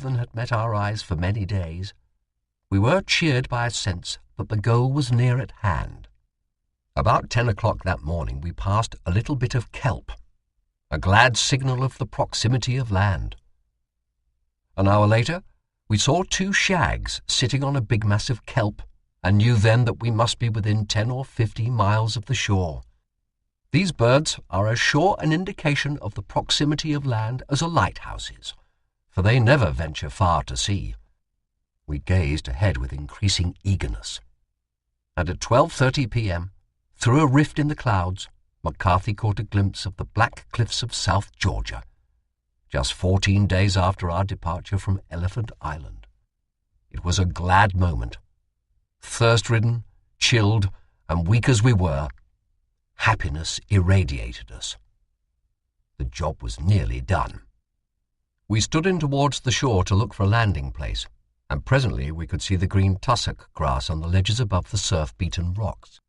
than had met our eyes for many days, we were cheered by a sense that the goal was near at hand. About 10 o'clock that morning we passed a little bit of kelp, a glad signal of the proximity of land. An hour later, we saw 2 shags sitting on a big mass of kelp, and knew then that we must be within 10 or 15 miles of the shore. These birds are as sure an indication of the proximity of land as a lighthouse is, for they never venture far to sea. We gazed ahead with increasing eagerness, and at 12:30 p.m., through a rift in the clouds, McCarthy caught a glimpse of the black cliffs of South Georgia, just 14 days after our departure from Elephant Island. It was a glad moment. Thirst-ridden, chilled, and weak as we were, happiness irradiated us. The job was nearly done. We stood in towards the shore to look for a landing place, and presently we could see the green tussock grass on the ledges above the surf-beaten rocks.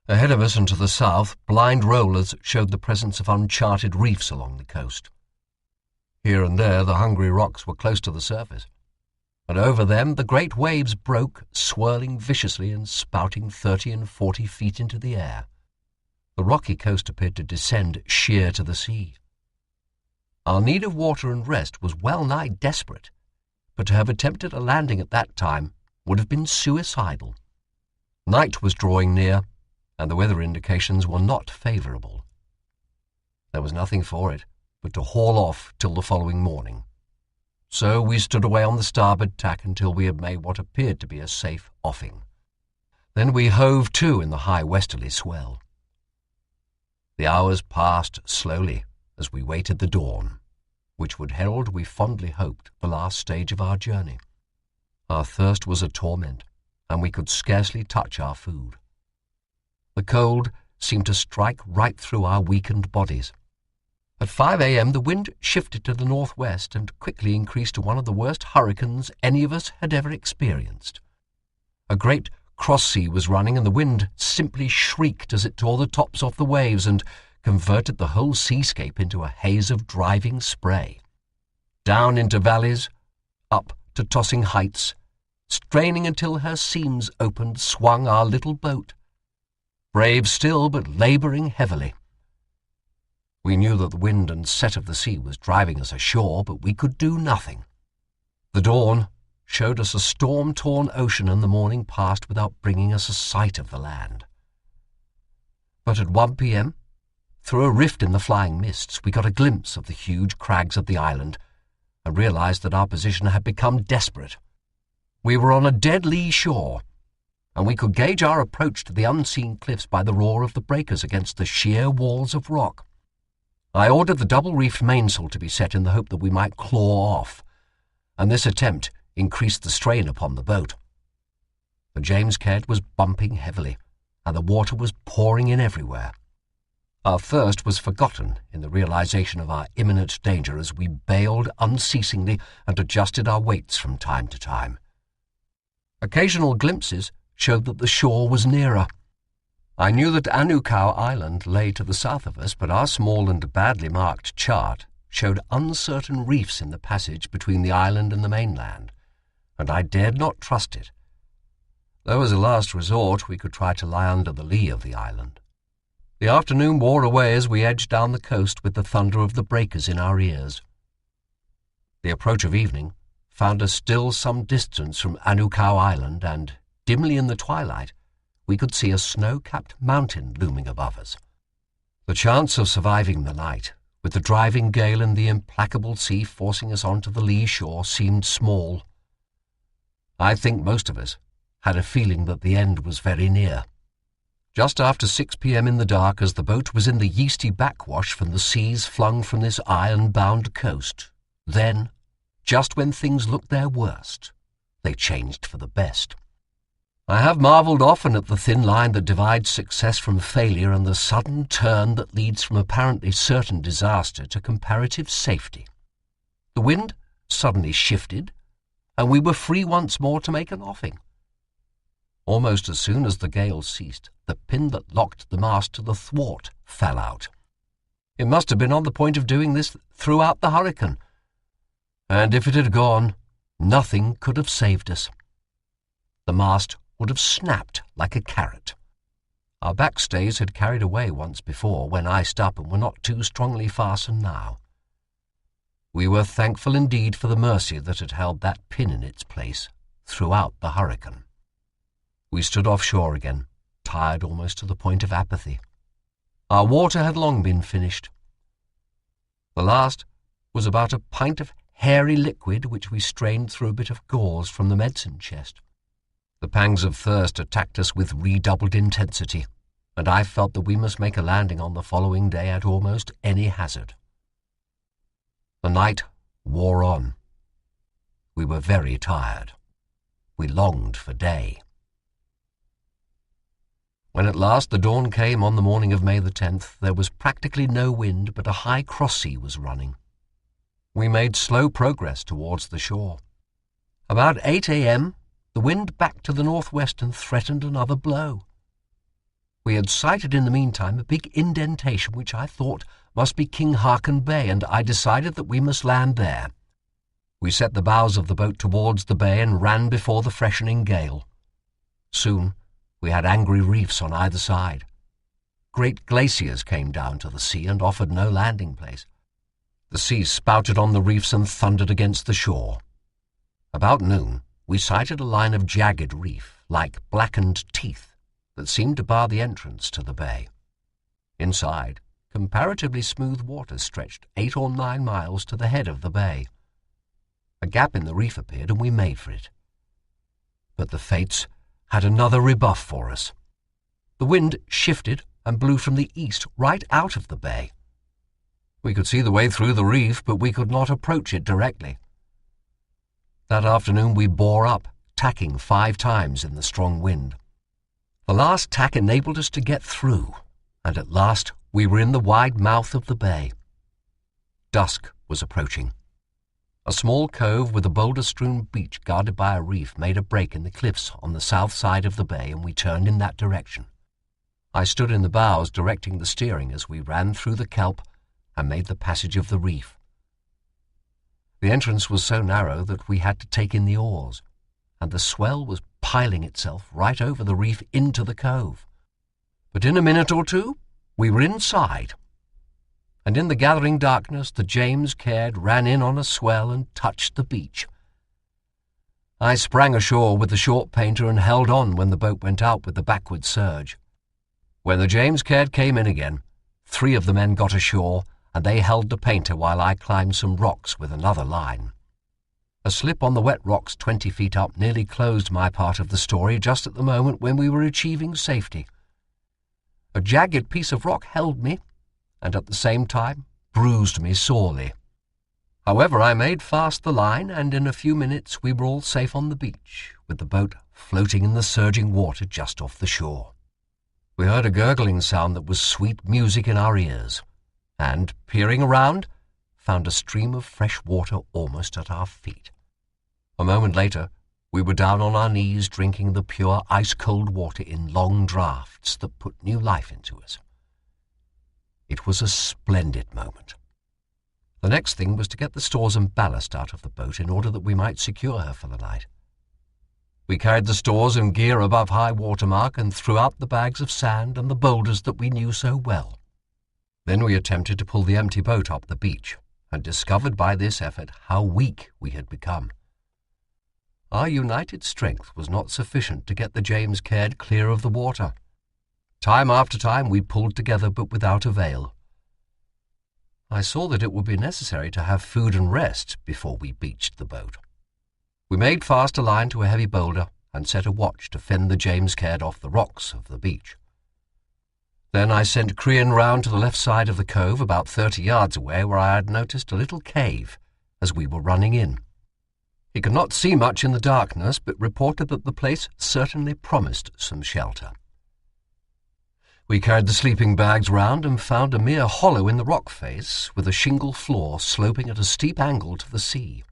Ahead of us and to the south, blind rollers showed the presence of uncharted reefs along the coast. Here and there the hungry rocks were close to the surface, and over them the great waves broke, swirling viciously and spouting 30 and 40 feet into the air. The rocky coast appeared to descend sheer to the sea. Our need of water and rest was well nigh desperate, but to have attempted a landing at that time would have been suicidal. Night was drawing near, and the weather indications were not favourable. There was nothing for it but to haul off till the following morning. So we stood away on the starboard tack until we had made what appeared to be a safe offing. Then we hove to in the high westerly swell. The hours passed slowly as we waited the dawn, which would herald, we fondly hoped, the last stage of our journey. Our thirst was a torment, and we could scarcely touch our food. The cold seemed to strike right through our weakened bodies. At 5 a.m. the wind shifted to the northwest and quickly increased to one of the worst hurricanes any of us had ever experienced. A great cross-sea was running, and the wind simply shrieked as it tore the tops off the waves and converted the whole seascape into a haze of driving spray. Down into valleys, up to tossing heights, straining until her seams opened, swung our little boat, brave still, but labouring heavily. We knew that the wind and set of the sea was driving us ashore, but we could do nothing. The dawn showed us a storm-torn ocean, and the morning passed without bringing us a sight of the land. But at 1 p.m., through a rift in the flying mists, we got a glimpse of the huge crags of the island and realized that our position had become desperate. We were on a dead lee shore, and we could gauge our approach to the unseen cliffs by the roar of the breakers against the sheer walls of rock. I ordered the double-reefed mainsail to be set in the hope that we might claw off, and this attempt increased the strain upon the boat. The James Caird was bumping heavily, and the water was pouring in everywhere. Our thirst was forgotten in the realization of our imminent danger as we bailed unceasingly and adjusted our weights from time to time. Occasional glimpses showed that the shore was nearer. I knew that Anukau Island lay to the south of us, but our small and badly marked chart showed uncertain reefs in the passage between the island and the mainland, and I dared not trust it. Though as a last resort we could try to lie under the lee of the island. The afternoon wore away as we edged down the coast with the thunder of the breakers in our ears. The approach of evening found us still some distance from Anukau Island, and, dimly in the twilight, we could see a snow-capped mountain looming above us. The chance of surviving the night, with the driving gale and the implacable sea forcing us onto the lee shore, seemed small. I think most of us had a feeling that the end was very near. Just after 6 p.m. in the dark, as the boat was in the yeasty backwash from the seas flung from this iron-bound coast, then, just when things looked their worst, they changed for the best. I have marvelled often at the thin line that divides success from failure and the sudden turn that leads from apparently certain disaster to comparative safety. The wind suddenly shifted, and we were free once more to make an offing. Almost as soon as the gale ceased, the pin that locked the mast to the thwart fell out. It must have been on the point of doing this throughout the hurricane, and if it had gone, Nothing could have saved us. The mast would have snapped like a carrot. Our backstays had carried away once before when iced up and were not too strongly fastened now. We were thankful indeed for the mercy that had held that pin in its place throughout the hurricane. We stood offshore again, tired almost to the point of apathy. Our water had long been finished. The last was about a pint of hairy liquid which we strained through a bit of gauze from the medicine chest. The pangs of thirst attacked us with redoubled intensity, and I felt that we must make a landing on the following day at almost any hazard. The night wore on. We were very tired. We longed for day. When at last the dawn came on the morning of May the 10th, there was practically no wind, but a high cross-sea was running. We made slow progress towards the shore. About 8 a.m., the wind backed to the northwest and threatened another blow. We had sighted in the meantime a big indentation which I thought must be King Haakon Bay, and I decided that we must land there. We set the bows of the boat towards the bay and ran before the freshening gale. Soon we had angry reefs on either side. Great glaciers came down to the sea and offered no landing place. The sea spouted on the reefs and thundered against the shore. About noon, we sighted a line of jagged reef, like blackened teeth, that seemed to bar the entrance to the bay. Inside, comparatively smooth water stretched 8 or 9 miles to the head of the bay. A gap in the reef appeared, and we made for it. But the fates had another rebuff for us. The wind shifted and blew from the east right out of the bay. We could see the way through the reef, but we could not approach it directly. That afternoon we bore up, tacking 5 times in the strong wind. The last tack enabled us to get through, and at last we were in the wide mouth of the bay. Dusk was approaching. A small cove with a boulder-strewn beach guarded by a reef made a break in the cliffs on the south side of the bay, and we turned in that direction. I stood in the bows directing the steering as we ran through the kelp and made the passage of the reef. The entrance was so narrow that we had to take in the oars, and the swell was piling itself right over the reef into the cove. But in a minute or two, we were inside, and in the gathering darkness the James Caird ran in on a swell and touched the beach. I sprang ashore with the short painter and held on when the boat went out with the backward surge. When the James Caird came in again, 3 of the men got ashore, and they held the painter while I climbed some rocks with another line. A slip on the wet rocks 20 feet up nearly closed my part of the story just at the moment when we were achieving safety. A jagged piece of rock held me, and at the same time bruised me sorely. However, I made fast the line, and in a few minutes we were all safe on the beach, with the boat floating in the surging water just off the shore. We heard a gurgling sound that was sweet music in our ears, and, peering around, found a stream of fresh water almost at our feet. A moment later, we were down on our knees drinking the pure ice-cold water in long draughts that put new life into us. It was a splendid moment. The next thing was to get the stores and ballast out of the boat in order that we might secure her for the night. We carried the stores and gear above high water mark and threw out the bags of sand and the boulders that we knew so well. Then we attempted to pull the empty boat up the beach, and discovered by this effort how weak we had become. Our united strength was not sufficient to get the James Caird clear of the water. Time after time we pulled together, but without avail. I saw that it would be necessary to have food and rest before we beached the boat. We made fast a line to a heavy boulder and set a watch to fend the James Caird off the rocks of the beach. Then I sent Crean round to the left side of the cove, about 30 yards away, where I had noticed a little cave as we were running in. He could not see much in the darkness, but reported that the place certainly promised some shelter. We carried the sleeping bags round and found a mere hollow in the rock face, with a shingle floor sloping at a steep angle to the sea.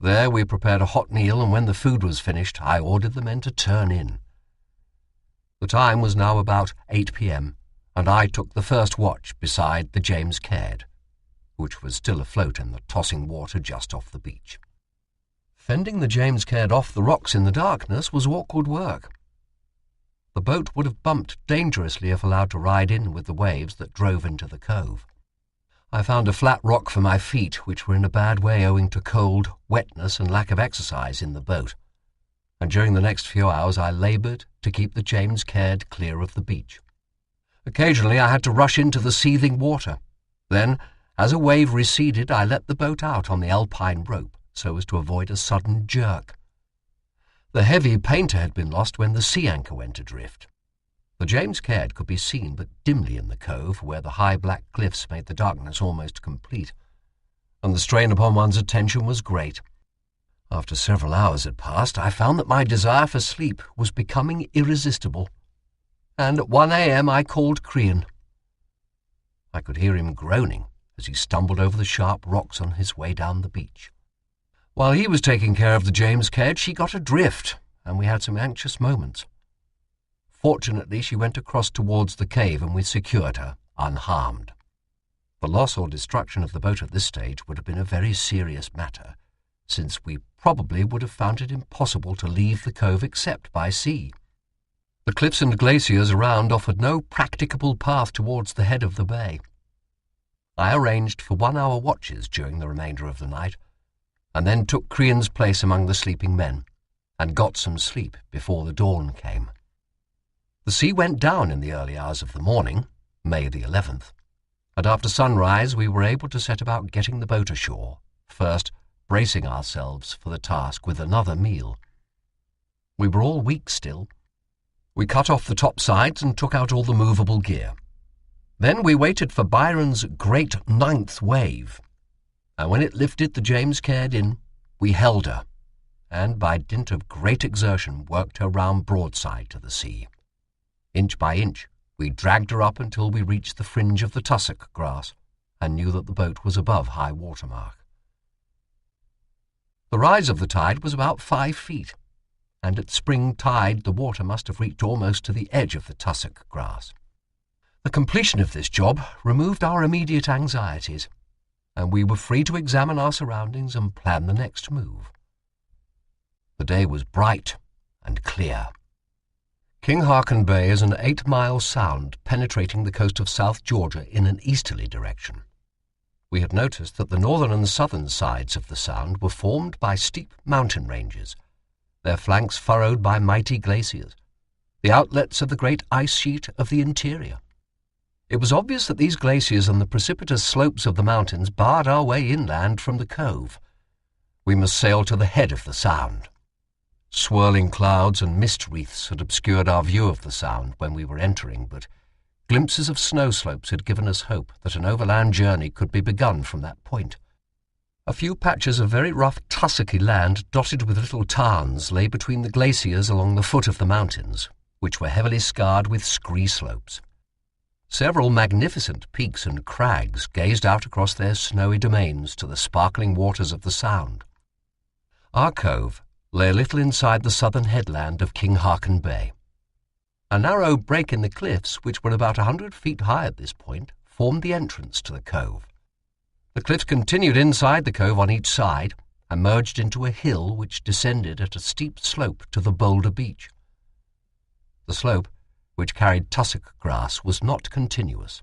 There we prepared a hot meal, and when the food was finished, I ordered the men to turn in. The time was now about 8 p.m., and I took the first watch beside the James Caird, which was still afloat in the tossing water just off the beach. Fending the James Caird off the rocks in the darkness was awkward work. The boat would have bumped dangerously if allowed to ride in with the waves that drove into the cove. I found a flat rock for my feet, which were in a bad way owing to cold, wetness, and lack of exercise in the boat, and during the next few hours I laboured to keep the James Caird clear of the beach. Occasionally I had to rush into the seething water. Then, as a wave receded, I let the boat out on the alpine rope so as to avoid a sudden jerk. The heavy painter had been lost when the sea anchor went adrift. The James Caird could be seen but dimly in the cove, where the high black cliffs made the darkness almost complete, and the strain upon one's attention was great. After several hours had passed, I found that my desire for sleep was becoming irresistible, and at 1 a.m. I called Crean. I could hear him groaning as he stumbled over the sharp rocks on his way down the beach. While he was taking care of the James Caird, she got adrift, and we had some anxious moments. Fortunately, she went across towards the cave, and we secured her, unharmed. The loss or destruction of the boat at this stage would have been a very serious matter, since we probably would have found it impossible to leave the cove except by sea. The cliffs and glaciers around offered no practicable path towards the head of the bay. I arranged for 1-hour watches during the remainder of the night, and then took Crean's place among the sleeping men, and got some sleep before the dawn came. The sea went down in the early hours of the morning, May the 11th, and after sunrise we were able to set about getting the boat ashore, first bracing ourselves for the task with another meal. We were all weak still. We cut off the topsides and took out all the movable gear. Then we waited for Byron's great 9th wave, and when it lifted the James Caird in, we held her, and by dint of great exertion worked her round broadside to the sea. Inch by inch, we dragged her up until we reached the fringe of the tussock grass, and knew that the boat was above high water mark. The rise of the tide was about 5 feet, and at spring tide the water must have reached almost to the edge of the tussock grass. The completion of this job removed our immediate anxieties, and we were free to examine our surroundings and plan the next move. The day was bright and clear. King Haakon Bay is an 8-mile sound penetrating the coast of South Georgia in an easterly direction. We had noticed that the northern and southern sides of the sound were formed by steep mountain ranges, their flanks furrowed by mighty glaciers, the outlets of the great ice sheet of the interior. It was obvious that these glaciers and the precipitous slopes of the mountains barred our way inland from the cove. We must sail to the head of the sound. Swirling clouds and mist wreaths had obscured our view of the sound when we were entering, but glimpses of snow slopes had given us hope that an overland journey could be begun from that point. A few patches of very rough tussocky land dotted with little tarns lay between the glaciers along the foot of the mountains, which were heavily scarred with scree slopes. Several magnificent peaks and crags gazed out across their snowy domains to the sparkling waters of the Sound. Our cove lay a little inside the southern headland of King Haakon Bay. A narrow break in the cliffs, which were about 100 feet high at this point, formed the entrance to the cove. The cliffs continued inside the cove on each side and merged into a hill which descended at a steep slope to the boulder beach. The slope, which carried tussock grass, was not continuous.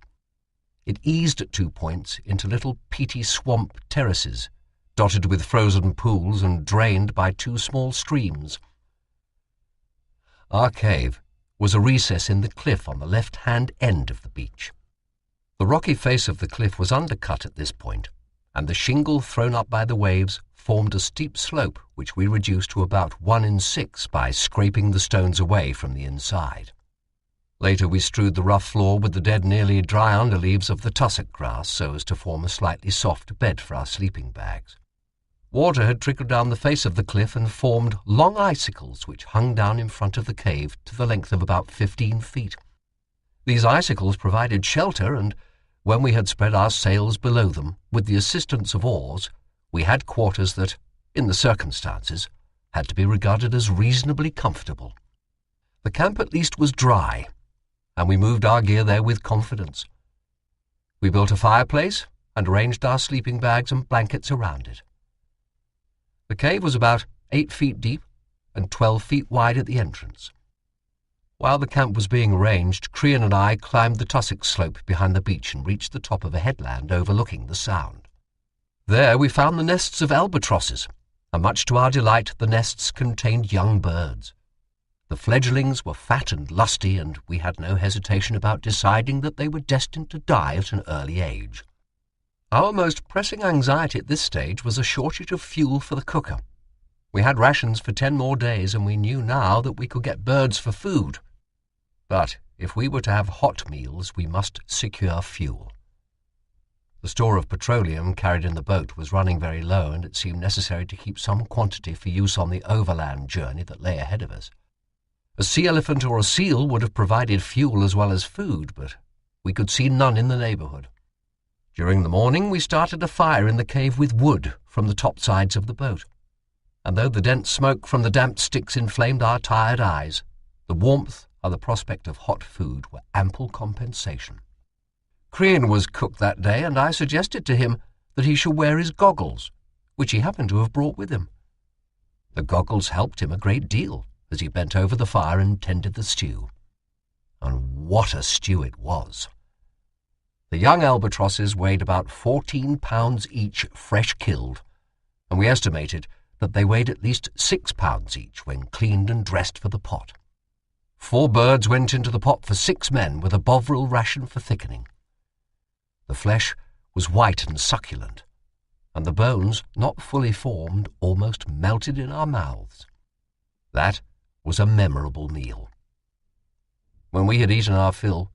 It eased at 2 points into little peaty swamp terraces, dotted with frozen pools and drained by 2 small streams. Our cave was a recess in the cliff on the left-hand end of the beach. The rocky face of the cliff was undercut at this point, and the shingle thrown up by the waves formed a steep slope which we reduced to about 1 in 6 by scraping the stones away from the inside. Later we strewed the rough floor with the dead, nearly dry underleaves of the tussock grass so as to form a slightly soft bed for our sleeping bags. Water had trickled down the face of the cliff and formed long icicles which hung down in front of the cave to the length of about 15 feet. These icicles provided shelter, and when we had spread our sails below them, with the assistance of oars, we had quarters that, in the circumstances, had to be regarded as reasonably comfortable. The camp at least was dry, and we moved our gear there with confidence. We built a fireplace and arranged our sleeping bags and blankets around it. The cave was about 8 feet deep and 12 feet wide at the entrance. While the camp was being arranged, Crean and I climbed the tussock slope behind the beach and reached the top of a headland overlooking the sound. There we found the nests of albatrosses, and much to our delight the nests contained young birds. The fledglings were fat and lusty, and we had no hesitation about deciding that they were destined to die at an early age. Our most pressing anxiety at this stage was a shortage of fuel for the cooker. We had rations for 10 more days, and we knew now that we could get birds for food. But if we were to have hot meals, we must secure fuel. The store of petroleum carried in the boat was running very low, and it seemed necessary to keep some quantity for use on the overland journey that lay ahead of us. A sea elephant or a seal would have provided fuel as well as food, but we could see none in the neighborhood. During the morning we started a fire in the cave with wood from the top sides of the boat, and though the dense smoke from the damp sticks inflamed our tired eyes, the warmth and the prospect of hot food were ample compensation. Crean was cook that day, and I suggested to him that he should wear his goggles, which he happened to have brought with him. The goggles helped him a great deal as he bent over the fire and tended the stew. And what a stew it was! The young albatrosses weighed about 14 pounds each fresh killed, and we estimated that they weighed at least 6 pounds each when cleaned and dressed for the pot. 4 birds went into the pot for 6 men with a Bovril ration for thickening. The flesh was white and succulent, and the bones, not fully formed, almost melted in our mouths. That was a memorable meal. When we had eaten our fill,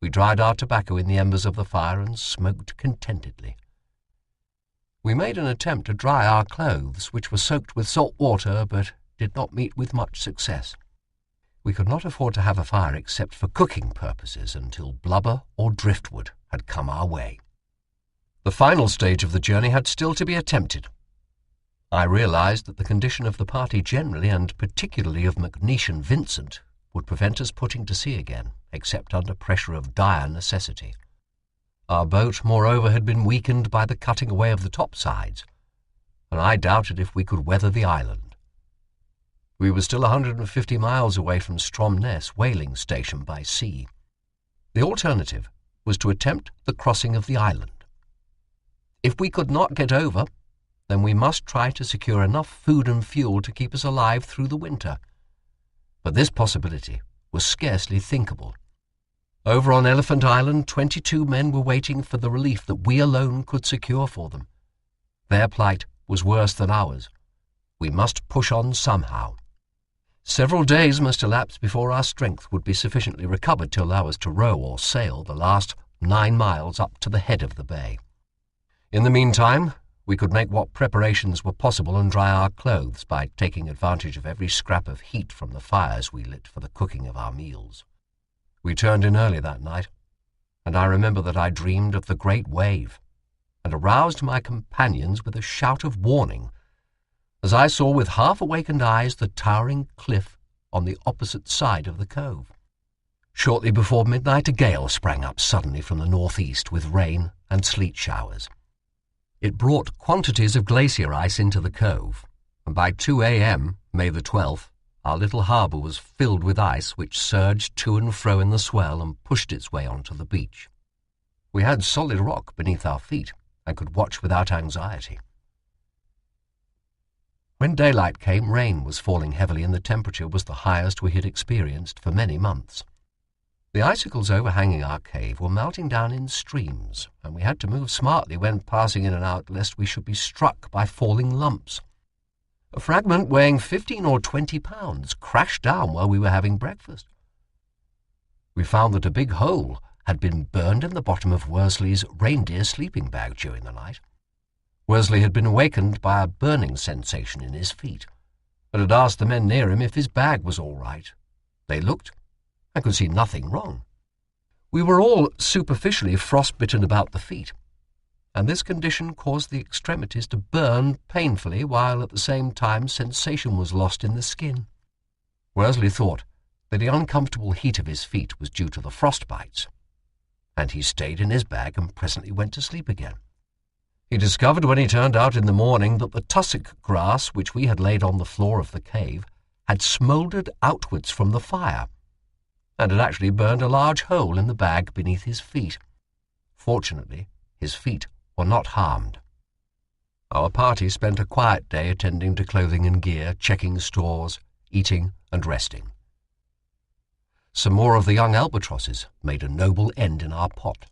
we dried our tobacco in the embers of the fire and smoked contentedly. We made an attempt to dry our clothes, which were soaked with salt water, but did not meet with much success. We could not afford to have a fire except for cooking purposes until blubber or driftwood had come our way. The final stage of the journey had still to be attempted. I realized that the condition of the party generally, and particularly of McNeish and Vincent, would prevent us putting to sea again, except under pressure of dire necessity. Our boat, moreover, had been weakened by the cutting away of the topsides, and I doubted if we could weather the island. We were still 150 miles away from Stromness whaling station by sea. The alternative was to attempt the crossing of the island. If we could not get over, then we must try to secure enough food and fuel to keep us alive through the winter. But this possibility was scarcely thinkable. Over on Elephant Island, 22 men were waiting for the relief that we alone could secure for them. Their plight was worse than ours. We must push on somehow. Several days must elapse before our strength would be sufficiently recovered to allow us to row or sail the last 9 miles up to the head of the bay. In the meantime, we could make what preparations were possible and dry our clothes by taking advantage of every scrap of heat from the fires we lit for the cooking of our meals. We turned in early that night, and I remember that I dreamed of the great wave, and aroused my companions with a shout of warning, as I saw with half-awakened eyes the towering cliff on the opposite side of the cove. Shortly before midnight a gale sprang up suddenly from the northeast with rain and sleet showers. It brought quantities of glacier ice into the cove, and by 2 a.m., May the 12th, our little harbour was filled with ice which surged to and fro in the swell and pushed its way onto the beach. We had solid rock beneath our feet and could watch without anxiety. When daylight came, rain was falling heavily and the temperature was the highest we had experienced for many months. The icicles overhanging our cave were melting down in streams, and we had to move smartly when passing in and out lest we should be struck by falling lumps. A fragment weighing 15 or 20 pounds crashed down while we were having breakfast. We found that a big hole had been burned in the bottom of Worsley's reindeer sleeping bag during the night. Worsley had been awakened by a burning sensation in his feet, and had asked the men near him if his bag was all right. They looked and could see nothing wrong. We were all superficially frostbitten about the feet, and this condition caused the extremities to burn painfully, while at the same time sensation was lost in the skin. Worsley thought that the uncomfortable heat of his feet was due to the frostbites, and he stayed in his bag and presently went to sleep again. He discovered when he turned out in the morning that the tussock grass which we had laid on the floor of the cave had smouldered outwards from the fire, and had actually burned a large hole in the bag beneath his feet. Fortunately, his feet were not harmed. Our party spent a quiet day attending to clothing and gear, checking stores, eating and resting. Some more of the young albatrosses made a noble end in our pot.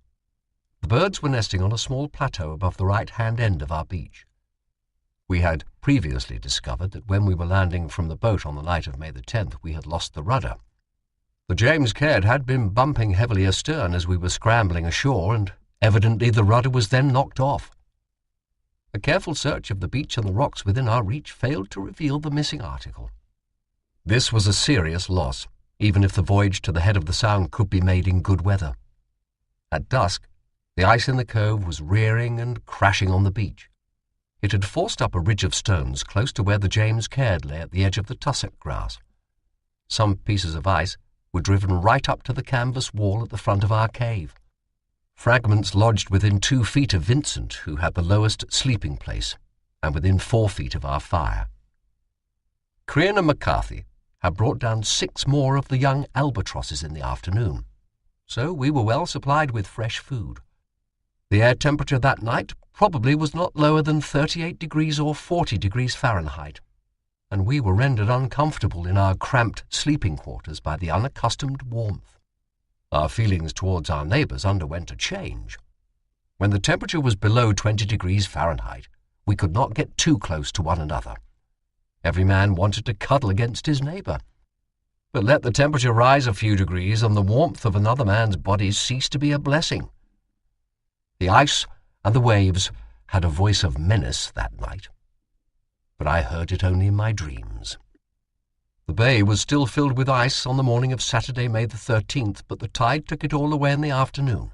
The birds were nesting on a small plateau above the right-hand end of our beach. We had previously discovered that when we were landing from the boat on the night of May the 10th, we had lost the rudder. The James Caird had been bumping heavily astern as we were scrambling ashore, and evidently the rudder was then knocked off. A careful search of the beach and the rocks within our reach failed to reveal the missing article. This was a serious loss, even if the voyage to the head of the Sound could be made in good weather. At dusk, the ice in the cove was rearing and crashing on the beach. It had forced up a ridge of stones close to where the James Caird lay at the edge of the tussock grass. Some pieces of ice were driven right up to the canvas wall at the front of our cave. Fragments lodged within 2 feet of Vincent, who had the lowest sleeping place, and within 4 feet of our fire. Crean and McCarthy had brought down 6 more of the young albatrosses in the afternoon, so we were well supplied with fresh food. The air temperature that night probably was not lower than 38 degrees or 40 degrees Fahrenheit, and we were rendered uncomfortable in our cramped sleeping quarters by the unaccustomed warmth. Our feelings towards our neighbours underwent a change. When the temperature was below 20 degrees Fahrenheit, we could not get too close to one another. Every man wanted to cuddle against his neighbour. But let the temperature rise a few degrees, and the warmth of another man's body ceased to be a blessing. The ice and the waves had a voice of menace that night, but I heard it only in my dreams. The bay was still filled with ice on the morning of Saturday, May the 13th, but the tide took it all away in the afternoon.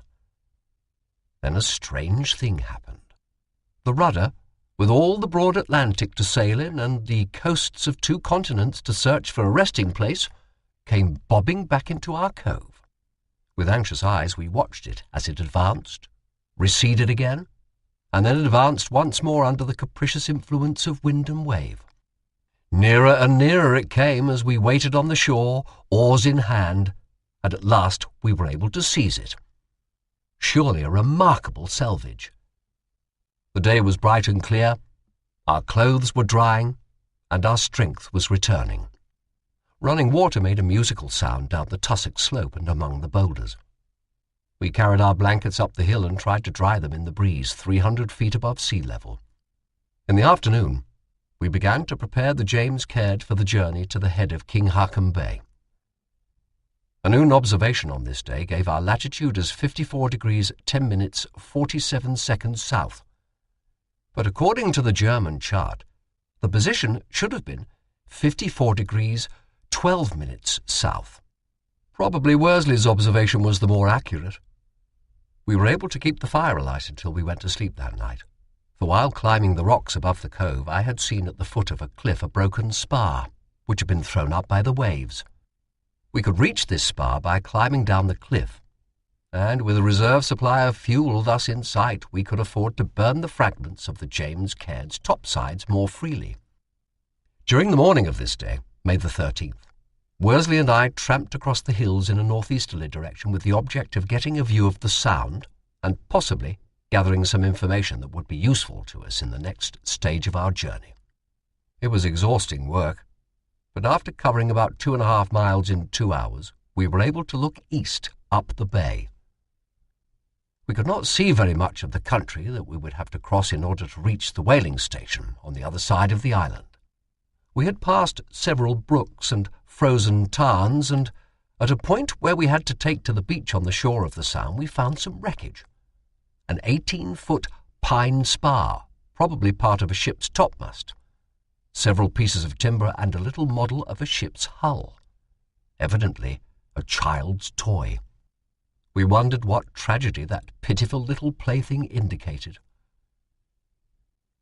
Then a strange thing happened. The rudder, with all the broad Atlantic to sail in and the coasts of 2 continents to search for a resting place, came bobbing back into our cove. With anxious eyes we watched it as it advanced, receded again, and then advanced once more under the capricious influence of wind and wave. Nearer and nearer it came as we waited on the shore, oars in hand, and at last we were able to seize it. Surely a remarkable salvage. The day was bright and clear, our clothes were drying, and our strength was returning. Running water made a musical sound down the tussock slope and among the boulders. We carried our blankets up the hill and tried to dry them in the breeze 300 feet above sea level. In the afternoon, we began to prepare the James Caird for the journey to the head of King Haakon Bay. A noon observation on this day gave our latitude as 54 degrees 10 minutes 47 seconds south. But according to the German chart, the position should have been 54 degrees 12 minutes south. Probably Worsley's observation was the more accurate. We were able to keep the fire alight until we went to sleep that night, for while climbing the rocks above the cove I had seen at the foot of a cliff a broken spar, which had been thrown up by the waves. We could reach this spar by climbing down the cliff, and with a reserve supply of fuel thus in sight we could afford to burn the fragments of the James Caird's topsides more freely. During the morning of this day, May the 13th, Worsley and I tramped across the hills in a northeasterly direction with the object of getting a view of the Sound and possibly gathering some information that would be useful to us in the next stage of our journey. It was exhausting work, but after covering about 2.5 miles in 2 hours, we were able to look east up the bay. We could not see very much of the country that we would have to cross in order to reach the whaling station on the other side of the island. We had passed several brooks and frozen tarns, and at a point where we had to take to the beach on the shore of the Sound we found some wreckage. An 18-foot pine spar, probably part of a ship's topmast, several pieces of timber, and a little model of a ship's hull, evidently a child's toy. We wondered what tragedy that pitiful little plaything indicated.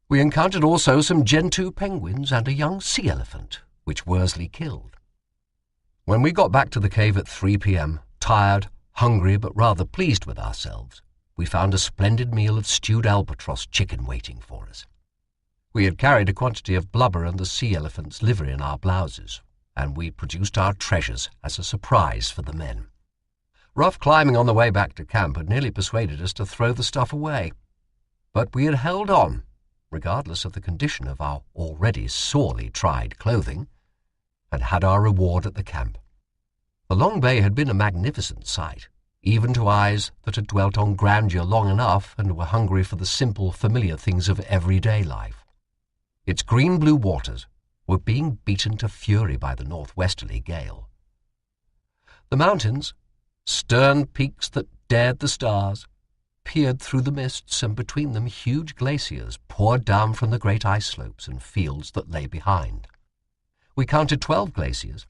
We encountered also some gentoo penguins and a young sea elephant, which Worsley killed. When we got back to the cave at 3 p.m., tired, hungry, but rather pleased with ourselves, we found a splendid meal of stewed albatross chicken waiting for us. We had carried a quantity of blubber and the sea elephant's liver in our blouses, and we produced our treasures as a surprise for the men. Rough climbing on the way back to camp had nearly persuaded us to throw the stuff away, but we had held on, regardless of the condition of our already sorely tried clothing, and had our reward at the camp. The long bay had been a magnificent sight, even to eyes that had dwelt on grandeur long enough and were hungry for the simple, familiar things of everyday life. Its green-blue waters were being beaten to fury by the northwesterly gale. The mountains, stern peaks that dared the stars, peered through the mists, and between them huge glaciers poured down from the great ice slopes and fields that lay behind. We counted 12 glaciers,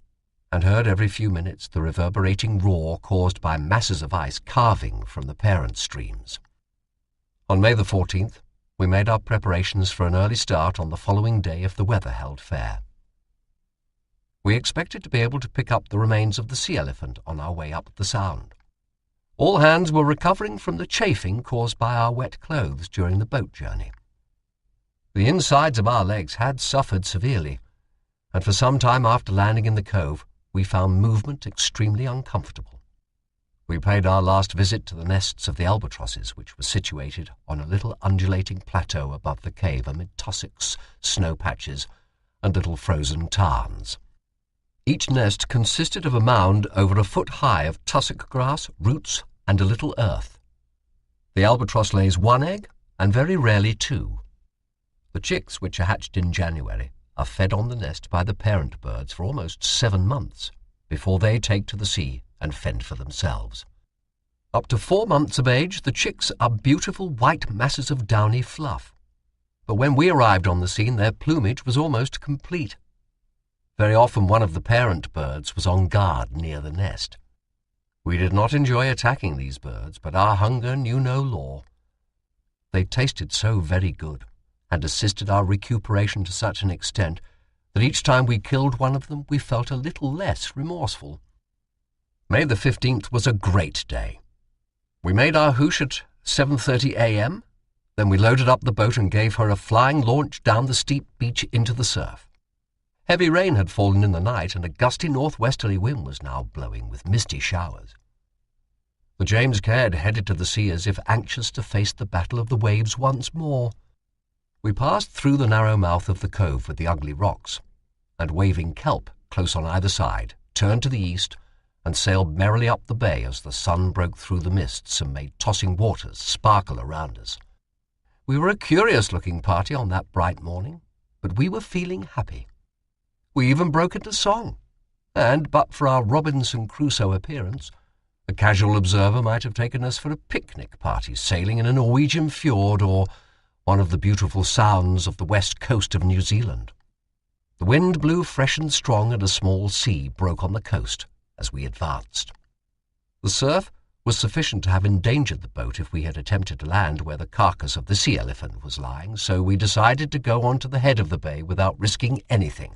and heard every few minutes the reverberating roar caused by masses of ice calving from the parent streams. On May the 14th, we made our preparations for an early start on the following day if the weather held fair. We expected to be able to pick up the remains of the sea elephant on our way up the Sound. All hands were recovering from the chafing caused by our wet clothes during the boat journey. The insides of our legs had suffered severely, and for some time after landing in the cove, we found movement extremely uncomfortable. We paid our last visit to the nests of the albatrosses, which were situated on a little undulating plateau above the cave amid tussocks, snow patches, and little frozen tarns. Each nest consisted of a mound over a foot high of tussock grass, roots, and a little earth. The albatross lays 1 egg, and very rarely 2. The chicks, which are hatched in January, are fed on the nest by the parent birds for almost 7 months before they take to the sea and fend for themselves. Up to 4 months of age, the chicks are beautiful white masses of downy fluff, but when we arrived on the scene, their plumage was almost complete. Very often one of the parent birds was on guard near the nest. We did not enjoy attacking these birds, but our hunger knew no law. They tasted so very good, and assisted our recuperation to such an extent that each time we killed one of them we felt a little less remorseful. May the 15th was a great day. We made our hoosh at 7:30 a.m., then we loaded up the boat and gave her a flying launch down the steep beach into the surf. Heavy rain had fallen in the night, and a gusty northwesterly wind was now blowing with misty showers. The James Caird headed to the sea as if anxious to face the battle of the waves once more. We passed through the narrow mouth of the cove with the ugly rocks, and waving kelp close on either side, turned to the east and sailed merrily up the bay as the sun broke through the mists and made tossing waters sparkle around us. We were a curious-looking party on that bright morning, but we were feeling happy. We even broke into song, and, but for our Robinson Crusoe appearance, a casual observer might have taken us for a picnic party sailing in a Norwegian fjord or one of the beautiful sounds of the west coast of New Zealand. The wind blew fresh and strong, and a small sea broke on the coast as we advanced. The surf was sufficient to have endangered the boat if we had attempted to land where the carcass of the sea elephant was lying, so we decided to go on to the head of the bay without risking anything,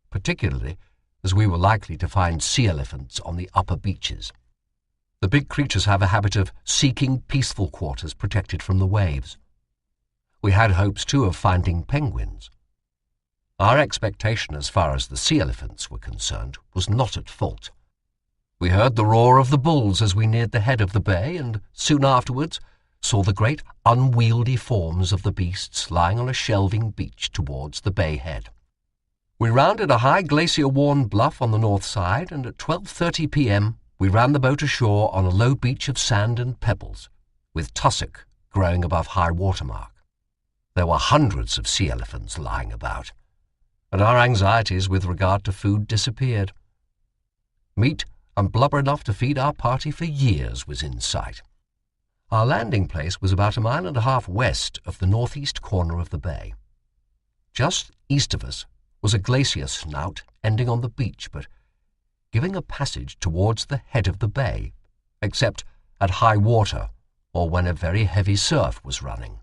particularly as we were likely to find sea elephants on the upper beaches. The big creatures have a habit of seeking peaceful quarters protected from the waves. We had hopes, too, of finding penguins. Our expectation as far as the sea elephants were concerned was not at fault. We heard the roar of the bulls as we neared the head of the bay, and soon afterwards saw the great unwieldy forms of the beasts lying on a shelving beach towards the bay head. We rounded a high glacier-worn bluff on the north side, and at 12:30 p.m. we ran the boat ashore on a low beach of sand and pebbles, with tussock growing above high water mark. There were hundreds of sea elephants lying about, and our anxieties with regard to food disappeared. Meat and blubber enough to feed our party for years was in sight. Our landing place was about 1.5 miles west of the northeast corner of the bay. Just east of us was a glacier snout ending on the beach, but giving a passage towards the head of the bay, except at high water or when a very heavy surf was running.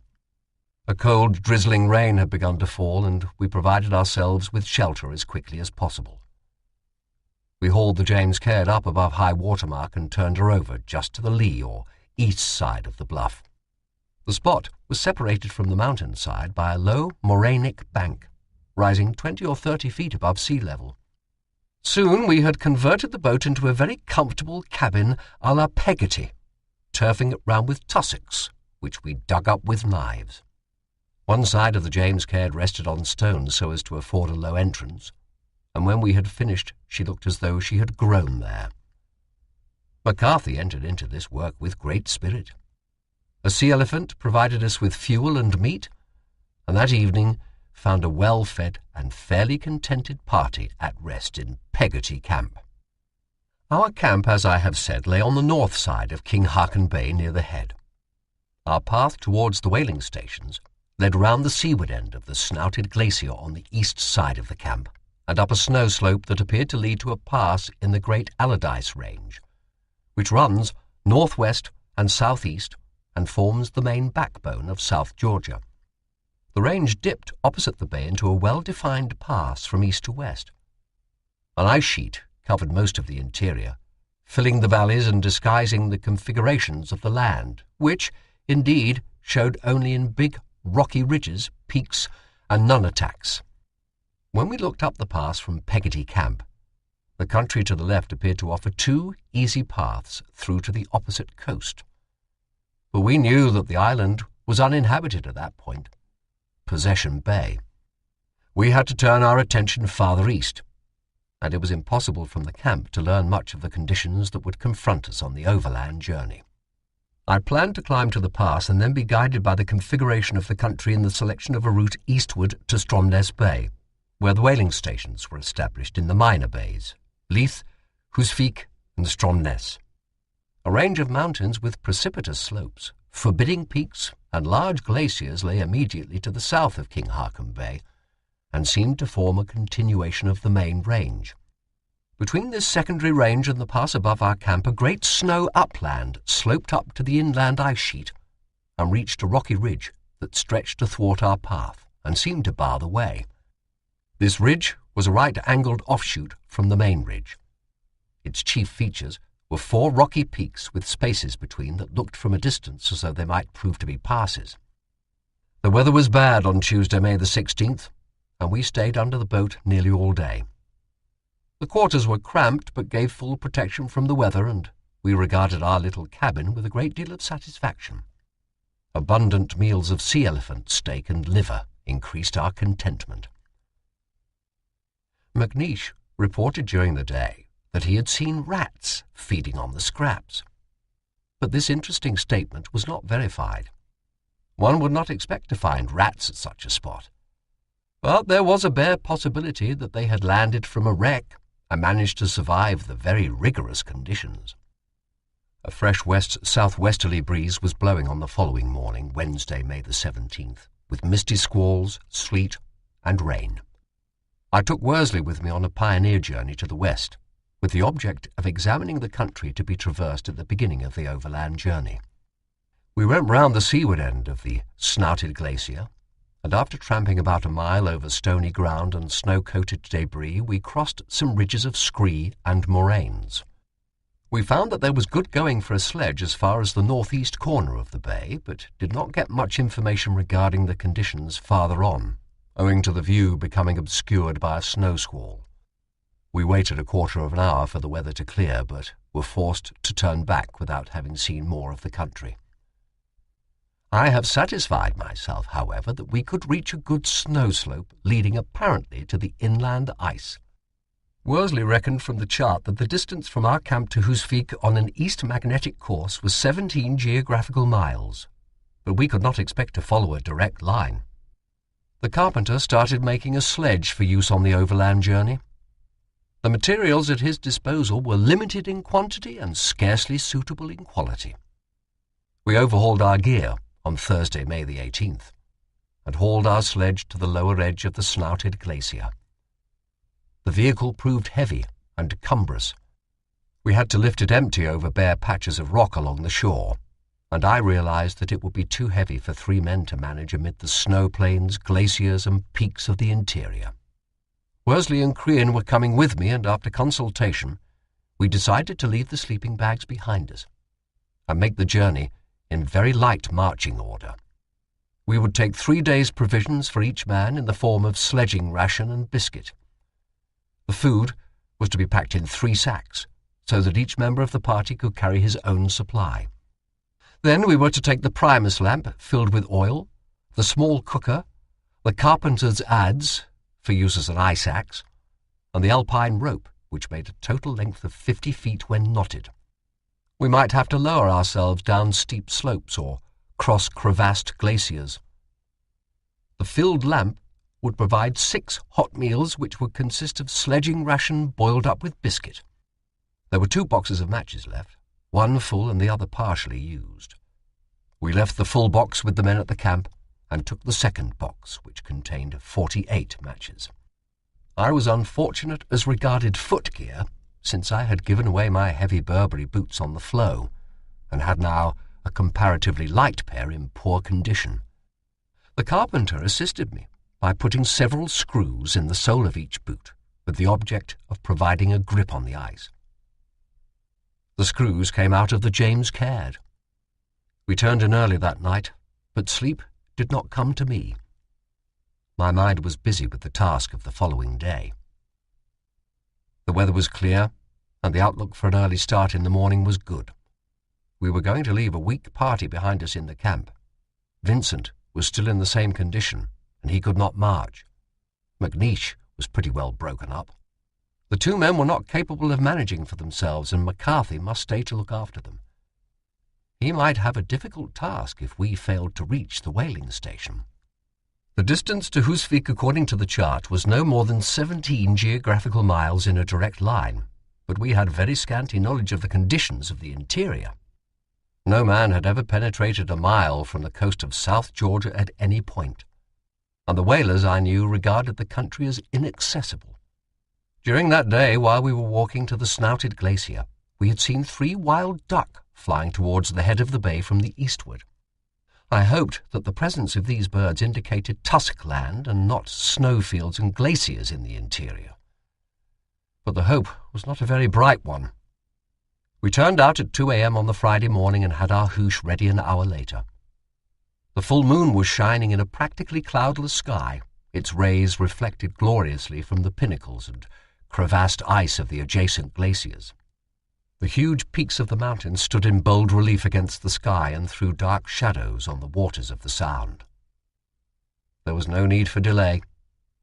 A cold, drizzling rain had begun to fall, and we provided ourselves with shelter as quickly as possible. We hauled the James Caird up above high water mark and turned her over just to the lee or east side of the bluff. The spot was separated from the mountainside by a low morainic bank, rising 20 or 30 feet above sea level. Soon we had converted the boat into a very comfortable cabin à la Peggotty, turfing it round with tussocks, which we dug up with knives. One side of the James Caird rested on stones so as to afford a low entrance, and when we had finished she looked as though she had grown there. McCarthy entered into this work with great spirit. A sea-elephant provided us with fuel and meat, and that evening found a well-fed and fairly contented party at rest in Peggotty Camp. Our camp, as I have said, lay on the north side of King Haakon Bay near the head. Our path towards the whaling stations led round the seaward end of the snouted glacier on the east side of the camp, and up a snow slope that appeared to lead to a pass in the Great Allardyce Range, which runs northwest and southeast and forms the main backbone of South Georgia. The range dipped opposite the bay into a well-defined pass from east to west. An ice sheet covered most of the interior, filling the valleys and disguising the configurations of the land, which, indeed, showed only in big rocky ridges, peaks, and nunataks. When we looked up the pass from Peggotty Camp, the country to the left appeared to offer two easy paths through to the opposite coast. But we knew that the island was uninhabited at that point, Possession Bay. We had to turn our attention farther east, and it was impossible from the camp to learn much of the conditions that would confront us on the overland journey. I planned to climb to the pass and then be guided by the configuration of the country in the selection of a route eastward to Stromness Bay, where the whaling stations were established in the minor bays, Leith, Husvik, and Stromness. A range of mountains with precipitous slopes, forbidding peaks, and large glaciers lay immediately to the south of King Haakon Bay, and seemed to form a continuation of the main range. Between this secondary range and the pass above our camp, a great snow upland sloped up to the inland ice sheet, and reached a rocky ridge that stretched athwart our path, and seemed to bar the way. This ridge was a right-angled offshoot from the main ridge. Its chief features were 4 rocky peaks with spaces between that looked from a distance as though they might prove to be passes. The weather was bad on Tuesday, May the 16th, and we stayed under the boat nearly all day. The quarters were cramped but gave full protection from the weather, and we regarded our little cabin with a great deal of satisfaction. Abundant meals of sea-elephant steak and liver increased our contentment. McNeish reported during the day that he had seen rats feeding on the scraps. But this interesting statement was not verified. One would not expect to find rats at such a spot. But there was a bare possibility that they had landed from a wreck and managed to survive the very rigorous conditions. A fresh west-southwesterly breeze was blowing on the following morning, Wednesday, May the 17th, with misty squalls, sleet, and rain. I took Worsley with me on a pioneer journey to the west, with the object of examining the country to be traversed at the beginning of the overland journey. We went round the seaward end of the snouted glacier, and after tramping about a mile over stony ground and snow-coated debris, we crossed some ridges of scree and moraines. We found that there was good going for a sledge as far as the northeast corner of the bay, but did not get much information regarding the conditions farther on, owing to the view becoming obscured by a snow squall. We waited a quarter of an hour for the weather to clear, but were forced to turn back without having seen more of the country. I have satisfied myself, however, that we could reach a good snow slope leading apparently to the inland ice. Worsley reckoned from the chart that the distance from our camp to Husvik on an east magnetic course was 17 geographical miles, but we could not expect to follow a direct line. The carpenter started making a sledge for use on the overland journey. The materials at his disposal were limited in quantity and scarcely suitable in quality. We overhauled our gear on Thursday, May the 18th, and hauled our sledge to the lower edge of the snouted glacier. The vehicle proved heavy and cumbrous. We had to lift it empty over bare patches of rock along the shore, and I realized that it would be too heavy for 3 men to manage amid the snow plains, glaciers, and peaks of the interior. Worsley and Crean were coming with me, and after consultation, we decided to leave the sleeping bags behind us. and make the journey in very light marching order. We would take 3 days' provisions for each man in the form of sledging ration and biscuit. The food was to be packed in 3 sacks, so that each member of the party could carry his own supply. Then we were to take the primus lamp filled with oil, the small cooker, the carpenter's adze for use as an ice axe, and the alpine rope, which made a total length of 50 feet when knotted. We might have to lower ourselves down steep slopes or cross crevassed glaciers. The filled lamp would provide 6 hot meals, which would consist of sledging ration boiled up with biscuit. There were 2 boxes of matches left, one full and the other partially used. We left the full box with the men at the camp and took the second box, which contained 48 matches. I was unfortunate as regarded footgear, since I had given away my heavy Burberry boots on the floe, and had now a comparatively light pair in poor condition. The carpenter assisted me by putting several screws in the sole of each boot, with the object of providing a grip on the ice. The screws came out of the James Caird. We turned in early that night, but sleep did not come to me. My mind was busy with the task of the following day. The weather was clear, and the outlook for an early start in the morning was good. We were going to leave a weak party behind us in the camp. Vincent was still in the same condition, and he could not march. McNeish was pretty well broken up. The 2 men were not capable of managing for themselves, and McCarthy must stay to look after them. He might have a difficult task if we failed to reach the whaling station. The distance to Husvik, according to the chart, was no more than 17 geographical miles in a direct line, but we had very scanty knowledge of the conditions of the interior. No man had ever penetrated a mile from the coast of South Georgia at any point, and the whalers, I knew, regarded the country as inaccessible. During that day, while we were walking to the Snouted Glacier, we had seen 3 wild duck flying towards the head of the bay from the eastward. I hoped that the presence of these birds indicated tusk land and not snowfields and glaciers in the interior. But the hope was not a very bright one. We turned out at 2 a.m. on the Friday morning and had our hoosh ready an hour later. The full moon was shining in a practically cloudless sky, its rays reflected gloriously from the pinnacles and crevassed ice of the adjacent glaciers. The huge peaks of the mountains stood in bold relief against the sky and threw dark shadows on the waters of the Sound. There was no need for delay,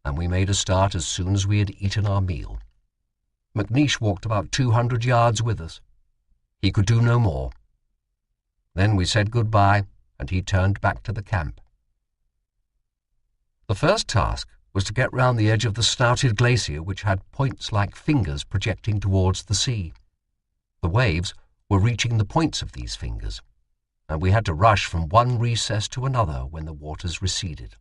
and we made a start as soon as we had eaten our meal. McNeish walked about 200 yards with us. He could do no more. Then we said goodbye, and he turned back to the camp. The first task was to get round the edge of the Snouted Glacier, which had points like fingers projecting towards the sea. The waves were reaching the points of these fingers, and we had to rush from one recess to another when the waters receded.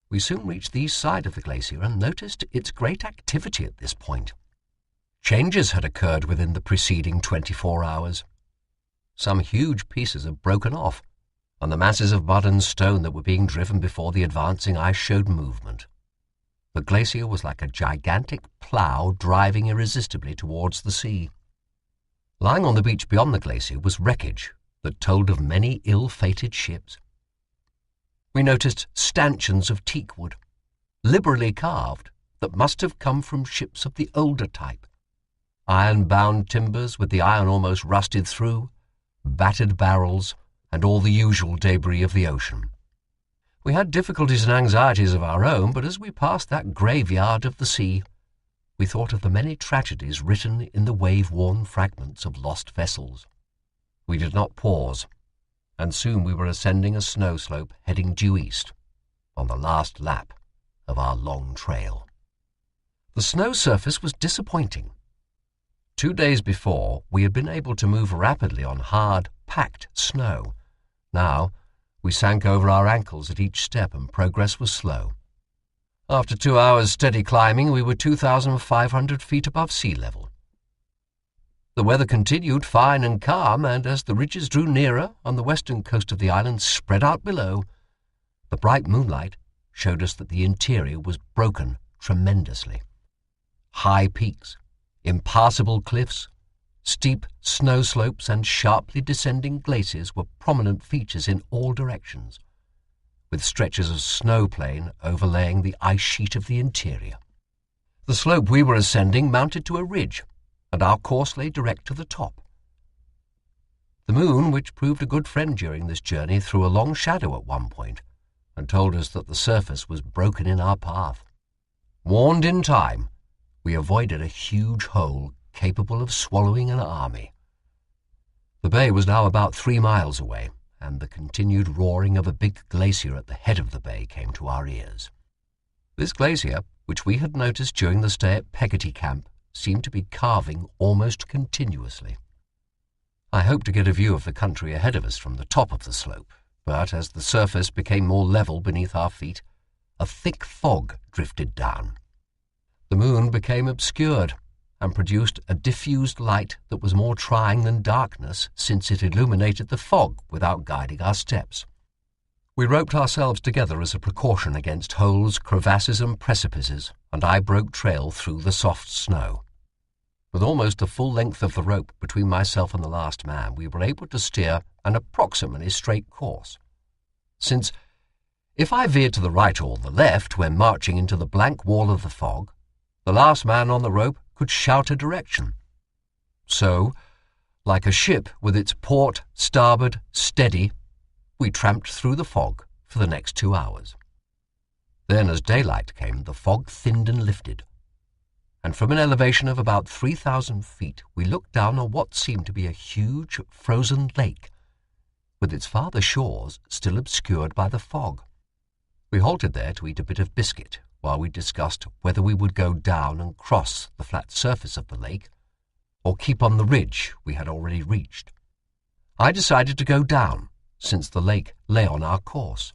We soon reached the east side of the glacier and noticed its great activity at this point. Changes had occurred within the preceding 24 hours. Some huge pieces had broken off, and the masses of mud and stone that were being driven before the advancing ice showed movement. The glacier was like a gigantic plough driving irresistibly towards the sea. Lying on the beach beyond the glacier was wreckage that told of many ill-fated ships. We noticed stanchions of teakwood, liberally carved, that must have come from ships of the older type. Iron-bound timbers with the iron almost rusted through, battered barrels, and all the usual debris of the ocean. We had difficulties and anxieties of our own, but as we passed that graveyard of the sea, we thought of the many tragedies written in the wave-worn fragments of lost vessels. We did not pause, and soon we were ascending a snow slope heading due east, on the last lap of our long trail. The snow surface was disappointing. 2 days before, we had been able to move rapidly on hard, packed snow. Now, we sank over our ankles at each step and progress was slow. After 2 hours' steady climbing, we were 2,500 feet above sea level. The weather continued fine and calm, and as the ridges drew nearer and the western coast of the island spread out below, the bright moonlight showed us that the interior was broken tremendously. High peaks, impassable cliffs, Steep snow slopes and sharply descending glaciers were prominent features in all directions, with stretches of snow plain overlaying the ice sheet of the interior. The slope we were ascending mounted to a ridge, and our course lay direct to the top. The moon, which proved a good friend during this journey, threw a long shadow at one point and told us that the surface was broken in our path. Warned in time, we avoided a huge hole capable of swallowing an army. The bay was now about 3 miles away, and the continued roaring of a big glacier at the head of the bay came to our ears. This glacier, which we had noticed during the stay at Peggotty Camp, seemed to be calving almost continuously. I hoped to get a view of the country ahead of us from the top of the slope, but as the surface became more level beneath our feet, a thick fog drifted down. The moon became obscured and produced a diffused light that was more trying than darkness, since it illuminated the fog without guiding our steps. We roped ourselves together as a precaution against holes, crevasses, and precipices, and I broke trail through the soft snow. With almost the full length of the rope between myself and the last man, we were able to steer an approximately straight course, since if I veered to the right or the left when marching into the blank wall of the fog, the last man on the rope could shout a direction. So, like a ship with its port, starboard, steady, we tramped through the fog for the next 2 hours. Then, as daylight came, the fog thinned and lifted, and from an elevation of about 3,000 feet, we looked down on what seemed to be a huge frozen lake, with its farther shores still obscured by the fog. We halted there to eat a bit of biscuit, while we discussed whether we would go down and cross the flat surface of the lake, or keep on the ridge we had already reached. I decided to go down, since the lake lay on our course.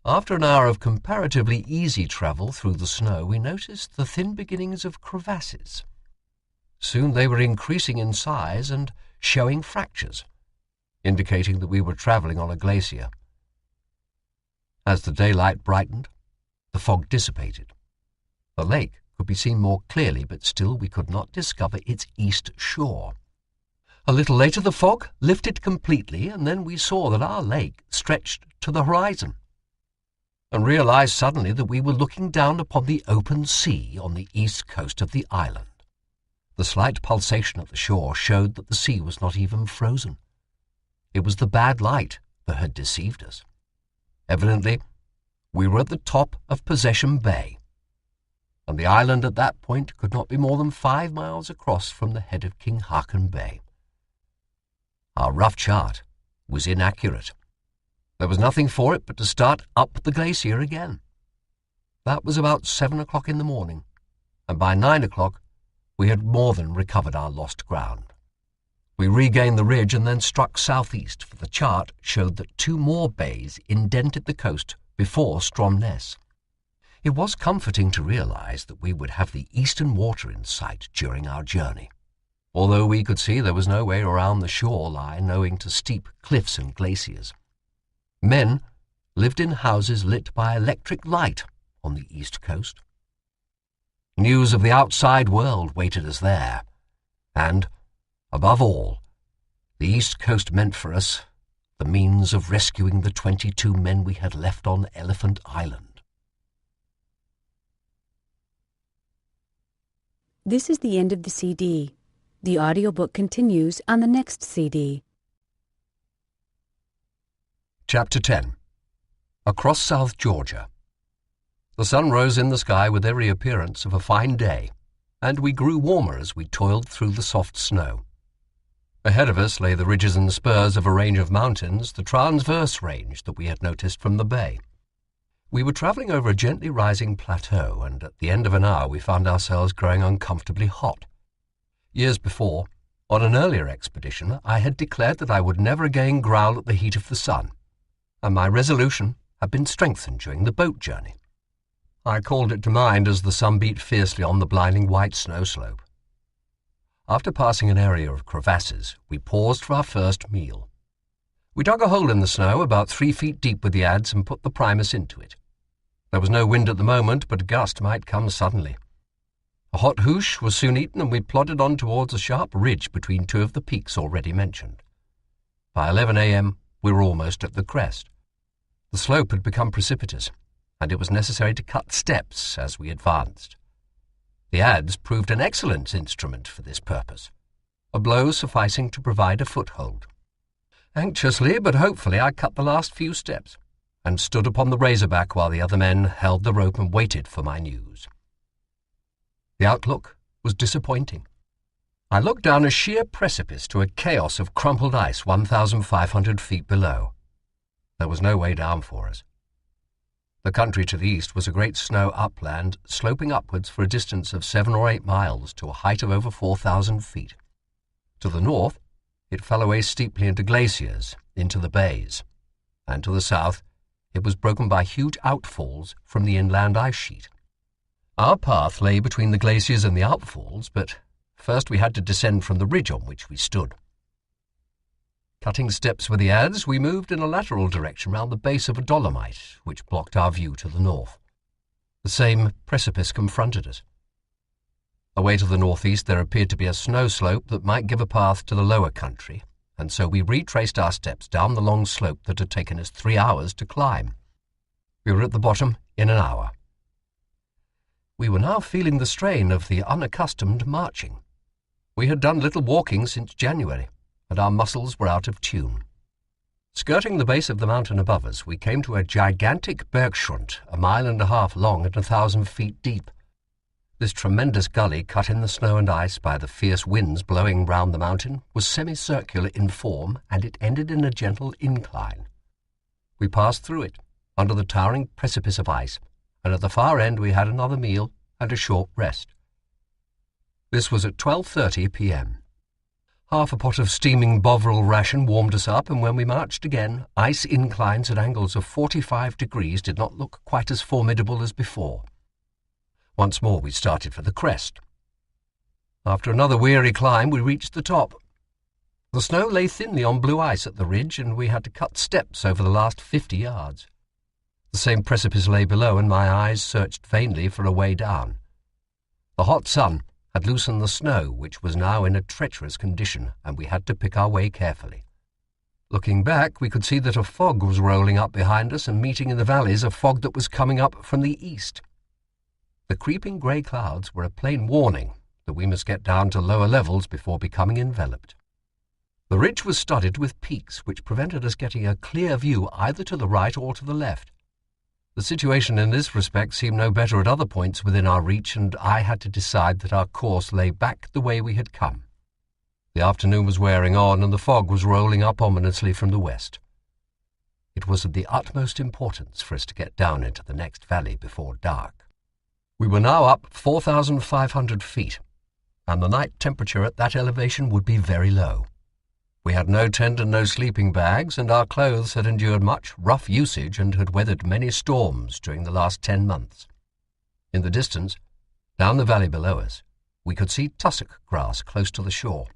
After an hour of comparatively easy travel through the snow, we noticed the thin beginnings of crevasses. Soon they were increasing in size and showing fractures, indicating that we were traveling on a glacier. As the daylight brightened, the fog dissipated. The lake could be seen more clearly, but still we could not discover its east shore. A little later the fog lifted completely, and then we saw that our lake stretched to the horizon, and realized suddenly that we were looking down upon the open sea on the east coast of the island. The slight pulsation at the shore showed that the sea was not even frozen. It was the bad light that had deceived us. Evidently, we were at the top of Possession Bay, and the island at that point could not be more than 5 miles across from the head of King Haakon Bay. Our rough chart was inaccurate. There was nothing for it but to start up the glacier again. That was about 7 o'clock in the morning, and by 9 o'clock we had more than recovered our lost ground. We regained the ridge and then struck southeast, for the chart showed that 2 more bays indented the coast before Stromness. It was comforting to realize that we would have the eastern water in sight during our journey, although we could see there was no way around the shoreline owing to steep cliffs and glaciers. Men lived in houses lit by electric light on the east coast. News of the outside world waited us there, and, above all, the east coast meant for us the means of rescuing the 22 men we had left on Elephant Island. This is the end of the CD. The audiobook continues on the next CD. Chapter 10. Across South Georgia. The sun rose in the sky with every appearance of a fine day, and we grew warmer as we toiled through the soft snow. Ahead of us lay the ridges and spurs of a range of mountains, the transverse range that we had noticed from the bay. We were traveling over a gently rising plateau, and at the end of an hour we found ourselves growing uncomfortably hot. Years before, on an earlier expedition, I had declared that I would never again growl at the heat of the sun, and my resolution had been strengthened during the boat journey. I called it to mind as the sun beat fiercely on the blinding white snow slope. After passing an area of crevasses, we paused for our first meal. We dug a hole in the snow about 3 feet deep with the adze and put the primus into it. There was no wind at the moment, but a gust might come suddenly. A hot hoosh was soon eaten, and we plodded on towards a sharp ridge between two of the peaks already mentioned. By 11 a.m., we were almost at the crest. The slope had become precipitous, and it was necessary to cut steps as we advanced. The adze proved an excellent instrument for this purpose, a blow sufficing to provide a foothold. Anxiously but hopefully I cut the last few steps, and stood upon the razorback while the other men held the rope and waited for my news. The outlook was disappointing. I looked down a sheer precipice to a chaos of crumpled ice 1,500 feet below. There was no way down for us. The country to the east was a great snow upland, sloping upwards for a distance of 7 or 8 miles to a height of over 4,000 feet. To the north, it fell away steeply into glaciers, into the bays, and to the south, it was broken by huge outfalls from the inland ice sheet. Our path lay between the glaciers and the outfalls, but first we had to descend from the ridge on which we stood. Cutting steps with the adze, we moved in a lateral direction round the base of a dolomite, which blocked our view to the north. The same precipice confronted us. Away to the northeast there appeared to be a snow slope that might give a path to the lower country, and so we retraced our steps down the long slope that had taken us 3 hours to climb. We were at the bottom in an hour. We were now feeling the strain of the unaccustomed marching. We had done little walking since January, and our muscles were out of tune. Skirting the base of the mountain above us, we came to a gigantic bergschrund, 1.5 miles long and 1,000 feet deep. This tremendous gully, cut in the snow and ice by the fierce winds blowing round the mountain, was semicircular in form, and it ended in a gentle incline. We passed through it, under the towering precipice of ice, and at the far end we had another meal and a short rest. This was at 12:30 p.m. Half a pot of steaming Bovril ration warmed us up, and when we marched again, ice inclines at angles of 45 degrees did not look quite as formidable as before. Once more we started for the crest. After another weary climb, we reached the top. The snow lay thinly on blue ice at the ridge, and we had to cut steps over the last 50 yards. The same precipice lay below, and my eyes searched vainly for a way down. The hot sun had loosened the snow, which was now in a treacherous condition, and we had to pick our way carefully. Looking back, we could see that a fog was rolling up behind us and meeting in the valleys a fog that was coming up from the east. The creeping grey clouds were a plain warning that we must get down to lower levels before becoming enveloped. The ridge was studded with peaks which prevented us getting a clear view either to the right or to the left. The situation in this respect seemed no better at other points within our reach, and I had to decide that our course lay back the way we had come. The afternoon was wearing on, and the fog was rolling up ominously from the west. It was of the utmost importance for us to get down into the next valley before dark. We were now up 4,500 feet, and the night temperature at that elevation would be very low. We had no tent and no sleeping bags, and our clothes had endured much rough usage and had weathered many storms during the last 10 months. In the distance, down the valley below us, we could see tussock grass close to the shore,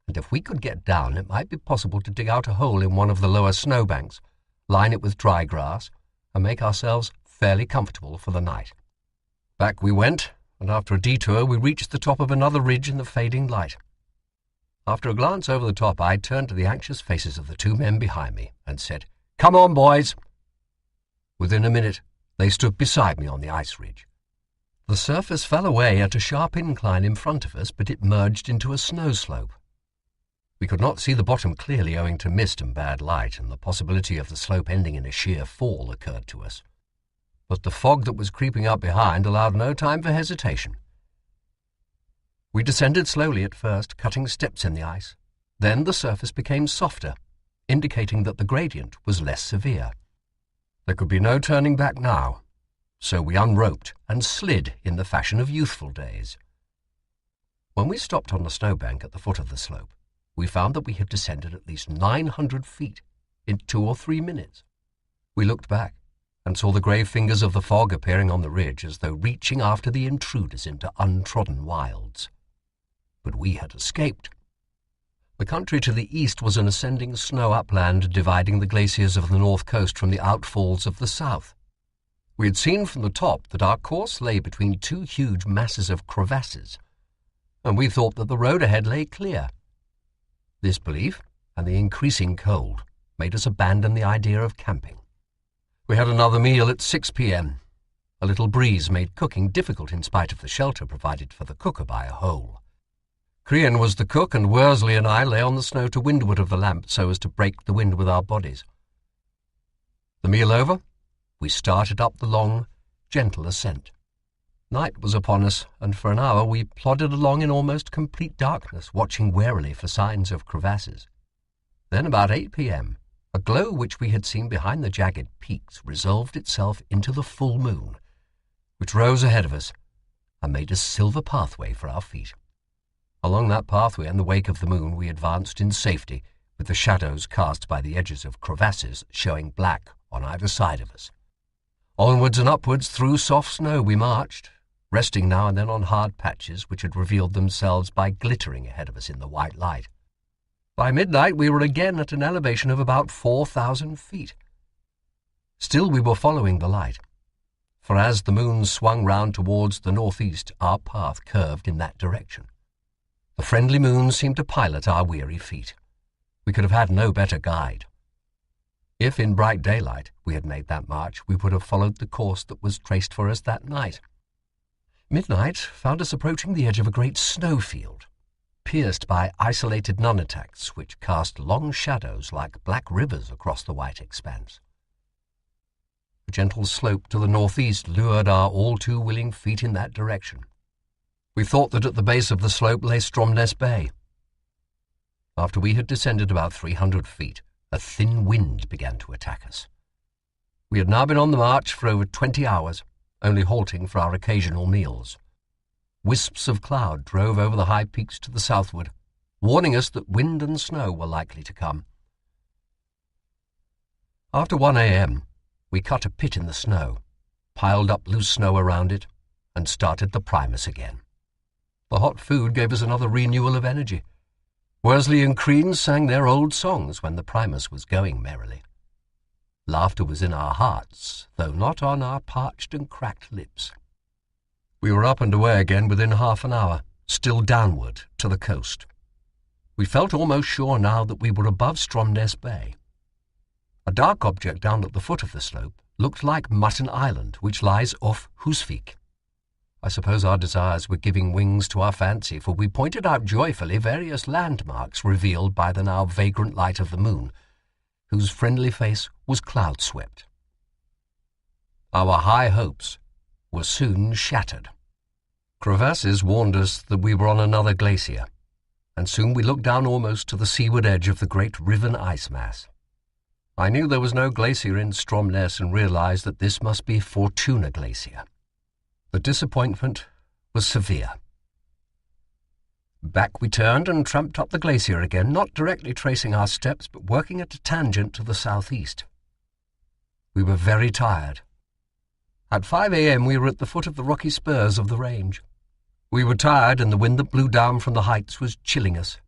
and if we could get down, it might be possible to dig out a hole in one of the lower snowbanks, line it with dry grass, and make ourselves fairly comfortable for the night. Back we went, and after a detour we reached the top of another ridge in the fading light. After a glance over the top, I turned to the anxious faces of the 2 men behind me and said, "Come on, boys." Within a minute, they stood beside me on the ice ridge. The surface fell away at a sharp incline in front of us, but it merged into a snow slope. We could not see the bottom clearly owing to mist and bad light, and the possibility of the slope ending in a sheer fall occurred to us. But the fog that was creeping up behind allowed no time for hesitation. We descended slowly at first, cutting steps in the ice. Then the surface became softer, indicating that the gradient was less severe. There could be no turning back now, so we unroped and slid in the fashion of youthful days. When we stopped on the snowbank at the foot of the slope, we found that we had descended at least 900 feet in 2 or 3 minutes. We looked back and saw the grey fingers of the fog appearing on the ridge as though reaching after the intruders into untrodden wilds. But we had escaped. The country to the east was an ascending snow upland dividing the glaciers of the north coast from the outfalls of the south. We had seen from the top that our course lay between two huge masses of crevasses, and we thought that the road ahead lay clear. This belief, and the increasing cold, made us abandon the idea of camping. We had another meal at 6 p.m. A little breeze made cooking difficult in spite of the shelter provided for the cooker by a hole. Crean was the cook, and Worsley and I lay on the snow to windward of the lamp so as to break the wind with our bodies. The meal over, we started up the long, gentle ascent. Night was upon us, and for an hour we plodded along in almost complete darkness, watching warily for signs of crevasses. Then about 8 p.m., a glow which we had seen behind the jagged peaks resolved itself into the full moon, which rose ahead of us and made a silver pathway for our feet. Along that pathway, in the wake of the moon, we advanced in safety, with the shadows cast by the edges of crevasses showing black on either side of us. Onwards and upwards through soft snow we marched, resting now and then on hard patches which had revealed themselves by glittering ahead of us in the white light. By midnight we were again at an elevation of about 4,000 feet. Still we were following the light, for as the moon swung round towards the northeast, our path curved in that direction. The friendly moon seemed to pilot our weary feet. We could have had no better guide. If in bright daylight we had made that march, we would have followed the course that was traced for us that night. Midnight found us approaching the edge of a great snowfield, pierced by isolated nunataks which cast long shadows like black rivers across the white expanse. A gentle slope to the northeast lured our all-too-willing feet in that direction. We thought that at the base of the slope lay Stromness Bay. After we had descended about 300 feet, a thin wind began to attack us. We had now been on the march for over 20 hours, only halting for our occasional meals. Wisps of cloud drove over the high peaks to the southward, warning us that wind and snow were likely to come. After 1 a.m., we cut a pit in the snow, piled up loose snow around it, and started the primus again. The hot food gave us another renewal of energy. Worsley and Crean sang their old songs when the primus was going merrily. Laughter was in our hearts, though not on our parched and cracked lips. We were up and away again within half an hour, still downward to the coast. We felt almost sure now that we were above Stromness Bay. A dark object down at the foot of the slope looked like Mutton Island, which lies off Husvik. I suppose our desires were giving wings to our fancy, for we pointed out joyfully various landmarks revealed by the now vagrant light of the moon, whose friendly face was cloud-swept. Our high hopes were soon shattered. Crevasses warned us that we were on another glacier, and soon we looked down almost to the seaward edge of the great riven ice mass. I knew there was no glacier in Stromness and realized that this must be Fortuna Glacier. The disappointment was severe. Back we turned and tramped up the glacier again, not directly tracing our steps, but working at a tangent to the southeast. We were very tired. At 5 a.m. we were at the foot of the rocky spurs of the range. We were tired, and the wind that blew down from the heights was chilling us.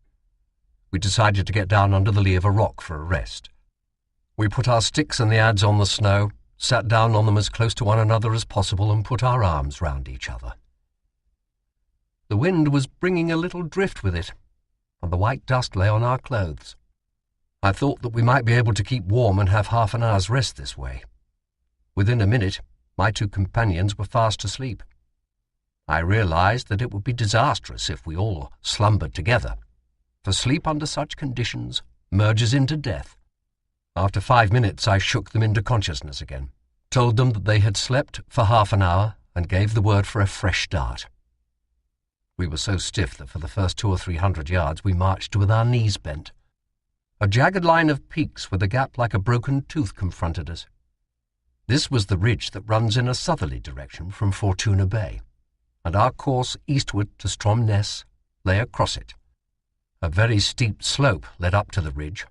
We decided to get down under the lee of a rock for a rest. We put our sticks and the adze on the snow, sat down on them as close to one another as possible, and put our arms round each other. The wind was bringing a little drift with it, and the white dust lay on our clothes. I thought that we might be able to keep warm and have half an hour's rest this way. Within a minute, my two companions were fast asleep. I realized that it would be disastrous if we all slumbered together, for sleep under such conditions merges into death. After 5 minutes, I shook them into consciousness again, told them that they had slept for half an hour, and gave the word for a fresh start. We were so stiff that for the first 200 or 300 yards we marched with our knees bent. A jagged line of peaks with a gap like a broken tooth confronted us. This was the ridge that runs in a southerly direction from Fortuna Bay, and our course eastward to Stromness lay across it. A very steep slope led up to the ridge,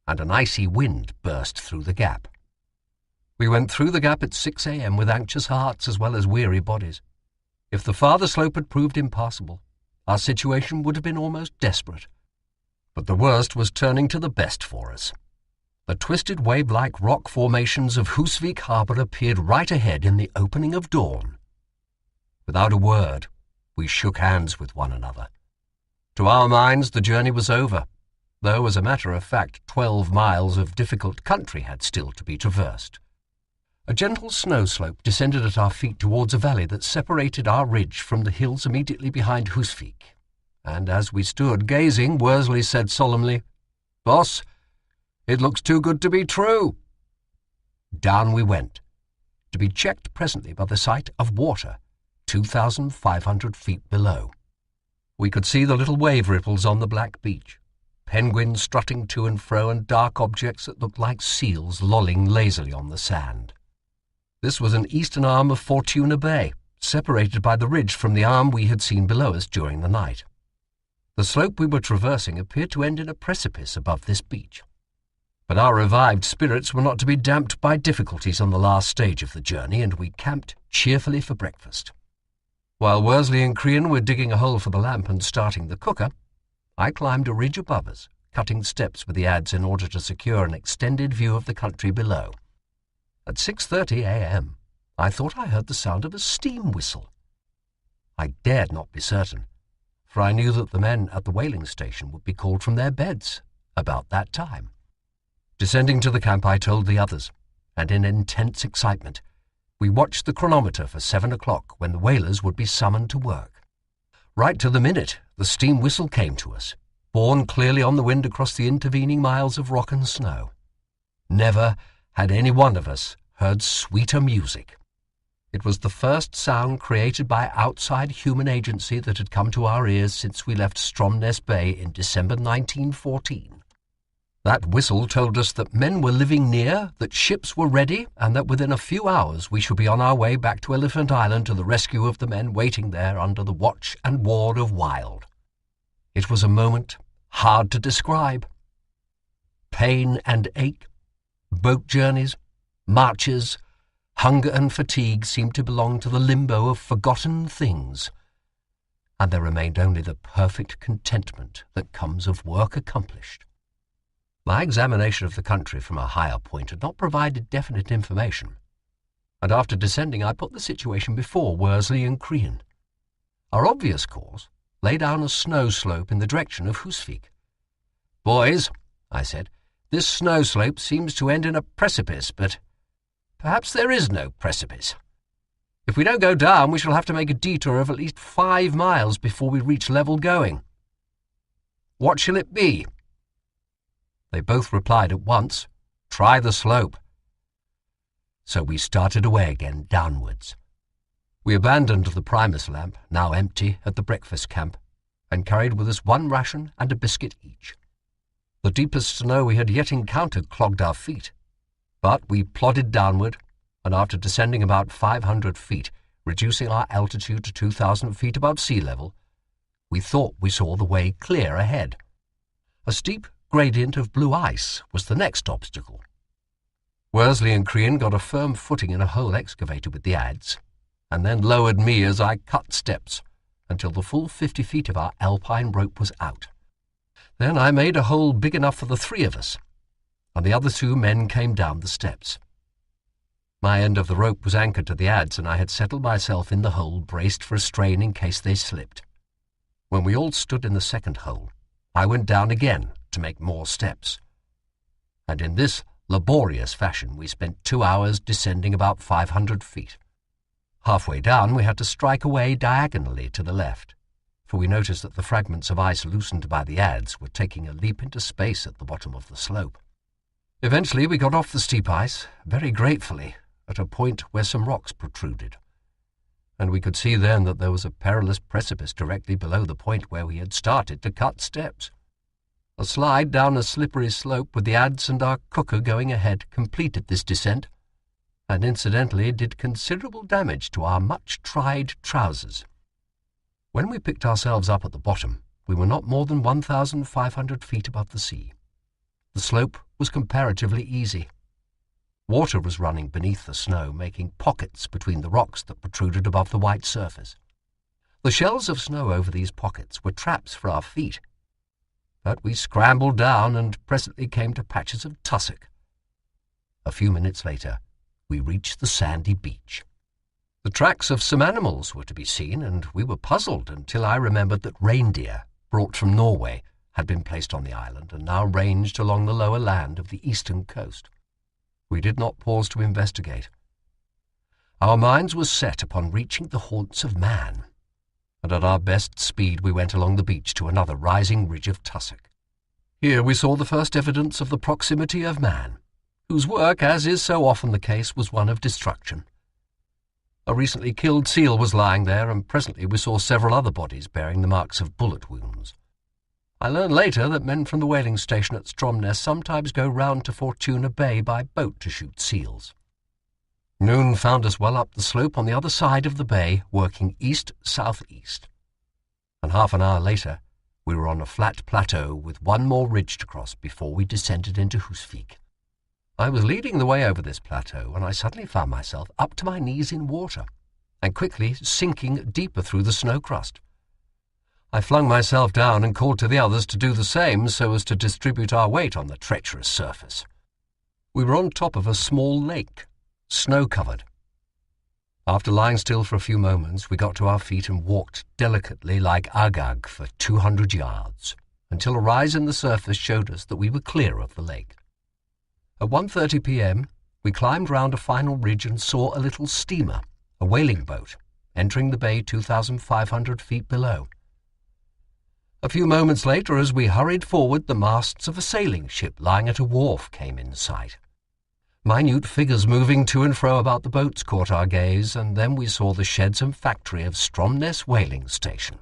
and an icy wind burst through the gap. We went through the gap at 6 a.m. with anxious hearts as well as weary bodies. If the farther slope had proved impassable, our situation would have been almost desperate. But the worst was turning to the best for us. The twisted wave-like rock formations of Husvik harbour appeared right ahead in the opening of dawn. Without a word, we shook hands with one another. To our minds, the journey was over, though, as a matter of fact, 12 miles of difficult country had still to be traversed. A gentle snow slope descended at our feet towards a valley that separated our ridge from the hills immediately behind Husvik, and as we stood gazing, Worsley said solemnly, "Boss, it looks too good to be true." Down we went, to be checked presently by the sight of water 2,500 feet below. We could see the little wave ripples on the black beach, penguins strutting to and fro, and dark objects that looked like seals lolling lazily on the sand. This was an eastern arm of Fortuna Bay, separated by the ridge from the arm we had seen below us during the night. The slope we were traversing appeared to end in a precipice above this beach. But our revived spirits were not to be damped by difficulties on the last stage of the journey, and we camped cheerfully for breakfast. While Worsley and Crean were digging a hole for the lamp and starting the cooker, I climbed a ridge above us, cutting steps with the adze in order to secure an extended view of the country below. At 6:30 a.m., I thought I heard the sound of a steam whistle. I dared not be certain, for I knew that the men at the whaling station would be called from their beds about that time. Descending to the camp, I told the others, and in intense excitement, we watched the chronometer for 7 o'clock, when the whalers would be summoned to work. Right to the minute, the steam whistle came to us, borne clearly on the wind across the intervening miles of rock and snow. Never had any one of us heard sweeter music. It was the first sound created by outside human agency that had come to our ears since we left Stromness Bay in December 1914. That whistle told us that men were living near, that ships were ready, and that within a few hours we should be on our way back to Elephant Island to the rescue of the men waiting there under the watch and ward of Wild. It was a moment hard to describe. Pain and ache, boat journeys, marches, hunger and fatigue seemed to belong to the limbo of forgotten things, and there remained only the perfect contentment that comes of work accomplished. My examination of the country from a higher point had not provided definite information, and after descending I put the situation before Worsley and Crean. Our obvious course lay down a snow slope in the direction of Husvik. "Boys," I said, "this snow slope seems to end in a precipice, but perhaps there is no precipice. If we don't go down, we shall have to make a detour of at least 5 miles before we reach level going. What shall it be?" They both replied at once, "Try the slope." So we started away again downwards. We abandoned the Primus lamp, now empty, at the breakfast camp, and carried with us 1 ration and a biscuit each. The deepest snow we had yet encountered clogged our feet, but we plodded downward, and after descending about 500 feet, reducing our altitude to 2,000 feet above sea level, we thought we saw the way clear ahead. A steep gradient of blue ice was the next obstacle. Worsley and Crean got a firm footing in a hole excavated with the adze, and then lowered me as I cut steps until the full 50 feet of our alpine rope was out. Then I made a hole big enough for the 3 of us, and the other 2 men came down the steps. My end of the rope was anchored to the adze, and I had settled myself in the hole, braced for a strain in case they slipped. When we all stood in the second hole, I went down again to make more steps, and in this laborious fashion we spent 2 hours descending about 500 feet. Halfway down we had to strike away diagonally to the left, for we noticed that the fragments of ice loosened by the adze were taking a leap into space at the bottom of the slope. Eventually we got off the steep ice, very gratefully, at a point where some rocks protruded, and we could see then that there was a perilous precipice directly below the point where we had started to cut steps. A slide down a slippery slope with the adze and our cooker going ahead completed this descent, and incidentally did considerable damage to our much-tried trousers. When we picked ourselves up at the bottom, we were not more than 1,500 feet above the sea. The slope was comparatively easy. Water was running beneath the snow, making pockets between the rocks that protruded above the white surface. The shells of snow over these pockets were traps for our feet, but we scrambled down and presently came to patches of tussock, A few minutes later, we reached the sandy beach. The tracks of some animals were to be seen, and we were puzzled until I remembered that reindeer, brought from Norway, had been placed on the island and now ranged along the lower land of the eastern coast. We did not pause to investigate. Our minds were set upon reaching the haunts of man, and at our best speed we went along the beach to another rising ridge of tussock. Here we saw the first evidence of the proximity of man, whose work, as is so often the case, was one of destruction. A recently killed seal was lying there, and presently we saw several other bodies bearing the marks of bullet wounds. I learned later that men from the whaling station at Stromness sometimes go round to Fortuna Bay by boat to shoot seals. Noon found us well up the slope on the other side of the bay, working east-southeast. And half an hour later, we were on a flat plateau with one more ridge to cross before we descended into Husvik. I was leading the way over this plateau when I suddenly found myself up to my knees in water and quickly sinking deeper through the snow crust. I flung myself down and called to the others to do the same so as to distribute our weight on the treacherous surface. We were on top of a small lake, snow-covered. After lying still for a few moments, we got to our feet and walked delicately like Agag for 200 yards, until a rise in the surface showed us that we were clear of the lake. At 1:30 p.m., we climbed round a final ridge and saw a little steamer, a whaling boat, entering the bay 2,500 feet below. A few moments later, as we hurried forward, the masts of a sailing ship lying at a wharf came in sight. Minute figures moving to and fro about the boats caught our gaze, and then we saw the sheds and factory of Stromness whaling station.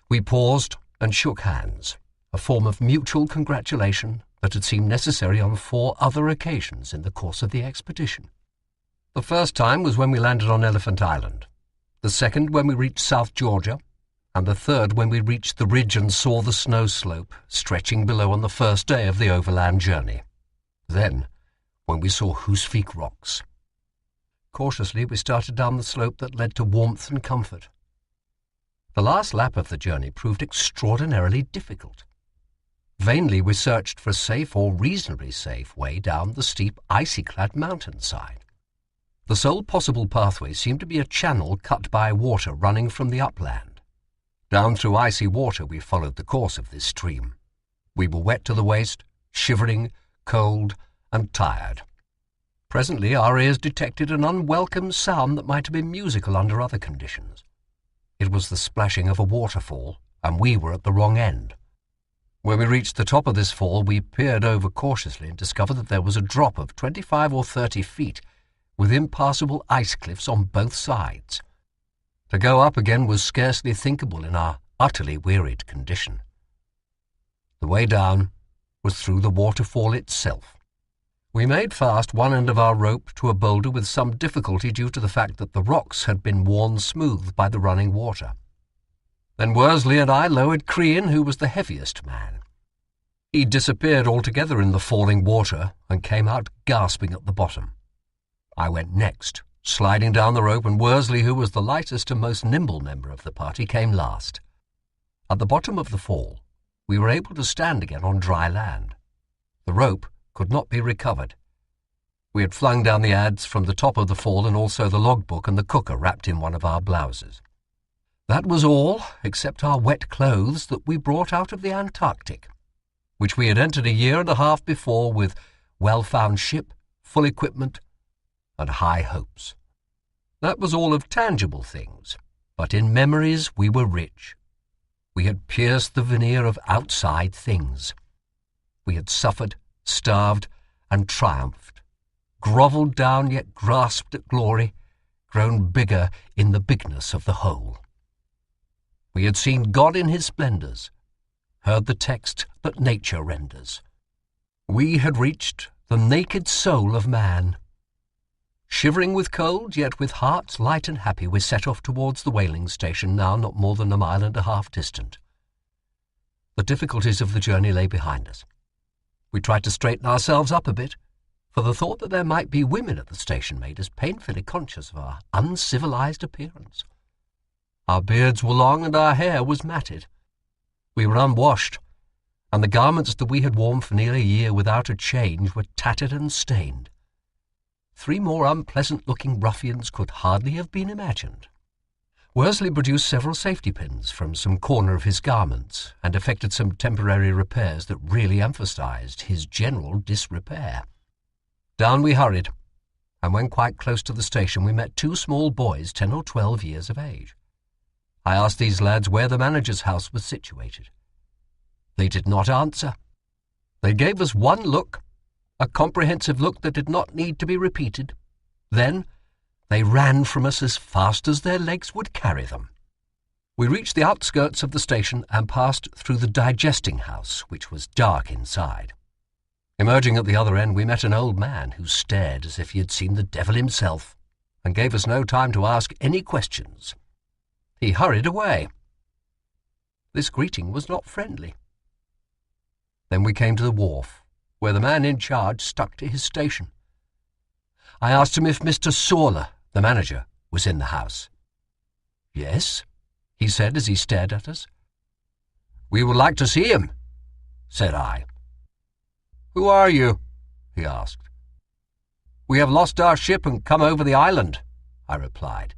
We paused and shook hands, a form of mutual congratulation that had seemed necessary on 4 other occasions in the course of the expedition. The first time was when we landed on Elephant Island, the second when we reached South Georgia, and the third when we reached the ridge and saw the snow slope stretching below on the first day of the overland journey. Then, when we saw Husvik rocks. Cautiously, we started down the slope that led to warmth and comfort. The last lap of the journey proved extraordinarily difficult. Vainly we searched for a safe or reasonably safe way down the steep, icy-clad mountainside. The sole possible pathway seemed to be a channel cut by water running from the upland. Down through icy water we followed the course of this stream. We were wet to the waist, shivering, cold, and tired. Presently our ears detected an unwelcome sound that might have been musical under other conditions. It was the splashing of a waterfall, and we were at the wrong end. When we reached the top of this fall, we peered over cautiously and discovered that there was a drop of 25 or 30 feet, with impassable ice cliffs on both sides. To go up again was scarcely thinkable in our utterly wearied condition. The way down was through the waterfall itself. We made fast one end of our rope to a boulder with some difficulty due to the fact that the rocks had been worn smooth by the running water. Then Worsley and I lowered Crean, who was the heaviest man. He disappeared altogether in the falling water and came out gasping at the bottom. I went next, sliding down the rope, and Worsley, who was the lightest and most nimble member of the party, came last. At the bottom of the fall, we were able to stand again on dry land. The rope could not be recovered. We had flung down the adze from the top of the fall and also the logbook and the cooker wrapped in one of our blouses. That was all, except our wet clothes that we brought out of the Antarctic, which we had entered a year and a half before with well-found ship, full equipment, and high hopes. That was all of tangible things, but in memories we were rich. We had pierced the veneer of outside things. We had suffered, starved, and triumphed, grovelled down yet grasped at glory, grown bigger in the bigness of the whole. We had seen God in his splendours, heard the text that nature renders. We had reached the naked soul of man. Shivering with cold, yet with hearts light and happy, we set off towards the whaling station, now not more than 1.5 miles distant. The difficulties of the journey lay behind us. We tried to straighten ourselves up a bit, for the thought that there might be women at the station made us painfully conscious of our uncivilized appearance. Our beards were long and our hair was matted. We were unwashed, and the garments that we had worn for nearly a year without a change were tattered and stained. 3 more unpleasant-looking ruffians could hardly have been imagined. Worsley produced several safety pins from some corner of his garments and effected some temporary repairs that really emphasized his general disrepair. Down we hurried, and when quite close to the station we met 2 small boys 10 or 12 years of age. I asked these lads where the manager's house was situated. They did not answer. They gave us one look, a comprehensive look that did not need to be repeated. Then they ran from us as fast as their legs would carry them. We reached the outskirts of the station and passed through the digesting house, which was dark inside. Emerging at the other end, we met an old man who stared as if he had seen the devil himself and gave us no time to ask any questions. He hurried away. This greeting was not friendly. Then we came to the wharf, where the man in charge stuck to his station. I asked him if Mr. Sawler, the manager, was in the house. "Yes," he said as he stared at us. "We would like to see him," said I. "Who are you?" he asked. "We have lost our ship and come over the island," I replied.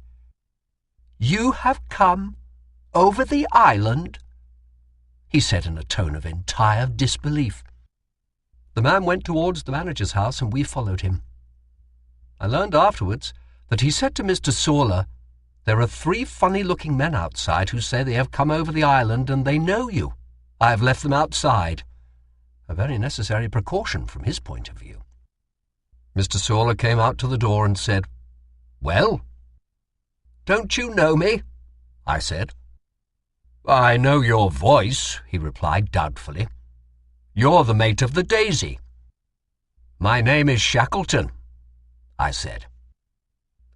"You have come over the island?" he said in a tone of entire disbelief. The man went towards the manager's house and we followed him. I learned afterwards that he said to Mr. Sawler, "There are 3 funny-looking men outside who say they have come over the island and they know you. I have left them outside." A very necessary precaution from his point of view. Mr. Sawler came out to the door and said, "Well?" "Don't you know me?" I said. "I know your voice," he replied doubtfully. "You're the mate of the Daisy." "My name is Shackleton," I said.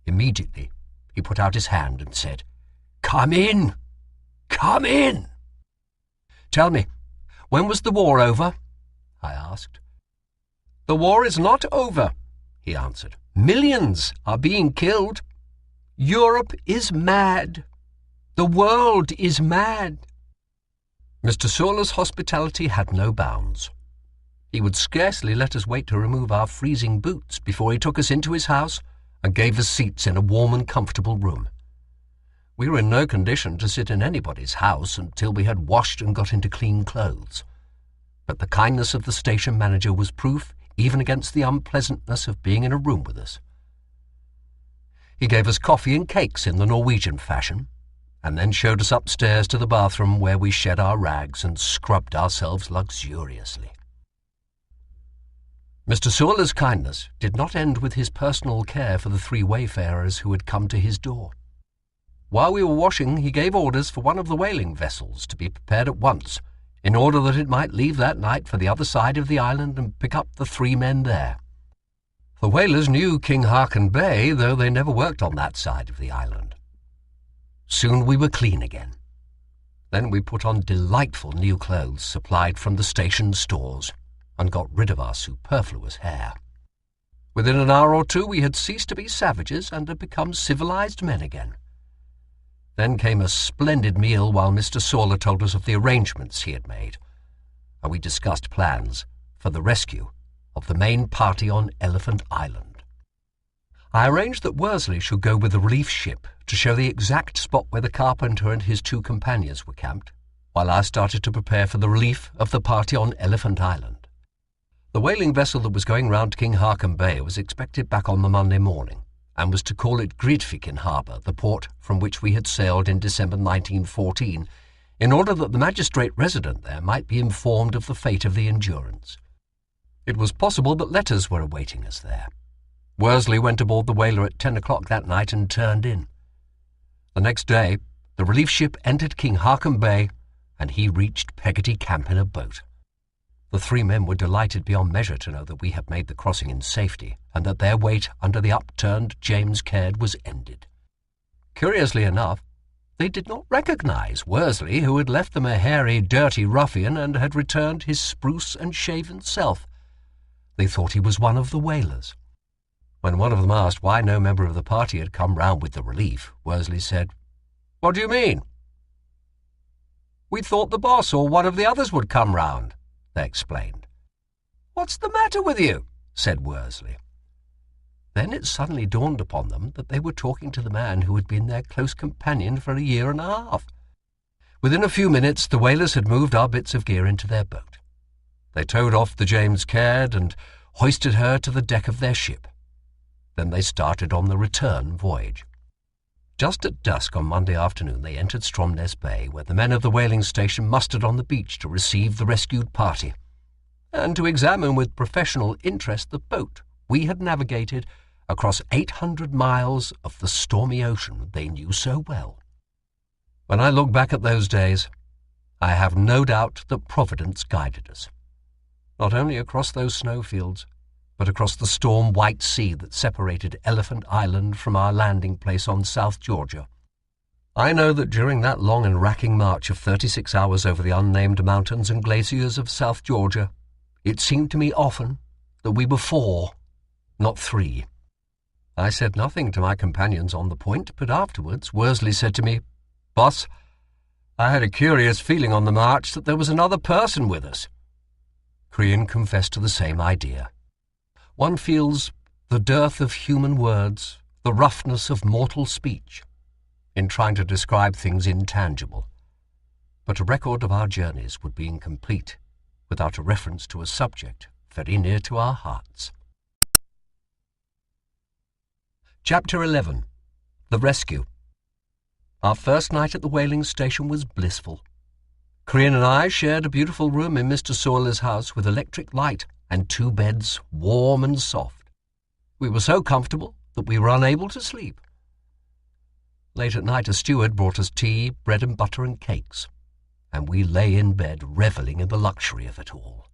Immediately, he put out his hand and said, "Come in! Come in!" "Tell me, when was the war over?" I asked. "The war is not over," he answered. "Millions are being killed. Europe is mad. The world is mad." Mr. Sawler's hospitality had no bounds. He would scarcely let us wait to remove our freezing boots before he took us into his house and gave us seats in a warm and comfortable room. We were in no condition to sit in anybody's house until we had washed and got into clean clothes. But the kindness of the station manager was proof even against the unpleasantness of being in a room with us. He gave us coffee and cakes in the Norwegian fashion, and then showed us upstairs to the bathroom where we shed our rags and scrubbed ourselves luxuriously. Mr. Sawler's kindness did not end with his personal care for the 3 wayfarers who had come to his door. While we were washing, he gave orders for one of the whaling vessels to be prepared at once, in order that it might leave that night for the other side of the island and pick up the 3 men there. The whalers knew King Haakon Bay, though they never worked on that side of the island. Soon we were clean again. Then we put on delightful new clothes supplied from the station stores and got rid of our superfluous hair. Within an hour or 2 we had ceased to be savages and had become civilized men again. Then came a splendid meal while Mr. Sawler told us of the arrangements he had made, and we discussed plans for the rescue of the main party on Elephant Island. I arranged that Worsley should go with the relief ship to show the exact spot where the carpenter and his 2 companions were camped, while I started to prepare for the relief of the party on Elephant Island. The whaling vessel that was going round to King Haakon Bay was expected back on the Monday morning, and was to call at Grytviken harbour, the port from which we had sailed in December 1914, in order that the magistrate resident there might be informed of the fate of the Endurance. It was possible that letters were awaiting us there. Worsley went aboard the whaler at 10 o'clock that night and turned in. The next day, the relief ship entered King Haakon Bay, and he reached Peggotty Camp in a boat. The 3 men were delighted beyond measure to know that we had made the crossing in safety, and that their wait under the upturned James Caird was ended. Curiously enough, they did not recognize Worsley, who had left them a hairy, dirty ruffian and had returned his spruce and shaven self. They thought he was one of the whalers. When one of them asked why no member of the party had come round with the relief, Worsley said, "What do you mean?" "We thought the boss or one of the others would come round," they explained. "What's the matter with you?" said Worsley. Then it suddenly dawned upon them that they were talking to the man who had been their close companion for a year and a half. Within a few minutes, the whalers had moved our bits of gear into their boat. They towed off the James Caird and hoisted her to the deck of their ship. Then they started on the return voyage. Just at dusk on Monday afternoon, they entered Stromness Bay, where the men of the whaling station mustered on the beach to receive the rescued party, and to examine with professional interest the boat we had navigated across 800 miles of the stormy ocean they knew so well. When I look back at those days, I have no doubt that Providence guided us, not only across those snowfields, but across the storm-white sea that separated Elephant Island from our landing place on South Georgia. I know that during that long and racking march of 36 hours over the unnamed mountains and glaciers of South Georgia, it seemed to me often that we were 4, not 3. I said nothing to my companions on the point, but afterwards Worsley said to me, "Boss, I had a curious feeling on the march that there was another person with us." Crean confessed to the same idea. One feels the dearth of human words, the roughness of mortal speech, in trying to describe things intangible. But a record of our journeys would be incomplete without a reference to a subject very near to our hearts. Chapter 11. The Rescue. Our first night at the whaling station was blissful. Crean and I shared a beautiful room in Mr. Sawler's house with electric light and 2 beds, warm and soft. We were so comfortable that we were unable to sleep. Late at night a steward brought us tea, bread and butter and cakes, and we lay in bed revelling in the luxury of it all.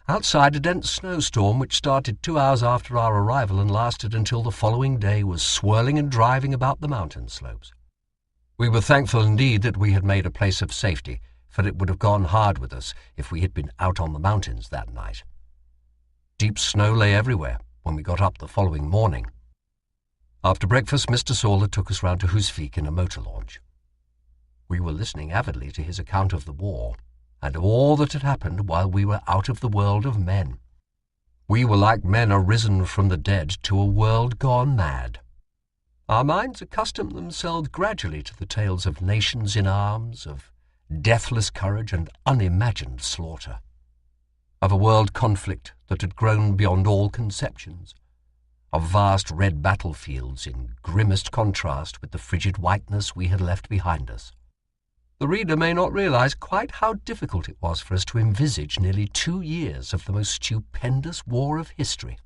Outside, a dense snowstorm, which started 2 hours after our arrival and lasted until the following day, was swirling and driving about the mountain slopes. We were thankful indeed that we had made a place of safety, for it would have gone hard with us if we had been out on the mountains that night. Deep snow lay everywhere when we got up the following morning. After breakfast, Mr. Sawler took us round to Husvik in a motor launch. We were listening avidly to his account of the war, and of all that had happened while we were out of the world of men. We were like men arisen from the dead to a world gone mad. Our minds accustomed themselves gradually to the tales of nations in arms, of deathless courage and unimagined slaughter, of a world conflict that had grown beyond all conceptions, of vast red battlefields in grimmest contrast with the frigid whiteness we had left behind us. The reader may not realize quite how difficult it was for us to envisage nearly 2 years of the most stupendous war of history.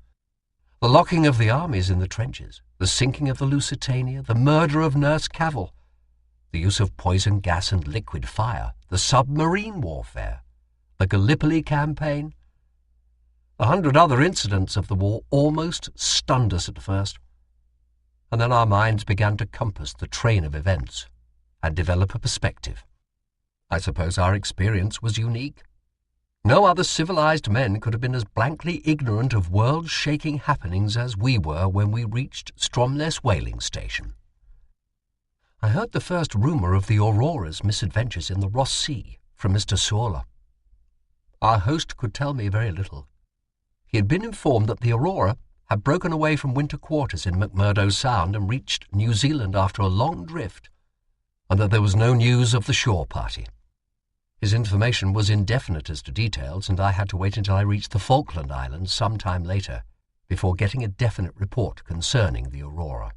The locking of the armies in the trenches, the sinking of the Lusitania, the murder of Nurse Cavell, the use of poison gas and liquid fire, the submarine warfare, the Gallipoli campaign. 100 other incidents of the war almost stunned us at first, and then our minds began to compass the train of events and develop a perspective. I suppose our experience was unique. No other civilized men could have been as blankly ignorant of world-shaking happenings as we were when we reached Stromness whaling station. I heard the first rumour of the Aurora's misadventures in the Ross Sea from Mr. Sawler. Our host could tell me very little. He had been informed that the Aurora had broken away from winter quarters in McMurdo Sound and reached New Zealand after a long drift, and that there was no news of the shore party. His information was indefinite as to details, and I had to wait until I reached the Falkland Islands some time later before getting a definite report concerning the Aurora.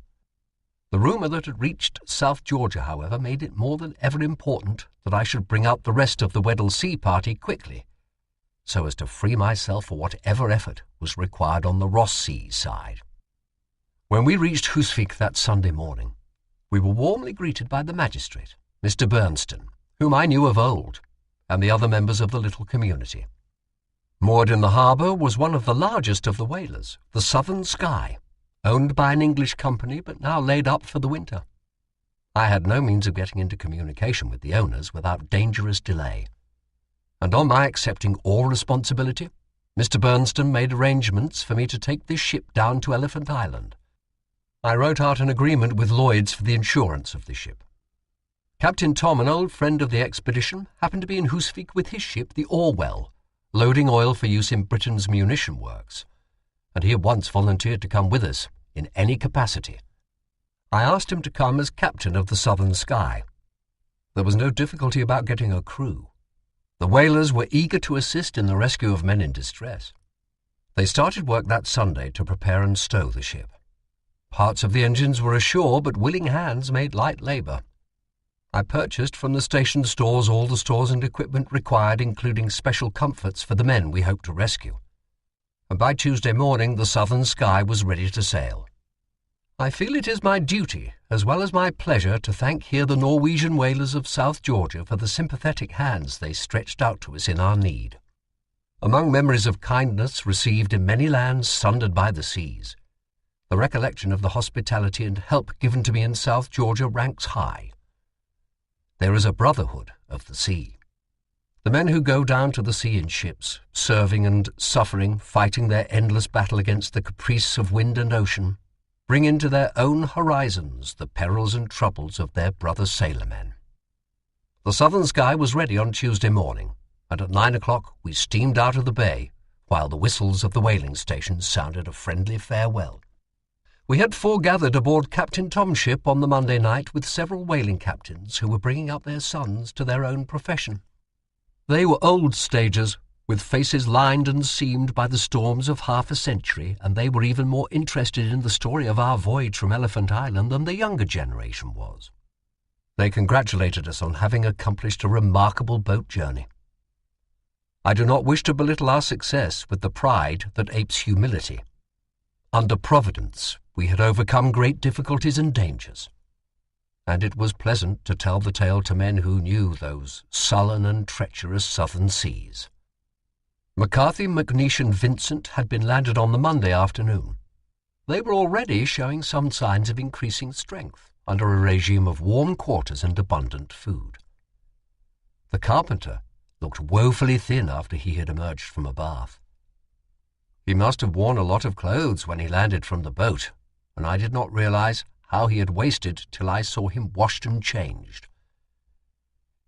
The rumour that had reached South Georgia, however, made it more than ever important that I should bring out the rest of the Weddell Sea party quickly, so as to free myself for whatever effort was required on the Ross Sea side. When we reached Husvik that Sunday morning, we were warmly greeted by the magistrate, Mr. Bernstein, whom I knew of old, and the other members of the little community. Moored in the harbour was one of the largest of the whalers, the Southern Sky, owned by an English company but now laid up for the winter. I had no means of getting into communication with the owners without dangerous delay, and on my accepting all responsibility, Mr. Bernstein made arrangements for me to take this ship down to Elephant Island. I wrote out an agreement with Lloyd's for the insurance of the ship. Captain Tom, an old friend of the expedition, happened to be in Husvik with his ship, the Orwell, loading oil for use in Britain's munition works, and he at once volunteered to come with us in any capacity. I asked him to come as captain of the Southern Sky. There was no difficulty about getting a crew. The whalers were eager to assist in the rescue of men in distress. They started work that Sunday to prepare and stow the ship. Parts of the engines were ashore, but willing hands made light labour. I purchased from the station stores all the stores and equipment required, including special comforts for the men we hoped to rescue. And by Tuesday morning the Southern Sky was ready to sail. I feel it is my duty, as well as my pleasure, to thank here the Norwegian whalers of South Georgia for the sympathetic hands they stretched out to us in our need. Among memories of kindness received in many lands sundered by the seas, the recollection of the hospitality and help given to me in South Georgia ranks high. There is a brotherhood of the sea. The men who go down to the sea in ships, serving and suffering, fighting their endless battle against the caprice of wind and ocean, bring into their own horizons the perils and troubles of their brother sailormen. The Southern Sky was ready on Tuesday morning, and at 9 o'clock we steamed out of the bay, while the whistles of the whaling stations sounded a friendly farewell. We had foregathered aboard Captain Tom's ship on the Monday night with several whaling captains who were bringing up their sons to their own profession. They were old stagers, with faces lined and seamed by the storms of half a century, and they were even more interested in the story of our voyage from Elephant Island than the younger generation was. They congratulated us on having accomplished a remarkable boat journey. I do not wish to belittle our success with the pride that apes humility. Under Providence, we had overcome great difficulties and dangers, and it was pleasant to tell the tale to men who knew those sullen and treacherous southern seas. McCarthy, McNeish, and Vincent had been landed on the Monday afternoon. They were already showing some signs of increasing strength under a regime of warm quarters and abundant food. The carpenter looked woefully thin after he had emerged from a bath. He must have worn a lot of clothes when he landed from the boat, and I did not realize how he had wasted till I saw him washed and changed.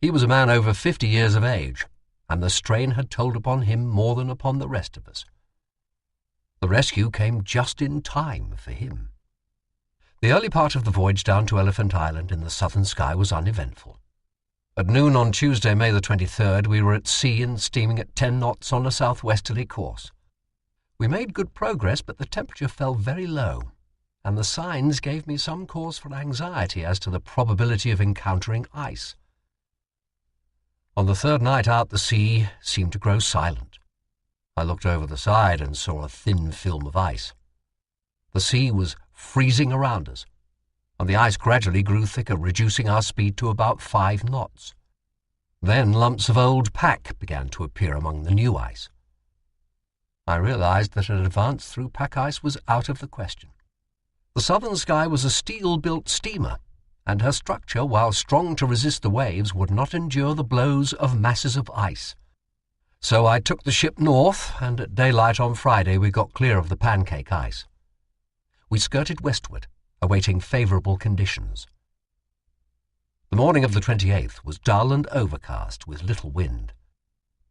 He was a man over 50 years of age, and the strain had told upon him more than upon the rest of us. The rescue came just in time for him. The early part of the voyage down to Elephant Island in the Southern Sky was uneventful. At noon on Tuesday, May the 23rd, we were at sea and steaming at 10 knots on a southwesterly course. We made good progress, but the temperature fell very low, and the signs gave me some cause for anxiety as to the probability of encountering ice. On the third night out, the sea seemed to grow silent. I looked over the side and saw a thin film of ice. The sea was freezing around us, and the ice gradually grew thicker, reducing our speed to about 5 knots. Then lumps of old pack began to appear among the new ice. I realized that an advance through pack ice was out of the question. The Southern Sky was a steel-built steamer, and her structure, while strong to resist the waves, would not endure the blows of masses of ice. So I took the ship north, and at daylight on Friday we got clear of the pancake ice. We skirted westward, awaiting favourable conditions. The morning of the 28th was dull and overcast, with little wind.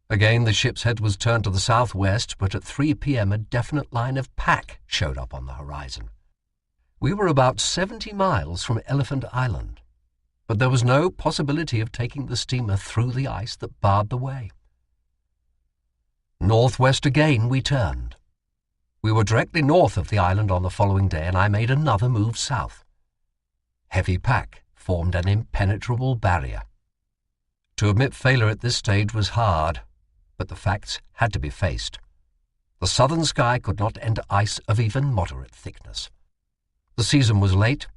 Again the ship's head was turned to the southwest, but at 3 p.m. a definite line of pack showed up on the horizon. We were about 70 miles from Elephant Island, but there was no possibility of taking the steamer through the ice that barred the way. Northwest again we turned. We were directly north of the island on the following day, and I made another move south. Heavy pack formed an impenetrable barrier. To admit failure at this stage was hard, but the facts had to be faced. The Southern Sky could not enter ice of even moderate thickness. The season was late,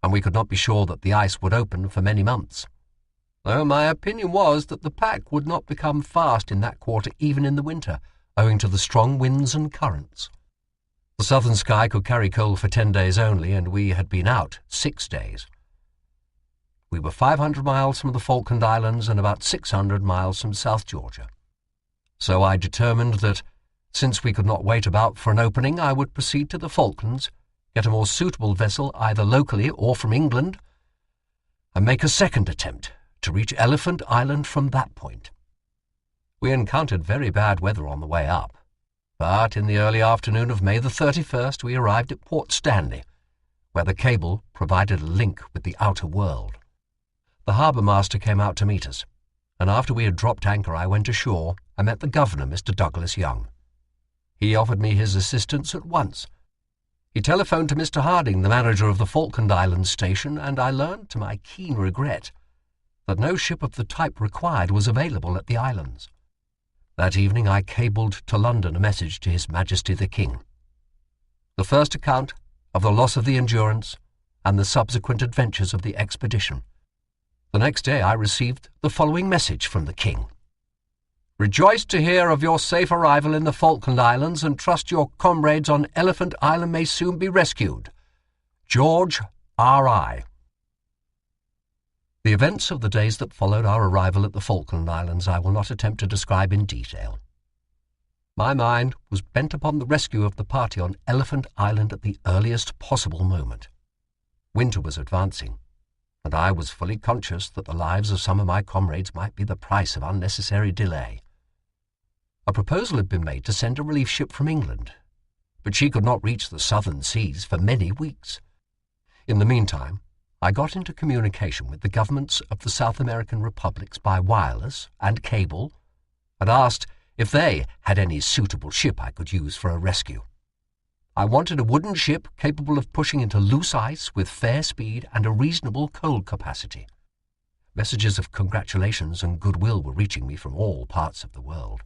and we could not be sure that the ice would open for many months, though my opinion was that the pack would not become fast in that quarter even in the winter, owing to the strong winds and currents. The Southern Sky could carry coal for 10 days only, and we had been out 6 days. We were 500 miles from the Falkland Islands and about 600 miles from South Georgia. So I determined that, since we could not wait about for an opening, I would proceed to the Falklands, get a more suitable vessel either locally or from England, and make a second attempt to reach Elephant Island from that point. We encountered very bad weather on the way up, but in the early afternoon of May the 31st we arrived at Port Stanley, where the cable provided a link with the outer world. The harbour master came out to meet us, and after we had dropped anchor I went ashore and met the governor, Mr. Douglas Young. He offered me his assistance at once. He telephoned to Mr. Harding, the manager of the Falkland Islands station, and I learned, to my keen regret, that no ship of the type required was available at the islands. That evening I cabled to London a message to His Majesty the King. The first account of the loss of the Endurance and the subsequent adventures of the expedition. The next day I received the following message from the King. "Rejoice to hear of your safe arrival in the Falkland Islands and trust your comrades on Elephant Island may soon be rescued. George R.I." The events of the days that followed our arrival at the Falkland Islands I will not attempt to describe in detail. My mind was bent upon the rescue of the party on Elephant Island at the earliest possible moment. Winter was advancing, and I was fully conscious that the lives of some of my comrades might be the price of unnecessary delay. A proposal had been made to send a relief ship from England, but she could not reach the southern seas for many weeks. In the meantime, I got into communication with the governments of the South American republics by wireless and cable, and asked if they had any suitable ship I could use for a rescue. I wanted a wooden ship capable of pushing into loose ice with fair speed and a reasonable coal capacity. Messages of congratulations and goodwill were reaching me from all parts of the world,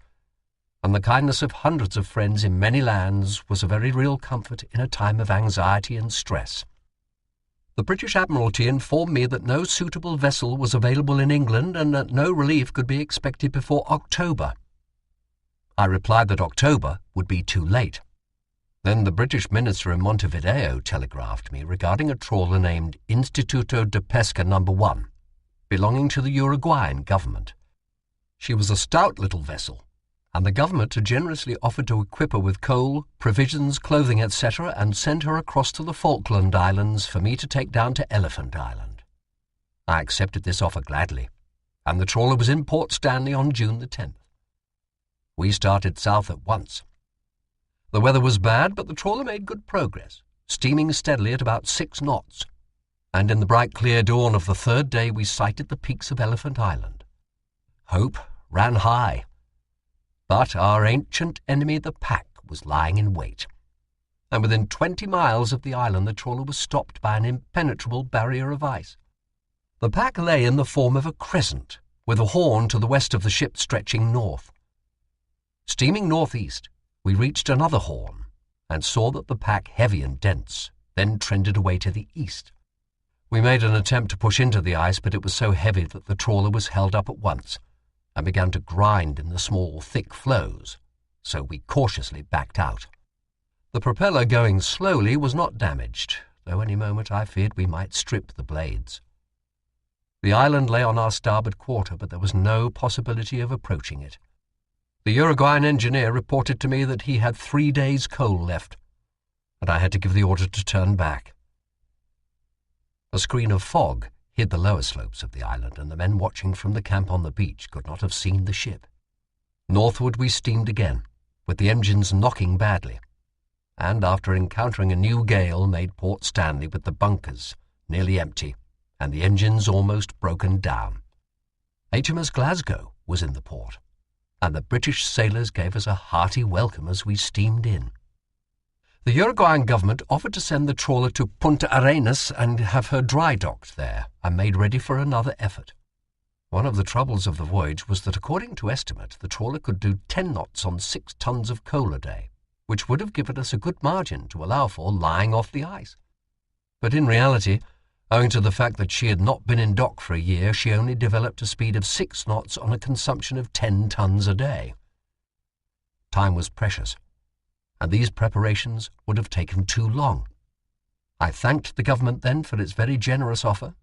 and the kindness of hundreds of friends in many lands was a very real comfort in a time of anxiety and stress. The British Admiralty informed me that no suitable vessel was available in England and that no relief could be expected before October. I replied that October would be too late. Then the British minister in Montevideo telegraphed me regarding a trawler named Instituto de Pesca No. 1, belonging to the Uruguayan government. She was a stout little vessel, and the government had generously offered to equip her with coal, provisions, clothing, etc., and send her across to the Falkland Islands for me to take down to Elephant Island. I accepted this offer gladly, and the trawler was in Port Stanley on June the 10th. We started south at once. The weather was bad, but the trawler made good progress, steaming steadily at about 6 knots, and in the bright clear dawn of the third day we sighted the peaks of Elephant Island. Hope ran high. But our ancient enemy, the pack, was lying in wait, and within 20 miles of the island the trawler was stopped by an impenetrable barrier of ice. The pack lay in the form of a crescent, with a horn to the west of the ship stretching north. Steaming northeast, we reached another horn, and saw that the pack, heavy and dense, then trended away to the east. We made an attempt to push into the ice, but it was so heavy that the trawler was held up at once, and began to grind in the small, thick floes, so we cautiously backed out. The propeller, going slowly, was not damaged, though any moment I feared we might strip the blades. The island lay on our starboard quarter, but there was no possibility of approaching it. The Uruguayan engineer reported to me that he had 3 days' coal left, and I had to give the order to turn back. A screen of fog hid the lower slopes of the island, and the men watching from the camp on the beach could not have seen the ship. Northward we steamed again, with the engines knocking badly, and after encountering a new gale made Port Stanley with the bunkers nearly empty and the engines almost broken down. HMS Glasgow was in the port, and the British sailors gave us a hearty welcome as we steamed in. The Uruguayan government offered to send the trawler to Punta Arenas and have her dry docked there and made ready for another effort. One of the troubles of the voyage was that, according to estimate, the trawler could do 10 knots on 6 tons of coal a day, which would have given us a good margin to allow for lying off the ice. But in reality, owing to the fact that she had not been in dock for a year, she only developed a speed of 6 knots on a consumption of 10 tons a day. Time was precious, and these preparations would have taken too long. I thanked the government then for its very generous offer,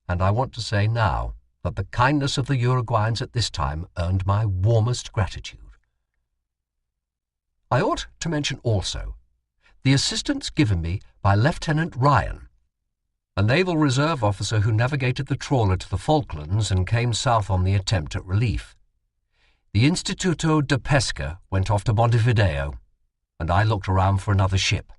and I want to say now that the kindness of the Uruguayans at this time earned my warmest gratitude. I ought to mention also the assistance given me by Lieutenant Ryan, a naval reserve officer who navigated the trawler to the Falklands and came south on the attempt at relief. The Instituto de Pesca went off to Montevideo, and I looked around for another ship.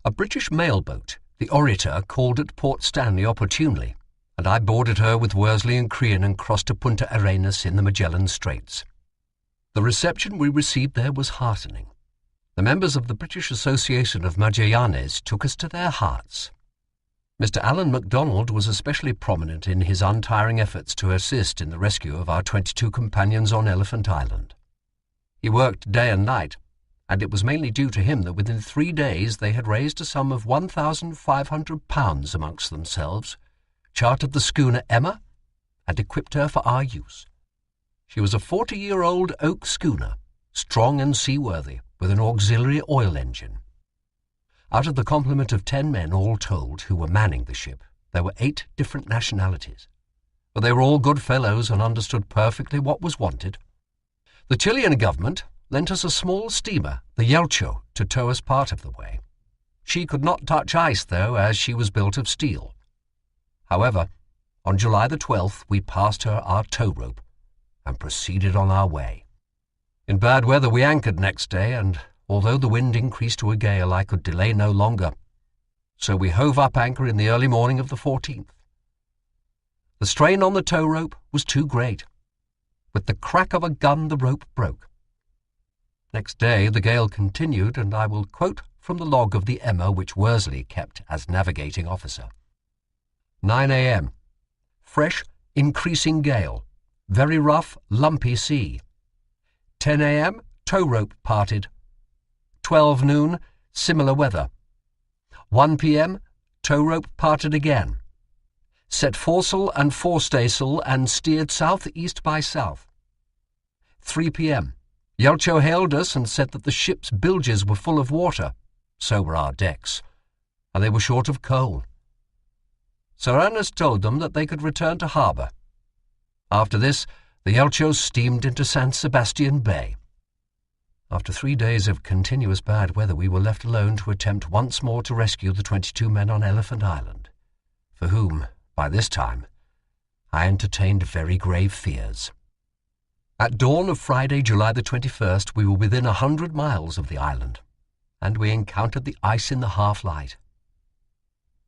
A British mail boat The Orator called at Port Stanley opportunely, and I boarded her with Worsley and Crean and crossed to Punta Arenas in the Magellan Straits. The reception we received there was heartening. The members of the British Association of Magallanes took us to their hearts. Mr. Alan MacDonald was especially prominent in his untiring efforts to assist in the rescue of our 22 companions on Elephant Island. He worked day and night, and it was mainly due to him that within 3 days they had raised a sum of £1,500 amongst themselves, chartered the schooner Emma, and equipped her for our use. She was a 40-year-old oak schooner, strong and seaworthy, with an auxiliary oil engine. Out of the complement of 10 men, all told, who were manning the ship, there were 8 different nationalities, but they were all good fellows and understood perfectly what was wanted. The Chilean government lent us a small steamer, the Yelcho, to tow us part of the way. She could not touch ice, though, as she was built of steel. However, on July the 12th we passed her our tow rope and proceeded on our way. In bad weather we anchored next day, and although the wind increased to a gale, I could delay no longer. So we hove up anchor in the early morning of the 14th. The strain on the tow rope was too great. With the crack of a gun the rope broke. Next day the gale continued, and I will quote from the log of the Emma which Worsley kept as navigating officer. 9 a.m. Fresh, increasing gale. Very rough, lumpy sea. 10 a.m. tow rope parted. 12 noon, similar weather. 1 p.m. tow rope parted again. Set foresail and forestaysail and steered south-east by south. 3 p.m. Yelcho hailed us and said that the ship's bilges were full of water, so were our decks, and they were short of coal. Sir Ernest told them that they could return to harbour. After this, the Yelcho steamed into San Sebastian Bay. After 3 days of continuous bad weather, we were left alone to attempt once more to rescue the 22 men on Elephant Island, for whom, by this time, I entertained very grave fears. At dawn of Friday, July the 21st, we were within 100 miles of the island, and we encountered the ice in the half-light.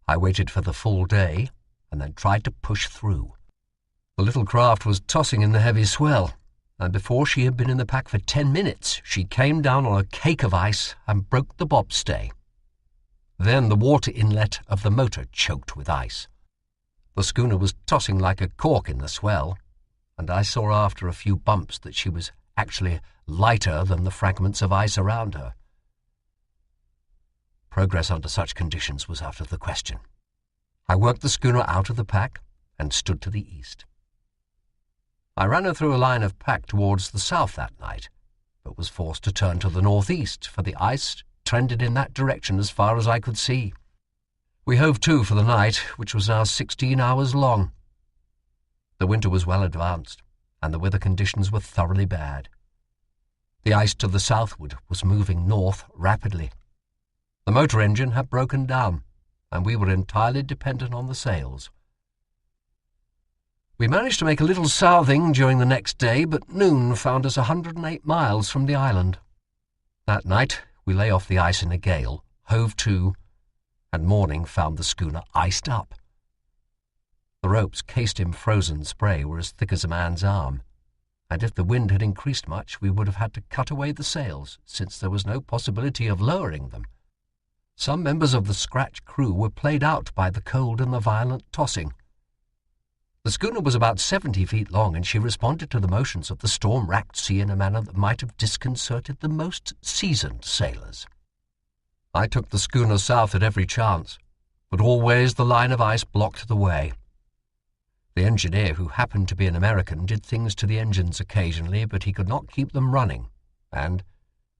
I waited for the full day, and then tried to push through. The little craft was tossing in the heavy swell, and before she had been in the pack for 10 minutes, she came down on a cake of ice and broke the bobstay. Then the water inlet of the motor choked with ice. The schooner was tossing like a cork in the swell, and I saw after a few bumps that she was actually lighter than the fragments of ice around her. Progress under such conditions was out of the question. I worked the schooner out of the pack and stood to the east. I ran her through a line of pack towards the south that night, but was forced to turn to the northeast, for the ice trended in that direction as far as I could see. We hove to for the night, which was now 16 hours long. The winter was well advanced, and the weather conditions were thoroughly bad. The ice to the southward was moving north rapidly. The motor engine had broken down, and we were entirely dependent on the sails. We managed to make a little southing during the next day, but noon found us 108 miles from the island. That night we lay off the ice in a gale, hove to, and morning found the schooner iced up. The ropes cased in frozen spray were as thick as a man's arm, and if the wind had increased much, we would have had to cut away the sails, since there was no possibility of lowering them. Some members of the scratch crew were played out by the cold and the violent tossing. The schooner was about 70 feet long, and she responded to the motions of the storm-racked sea in a manner that might have disconcerted the most seasoned sailors. I took the schooner south at every chance, but always the line of ice blocked the way. The engineer, who happened to be an American, did things to the engines occasionally, but he could not keep them running, and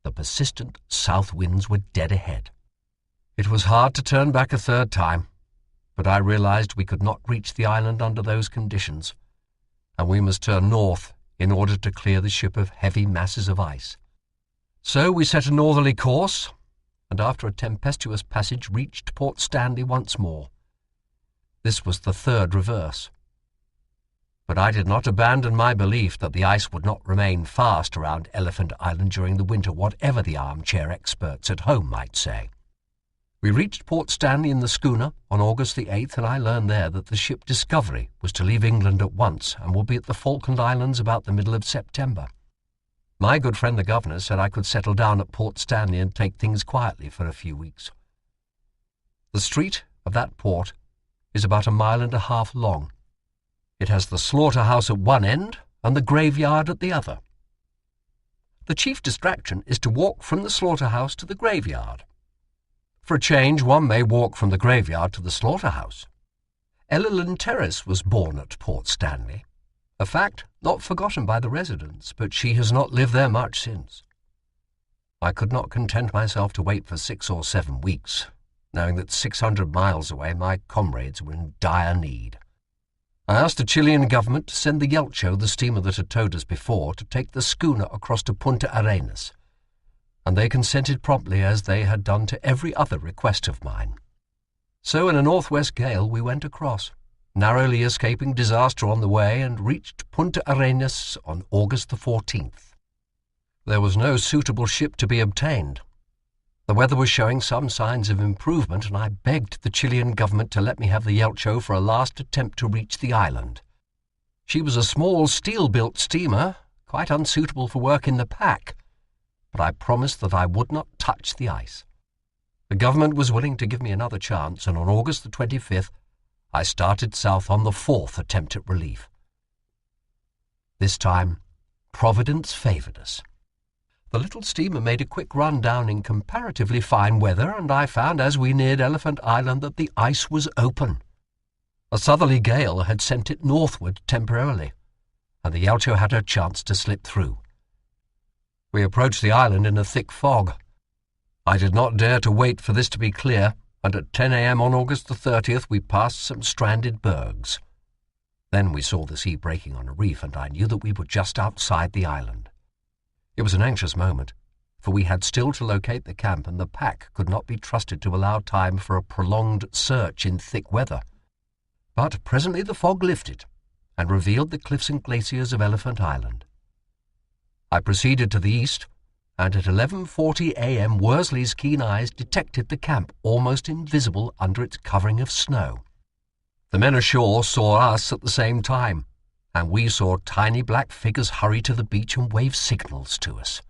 the persistent south winds were dead ahead. It was hard to turn back a third time, but I realized we could not reach the island under those conditions, and we must turn north in order to clear the ship of heavy masses of ice. So we set a northerly course, and after a tempestuous passage reached Port Stanley once more. This was the third reverse. But I did not abandon my belief that the ice would not remain fast around Elephant Island during the winter, whatever the armchair experts at home might say. We reached Port Stanley in the schooner on August the 8th, and I learned there that the ship Discovery was to leave England at once and will be at the Falkland Islands about the middle of September. My good friend the governor said I could settle down at Port Stanley and take things quietly for a few weeks. The street of that port is about 1.5 miles long. It has the slaughterhouse at one end and the graveyard at the other. The chief distraction is to walk from the slaughterhouse to the graveyard. For a change, one may walk from the graveyard to the slaughterhouse. Ellen Terrace was born at Port Stanley, a fact not forgotten by the residents, but she has not lived there much since. I could not content myself to wait for 6 or 7 weeks, knowing that 600 miles away my comrades were in dire need. I asked the Chilean government to send the Yelcho, the steamer that had towed us before, to take the schooner across to Punta Arenas, and they consented promptly, as they had done to every other request of mine. So in a northwest gale we went across, narrowly escaping disaster on the way, and reached Punta Arenas on August the 14th. There was no suitable ship to be obtained. The weather was showing some signs of improvement, and I begged the Chilean government to let me have the Yelcho for a last attempt to reach the island. She was a small steel-built steamer, quite unsuitable for work in the pack, but I promised that I would not touch the ice. The government was willing to give me another chance, and on August the 25th, I started south on the 4th attempt at relief. This time, Providence favoured us. The little steamer made a quick run down in comparatively fine weather, and I found as we neared Elephant Island that the ice was open. A southerly gale had sent it northward temporarily, and the Yelcho had her chance to slip through. We approached the island in a thick fog. I did not dare to wait for this to be clear, and at 10 a.m. on August the 30th we passed some stranded bergs. Then we saw the sea breaking on a reef, and I knew that we were just outside the island. It was an anxious moment, for we had still to locate the camp, and the pack could not be trusted to allow time for a prolonged search in thick weather. But presently the fog lifted, and revealed the cliffs and glaciers of Elephant Island. I proceeded to the east, and at 11:40 a.m. Worsley's keen eyes detected the camp almost invisible under its covering of snow. The men ashore saw us at the same time, and we saw tiny black figures hurry to the beach and wave signals to us.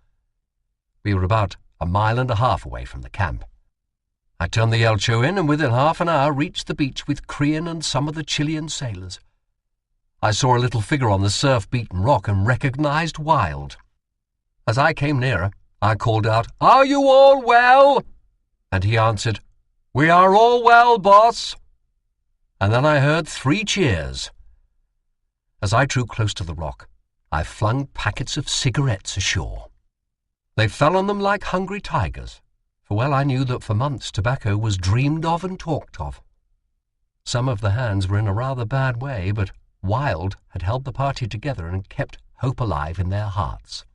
We were about 1.5 miles away from the camp. I turned the Yelcho in, and within half an hour reached the beach with Crean and some of the Chilean sailors. I saw a little figure on the surf-beaten rock and recognized Wilde. As I came nearer, I called out, "Are you all well?" And he answered, "We are all well, boss." And then I heard 3 cheers. As I drew close to the rock, I flung packets of cigarettes ashore. They fell on them like hungry tigers, for well I knew that for months tobacco was dreamed of and talked of. Some of the hands were in a rather bad way, but Wilde had held the party together and kept hope alive in their hearts.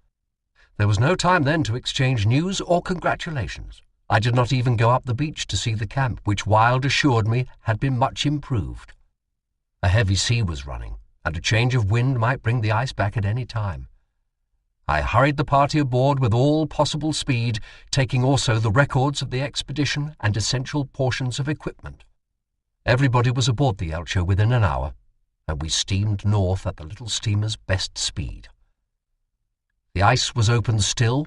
There was no time then to exchange news or congratulations. I did not even go up the beach to see the camp, which Wilde assured me had been much improved. A heavy sea was running, and a change of wind might bring the ice back at any time. I hurried the party aboard with all possible speed, taking also the records of the expedition and essential portions of equipment. Everybody was aboard the Yelcho within an hour, and we steamed north at the little steamer's best speed. The ice was open still,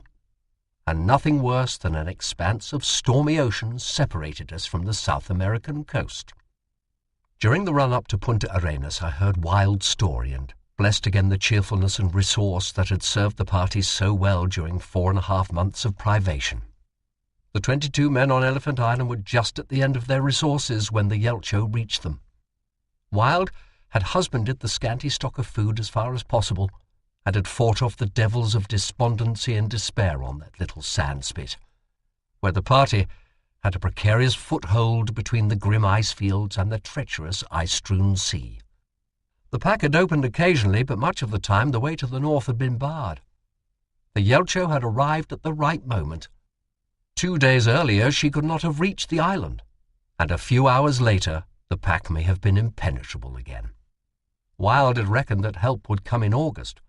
and nothing worse than an expanse of stormy ocean separated us from the South American coast. During the run-up to Punta Arenas, I heard Wilde's story and blessed again the cheerfulness and resource that had served the party so well during 4.5 months of privation. The 22 men on Elephant Island were just at the end of their resources when the Yelcho reached them. Wilde had husbanded the scanty stock of food as far as possible, and had fought off the devils of despondency and despair on that little sand-spit, where the party had a precarious foothold between the grim ice fields and the treacherous ice-strewn sea. The pack had opened occasionally, but much of the time the way to the north had been barred. The Yelcho had arrived at the right moment. 2 days earlier she could not have reached the island, and a few hours later the pack may have been impenetrable again. Wilde had reckoned that help would come in August,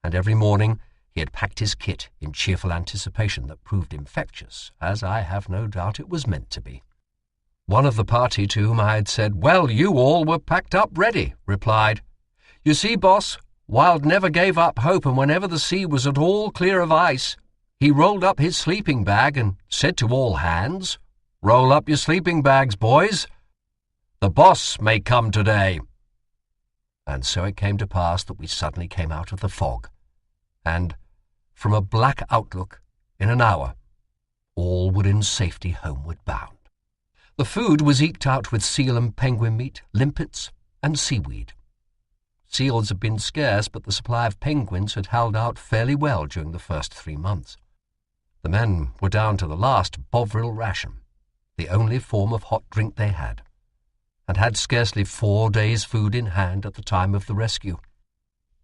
and every morning he had packed his kit in cheerful anticipation that proved infectious, as I have no doubt it was meant to be. One of the party to whom I had said, "Well, you all were packed up ready," replied, "You see, boss, Wild never gave up hope, and whenever the sea was at all clear of ice, he rolled up his sleeping bag and said to all hands, 'Roll up your sleeping bags, boys. The boss may come today.'" And so it came to pass that we suddenly came out of the fog, and, from a black outlook, in an hour, all were in safety homeward bound. The food was eked out with seal and penguin meat, limpets, and seaweed. Seals had been scarce, but the supply of penguins had held out fairly well during the first 3 months. The men were down to the last Bovril ration, the only form of hot drink they had, and had scarcely 4 days' food in hand at the time of the rescue.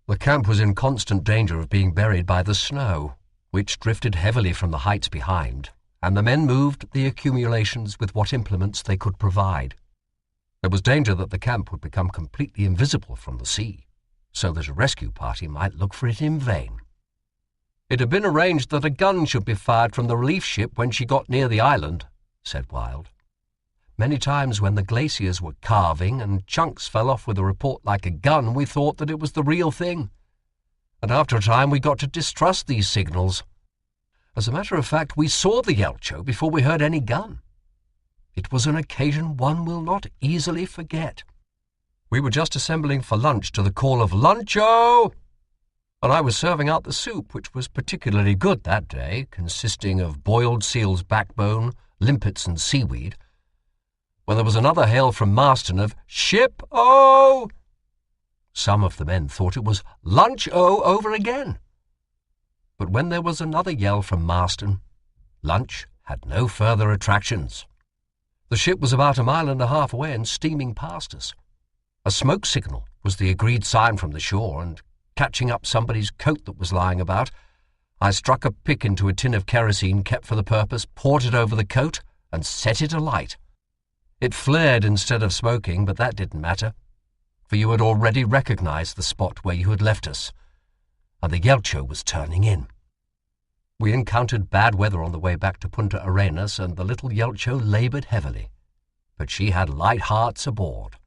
The camp was in constant danger of being buried by the snow, which drifted heavily from the heights behind, and the men moved the accumulations with what implements they could provide. There was danger that the camp would become completely invisible from the sea, so that a rescue party might look for it in vain. "It had been arranged that a gun should be fired from the relief ship when she got near the island," said Wilde. "Many times when the glaciers were calving and chunks fell off with a report like a gun, we thought that it was the real thing. And after a time we got to distrust these signals. As a matter of fact, we saw the Yelcho before we heard any gun. It was an occasion one will not easily forget. We were just assembling for lunch to the call of 'Luncho!' and I was serving out the soup, which was particularly good that day, consisting of boiled seal's backbone, limpets and seaweed, when there was another hail from Marston of 'Ship-o!' Some of the men thought it was 'Lunch-o' over again. But when there was another yell from Marston, lunch had no further attractions. The ship was about 1.5 miles away and steaming past us. A smoke signal was the agreed sign from the shore, and catching up somebody's coat that was lying about, I struck a pick into a tin of kerosene kept for the purpose, poured it over the coat, and set it alight. It flared instead of smoking, but that didn't matter, for you had already recognized the spot where you had left us, and the Yelcho was turning in. We encountered bad weather on the way back to Punta Arenas, and the little Yelcho laboured heavily, but she had light hearts aboard.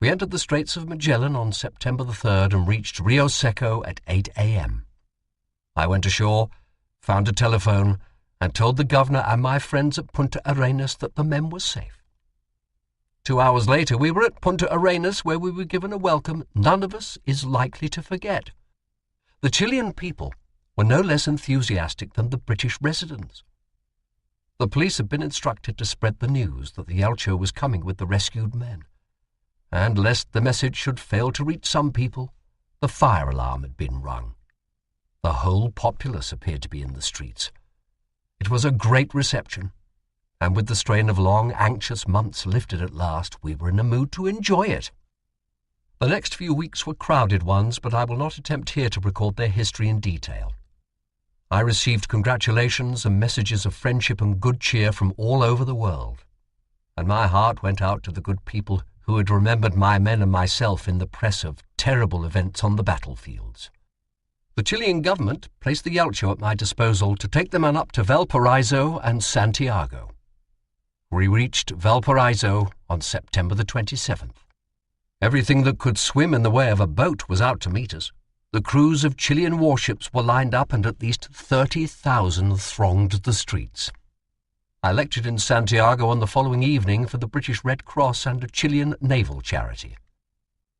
We entered the Straits of Magellan on September the 3rd and reached Rio Seco at 8 a.m. I went ashore, found a telephone, and told the governor and my friends at Punta Arenas that the men were safe. 2 hours later we were at Punta Arenas, where we were given a welcome none of us is likely to forget. The Chilean people were no less enthusiastic than the British residents. The police had been instructed to spread the news that the Yelcho was coming with the rescued men, and lest the message should fail to reach some people, the fire alarm had been rung. The whole populace appeared to be in the streets. It was a great reception, and with the strain of long, anxious months lifted at last, we were in a mood to enjoy it. The next few weeks were crowded ones, but I will not attempt here to record their history in detail. I received congratulations and messages of friendship and good cheer from all over the world, and my heart went out to the good people who had remembered my men and myself in the press of terrible events on the battlefields. The Chilean government placed the Yelcho at my disposal to take the men up to Valparaiso and Santiago. We reached Valparaiso on September the 27th. Everything that could swim in the way of a boat was out to meet us. The crews of Chilean warships were lined up, and at least 30,000 thronged the streets. I lectured in Santiago on the following evening for the British Red Cross and a Chilean naval charity.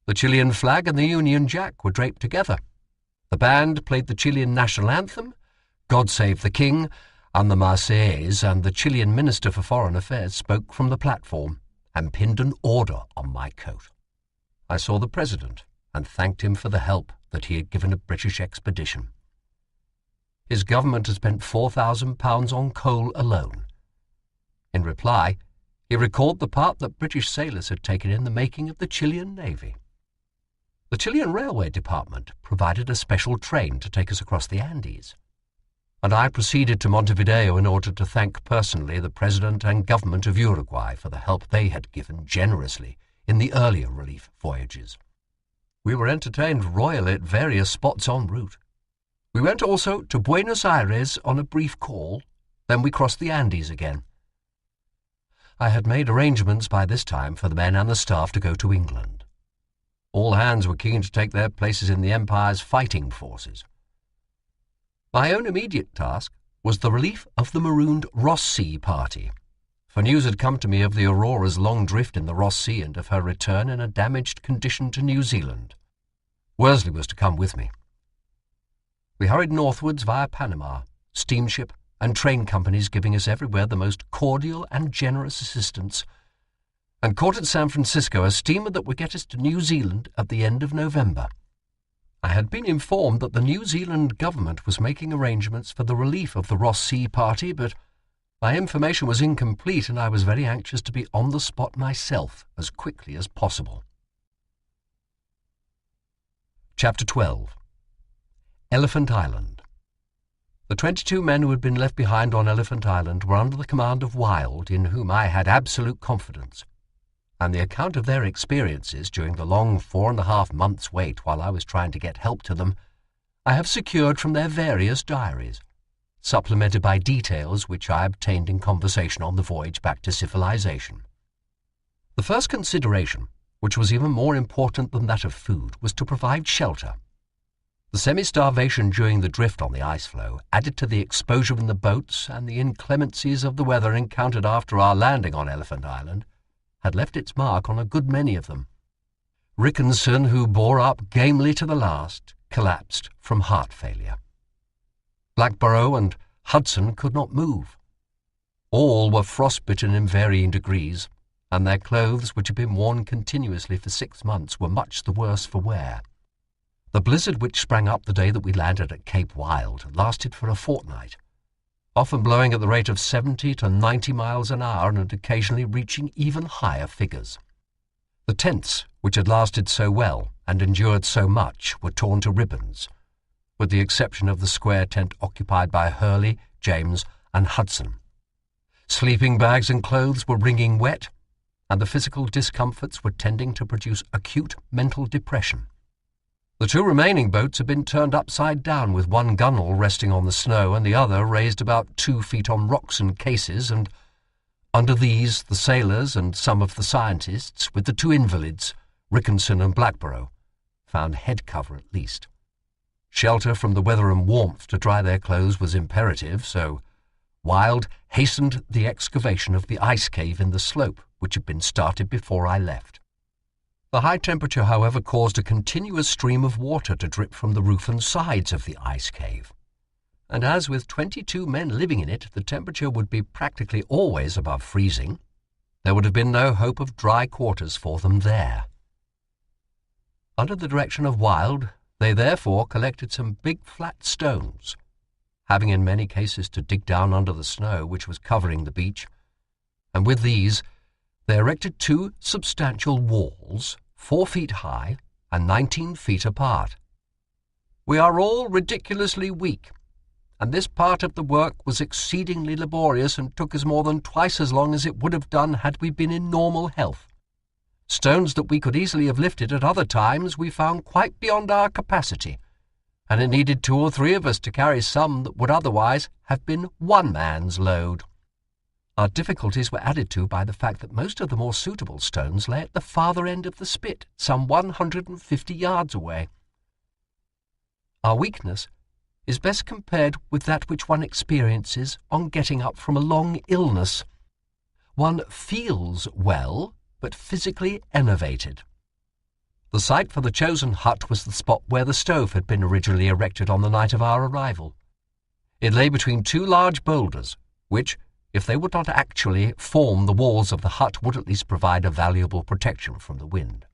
The Chilean flag and the Union Jack were draped together. The band played the Chilean national anthem, God Save the King, and the Marseillaise, and the Chilean Minister for Foreign Affairs spoke from the platform and pinned an order on my coat. I saw the President and thanked him for the help that he had given a British expedition. His government had spent £4,000 on coal alone. In reply, he recalled the part that British sailors had taken in the making of the Chilean Navy. The Chilean Railway Department provided a special train to take us across the Andes, and I proceeded to Montevideo in order to thank personally the President and government of Uruguay for the help they had given generously in the earlier relief voyages. We were entertained royally at various spots en route. We went also to Buenos Aires on a brief call, then we crossed the Andes again. I had made arrangements by this time for the men and the staff to go to England. All hands were keen to take their places in the Empire's fighting forces. My own immediate task was the relief of the marooned Ross Sea party, for news had come to me of the Aurora's long drift in the Ross Sea and of her return in a damaged condition to New Zealand. Worsley was to come with me. We hurried northwards via Panama, steamship and train companies giving us everywhere the most cordial and generous assistance, and caught at San Francisco a steamer that would get us to New Zealand at the end of November. I had been informed that the New Zealand government was making arrangements for the relief of the Ross Sea party, but my information was incomplete and I was very anxious to be on the spot myself as quickly as possible. Chapter 12. Elephant Island. The 22 men who had been left behind on Elephant Island were under the command of Wild, in whom I had absolute confidence, and the account of their experiences during the long 4.5 months' wait while I was trying to get help to them I have secured from their various diaries, supplemented by details which I obtained in conversation on the voyage back to civilization. The first consideration, which was even more important than that of food, was to provide shelter. The semi-starvation during the drift on the ice floe, added to the exposure in the boats and the inclemencies of the weather encountered after our landing on Elephant Island, had left its mark on a good many of them. Rickenson, who bore up gamely to the last, collapsed from heart failure. Blackborough and Hudson could not move. All were frostbitten in varying degrees, and their clothes, which had been worn continuously for 6 months, were much the worse for wear. The blizzard which sprang up the day that we landed at Cape Wild lasted for a fortnight, often blowing at the rate of 70 to 90 miles an hour and occasionally reaching even higher figures. The tents, which had lasted so well and endured so much, were torn to ribbons, with the exception of the square tent occupied by Hurley, James, and Hudson. Sleeping bags and clothes were wringing wet, and the physical discomforts were tending to produce acute mental depression. The 2 remaining boats had been turned upside down, with one gunwale resting on the snow and the other raised about 2 feet on rocks and cases, and under these the sailors and some of the scientists, with the 2 invalids, Rickenson and Blackborough, found head cover at least. Shelter from the weather and warmth to dry their clothes was imperative, so Wild hastened the excavation of the ice cave in the slope, which had been started before I left. The high temperature, however, caused a continuous stream of water to drip from the roof and sides of the ice cave, and as with 22 men living in it, the temperature would be practically always above freezing, there would have been no hope of dry quarters for them there. Under the direction of Wild, they therefore collected some big flat stones, having in many cases to dig down under the snow which was covering the beach, and with these they erected 2 substantial walls, 4 feet high and 19 feet apart. We are all ridiculously weak, and this part of the work was exceedingly laborious and took us more than twice as long as it would have done had we been in normal health. Stones that we could easily have lifted at other times we found quite beyond our capacity, and it needed 2 or 3 of us to carry some that would otherwise have been one man's load. Our difficulties were added to by the fact that most of the more suitable stones lay at the farther end of the spit, some 150 yards away. Our weakness is best compared with that which one experiences on getting up from a long illness. One feels well, but physically enervated. The site for the chosen hut was the spot where the stove had been originally erected on the night of our arrival. It lay between 2 large boulders, which, if they would not actually form the walls of the hut, would at least provide a valuable protection from the wind.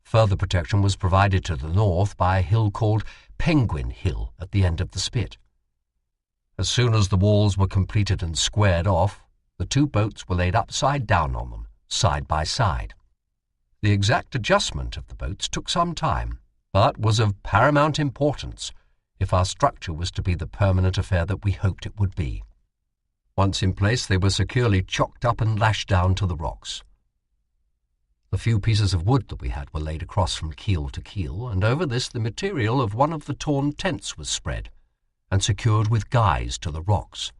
Further protection was provided to the north by a hill called Penguin Hill at the end of the spit. As soon as the walls were completed and squared off, the 2 boats were laid upside down on them, side by side. The exact adjustment of the boats took some time, but was of paramount importance if our structure was to be the permanent affair that we hoped it would be. Once in place, they were securely chocked up and lashed down to the rocks. The few pieces of wood that we had were laid across from keel to keel, and over this the material of one of the torn tents was spread and secured with guys to the rocks.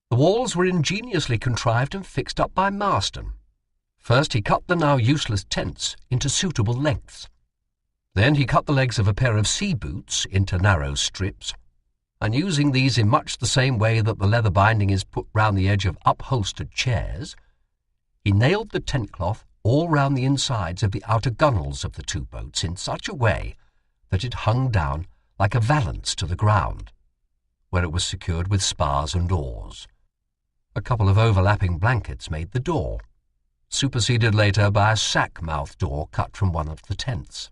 The walls were ingeniously contrived and fixed up by Marston. First he cut the now useless tents into suitable lengths. Then he cut the legs of a pair of sea boots into narrow strips, and using these in much the same way that the leather binding is put round the edge of upholstered chairs, he nailed the tent cloth all round the insides of the outer gunwales of the two boats in such a way that it hung down like a valance to the ground, where it was secured with spars and oars. A couple of overlapping blankets made the door, superseded later by a sack-mouth door cut from one of the tents.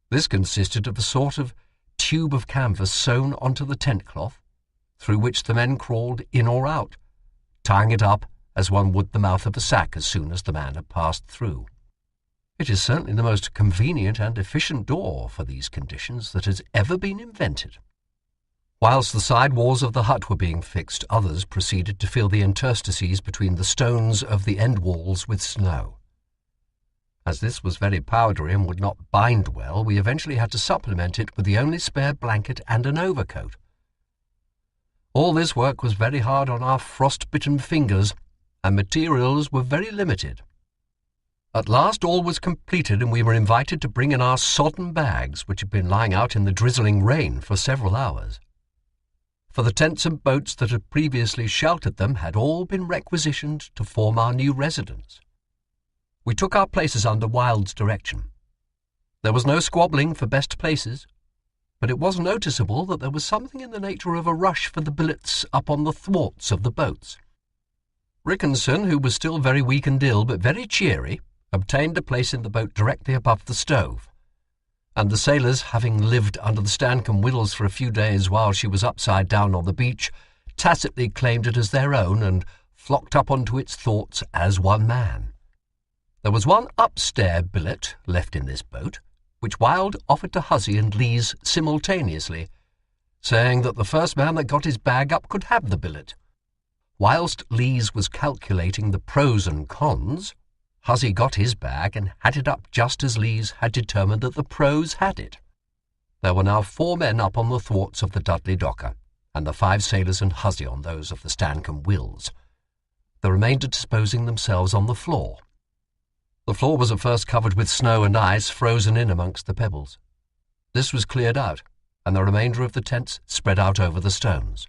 This consisted of a sort of tube of canvas sewn onto the tent cloth, through which the men crawled in or out, tying it up as one would the mouth of a sack as soon as the man had passed through. It is certainly the most convenient and efficient door for these conditions that has ever been invented. Whilst the side walls of the hut were being fixed, others proceeded to fill the interstices between the stones of the end walls with snow. As this was very powdery and would not bind well, we eventually had to supplement it with the only spare blanket and an overcoat. All this work was very hard on our frost-bitten fingers, and materials were very limited. At last all was completed, and we were invited to bring in our sodden bags, which had been lying out in the drizzling rain for several hours. For the tents and boats that had previously sheltered them had all been requisitioned to form our new residence. We took our places under Wild's direction. There was no squabbling for best places, but it was noticeable that there was something in the nature of a rush for the billets up on the thwarts of the boats. Rickenson, who was still very weak and ill, but very cheery, obtained a place in the boat directly above the stove, and the sailors, having lived under the Stancombe Wills for a few days while she was upside down on the beach, tacitly claimed it as their own and flocked up onto its thwarts as one man. There was one upstairs billet left in this boat, which Wild offered to Hussey and Lees simultaneously, saying that the first man that got his bag up could have the billet. Whilst Lees was calculating the pros and cons, Hussey got his bag and had it up just as Lees had determined that the pros had it. There were now 4 men up on the thwarts of the Dudley Docker, and the 5 sailors and Hussey on those of the Stancombe Wills, the remainder disposing themselves on the floor. The floor was at first covered with snow and ice frozen in amongst the pebbles. This was cleared out, and the remainder of the tents spread out over the stones.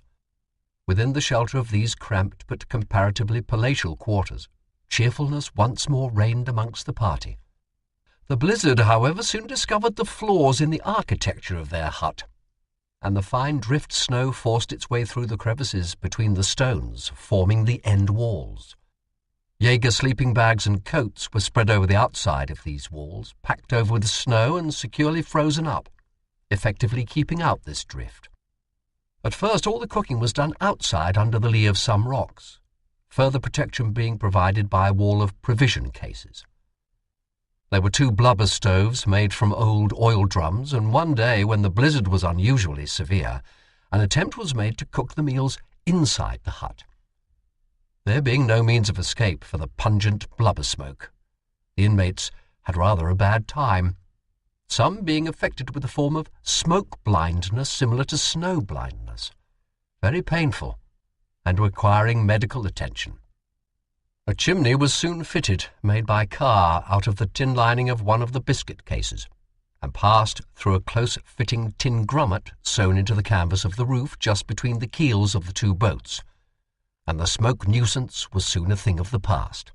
Within the shelter of these cramped but comparatively palatial quarters, cheerfulness once more reigned amongst the party. The blizzard, however, soon discovered the flaws in the architecture of their hut, and the fine drift snow forced its way through the crevices between the stones, forming the end walls. Jaeger sleeping bags and coats were spread over the outside of these walls, packed over with snow and securely frozen up, effectively keeping out this drift. At first all the cooking was done outside under the lee of some rocks, further protection being provided by a wall of provision cases. There were 2 blubber stoves made from old oil drums, and one day, when the blizzard was unusually severe, an attempt was made to cook the meals inside the hut. There being no means of escape for the pungent blubber smoke, the inmates had rather a bad time, some being affected with a form of smoke blindness similar to snow blindness, very painful, and requiring medical attention. A chimney was soon fitted, made by Carr out of the tin lining of one of the biscuit cases, and passed through a close-fitting tin grommet sewn into the canvas of the roof just between the keels of the 2 boats, and the smoke nuisance was soon a thing of the past.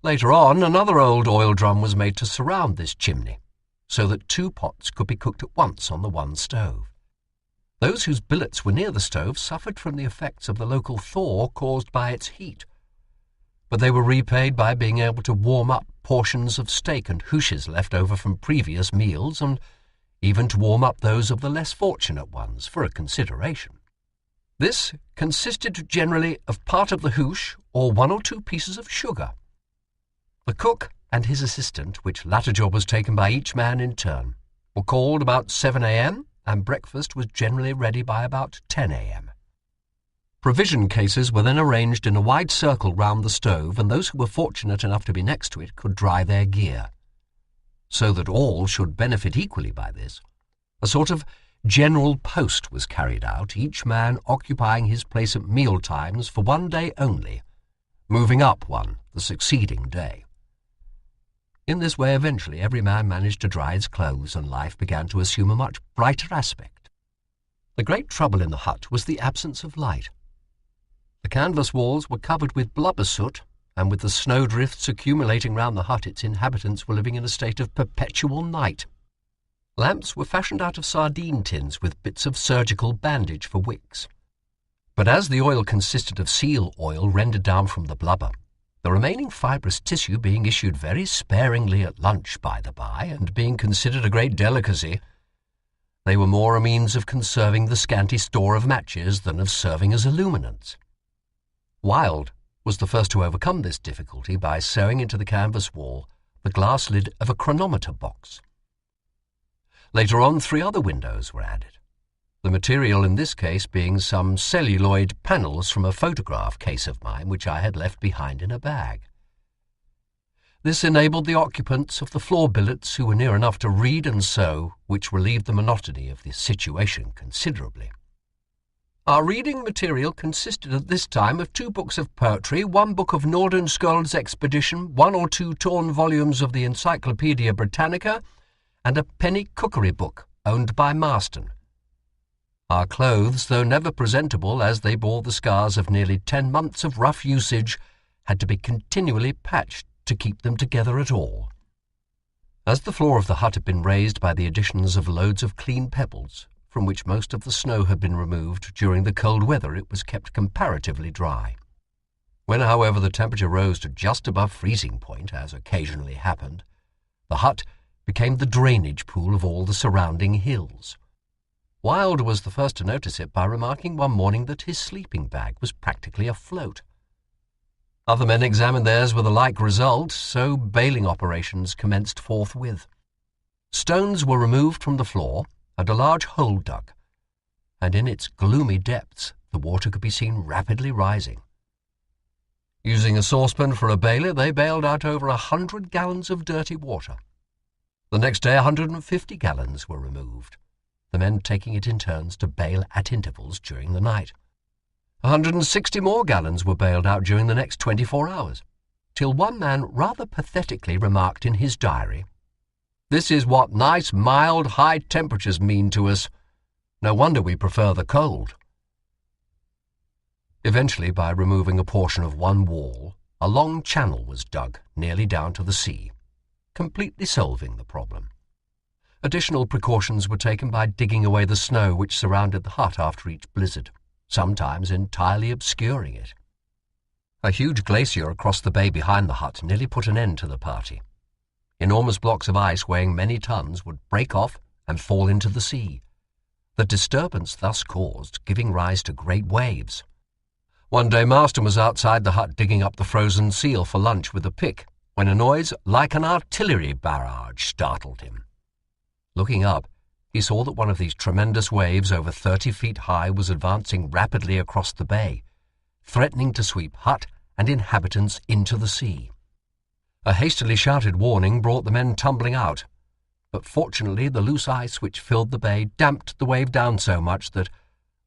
Later on, another old oil drum was made to surround this chimney, so that 2 pots could be cooked at once on the one stove. Those whose billets were near the stove suffered from the effects of the local thaw caused by its heat, but they were repaid by being able to warm up portions of steak and hooshes left over from previous meals, and even to warm up those of the less fortunate ones for a consideration. This consisted generally of part of the hoosh or 1 or 2 pieces of sugar. The cook and his assistant, which latter job was taken by each man in turn, were called about 7 a.m, and breakfast was generally ready by about 10 a.m. Provision cases were then arranged in a wide circle round the stove, and those who were fortunate enough to be next to it could dry their gear. So that all should benefit equally by this, a sort of general post was carried out, each man occupying his place at meal times for one day only, moving up one the succeeding day. In this way, eventually, every man managed to dry his clothes, and life began to assume a much brighter aspect. The great trouble in the hut was the absence of light. The canvas walls were covered with blubber soot, and with the snowdrifts accumulating round the hut, its inhabitants were living in a state of perpetual night. Lamps were fashioned out of sardine tins with bits of surgical bandage for wicks. But as the oil consisted of seal oil rendered down from the blubber, the remaining fibrous tissue being issued very sparingly at lunch, by the by, and being considered a great delicacy, they were more a means of conserving the scanty store of matches than of serving as illuminants. Wilde was the first to overcome this difficulty by sewing into the canvas wall the glass lid of a chronometer box. Later on, 3 other windows were added, the material in this case being some celluloid panels from a photograph case of mine which I had left behind in a bag. This enabled the occupants of the floor billets who were near enough to read and sew, which relieved the monotony of the situation considerably. Our reading material consisted at this time of 2 books of poetry, 1 book of Nordenskjöld's expedition, 1 or 2 torn volumes of the Encyclopaedia Britannica, and a penny cookery book owned by Marston. Our clothes, though never presentable as they bore the scars of nearly 10 months of rough usage, had to be continually patched to keep them together at all. As the floor of the hut had been raised by the additions of loads of clean pebbles, from which most of the snow had been removed during the cold weather, it was kept comparatively dry. When, however, the temperature rose to just above freezing point, as occasionally happened, the hut became the drainage pool of all the surrounding hills. Wilde was the first to notice it by remarking one morning that his sleeping bag was practically afloat. Other men examined theirs with a like result, so bailing operations commenced forthwith. Stones were removed from the floor and a large hole dug, and in its gloomy depths the water could be seen rapidly rising. Using a saucepan for a bailer, they bailed out over 100 gallons of dirty water. The next day 150 gallons were removed, the men taking it in turns to bail at intervals during the night. 160 more gallons were bailed out during the next 24 hours, till one man rather pathetically remarked in his diary, "This is what nice, mild, high temperatures mean to us. No wonder we prefer the cold." Eventually, by removing a portion of one wall, a long channel was dug nearly down to the sea, completely solving the problem. Additional precautions were taken by digging away the snow which surrounded the hut after each blizzard, sometimes entirely obscuring it. A huge glacier across the bay behind the hut nearly put an end to the party. Enormous blocks of ice weighing many tons would break off and fall into the sea, the disturbance thus caused giving rise to great waves. One day Marston was outside the hut digging up the frozen seal for lunch with a pick, when a noise like an artillery barrage startled him. Looking up, he saw that one of these tremendous waves over 30 feet high was advancing rapidly across the bay, threatening to sweep hut and inhabitants into the sea. A hastily shouted warning brought the men tumbling out, but fortunately the loose ice which filled the bay damped the wave down so much that,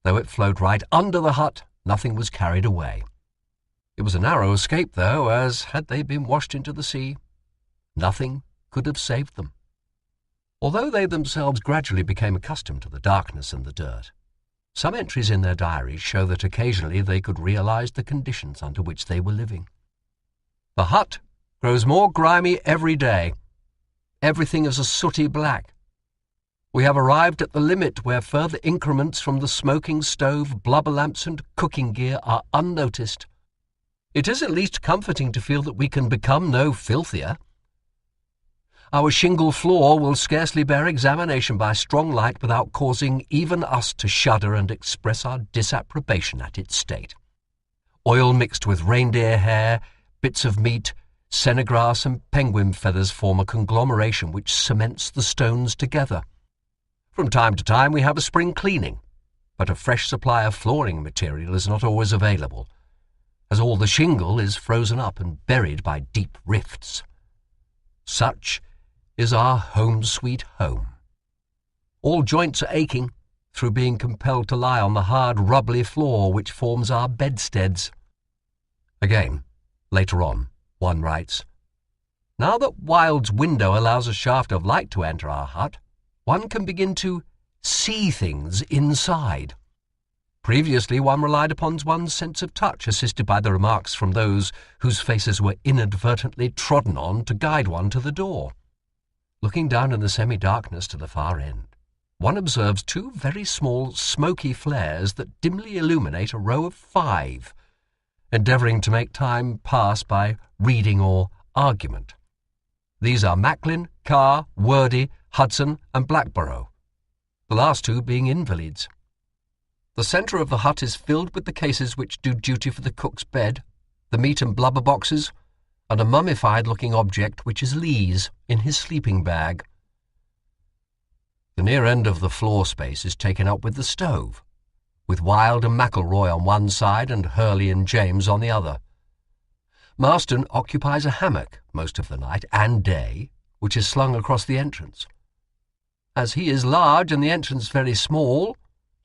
though it flowed right under the hut, nothing was carried away. It was a narrow escape, though, as, had they been washed into the sea, nothing could have saved them. Although they themselves gradually became accustomed to the darkness and the dirt, some entries in their diaries show that occasionally they could realize the conditions under which they were living. The hut grows more grimy every day. Everything is a sooty black. We have arrived at the limit where further increments from the smoking stove, blubber lamps and cooking gear are unnoticed. It is at least comforting to feel that we can become no filthier. Our shingle floor will scarcely bear examination by strong light without causing even us to shudder and express our disapprobation at its state. Oil mixed with reindeer hair, bits of meat, sennegrass and penguin feathers form a conglomeration which cements the stones together. From time to time we have a spring cleaning, but a fresh supply of flooring material is not always available, as all the shingle is frozen up and buried by deep rifts. Such is our home sweet home. All joints are aching, through being compelled to lie on the hard, rubbly floor which forms our bedsteads. Again, later on, one writes, "Now that Wilde's window allows a shaft of light to enter our hut, one can begin to see things inside. Previously, one relied upon one's sense of touch, assisted by the remarks from those whose faces were inadvertently trodden on to guide one to the door. Looking down in the semi-darkness to the far end, one observes two very small smoky flares that dimly illuminate a row of 5, endeavouring to make time pass by reading or argument. These are Macklin, Carr, Wordy, Hudson, and Blackborough, the last 2 being invalids. The centre of the hut is filled with the cases which do duty for the cook's bed, the meat and blubber boxes, and a mummified-looking object which is Lee's in his sleeping bag. The near end of the floor space is taken up with the stove, with Wilde and McElroy on one side and Hurley and James on the other. Marston occupies a hammock most of the night and day, which is slung across the entrance. As he is large and the entrance very small,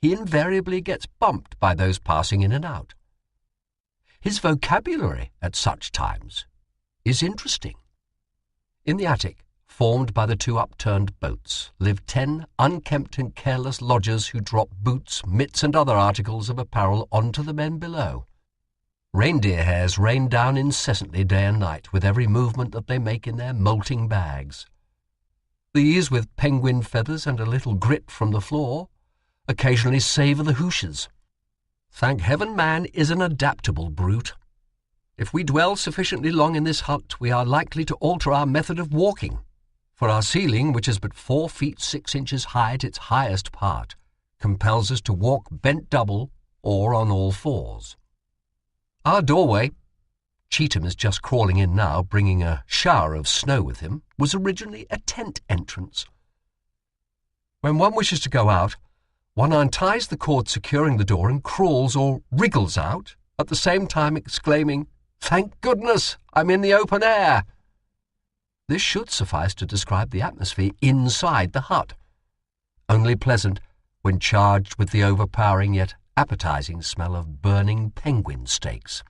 he invariably gets bumped by those passing in and out. His vocabulary at such times is interesting. In the attic, formed by the 2 upturned boats, live 10 unkempt and careless lodgers who drop boots, mitts, and other articles of apparel onto the men below. Reindeer hairs rain down incessantly day and night with every movement that they make in their moulting bags. These, with penguin feathers and a little grit from the floor, occasionally savour the hooshes. Thank heaven man is an adaptable brute. If we dwell sufficiently long in this hut, we are likely to alter our method of walking, for our ceiling, which is but 4 feet 6 inches high at its highest part, compels us to walk bent double or on all 4s. Our doorway, Cheetham is just crawling in now, bringing a shower of snow with him, was originally a tent entrance. When one wishes to go out, one unties the cord securing the door and crawls or wriggles out, at the same time exclaiming, "Thank goodness, I'm in the open air!" This should suffice to describe the atmosphere inside the hut, only pleasant when charged with the overpowering yet appetizing smell of burning penguin steaks.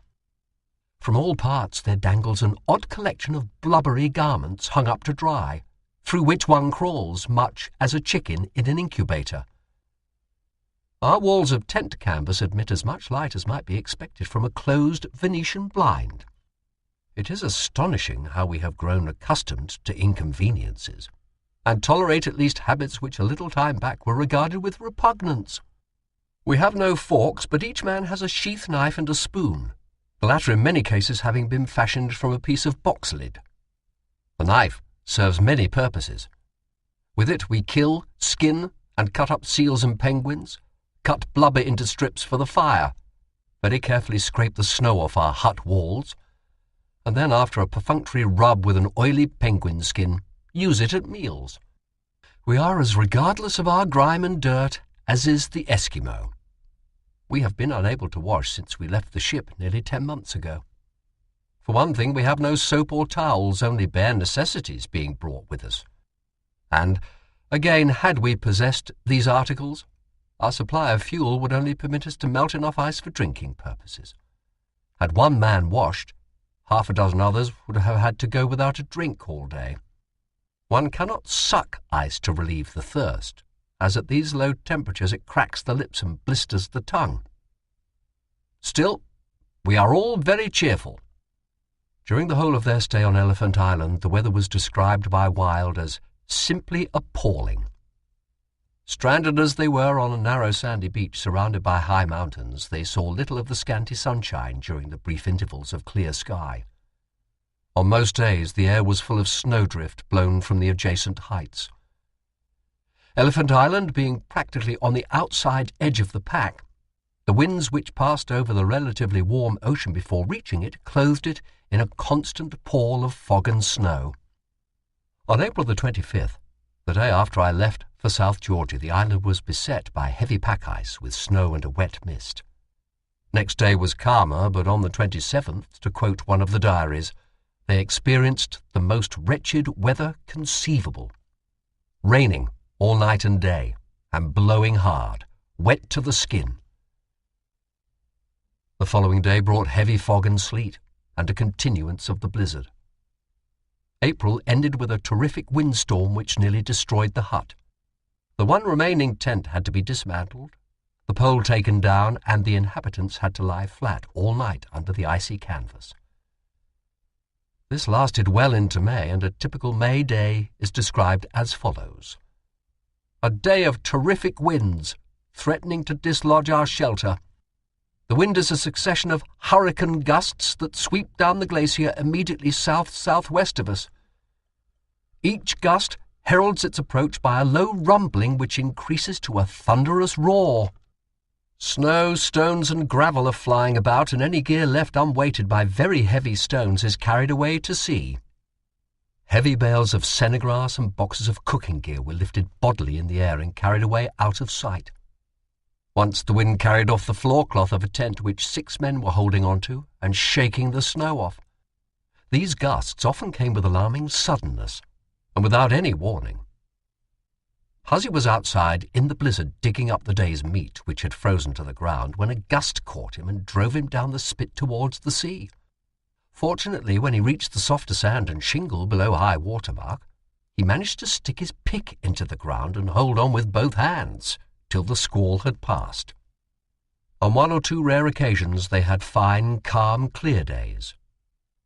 From all parts there dangles an odd collection of blubbery garments hung up to dry, through which one crawls much as a chicken in an incubator. Our walls of tent canvas admit as much light as might be expected from a closed Venetian blind. It is astonishing how we have grown accustomed to inconveniences, and tolerate at least habits which a little time back were regarded with repugnance. We have no forks, but each man has a sheath knife and a spoon, the latter in many cases having been fashioned from a piece of box lid. The knife serves many purposes. With it we kill, skin, and cut up seals and penguins, cut blubber into strips for the fire, very carefully scrape the snow off our hut walls, and then, after a perfunctory rub with an oily penguin skin, use it at meals. We are as regardless of our grime and dirt as is the Eskimo. We have been unable to wash since we left the ship nearly 10 months ago. For one thing, we have no soap or towels, only bare necessities being brought with us. And, again, had we possessed these articles, our supply of fuel would only permit us to melt enough ice for drinking purposes. Had one man washed, 6 others would have had to go without a drink all day. One cannot suck ice to relieve the thirst, as at these low temperatures it cracks the lips and blisters the tongue. Still, we are all very cheerful. During the whole of their stay on Elephant Island, the weather was described by Wilde as simply appalling. Stranded as they were on a narrow sandy beach surrounded by high mountains, they saw little of the scanty sunshine during the brief intervals of clear sky. On most days the air was full of snowdrift blown from the adjacent heights. Elephant Island being practically on the outside edge of the pack, the winds which passed over the relatively warm ocean before reaching it clothed it in a constant pall of fog and snow. On April the 25th, the day after I left for South Georgia, the island was beset by heavy pack ice with snow and a wet mist. Next day was calmer, but on the 27th, to quote one of the diaries, they experienced the most wretched weather conceivable. Raining all night and day, and blowing hard, wet to the skin. The following day brought heavy fog and sleet, and a continuance of the blizzard. April ended with a terrific windstorm which nearly destroyed the hut. The one remaining tent had to be dismantled, the pole taken down, and the inhabitants had to lie flat all night under the icy canvas. This lasted well into May, and a typical May day is described as follows. A day of terrific winds, threatening to dislodge our shelter. The wind is a succession of hurricane gusts that sweep down the glacier immediately south-southwest of us. Each gust heralds its approach by a low rumbling which increases to a thunderous roar. Snow, stones, and gravel are flying about, and any gear left unweighted by very heavy stones is carried away to sea. Heavy bales of sennegrass and boxes of cooking gear were lifted bodily in the air and carried away out of sight. Once the wind carried off the floorcloth of a tent which 6 men were holding on to and shaking the snow off. These gusts often came with alarming suddenness and without any warning. Huzzy was outside in the blizzard digging up the day's meat, which had frozen to the ground, when a gust caught him and drove him down the spit towards the sea. Fortunately, when he reached the softer sand and shingle below high water mark, he managed to stick his pick into the ground and hold on with both hands till the squall had passed. On 1 or 2 rare occasions they had fine, calm, clear days.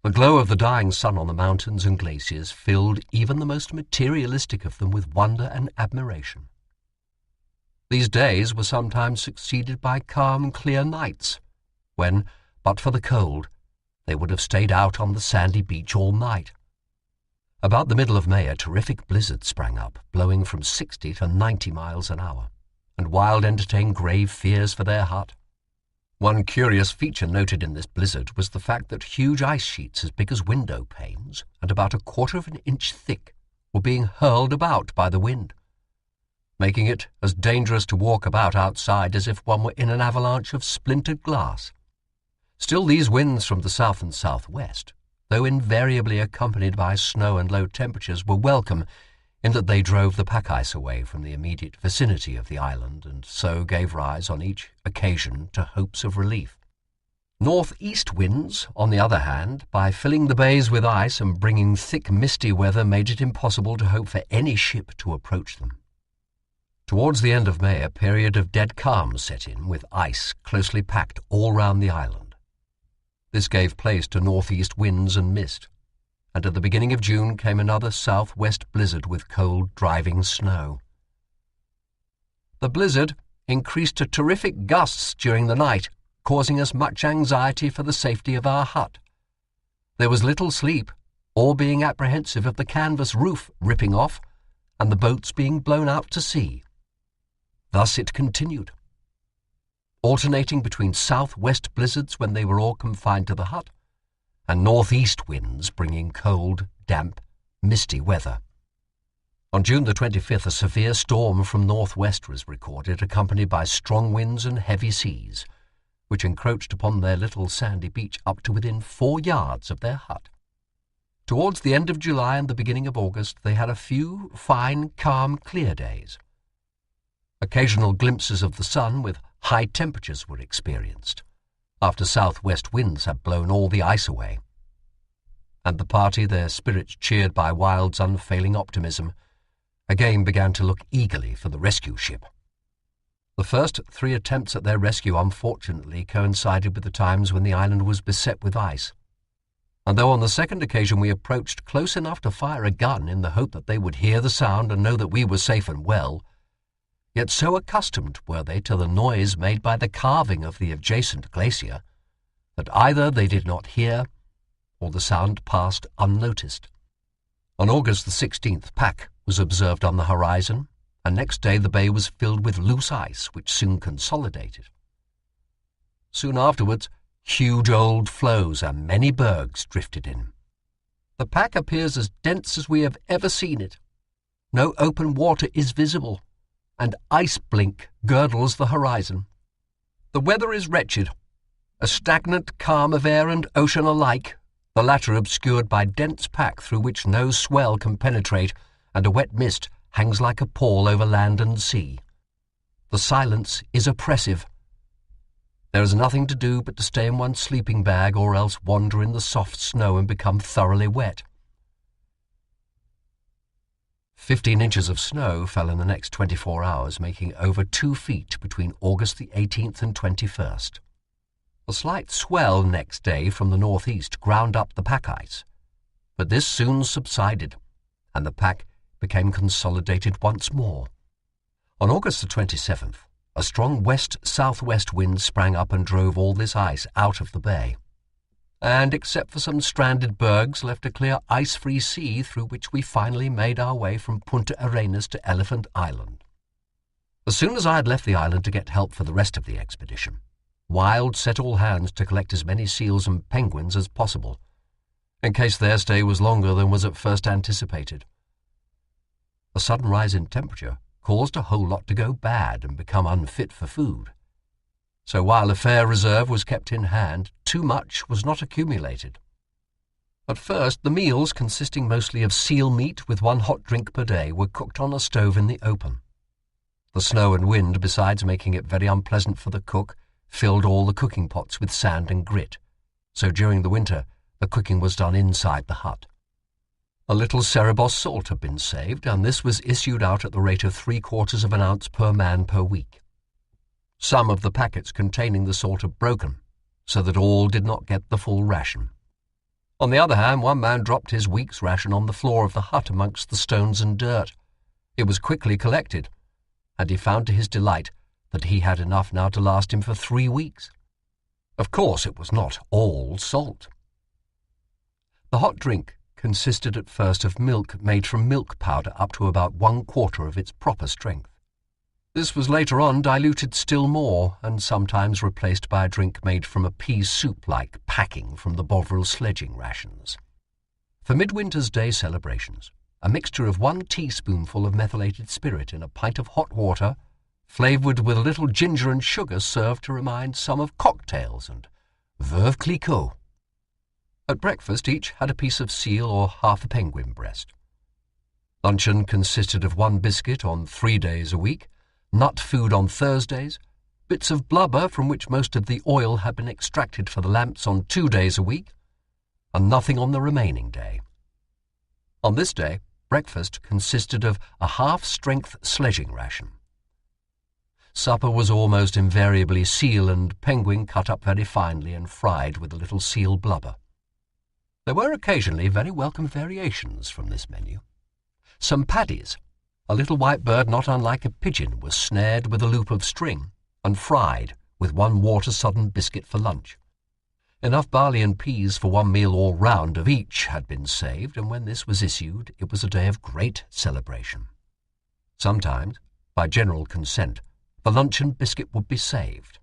The glow of the dying sun on the mountains and glaciers filled even the most materialistic of them with wonder and admiration. These days were sometimes succeeded by calm, clear nights, when, but for the cold, they would have stayed out on the sandy beach all night. About the middle of May, a terrific blizzard sprang up, blowing from 60 to 90 miles an hour, and Wild entertained grave fears for their hut. One curious feature noted in this blizzard was the fact that huge ice sheets as big as window panes and about 1/4 of an inch thick were being hurled about by the wind, making it as dangerous to walk about outside as if one were in an avalanche of splintered glass. Still, these winds from the south and southwest, though invariably accompanied by snow and low temperatures, were welcome in that they drove the pack ice away from the immediate vicinity of the island, and so gave rise on each occasion to hopes of relief. Northeast winds, on the other hand, by filling the bays with ice and bringing thick misty weather, made it impossible to hope for any ship to approach them. Towards the end of May, a period of dead calm set in, with ice closely packed all round the island. This gave place to northeast winds and mist, and at the beginning of June came another southwest blizzard with cold, driving snow. The blizzard increased to terrific gusts during the night, causing us much anxiety for the safety of our hut. There was little sleep, all being apprehensive of the canvas roof ripping off and the boats being blown out to sea. Thus it continued, alternating between southwest blizzards when they were all confined to the hut, and northeast winds bringing cold, damp, misty weather. On June the 25th, a severe storm from northwest was recorded, accompanied by strong winds and heavy seas, which encroached upon their little sandy beach up to within 4 yards of their hut. Towards the end of July and the beginning of August, they had a few fine, calm, clear days. Occasional glimpses of the sun with high temperatures were experienced, after southwest winds had blown all the ice away. And the party, their spirits cheered by Wild's unfailing optimism, again began to look eagerly for the rescue ship. The first 3 attempts at their rescue unfortunately coincided with the times when the island was beset with ice, and though on the second occasion we approached close enough to fire a gun in the hope that they would hear the sound and know that we were safe and well, yet so accustomed were they to the noise made by the calving of the adjacent glacier that either they did not hear or the sound passed unnoticed. On August the 16th, pack was observed on the horizon, and next day the bay was filled with loose ice, which soon consolidated. Soon afterwards, huge old floes and many bergs drifted in. The pack appears as dense as we have ever seen it. No open water is visible, and ice blink girdles the horizon. The weather is wretched, a stagnant calm of air and ocean alike, the latter obscured by dense pack through which no swell can penetrate, and a wet mist hangs like a pall over land and sea. The silence is oppressive. There is nothing to do but to stay in one's sleeping bag or else wander in the soft snow and become thoroughly wet. 15 inches of snow fell in the next 24 hours, making over 2 feet between August the 18th and 21st. A slight swell next day from the northeast ground up the pack ice, but this soon subsided, and the pack became consolidated once more. On August the 27th, a strong west-southwest wind sprang up and drove all this ice out of the bay, and except for some stranded bergs, left a clear ice-free sea through which we finally made our way from Punta Arenas to Elephant Island. As soon as I had left the island to get help for the rest of the expedition, Wild set all hands to collect as many seals and penguins as possible, in case their stay was longer than was at first anticipated. A sudden rise in temperature caused a whole lot to go bad and become unfit for food. So while a fair reserve was kept in hand, too much was not accumulated. At first, the meals, consisting mostly of seal meat with 1 hot drink per day, were cooked on a stove in the open. The snow and wind, besides making it very unpleasant for the cook, filled all the cooking pots with sand and grit, so during the winter the cooking was done inside the hut. A little Cerebos salt had been saved, and this was issued out at the rate of 3/4 of an ounce per man per week. Some of the packets containing the salt had broken, so that all did not get the full ration. On the other hand, one man dropped his week's ration on the floor of the hut amongst the stones and dirt. It was quickly collected, and he found to his delight that he had enough now to last him for 3 weeks. Of course, it was not all salt. The hot drink consisted at first of milk made from milk powder up to about 1/4 of its proper strength. This was later on diluted still more, and sometimes replaced by a drink made from a pea soup-like packing from the Bovril sledging rations. For Midwinter's Day celebrations, a mixture of 1 teaspoonful of methylated spirit in a pint of hot water, flavoured with a little ginger and sugar, served to remind some of cocktails and Veuve Clicquot. At breakfast, each had a piece of seal or half a penguin breast. Luncheon consisted of 1 biscuit on 3 days a week, nut food on Thursdays, bits of blubber from which most of the oil had been extracted for the lamps on 2 days a week, and nothing on the remaining day. On this day, breakfast consisted of a half-strength sledging ration. Supper was almost invariably seal and penguin cut up very finely and fried with a little seal blubber. There were occasionally very welcome variations from this menu. Some paddies, a little white bird not unlike a pigeon, was snared with a loop of string and fried with 1 water-sodden biscuit for lunch. Enough barley and peas for 1 meal all round of each had been saved, and when this was issued, it was a day of great celebration. Sometimes, by general consent, the luncheon biscuit would be saved,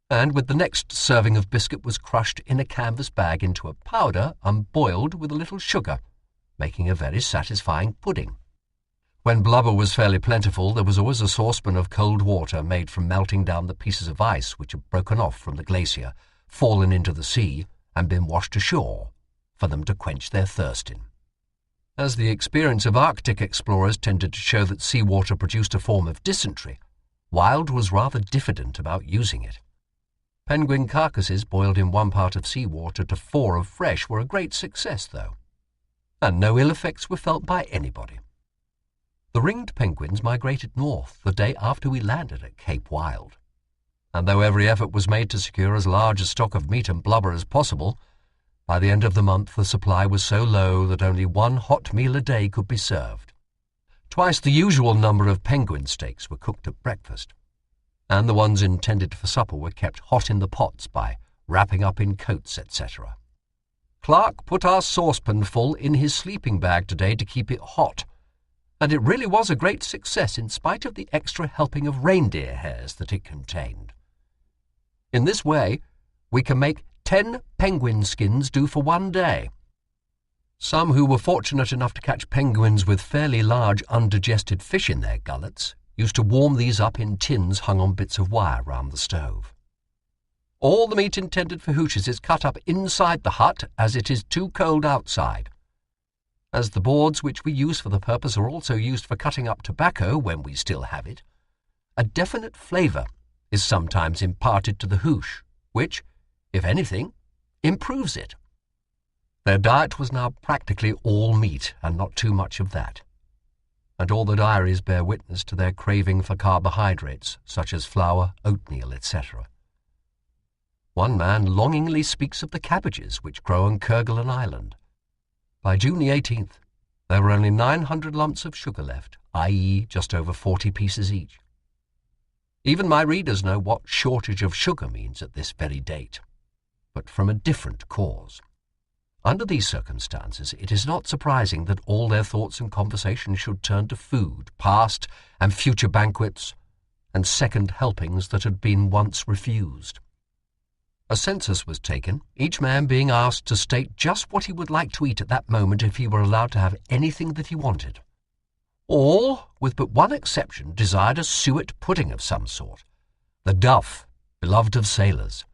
and with the next serving of biscuit was crushed in a canvas bag into a powder and boiled with a little sugar, making a very satisfying pudding. When blubber was fairly plentiful, there was always a saucepan of cold water made from melting down the pieces of ice which had broken off from the glacier, fallen into the sea, and been washed ashore, for them to quench their thirst in. As the experience of Arctic explorers tended to show that seawater produced a form of dysentery, Wild was rather diffident about using it. Penguin carcasses boiled in 1 part of seawater to 4 of fresh were a great success, though, and no ill effects were felt by anybody. The ringed penguins migrated north the day after we landed at Cape Wild, and though every effort was made to secure as large a stock of meat and blubber as possible, by the end of the month the supply was so low that only 1 hot meal a day could be served. Twice the usual number of penguin steaks were cooked at breakfast, and the ones intended for supper were kept hot in the pots by wrapping up in coats, etc. Clark put our saucepan full in his sleeping bag today to keep it hot, and it really was a great success in spite of the extra helping of reindeer hairs that it contained. In this way, we can make 10 penguin skins do for 1 day. Some who were fortunate enough to catch penguins with fairly large undigested fish in their gullets used to warm these up in tins hung on bits of wire round the stove. All the meat intended for hooches is cut up inside the hut, as it is too cold outside. As the boards which we use for the purpose are also used for cutting up tobacco when we still have it, a definite flavour is sometimes imparted to the hoosh, which, if anything, improves it. Their diet was now practically all meat, and not too much of that. And all the diaries bear witness to their craving for carbohydrates, such as flour, oatmeal, etc. One man longingly speaks of the cabbages which grow on Kerguelen Island. By June the 18th, there were only 900 lumps of sugar left, i.e. just over 40 pieces each. Even my readers know what shortage of sugar means at this very date, but from a different cause. Under these circumstances, it is not surprising that all their thoughts and conversation should turn to food, past and future banquets, and second helpings that had been once refused. A census was taken, each man being asked to state just what he would like to eat at that moment if he were allowed to have anything that he wanted. All, with but one exception, desired a suet pudding of some sort, the duff, beloved of sailors.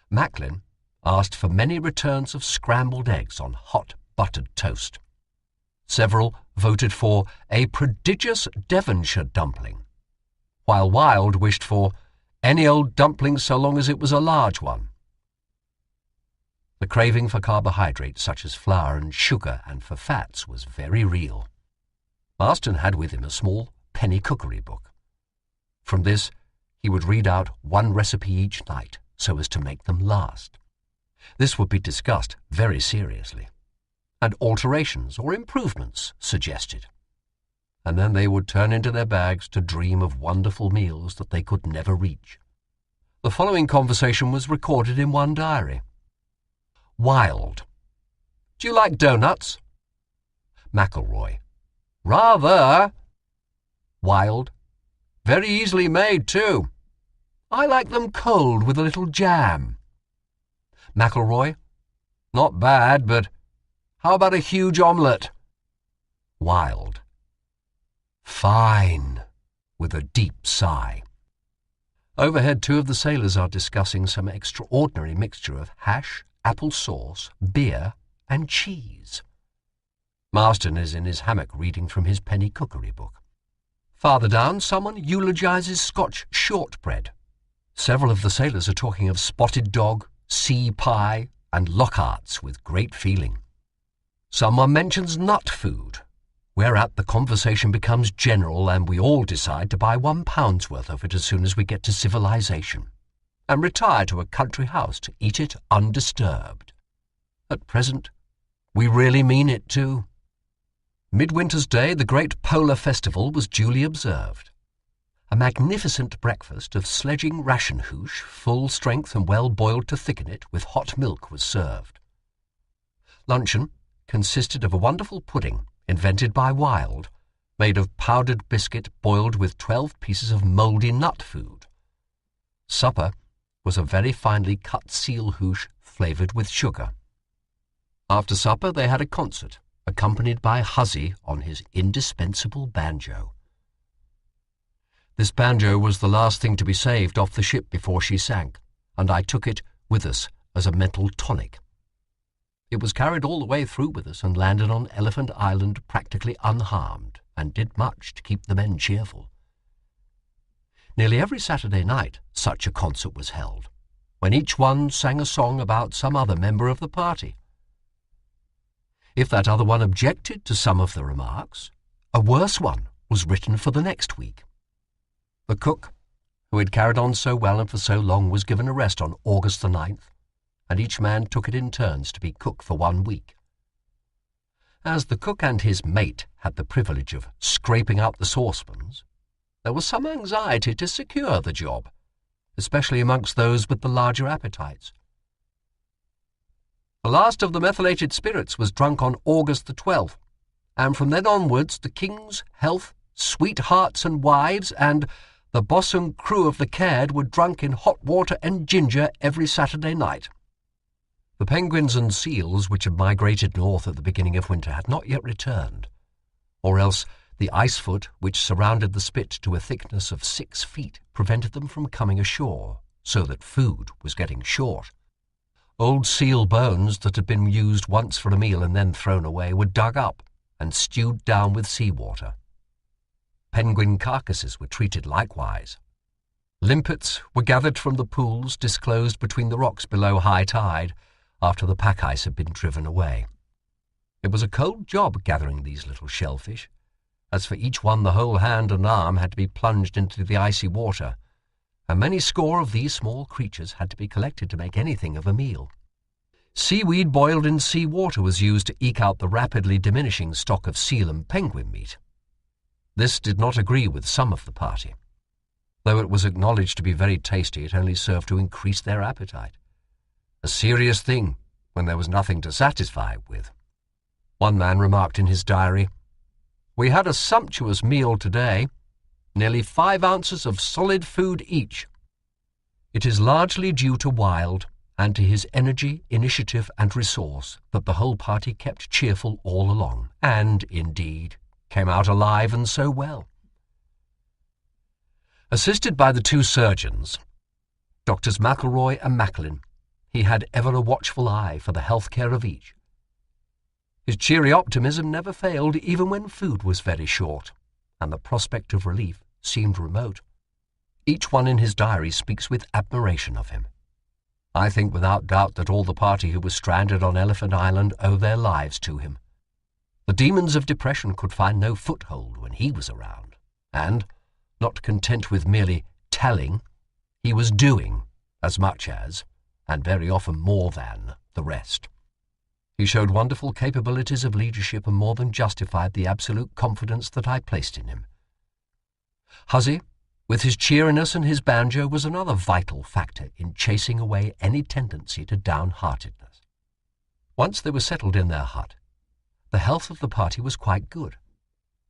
Macklin asked for many returns of scrambled eggs on hot buttered toast. Several voted for a prodigious Devonshire dumpling, while Wilde wished for any old dumpling so long as it was a large one. The craving for carbohydrates such as flour and sugar and for fats was very real. Marston had with him a small penny cookery book. From this he would read out one recipe each night so as to make them last. This would be discussed very seriously, and alterations or improvements suggested. And then they would turn into their bags to dream of wonderful meals that they could never reach. The following conversation was recorded in one diary. Wilde: "Do you like doughnuts?" McElroy: "Rather." Wilde: "Very easily made, too. I like them cold with a little jam." McElroy: "Not bad, but how about a huge omelette?" Wilde: "Fine," with a deep sigh. Overhead, two of the sailors are discussing some extraordinary mixture of hash, apple sauce, beer, and cheese. Marston is in his hammock reading from his penny cookery book. Farther down, someone eulogizes Scotch shortbread. Several of the sailors are talking of spotted dog, sea pie, and Lockhart's with great feeling. Someone mentions nut food, whereat the conversation becomes general and we all decide to buy £1 worth of it as soon as we get to civilization, and retire to a country house to eat it undisturbed. At present, we really mean it too. Midwinter's Day, the great polar festival, was duly observed. A magnificent breakfast of sledging ration hoosh, full strength and well boiled to thicken it, with hot milk was served. Luncheon consisted of a wonderful pudding, invented by Wilde, made of powdered biscuit boiled with 12 pieces of mouldy nut food. Supper was a very finely cut seal hoosh flavoured with sugar. After supper they had a concert, accompanied by Hussey on his indispensable banjo. This banjo was the last thing to be saved off the ship before she sank, and I took it with us as a mental tonic. It was carried all the way through with us and landed on Elephant Island practically unharmed, and did much to keep the men cheerful. Nearly every Saturday night such a concert was held, when each one sang a song about some other member of the party. If that other one objected to some of the remarks, a worse one was written for the next week. The cook, who had carried on so well and for so long, was given a rest on August the 9th, and each man took it in turns to be cook for 1 week. As the cook and his mate had the privilege of scraping out the saucepans, there was some anxiety to secure the job, especially amongst those with the larger appetites. The last of the methylated spirits was drunk on August the 12th, and from then onwards the King's health, sweethearts and wives, and the bosun crew of the Caird were drunk in hot water and ginger every Saturday night. The penguins and seals which had migrated north at the beginning of winter had not yet returned, or else the ice-foot which surrounded the spit to a thickness of 6 feet prevented them from coming ashore, so that food was getting short. Old seal bones that had been used once for a meal and then thrown away were dug up and stewed down with sea-water. Penguin carcasses were treated likewise. Limpets were gathered from the pools disclosed between the rocks below high tide after the pack ice had been driven away. It was a cold job gathering these little shellfish, as for each one the whole hand and arm had to be plunged into the icy water, and many score of these small creatures had to be collected to make anything of a meal. Seaweed boiled in sea water was used to eke out the rapidly diminishing stock of seal and penguin meat. This did not agree with some of the party. Though it was acknowledged to be very tasty, it only served to increase their appetite. A serious thing when there was nothing to satisfy it with. One man remarked in his diary, "We had a sumptuous meal today, nearly 5 ounces of solid food each." It is largely due to Wilde and to his energy, initiative and resource that the whole party kept cheerful all along, and, indeed, came out alive and so well. Assisted by the 2 surgeons, Doctors McElroy and Macklin, he had ever a watchful eye for the health care of each. His cheery optimism never failed even when food was very short, and the prospect of relief seemed remote. Each one in his diary speaks with admiration of him. I think without doubt that all the party who was stranded on Elephant Island owe their lives to him. The demons of depression could find no foothold when he was around, and, not content with merely telling, he was doing as much as, and very often more than, the rest. He showed wonderful capabilities of leadership and more than justified the absolute confidence that I placed in him. Huzzy, with his cheeriness and his banjo, was another vital factor in chasing away any tendency to downheartedness. Once they were settled in their hut, the health of the party was quite good.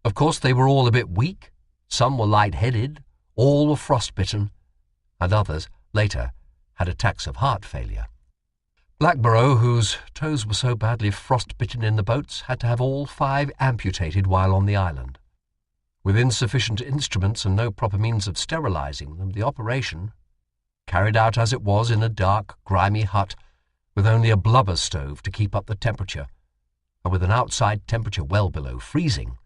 Of course, they were all a bit weak. Some were light-headed, all were frostbitten, and others, later, had attacks of heart failure. Blackborough, whose toes were so badly frostbitten in the boats, had to have all 5 amputated while on the island. With insufficient instruments and no proper means of sterilizing them, the operation, carried out as it was in a dark, grimy hut, with only a blubber stove to keep up the temperature, and with an outside temperature well below freezing,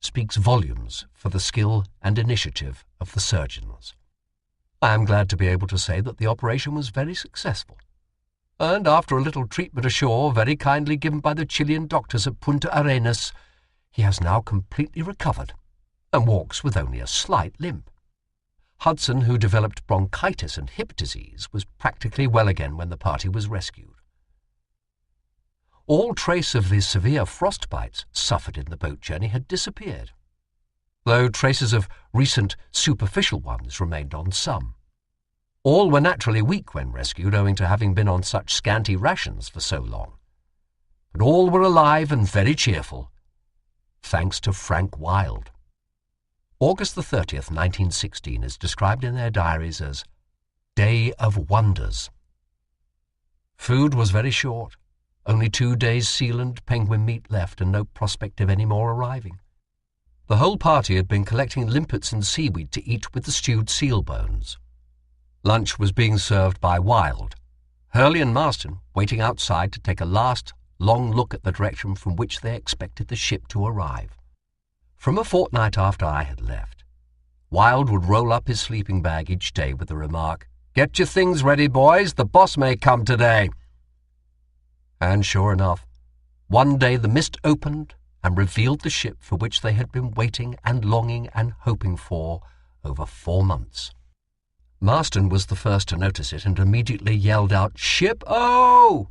speaks volumes for the skill and initiative of the surgeons. I am glad to be able to say that the operation was very successful, and after a little treatment ashore, very kindly given by the Chilean doctors at Punta Arenas, he has now completely recovered and walks with only a slight limp. Hudson, who developed bronchitis and hip disease, was practically well again when the party was rescued. All trace of the severe frostbites suffered in the boat journey had disappeared, though traces of recent superficial ones remained on some. All were naturally weak when rescued, owing to having been on such scanty rations for so long. But all were alive and very cheerful, thanks to Frank Wilde. August the 30th, 1916, is described in their diaries as Day of Wonders. Food was very short, only 2 days' seal and penguin meat left, and no prospect of any more arriving. The whole party had been collecting limpets and seaweed to eat with the stewed seal bones. Lunch was being served by Wilde, Hurley and Marston waiting outside to take a last, long look at the direction from which they expected the ship to arrive. From a fortnight after I had left, Wilde would roll up his sleeping bag each day with the remark, "Get your things ready, boys, the boss may come today." And sure enough, one day the mist opened and revealed the ship for which they had been waiting and longing and hoping for over 4 months. Marston was the first to notice it and immediately yelled out, "Ship-o!"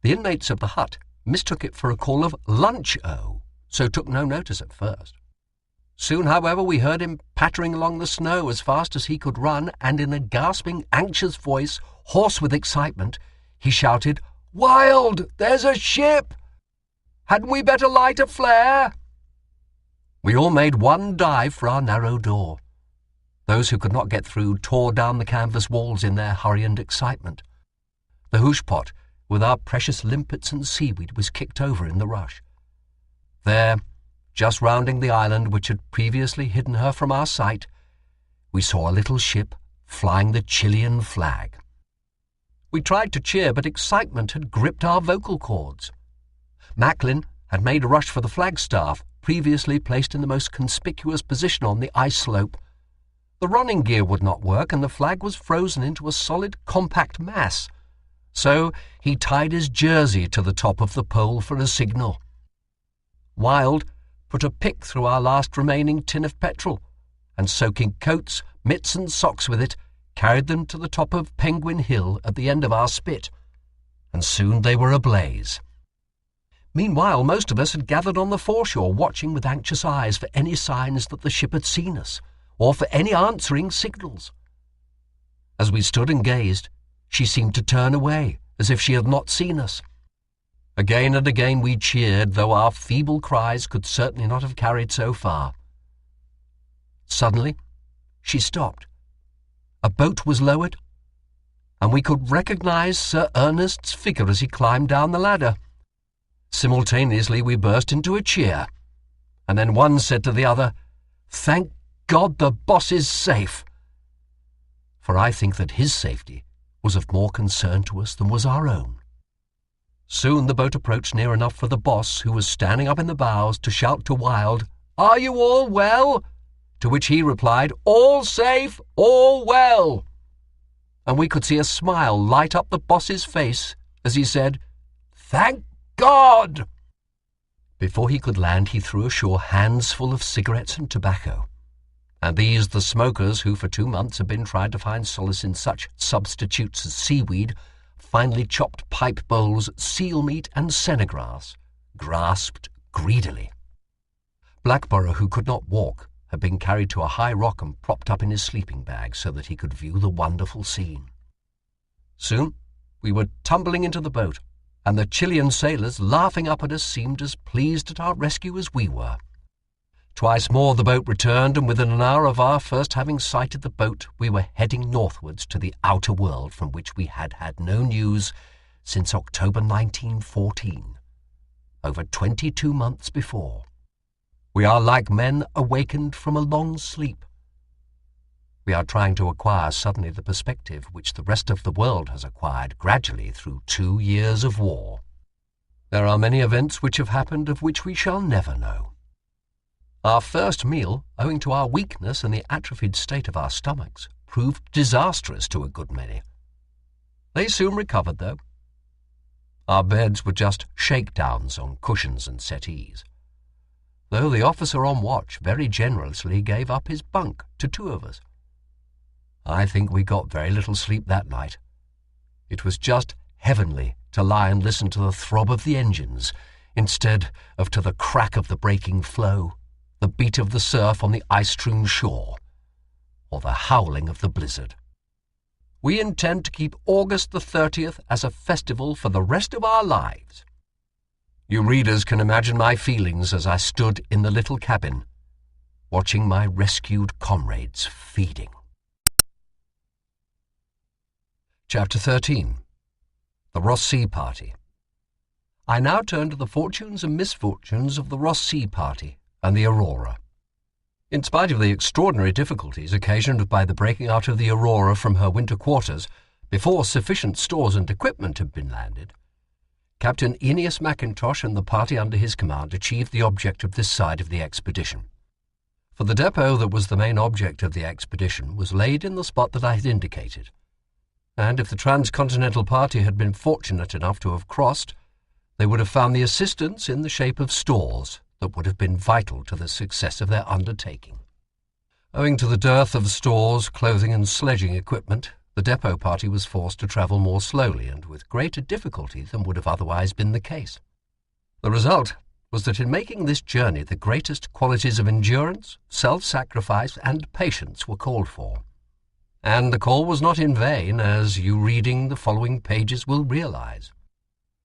The inmates of the hut mistook it for a call of lunch-o, so took no notice at first. Soon, however, we heard him pattering along the snow as fast as he could run, and in a gasping, anxious voice, hoarse with excitement, he shouted, "Wilde, there's a ship! Hadn't we better light a flare?" We all made one dive for our narrow door. Those who could not get through tore down the canvas walls in their hurry and excitement. The hoosh pot with our precious limpets and seaweed was kicked over in the rush. There, just rounding the island which had previously hidden her from our sight, we saw a little ship flying the Chilean flag. We tried to cheer, but excitement had gripped our vocal cords. Macklin had made a rush for the flagstaff, previously placed in the most conspicuous position on the ice slope. The running gear would not work, and the flag was frozen into a solid, compact mass. So he tied his jersey to the top of the pole for a signal. Wilde put a pick through our last remaining tin of petrol, and soaking coats, mitts and socks with it, carried them to the top of Penguin Hill at the end of our spit, and soon they were ablaze. Meanwhile, most of us had gathered on the foreshore, watching with anxious eyes for any signs that the ship had seen us, or for any answering signals. As we stood and gazed, she seemed to turn away, as if she had not seen us. Again and again we cheered, though our feeble cries could certainly not have carried so far. Suddenly, she stopped. A boat was lowered, and we could recognize Sir Ernest's figure as he climbed down the ladder. Simultaneously we burst into a cheer, and then one said to the other, "Thank God the boss is safe." For I think that his safety was of more concern to us than was our own. Soon the boat approached near enough for the boss, who was standing up in the bows, to shout to Wilde, "Are you all well?" To which he replied, "All safe, all well." And we could see a smile light up the boss's face as he said, "Thank God!" Before he could land, he threw ashore hands full of cigarettes and tobacco, and these the smokers, who for 2 months had been trying to find solace in such substitutes as seaweed, finely chopped pipe bowls, seal meat and sennegrass, grasped greedily. Blackborough, who could not walk, had been carried to a high rock and propped up in his sleeping bag so that he could view the wonderful scene. Soon we were tumbling into the boat, and the Chilean sailors, laughing up at us, seemed as pleased at our rescue as we were. Twice more the boat returned, and within an hour of our first having sighted the boat, we were heading northwards to the outer world, from which we had had no news since October 1914, over 22 months before. We are like men awakened from a long sleep. We are trying to acquire suddenly the perspective which the rest of the world has acquired gradually through 2 years of war. There are many events which have happened of which we shall never know. Our first meal, owing to our weakness and the atrophied state of our stomachs, proved disastrous to a good many. They soon recovered, though. Our beds were just shakedowns on cushions and settees, though the officer on watch very generously gave up his bunk to 2 of us. I think we got very little sleep that night. It was just heavenly to lie and listen to the throb of the engines, instead of to the crack of the breaking floe, the beat of the surf on the ice-strewn shore, or the howling of the blizzard. We intend to keep August the 30th as a festival for the rest of our lives. You readers can imagine my feelings as I stood in the little cabin, watching my rescued comrades feeding. Chapter 13. The Ross Sea Party. I now turn to the fortunes and misfortunes of the Ross Sea Party and the Aurora. In spite of the extraordinary difficulties occasioned by the breaking out of the Aurora from her winter quarters before sufficient stores and equipment had been landed, Captain Aeneas Mackintosh and the party under his command achieved the object of this side of the expedition. For the depot that was the main object of the expedition was laid in the spot that I had indicated, and if the transcontinental party had been fortunate enough to have crossed, they would have found the assistance in the shape of stores that would have been vital to the success of their undertaking. Owing to the dearth of stores, clothing and sledging equipment, the depot party was forced to travel more slowly and with greater difficulty than would have otherwise been the case. The result was that in making this journey the greatest qualities of endurance, self-sacrifice and patience were called for. And the call was not in vain, as you reading the following pages will realize.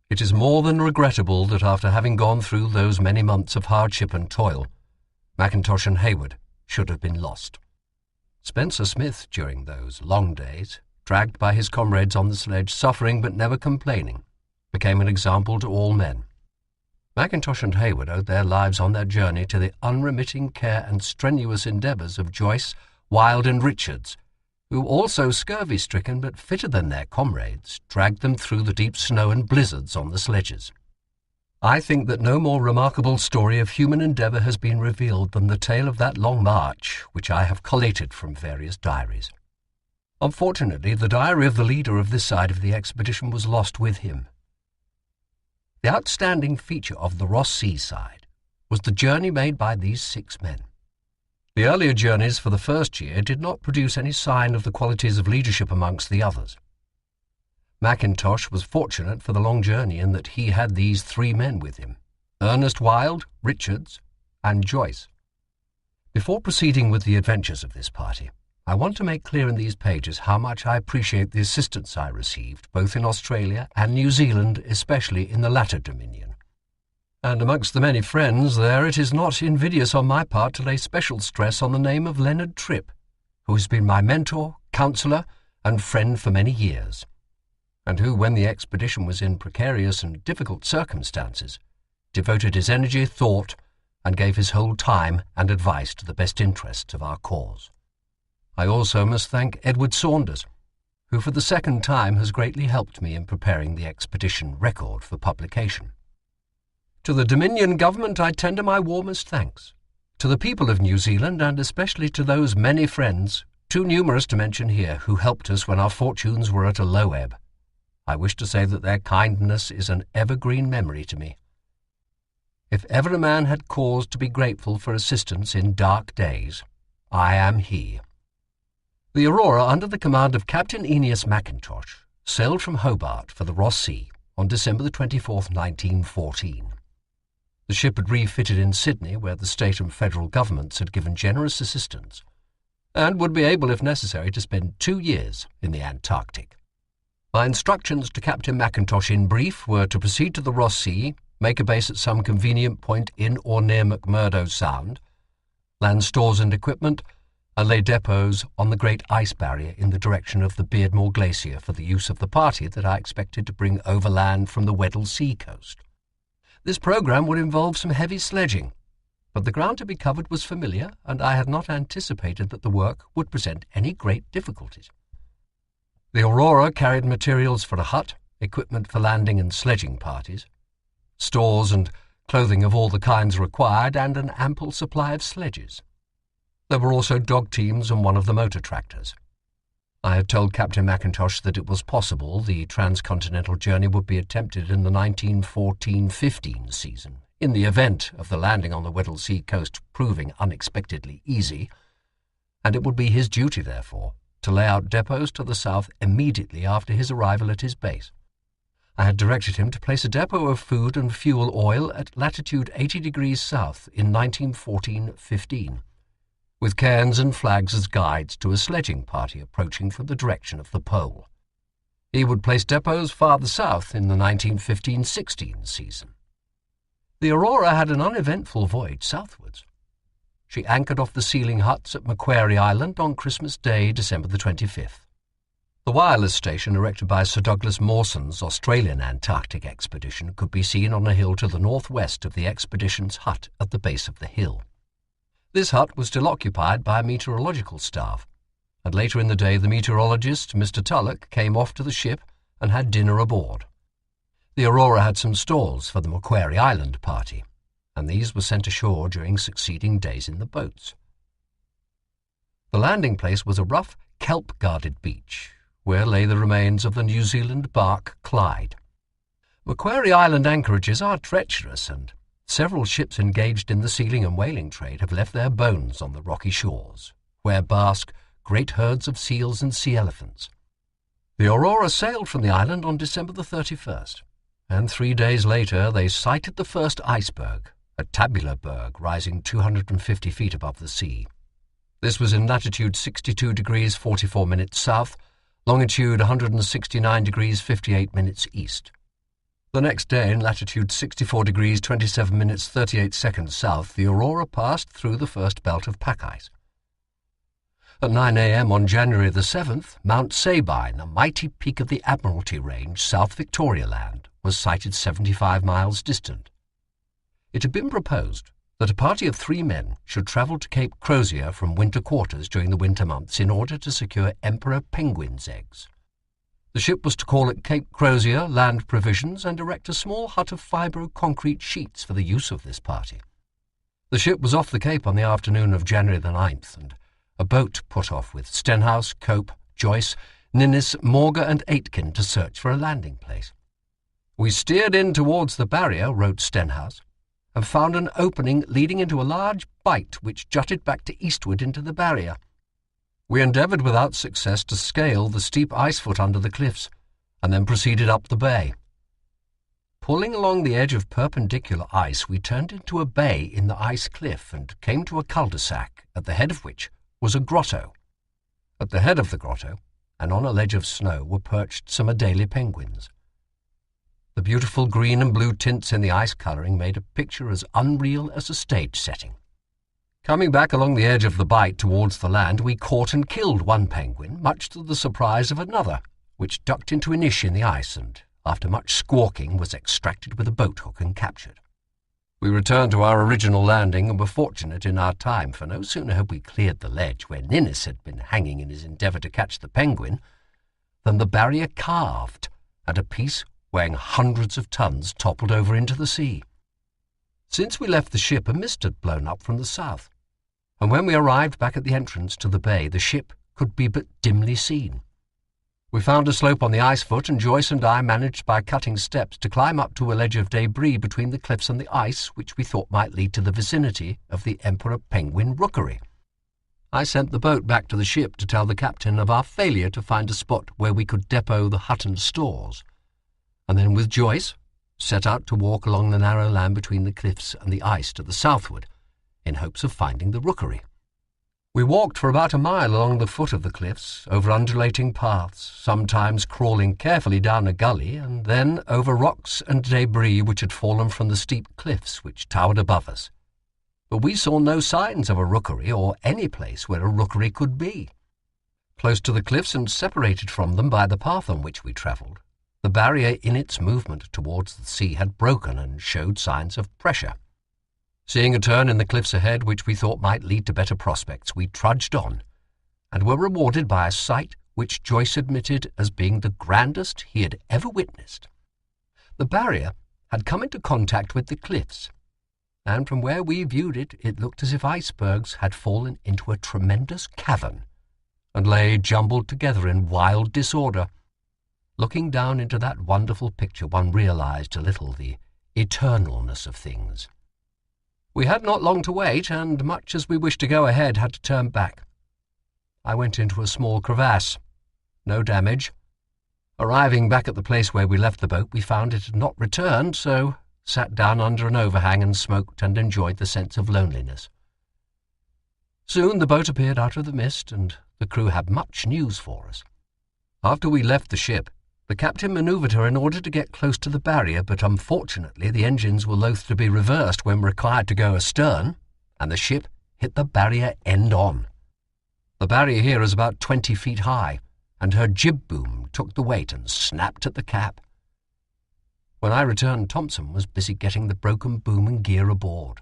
It is more than regrettable that after having gone through those many months of hardship and toil, Mackintosh and Hayward should have been lost. Spencer Smith, during those long days, dragged by his comrades on the sledge, suffering but never complaining, became an example to all men. Mackintosh and Hayward owed their lives on their journey to the unremitting care and strenuous endeavours of Joyce, Wilde and Richards, who, also scurvy-stricken but fitter than their comrades, dragged them through the deep snow and blizzards on the sledges. I think that no more remarkable story of human endeavour has been revealed than the tale of that long march, which I have collated from various diaries. Unfortunately, the diary of the leader of this side of the expedition was lost with him. The outstanding feature of the Ross Sea side was the journey made by these 6 men. The earlier journeys for the first year did not produce any sign of the qualities of leadership amongst the others. Mackintosh was fortunate for the long journey in that he had these 3 men with him, Ernest Wild, Richards, and Joyce. Before proceeding with the adventures of this party, I want to make clear in these pages how much I appreciate the assistance I received, both in Australia and New Zealand, especially in the latter dominion. And amongst the many friends there, it is not invidious on my part to lay special stress on the name of Leonard Tripp, who has been my mentor, counsellor, and friend for many years, and who, when the expedition was in precarious and difficult circumstances, devoted his energy, thought, and gave his whole time and advice to the best interests of our cause. I also must thank Edward Saunders, who for the second time has greatly helped me in preparing the expedition record for publication. To the Dominion Government I tender my warmest thanks. To the people of New Zealand, and especially to those many friends, too numerous to mention here, who helped us when our fortunes were at a low ebb, I wish to say that their kindness is an evergreen memory to me. If ever a man had cause to be grateful for assistance in dark days, I am he. The Aurora, under the command of Captain Aeneas Mackintosh, sailed from Hobart for the Ross Sea on December the 24th, 1914. The ship had refitted in Sydney, where the state and federal governments had given generous assistance, and would be able, if necessary, to spend 2 years in the Antarctic. My instructions to Captain Mackintosh in brief were to proceed to the Ross Sea, make a base at some convenient point in or near McMurdo Sound, land stores and equipment, and lay depots on the great ice barrier in the direction of the Beardmore Glacier for the use of the party that I expected to bring overland from the Weddell Sea coast. This programme would involve some heavy sledging, but the ground to be covered was familiar, and I had not anticipated that the work would present any great difficulties. The Aurora carried materials for a hut, equipment for landing and sledging parties, stores and clothing of all the kinds required, and an ample supply of sledges. There were also dog teams and one of the motor tractors. I had told Captain Mackintosh that it was possible the transcontinental journey would be attempted in the 1914-15 season, in the event of the landing on the Weddell Sea coast proving unexpectedly easy, and it would be his duty, therefore, to lay out depots to the south immediately after his arrival at his base. I had directed him to place a depot of food and fuel oil at latitude 80 degrees south in 1914-15, with cairns and flags as guides to a sledging party approaching from the direction of the pole. He would place depots farther south in the 1915-16 season. The Aurora had an uneventful voyage southwards. She anchored off the sealing huts at Macquarie Island on Christmas Day, December the 25th. The wireless station erected by Sir Douglas Mawson's Australian Antarctic expedition could be seen on a hill to the northwest of the expedition's hut at the base of the hill. This hut was still occupied by a meteorological staff, and later in the day the meteorologist, Mr. Tulloch, came off to the ship and had dinner aboard. The Aurora had some stores for the Macquarie Island party, and these were sent ashore during succeeding days in the boats. The landing place was a rough, kelp-guarded beach, where lay the remains of the New Zealand barque Clyde. Macquarie Island anchorages are treacherous, and several ships engaged in the sealing and whaling trade have left their bones on the rocky shores, where bask great herds of seals and sea elephants. The Aurora sailed from the island on December the 31st, and 3 days later they sighted the first iceberg, a tabular berg rising 250 feet above the sea. This was in latitude 62 degrees 44 minutes south, longitude 169 degrees 58 minutes east. The next day, in latitude 64 degrees 27 minutes 38 seconds south, the Aurora passed through the first belt of pack ice. At 9 a.m. on January the 7th, Mount Sabine, a mighty peak of the Admiralty Range, South Victoria Land, was sighted 75 miles distant. It had been proposed that a party of 3 men should travel to Cape Crozier from winter quarters during the winter months in order to secure emperor penguins' eggs. The ship was to call at Cape Crozier, land provisions, and erect a small hut of fibro-concrete sheets for the use of this party. The ship was off the Cape on the afternoon of January the 9th, and a boat put off with Stenhouse, Cope, Joyce, Ninnis, Morga, and Aitken to search for a landing place. We steered in towards the barrier, wrote Stenhouse, and found an opening leading into a large bight which jutted back to eastward into the barrier. We endeavoured without success to scale the steep ice-foot under the cliffs, and then proceeded up the bay. Pulling along the edge of perpendicular ice, we turned into a bay in the ice cliff and came to a cul-de-sac, at the head of which was a grotto. At the head of the grotto, and on a ledge of snow, were perched some Adelie penguins. The beautiful green and blue tints in the ice colouring made a picture as unreal as a stage setting. Coming back along the edge of the bight towards the land, we caught and killed one penguin, much to the surprise of another, which ducked into a niche in the ice and, after much squawking, was extracted with a boat hook and captured. We returned to our original landing and were fortunate in our time, for no sooner had we cleared the ledge where Ninnis had been hanging in his endeavour to catch the penguin than the barrier calved, and a piece weighing hundreds of tons toppled over into the sea. Since we left the ship, a mist had blown up from the south, and when we arrived back at the entrance to the bay, the ship could be but dimly seen. We found a slope on the ice-foot, and Joyce and I managed by cutting steps to climb up to a ledge of debris between the cliffs and the ice, which we thought might lead to the vicinity of the Emperor Penguin rookery. I sent the boat back to the ship to tell the captain of our failure to find a spot where we could depot the hut and stores, and then with Joyce set out to walk along the narrow land between the cliffs and the ice to the southward, in hopes of finding the rookery. We walked for about a mile along the foot of the cliffs, over undulating paths, sometimes crawling carefully down a gully, and then over rocks and debris which had fallen from the steep cliffs which towered above us. But we saw no signs of a rookery, or any place where a rookery could be. Close to the cliffs and separated from them by the path on which we travelled, the barrier in its movement towards the sea had broken and showed signs of pressure. Seeing a turn in the cliffs ahead which we thought might lead to better prospects, we trudged on, and were rewarded by a sight which Joyce admitted as being the grandest he had ever witnessed. The barrier had come into contact with the cliffs, and from where we viewed it, it looked as if icebergs had fallen into a tremendous cavern, and lay jumbled together in wild disorder. Looking down into that wonderful picture, one realized a little the eternalness of things. We had not long to wait, and much as we wished to go ahead, had to turn back. I went into a small crevasse. No damage. Arriving back at the place where we left the boat, we found it had not returned, so sat down under an overhang and smoked and enjoyed the sense of loneliness. Soon the boat appeared out of the mist, and the crew had much news for us. After we left the ship, the captain manoeuvred her in order to get close to the barrier, but unfortunately the engines were loath to be reversed when required to go astern, and the ship hit the barrier end-on. The barrier here is about 20 feet high, and her jib boom took the weight and snapped at the cap. When I returned, Thompson was busy getting the broken boom and gear aboard.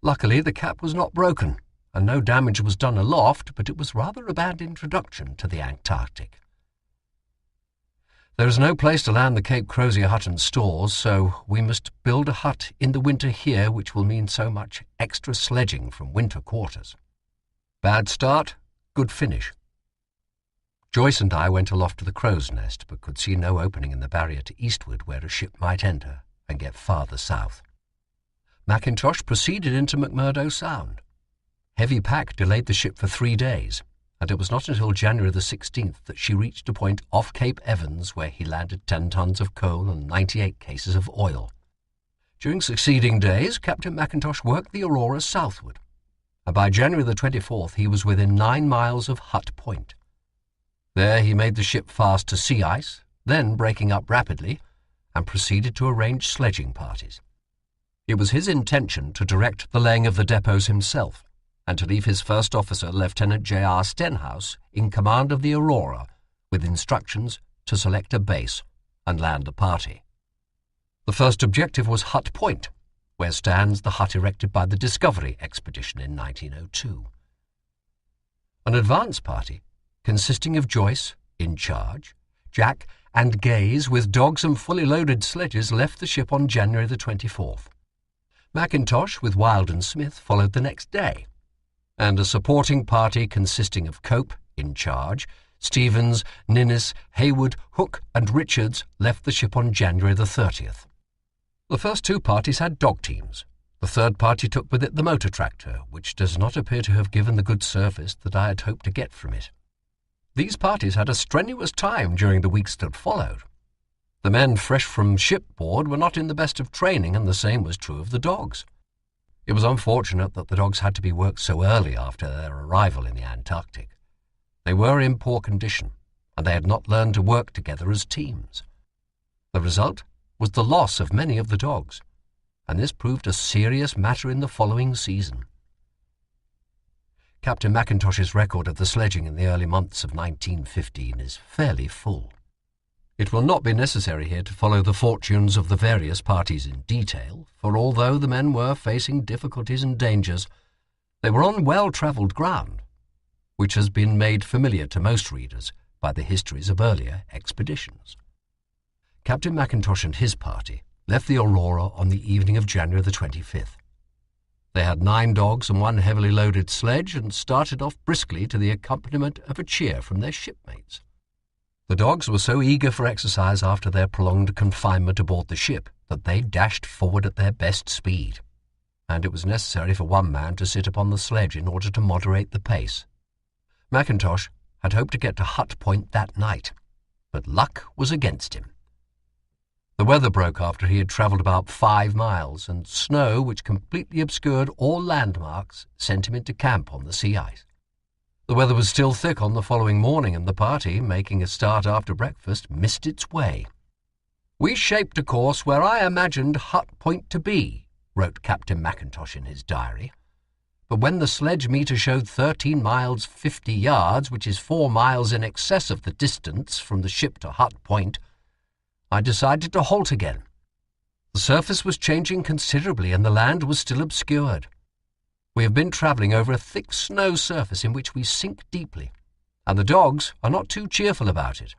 Luckily, the cap was not broken, and no damage was done aloft, but it was rather a bad introduction to the Antarctic. There is no place to land the Cape Crozier hut and stores, so we must build a hut in the winter here, which will mean so much extra sledging from winter quarters. Bad start, good finish. Joyce and I went aloft to the crow's nest, but could see no opening in the barrier to eastward where a ship might enter and get farther south. Mackintosh proceeded into McMurdo Sound. Heavy pack delayed the ship for 3 days, and it was not until January the 16th that she reached a point off Cape Evans where he landed 10 tons of coal and 98 cases of oil. During succeeding days, Captain Mackintosh worked the Aurora southward, and by January the 24th he was within 9 miles of Hut Point. There he made the ship fast to sea ice, then breaking up rapidly, and proceeded to arrange sledging parties. It was his intention to direct the laying of the depots himself, and to leave his first officer, Lieutenant J.R. Stenhouse, in command of the Aurora, with instructions to select a base and land the party. The first objective was Hut Point, where stands the hut erected by the Discovery expedition in 1902. An advance party, consisting of Joyce, in charge, Jack, and Gaze, with dogs and fully loaded sledges, left the ship on January the 24th. Mackintosh, with Wild and Smith, followed the next day, and a supporting party consisting of Cope, in charge, Stevens, Ninnis, Haywood, Hook, and Richards left the ship on January the 30th. The first two parties had dog teams. The third party took with it the motor tractor, which does not appear to have given the good service that I had hoped to get from it. These parties had a strenuous time during the weeks that followed. The men fresh from shipboard were not in the best of training, and the same was true of the dogs. It was unfortunate that the dogs had to be worked so early after their arrival in the Antarctic. They were in poor condition, and they had not learned to work together as teams. The result was the loss of many of the dogs, and this proved a serious matter in the following season. Captain Mackintosh's record of the sledging in the early months of 1915 is fairly full. It will not be necessary here to follow the fortunes of the various parties in detail, for although the men were facing difficulties and dangers, they were on well-travelled ground, which has been made familiar to most readers by the histories of earlier expeditions. Captain Mackintosh and his party left the Aurora on the evening of January the 25th. They had 9 dogs and 1 heavily loaded sledge and started off briskly to the accompaniment of a cheer from their shipmates. The dogs were so eager for exercise after their prolonged confinement aboard the ship that they dashed forward at their best speed, and it was necessary for one man to sit upon the sledge in order to moderate the pace. Mackintosh had hoped to get to Hut Point that night, but luck was against him. The weather broke after he had travelled about 5 miles, and snow, which completely obscured all landmarks, sent him into camp on the sea ice. The weather was still thick on the following morning, and the party, making a start after breakfast, missed its way. "We shaped a course where I imagined Hut Point to be," wrote Captain Mackintosh in his diary. "But when the sledge meter showed 13 miles 50 yards, which is 4 miles in excess of the distance from the ship to Hut Point, I decided to halt again. The surface was changing considerably, and the land was still obscured. We have been travelling over a thick snow surface in which we sink deeply, and the dogs are not too cheerful about it."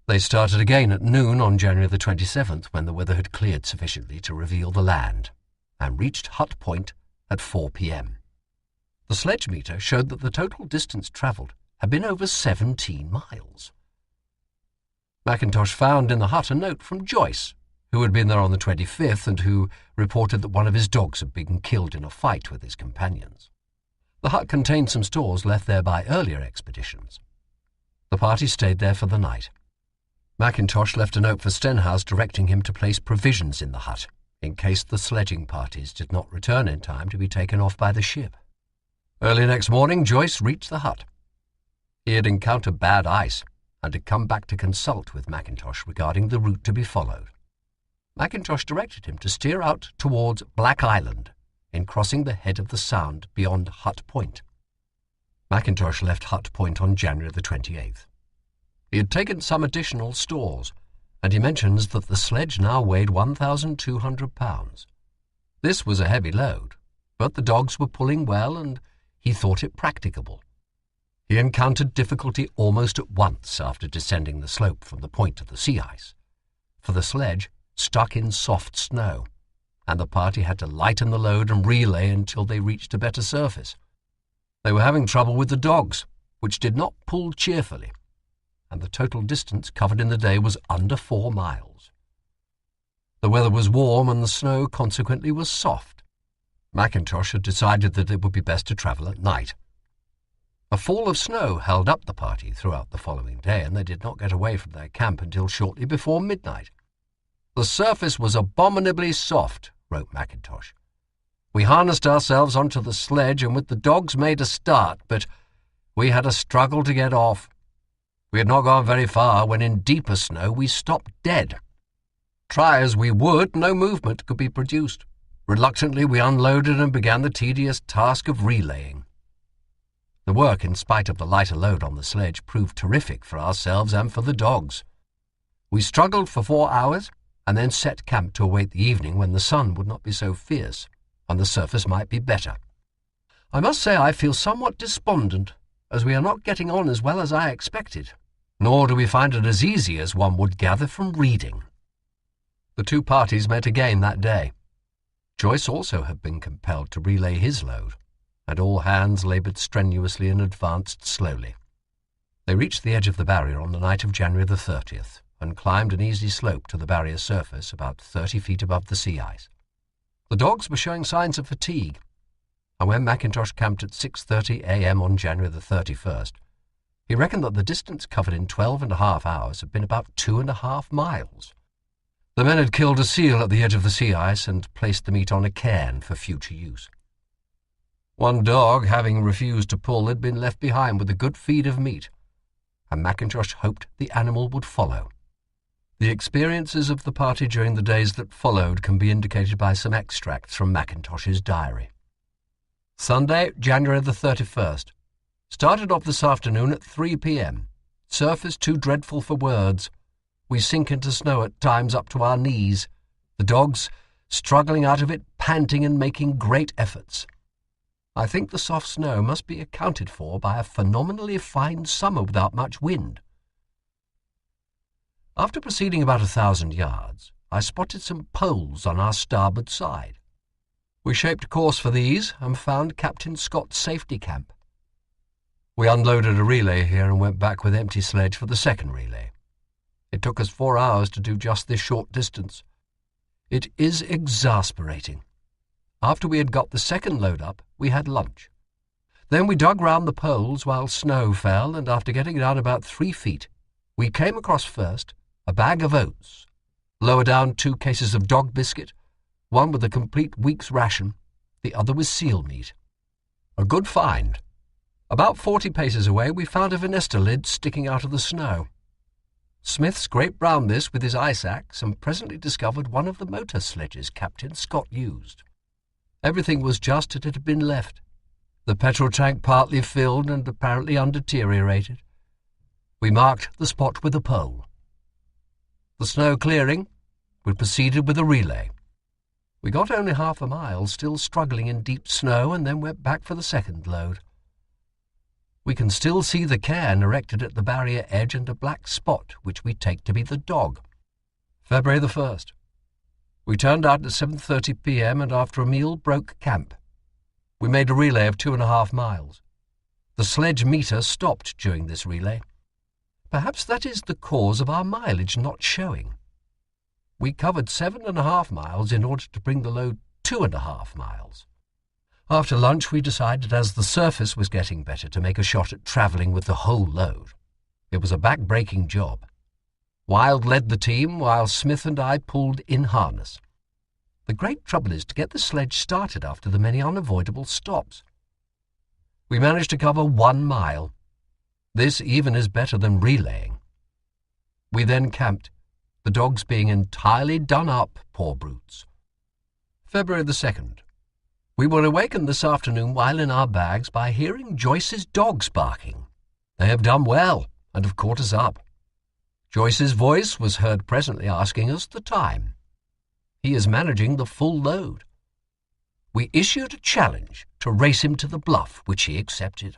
They started again at noon on January the 27th, when the weather had cleared sufficiently to reveal the land, and reached Hut Point at 4 p.m. The sledge meter showed that the total distance travelled had been over 17 miles. Mackintosh found in the hut a note from Joyce, who had been there on the 25th and who reported that one of his dogs had been killed in a fight with his companions. The hut contained some stores left there by earlier expeditions. The party stayed there for the night. Mackintosh left a note for Stenhouse directing him to place provisions in the hut, in case the sledging parties did not return in time to be taken off by the ship. Early next morning, Joyce reached the hut. He had encountered bad ice, and had come back to consult with Mackintosh regarding the route to be followed. Mackintosh directed him to steer out towards Black Island, in crossing the head of the sound beyond Hut Point. Mackintosh left Hut Point on January the 28th. He had taken some additional stores, and he mentions that the sledge now weighed 1,200 pounds. This was a heavy load, but the dogs were pulling well, and he thought it practicable. He encountered difficulty almost at once after descending the slope from the point to the sea ice, for the sledge stuck in soft snow, and the party had to lighten the load and relay until they reached a better surface. They were having trouble with the dogs, which did not pull cheerfully, and the total distance covered in the day was under 4 miles. The weather was warm, and the snow consequently was soft. Mackintosh had decided that it would be best to travel at night. A fall of snow held up the party throughout the following day, and they did not get away from their camp until shortly before midnight. "The surface was abominably soft," wrote Mackintosh. "We harnessed ourselves onto the sledge and with the dogs made a start, but we had a struggle to get off. We had not gone very far when in deeper snow we stopped dead. Try as we would, no movement could be produced. Reluctantly we unloaded and began the tedious task of relaying. The work, in spite of the lighter load on the sledge, proved terrific for ourselves and for the dogs. We struggled for 4 hours, and then set camp to await the evening when the sun would not be so fierce, and the surface might be better. I must say I feel somewhat despondent, as we are not getting on as well as I expected, nor do we find it as easy as one would gather from reading." The two parties met again that day. Joyce also had been compelled to relay his load, and all hands laboured strenuously and advanced slowly. They reached the edge of the barrier on the night of January the 30th, and climbed an easy slope to the barrier surface about 30 feet above the sea ice. The dogs were showing signs of fatigue, and when Mackintosh camped at 6:30 a.m. on January the 31st, he reckoned that the distance covered in 12.5 hours had been about 2.5 miles. The men had killed a seal at the edge of the sea ice and placed the meat on a cairn for future use. One dog, having refused to pull, had been left behind with a good feed of meat, and Mackintosh hoped the animal would follow. The experiences of the party during the days that followed can be indicated by some extracts from Mackintosh's diary. Sunday, January the 31st. Started off this afternoon at 3 p.m. Surface too dreadful for words. We sink into snow at times up to our knees, the dogs struggling out of it, panting and making great efforts. I think the soft snow must be accounted for by a phenomenally fine summer without much wind. After proceeding about 1,000 yards, I spotted some poles on our starboard side. We shaped a course for these and found Captain Scott's safety camp. We unloaded a relay here and went back with empty sledge for the second relay. It took us 4 hours to do just this short distance. It is exasperating. After we had got the second load up, we had lunch. Then we dug round the poles while snow fell, and after getting down about 3 feet, we came across first a bag of oats, lower down 2 cases of dog biscuit, one with a complete week's ration, the other with seal meat. A good find. About 40 paces away we found a venester lid sticking out of the snow. Smith scraped round this with his ice axe and presently discovered one of the motor sledges Captain Scott used. Everything was just as it had been left, the petrol tank partly filled and apparently undeteriorated. We marked the spot with a pole. The snow clearing, we proceeded with a relay. We got only half a mile, still struggling in deep snow, and then went back for the second load. We can still see the cairn erected at the barrier edge and a black spot, which we take to be the dog. February the 1st. We turned out at 7:30 p.m. and after a meal broke camp. We made a relay of 2.5 miles. The sledge meter stopped during this relay. Perhaps that is the cause of our mileage not showing. We covered 7.5 miles in order to bring the load 2.5 miles. After lunch we decided, as the surface was getting better, to make a shot at travelling with the whole load. It was a back-breaking job. Wilde led the team, while Smith and I pulled in harness. The great trouble is to get the sledge started after the many unavoidable stops. We managed to cover 1 mile. This even is better than relaying. We then camped, the dogs being entirely done up, poor brutes. February the 2nd. We were awakened this afternoon while in our bags by hearing Joyce's dogs barking. They have done well and have caught us up. Joyce's voice was heard presently asking us the time. He is managing the full load. We issued a challenge to race him to the bluff, which he accepted.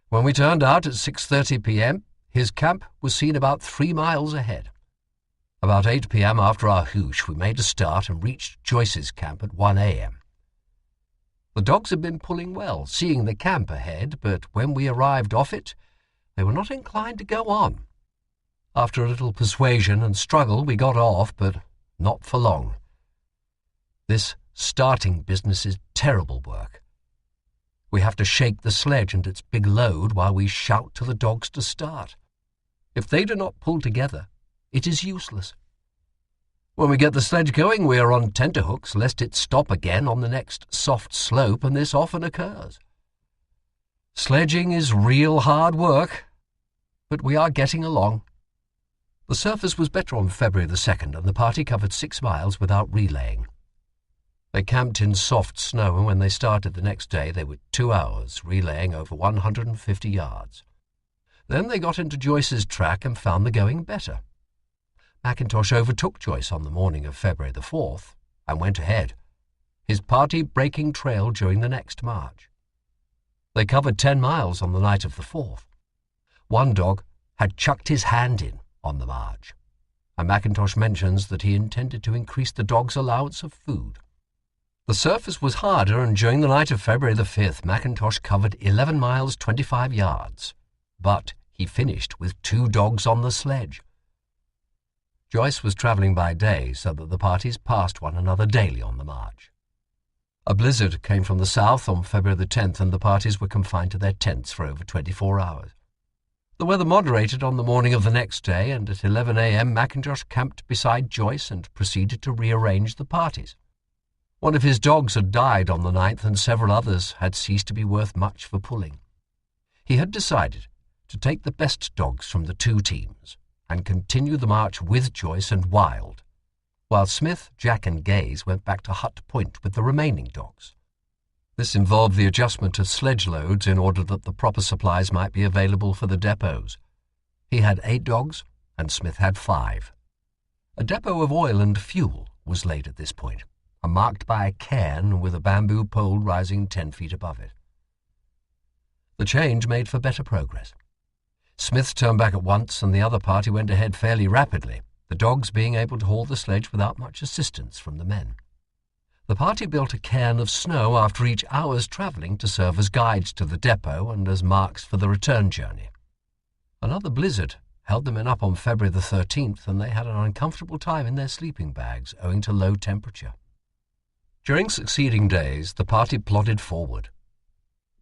When we turned out at 6:30 p.m., his camp was seen about 3 miles ahead. About 8 p.m. after our hoosh, we made a start and reached Joyce's camp at 1 a.m. The dogs had been pulling well, seeing the camp ahead, but when we arrived off it, they were not inclined to go on. After a little persuasion and struggle, we got off, but not for long. This starting business is terrible work. We have to shake the sledge and its big load while we shout to the dogs to start. If they do not pull together, it is useless. When we get the sledge going, we are on tenterhooks lest it stop again on the next soft slope, and this often occurs. Sledging is real hard work, but we are getting along. The surface was better on February the 2nd, and the party covered 6 miles without relaying. They camped in soft snow, and when they started the next day, they were 2 hours, relaying over 150 yards. Then they got into Joyce's track and found the going better. Mackintosh overtook Joyce on the morning of February the 4th and went ahead, his party breaking trail during the next march. They covered 10 miles on the night of the 4th. One dog had chucked his hand in on the march, and Mackintosh mentions that he intended to increase the dog's allowance of food. The surface was harder, and during the night of February the 5th, Mackintosh covered 11 miles 25 yards, but he finished with 2 dogs on the sledge. Joyce was travelling by day, so that the parties passed one another daily on the march. A blizzard came from the south on February the 10th, and the parties were confined to their tents for over 24 hours. The weather moderated on the morning of the next day, and at 11 a.m. Mackintosh camped beside Joyce and proceeded to rearrange the parties. One of his dogs had died on the 9th, and several others had ceased to be worth much for pulling. He had decided to take the best dogs from the 2 teams and continue the march with Joyce and Wild, while Smith, Jack and Gaze went back to Hut Point with the remaining dogs. This involved the adjustment of sledge loads in order that the proper supplies might be available for the depots. He had 8 dogs, and Smith had 5. A depot of oil and fuel was laid at this point, and marked by a cairn with a bamboo pole rising 10 feet above it. The change made for better progress. Smith turned back at once, and the other party went ahead fairly rapidly, the dogs being able to haul the sledge without much assistance from the men. The party built a cairn of snow after each hour's travelling to serve as guides to the depot and as marks for the return journey. Another blizzard held the men up on February the 13th, and they had an uncomfortable time in their sleeping bags owing to low temperature. During succeeding days, the party plodded forward.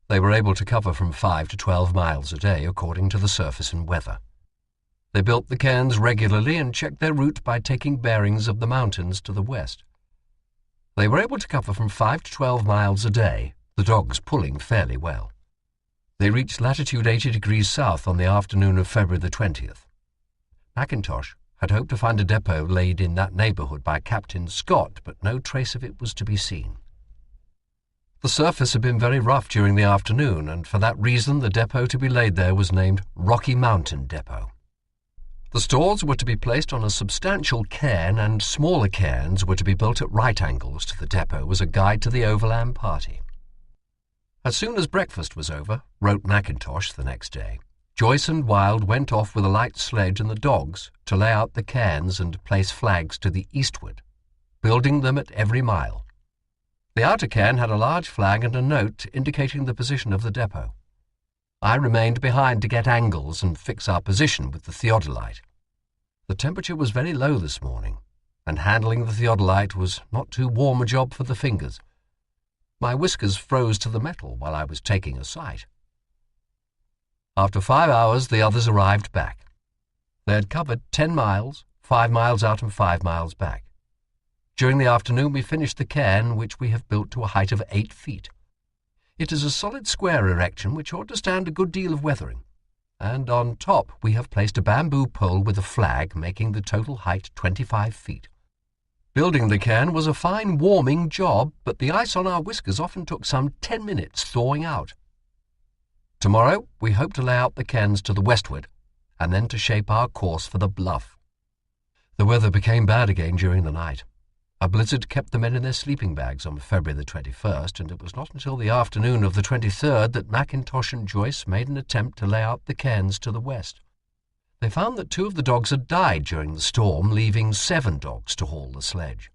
They were able to cover from 5 to 12 miles a day according to the surface and weather. They built the cairns regularly and checked their route by taking bearings of the mountains to the west. They were able to cover from 5 to 12 miles a day, the dogs pulling fairly well. They reached latitude 80 degrees south on the afternoon of February the 20th. Mackintosh had hoped to find a depot laid in that neighbourhood by Captain Scott, but no trace of it was to be seen. The surface had been very rough during the afternoon, and for that reason the depot to be laid there was named Rocky Mountain Depot. The stores were to be placed on a substantial cairn, and smaller cairns were to be built at right angles to the depot as a guide to the overland party. As soon as breakfast was over, wrote Mackintosh the next day, Joyce and Wild went off with a light sledge and the dogs to lay out the cairns and place flags to the eastward, building them at every mile. The outer cairn had a large flag and a note indicating the position of the depot. I remained behind to get angles and fix our position with the theodolite. The temperature was very low this morning, and handling the theodolite was not too warm a job for the fingers. My whiskers froze to the metal while I was taking a sight. After 5 hours, the others arrived back. They had covered 10 miles, 5 miles out and 5 miles back. During the afternoon, we finished the cairn, which we have built to a height of 8 feet. It is a solid square erection which ought to stand a good deal of weathering, and on top we have placed a bamboo pole with a flag, making the total height 25 feet. Building the cairn was a fine warming job, but the ice on our whiskers often took some 10 minutes thawing out. Tomorrow we hope to lay out the cairns to the westward, and then to shape our course for the bluff. The weather became bad again during the night. A blizzard kept the men in their sleeping bags on February the 21st, and it was not until the afternoon of the 23rd that Mackintosh and Joyce made an attempt to lay out the cairns to the west. They found that 2 of the dogs had died during the storm, leaving 7 dogs to haul the sledge.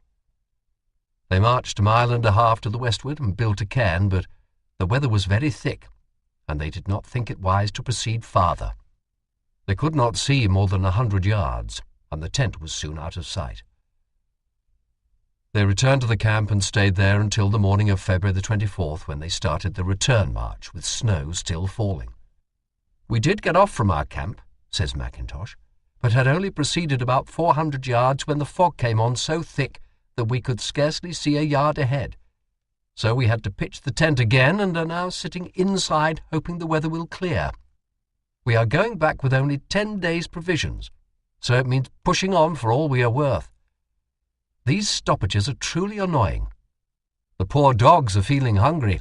They marched a mile and a half to the westward and built a cairn, but the weather was very thick, and they did not think it wise to proceed farther. They could not see more than 100 yards, and the tent was soon out of sight. They returned to the camp and stayed there until the morning of February the 24th, when they started the return march, with snow still falling. "We did get off from our camp," says Mackintosh, "but had only proceeded about 400 yards when the fog came on so thick that we could scarcely see a yard ahead. So we had to pitch the tent again and are now sitting inside, hoping the weather will clear. We are going back with only 10 days' provisions, so it means pushing on for all we are worth. These stoppages are truly annoying. The poor dogs are feeling hungry.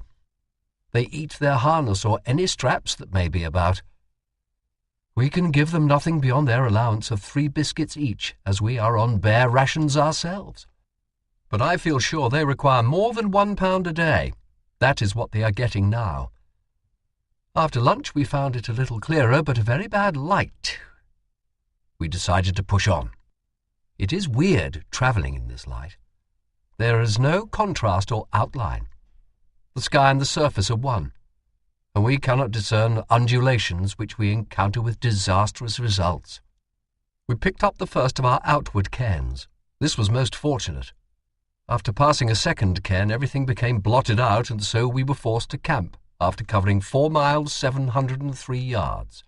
They eat their harness or any straps that may be about. We can give them nothing beyond their allowance of 3 biscuits each, as we are on bare rations ourselves. But I feel sure they require more than £1 a day. That is what they are getting now. After lunch we found it a little clearer, but a very bad light. We decided to push on. It is weird travelling in this light. There is no contrast or outline. The sky and the surface are one, and we cannot discern undulations which we encounter with disastrous results. We picked up the first of our outward cairns. This was most fortunate. After passing a second cairn, everything became blotted out, and so we were forced to camp, after covering 4 miles 703 yards.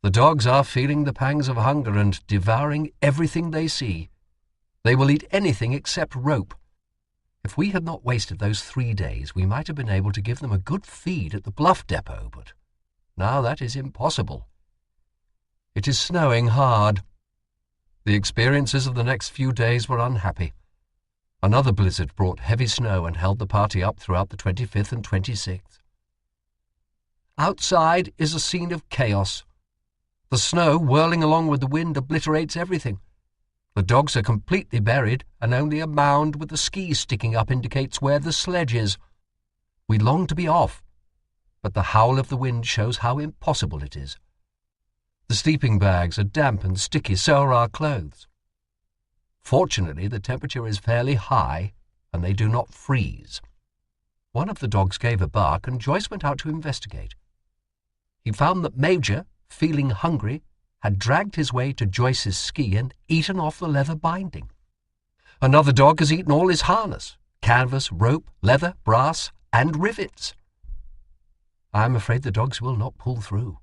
The dogs are feeling the pangs of hunger and devouring everything they see. They will eat anything except rope. If we had not wasted those 3 days, we might have been able to give them a good feed at the Bluff depot, but now that is impossible. It is snowing hard. The experiences of the next few days were unhappy. Another blizzard brought heavy snow and held the party up throughout the 25th and 26th. Outside is a scene of chaos. The snow, whirling along with the wind, obliterates everything. The dogs are completely buried, and only a mound with the skis sticking up indicates where the sledge is. We long to be off, but the howl of the wind shows how impossible it is. The sleeping bags are damp and sticky, so are our clothes. Fortunately, the temperature is fairly high, and they do not freeze. One of the dogs gave a bark, and Joyce went out to investigate. He found that Major, feeling hungry, had dragged his way to Joyce's ski and eaten off the leather binding. Another dog has eaten all his harness, canvas, rope, leather, brass, and rivets. I am afraid the dogs will not pull through.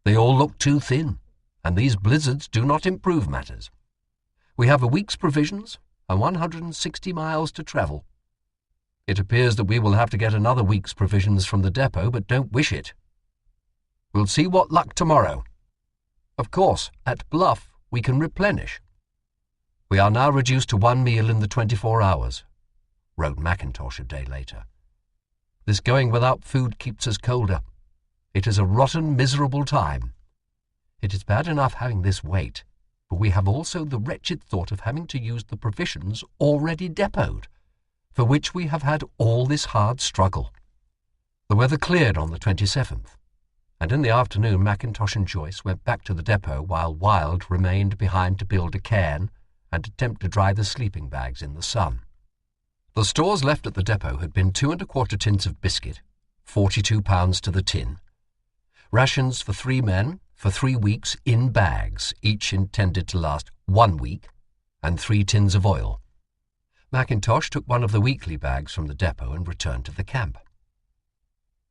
They all look too thin, and these blizzards do not improve matters. We have a week's provisions and 160 miles to travel. It appears that we will have to get another week's provisions from the depot, but don't wish it. We'll see what luck tomorrow. Of course, at Bluff we can replenish. We are now reduced to 1 meal in the 24 hours, wrote Mackintosh a day later. This going without food keeps us colder. It is a rotten, miserable time. It is bad enough having this wait, but we have also the wretched thought of having to use the provisions already depoted, for which we have had all this hard struggle. The weather cleared on the 27th. And in the afternoon Mackintosh and Joyce went back to the depot while Wilde remained behind to build a cairn and attempt to dry the sleeping bags in the sun. The stores left at the depot had been 2 1/4 tins of biscuit, 42 pounds to the tin, rations for 3 men for 3 weeks in bags, each intended to last 1 week, and 3 tins of oil. Mackintosh took one of the weekly bags from the depot and returned to the camp.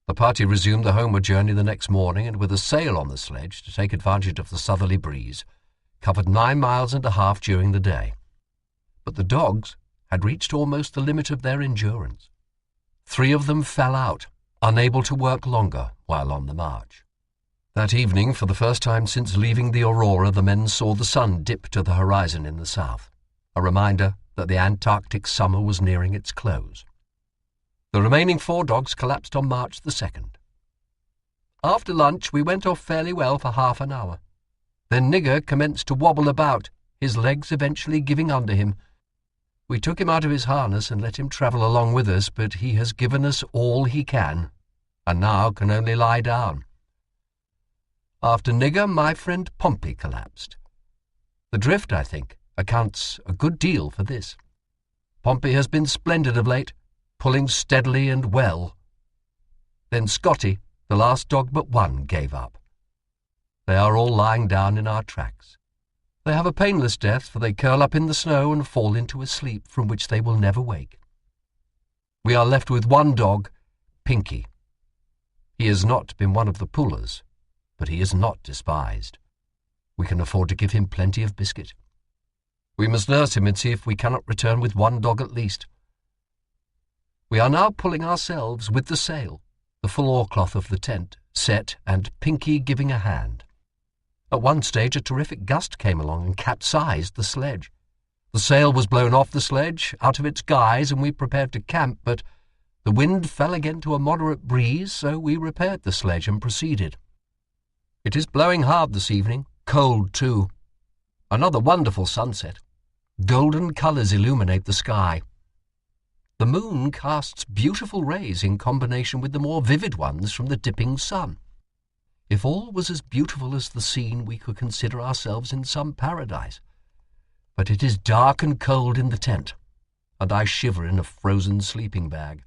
The party resumed the homeward journey the next morning, and with a sail on the sledge to take advantage of the southerly breeze, covered 9.5 miles during the day. But the dogs had reached almost the limit of their endurance. 3 of them fell out, unable to work longer while on the march. That evening, for the first time since leaving the Aurora, the men saw the sun dip to the horizon in the south, a reminder that the Antarctic summer was nearing its close. The remaining 4 dogs collapsed on March the 2nd. After lunch we went off fairly well for half an hour. Then Nigger commenced to wobble about, his legs eventually giving under him. We took him out of his harness and let him travel along with us, but he has given us all he can, and now can only lie down. After Nigger, my friend Pompey collapsed. The drift, I think, accounts a good deal for this. Pompey has been splendid of late, pulling steadily and well. Then Scotty, the last dog but one, gave up. They are all lying down in our tracks. They have a painless death, for they curl up in the snow and fall into a sleep from which they will never wake. We are left with 1 dog, Pinky. He has not been one of the pullers, but he is not despised. We can afford to give him plenty of biscuit. We must nurse him and see if we cannot return with 1 dog at least. We are now pulling ourselves with the sail, the full oarcloth of the tent set, and Pinky giving a hand. At one stage a terrific gust came along and capsized the sledge. The sail was blown off the sledge, out of its guys, and we prepared to camp, but the wind fell again to a moderate breeze, so we repaired the sledge and proceeded. It is blowing hard this evening, cold too. Another wonderful sunset. Golden colours illuminate the sky. The moon casts beautiful rays in combination with the more vivid ones from the dipping sun. If all was as beautiful as the scene, we could consider ourselves in some paradise. But it is dark and cold in the tent, and I shiver in a frozen sleeping bag.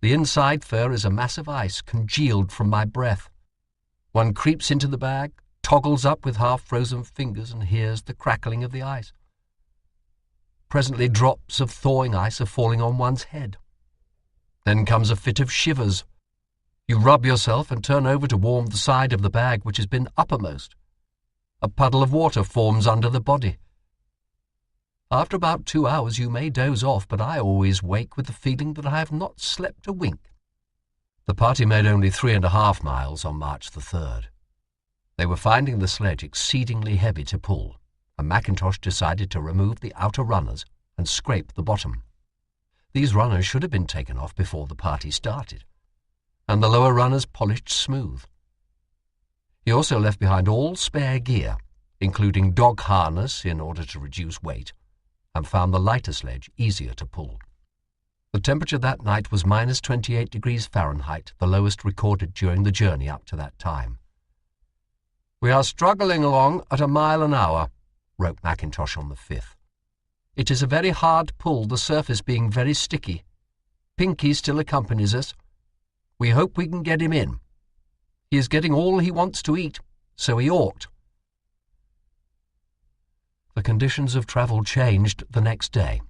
The inside fur is a mass of ice congealed from my breath. One creeps into the bag, toggles up with half-frozen fingers, and hears the crackling of the ice. Presently drops of thawing ice are falling on one's head. Then comes a fit of shivers. You rub yourself and turn over to warm the side of the bag which has been uppermost. A puddle of water forms under the body. After about 2 hours you may doze off, but I always wake with the feeling that I have not slept a wink. The party made only 3.5 miles on March the 3rd. They were finding the sledge exceedingly heavy to pull, and Mackintosh decided to remove the outer runners and scrape the bottom. These runners should have been taken off before the party started, and the lower runners polished smooth. He also left behind all spare gear, including dog harness in order to reduce weight, and found the lighter sledge easier to pull. The temperature that night was minus 28 degrees Fahrenheit, the lowest recorded during the journey up to that time. "We are struggling along at 1 mile an hour," wrote Mackintosh on the 5th. "It is a very hard pull, the surface being very sticky. Pinky still accompanies us. We hope we can get him in. He is getting all he wants to eat, so he ought." The conditions of travel changed the next day.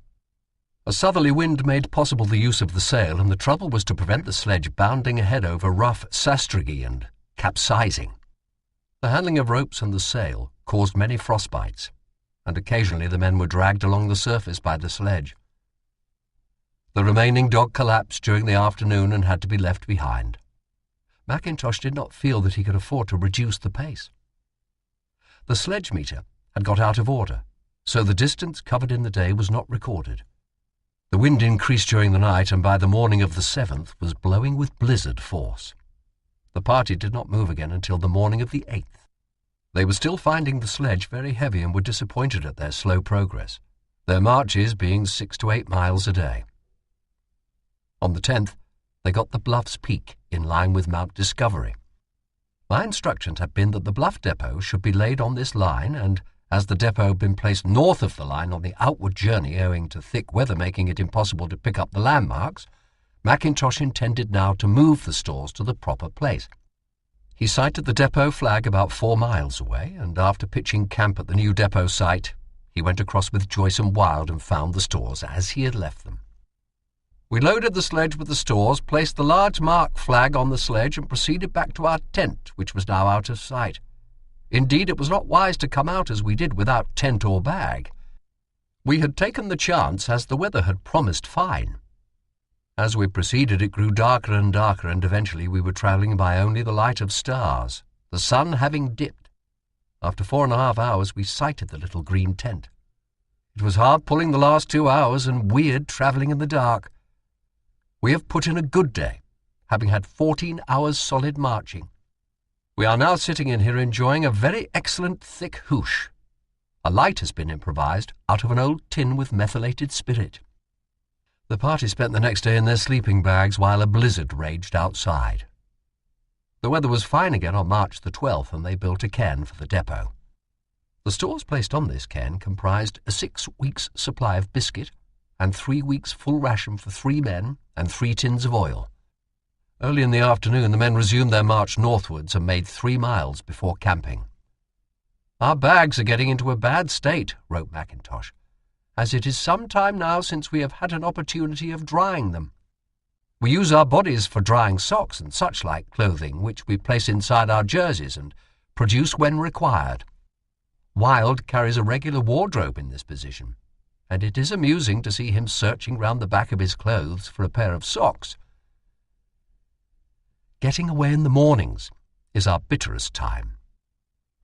A southerly wind made possible the use of the sail, and the trouble was to prevent the sledge bounding ahead over rough sastrugi and capsizing. The handling of ropes and the sail caused many frostbites, and occasionally the men were dragged along the surface by the sledge. The remaining dog collapsed during the afternoon and had to be left behind. Mackintosh did not feel that he could afford to reduce the pace. The sledge meter had got out of order, so the distance covered in the day was not recorded. The wind increased during the night, and by the morning of the 7th was blowing with blizzard force. The party did not move again until the morning of the 8th. They were still finding the sledge very heavy and were disappointed at their slow progress, their marches being 6 to 8 miles a day. On the 10th, they got the Bluff's peak in line with Mount Discovery. My instructions had been that the Bluff depot should be laid on this line, and as the depot had been placed north of the line on the outward journey owing to thick weather making it impossible to pick up the landmarks, Mackintosh intended now to move the stores to the proper place. He sighted the depot flag about 4 miles away, and after pitching camp at the new depot site, he went across with Joyce and Wilde and found the stores as he had left them. We loaded the sledge with the stores, placed the large mark flag on the sledge, and proceeded back to our tent, which was now out of sight. Indeed, it was not wise to come out as we did without tent or bag. We had taken the chance, as the weather had promised fine. As we proceeded, it grew darker and darker, and eventually we were travelling by only the light of stars, the sun having dipped. After 4.5 hours, we sighted the little green tent. It was hard pulling the last 2 hours and weird travelling in the dark. We have put in a good day, having had 14 hours solid marching. We are now sitting in here enjoying a very excellent thick hoosh. A light has been improvised out of an old tin with methylated spirit. The party spent the next day in their sleeping bags while a blizzard raged outside. The weather was fine again on March the 12th, and they built a cairn for the depot. The stores placed on this cairn comprised a 6 weeks' supply of biscuit and 3 weeks' full ration for 3 men and 3 tins of oil. Early in the afternoon, the men resumed their march northwards and made 3 miles before camping. "Our bags are getting into a bad state," wrote Mackintosh, "as it is some time now since we have had an opportunity of drying them. We use our bodies for drying socks and such-like clothing, which we place inside our jerseys and produce when required. Wilde carries a regular wardrobe in this position, and it is amusing to see him searching round the back of his clothes for a pair of socks. Getting away in the mornings is our bitterest time.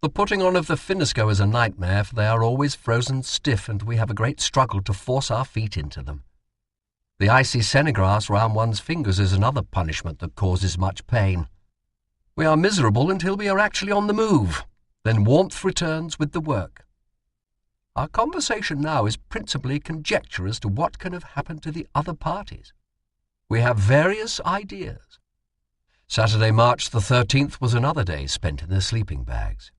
The putting on of the finneskoe is a nightmare, for they are always frozen stiff, and we have a great struggle to force our feet into them. The icy sennegrass round one's fingers is another punishment that causes much pain. We are miserable until we are actually on the move. Then warmth returns with the work. Our conversation now is principally conjecture as to what can have happened to the other parties. We have various ideas. Saturday, March the 13th was another day spent in the sleeping bags.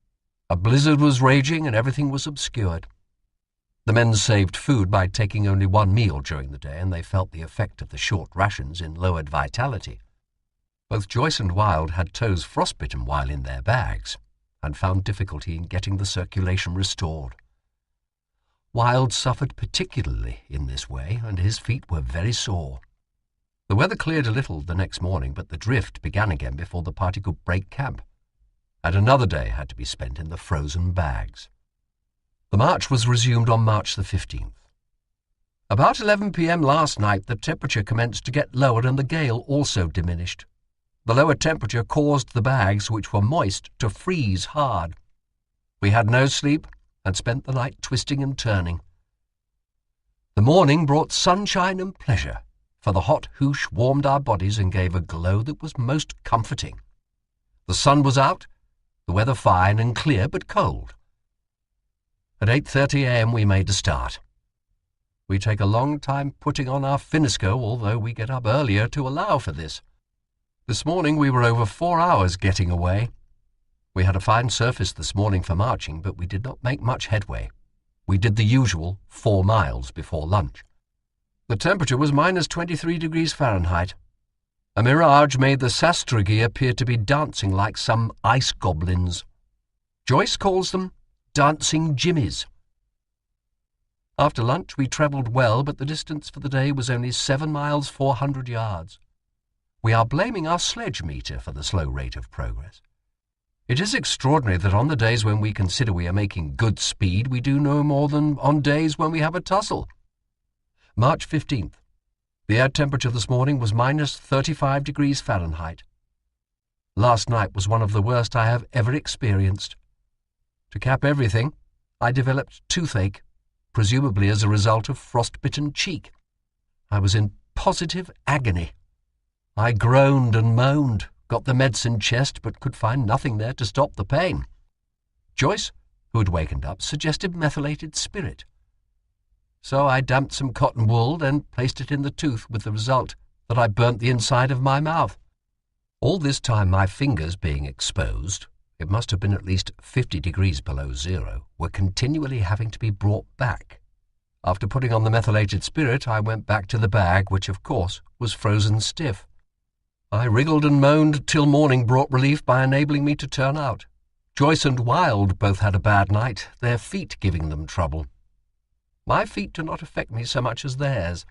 A blizzard was raging and everything was obscured. The men saved food by taking only one meal during the day, and they felt the effect of the short rations in lowered vitality. Both Joyce and Wilde had toes frostbitten while in their bags, and found difficulty in getting the circulation restored. Wilde suffered particularly in this way, and his feet were very sore. The weather cleared a little the next morning, but the drift began again before the party could break camp, and another day had to be spent in the frozen bags. The march was resumed on March the 15th. About 11 p.m. last night, the temperature commenced to get lower and the gale also diminished. The lower temperature caused the bags, which were moist, to freeze hard. We had no sleep and spent the night twisting and turning. The morning brought sunshine and pleasure, for the hot hoosh warmed our bodies and gave a glow that was most comforting. The sun was out, the weather fine and clear but cold. At 8:30 a.m. we made a start. We take a long time putting on our finneskoe, although we get up earlier to allow for this. This morning we were over 4 hours getting away. We had a fine surface this morning for marching, but we did not make much headway. We did the usual 4 miles before lunch. The temperature was minus 23 degrees Fahrenheit. A mirage made the sastrugi appear to be dancing like some ice goblins. Joyce calls them dancing jimmies. After lunch we travelled well, but the distance for the day was only 7 miles 400 yards. We are blaming our sledge meter for the slow rate of progress. It is extraordinary that on the days when we consider we are making good speed, we do no more than on days when we have a tussle. March 15th. The air temperature this morning was minus 35 degrees Fahrenheit. Last night was one of the worst I have ever experienced. To cap everything, I developed toothache, presumably as a result of frostbitten cheek. I was in positive agony. I groaned and moaned, got the medicine chest, but could find nothing there to stop the pain. Joyce, who had wakened up, suggested methylated spirit. So I damped some cotton wool, then placed it in the tooth, with the result that I burnt the inside of my mouth. All this time my fingers being exposed, it must have been at least 50 degrees below zero, were continually having to be brought back. After putting on the methylated spirit, I went back to the bag, which of course was frozen stiff. I wriggled and moaned till morning brought relief by enabling me to turn out. Joyce and Wilde both had a bad night, their feet giving them trouble. My feet do not affect me so much as theirs.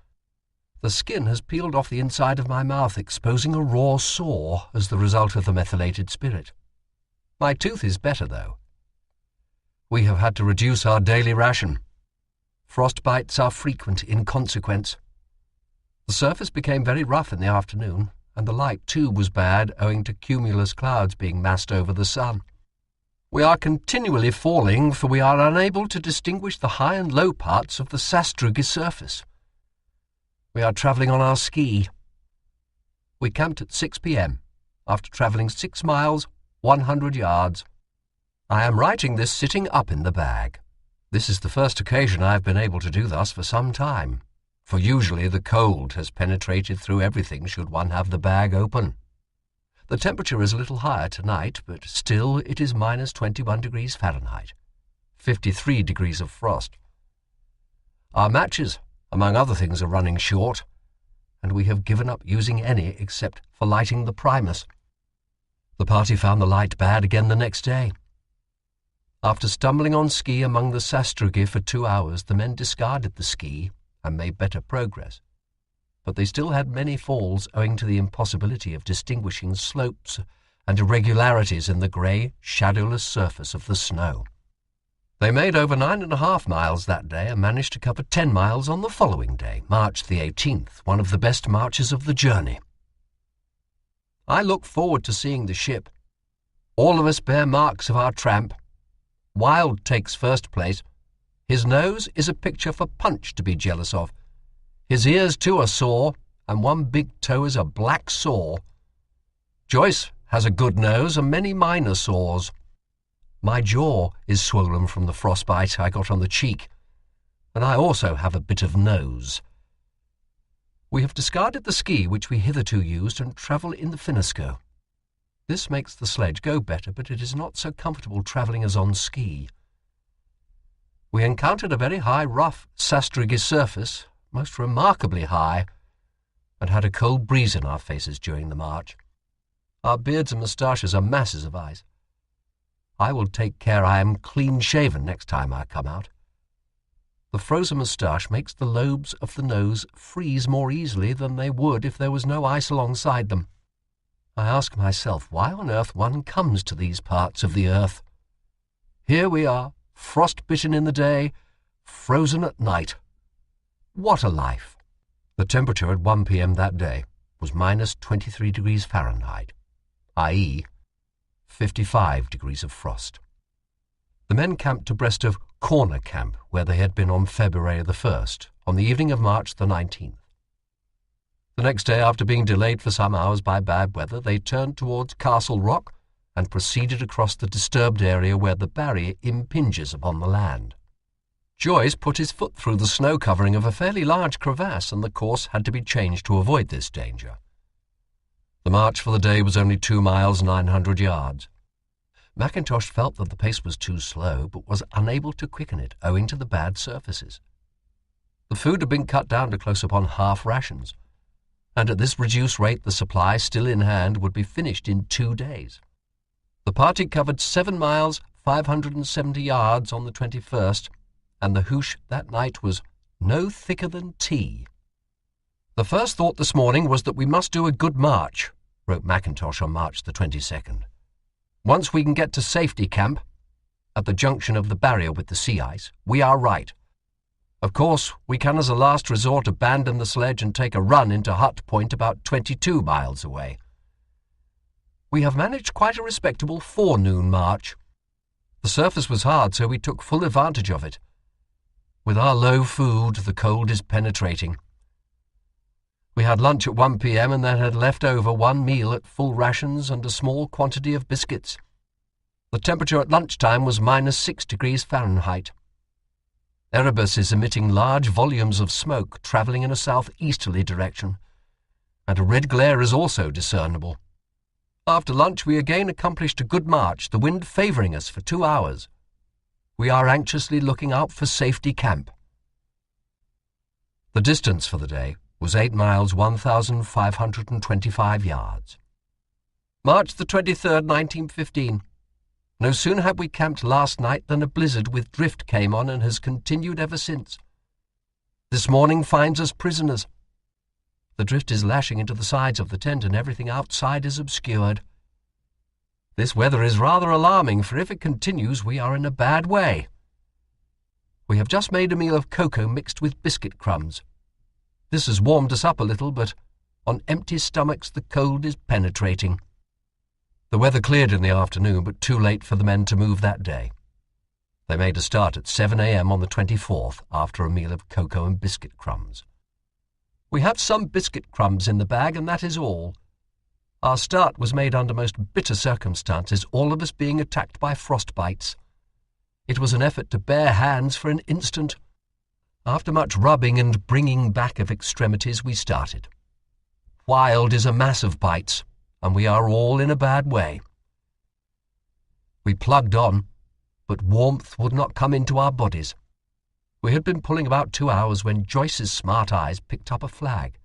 The skin has peeled off the inside of my mouth, exposing a raw sore as the result of the methylated spirit. My tooth is better, though. We have had to reduce our daily ration. Frostbites are frequent in consequence. The surface became very rough in the afternoon, and the light, too, was bad owing to cumulus clouds being massed over the sun. We are continually falling, for we are unable to distinguish the high and low parts of the sastrugi surface. We are travelling on our ski. We camped at 6 p.m. after travelling 6 miles, 100 yards. I am writing this sitting up in the bag. This is the first occasion I have been able to do thus for some time, for usually the cold has penetrated through everything should one have the bag open. The temperature is a little higher tonight, but still it is minus 21 degrees Fahrenheit, 53 degrees of frost. Our matches, among other things, are running short, and we have given up using any except for lighting the primus. The party found the light bad again the next day. After stumbling on ski among the sastrugi for 2 hours, the men discarded the ski and made better progress. But they still had many falls owing to the impossibility of distinguishing slopes and irregularities in the grey, shadowless surface of the snow. They made over 9.5 miles that day and managed to cover 10 miles on the following day, March the 18th, one of the best marches of the journey. I look forward to seeing the ship. All of us bear marks of our tramp. Wilde takes first place. His nose is a picture for Punch to be jealous of. His ears, too, are sore, and one big toe is a black sore. Joyce has a good nose and many minor sores. My jaw is swollen from the frostbite I got on the cheek, and I also have a bit of nose. We have discarded the ski which we hitherto used and travel in the finneskoe. This makes the sledge go better, but it is not so comfortable travelling as on ski. We encountered a very high, rough, sastrugi surface, most remarkably high, and had a cold breeze in our faces during the march. Our beards and moustaches are masses of ice. I will take care I am clean-shaven next time I come out. The frozen moustache makes the lobes of the nose freeze more easily than they would if there was no ice alongside them. I ask myself why on earth one comes to these parts of the earth. Here we are, frostbitten in the day, frozen at night. What a life! The temperature at 1 p.m. that day was minus 23 degrees Fahrenheit, i.e., 55 degrees of frost. The men camped abreast of Corner Camp, where they had been on February the 1st, on the evening of March the 19th. The next day, after being delayed for some hours by bad weather, they turned towards Castle Rock and proceeded across the disturbed area where the barrier impinges upon the land. Joyce put his foot through the snow covering of a fairly large crevasse, and the course had to be changed to avoid this danger. The march for the day was only 2 miles 900 yards. Mackintosh felt that the pace was too slow, but was unable to quicken it owing to the bad surfaces. The food had been cut down to close upon half rations, and at this reduced rate the supply still in hand would be finished in 2 days. The party covered 7 miles 570 yards on the 21st, and the hoosh that night was no thicker than tea. "The first thought this morning was that we must do a good march," wrote Mackintosh on March the 22nd. "Once we can get to Safety Camp, at the junction of the barrier with the sea ice, we are right. Of course, we can as a last resort abandon the sledge and take a run into Hut Point about 22 miles away. We have managed quite a respectable forenoon march. The surface was hard, so we took full advantage of it. With our low food, the cold is penetrating. We had lunch at 1 p.m. and then had left over 1 meal at full rations and a small quantity of biscuits. The temperature at lunchtime was minus 6 degrees Fahrenheit. Erebus is emitting large volumes of smoke travelling in a southeasterly direction, and a red glare is also discernible. After lunch we again accomplished a good march, the wind favouring us for 2 hours. We are anxiously looking out for Safety Camp." The distance for the day was 8 miles 1,525 yards. March the 23rd, 1915. No sooner had we camped last night than a blizzard with drift came on and has continued ever since. This morning finds us prisoners. The drift is lashing into the sides of the tent and everything outside is obscured. This weather is rather alarming, for if it continues we are in a bad way. We have just made a meal of cocoa mixed with biscuit crumbs. This has warmed us up a little, but on empty stomachs the cold is penetrating. The weather cleared in the afternoon, but too late for the men to move that day. They made a start at 7 a.m. on the 24th after a meal of cocoa and biscuit crumbs. We have some biscuit crumbs in the bag, and that is all. Our start was made under most bitter circumstances, all of us being attacked by frostbites. It was an effort to bare hands for an instant. After much rubbing and bringing back of extremities, we started. Wild is a mass of bites, and we are all in a bad way. We plugged on, but warmth would not come into our bodies. We had been pulling about 2 hours when Joyce's smart eyes picked up a flag.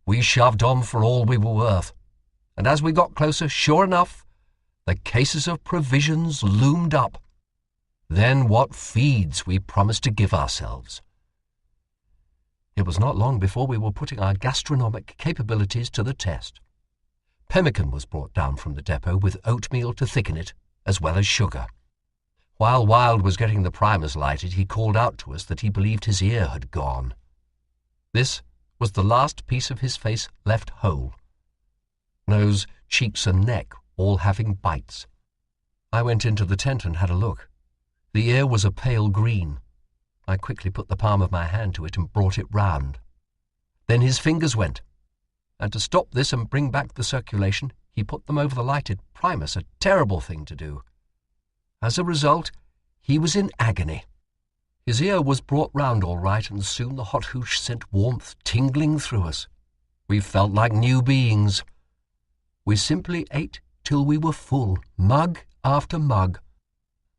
We shoved on for all we were worth, and as we got closer, sure enough, the cases of provisions loomed up. Then what feeds we promised to give ourselves. It was not long before we were putting our gastronomic capabilities to the test. Pemmican was brought down from the depot with oatmeal to thicken it, as well as sugar. While Wilde was getting the primers lighted, he called out to us that he believed his ear had gone. This was the last piece of his face left whole. Nose, cheeks, and neck all having bites. I went into the tent and had a look. The ear was a pale green. I quickly put the palm of my hand to it and brought it round. Then his fingers went, and to stop this and bring back the circulation, he put them over the lighted primus, a terrible thing to do. As a result, he was in agony. His ear was brought round all right, and soon the hot hoosh sent warmth tingling through us. We felt like new beings. We simply ate till we were full, mug after mug.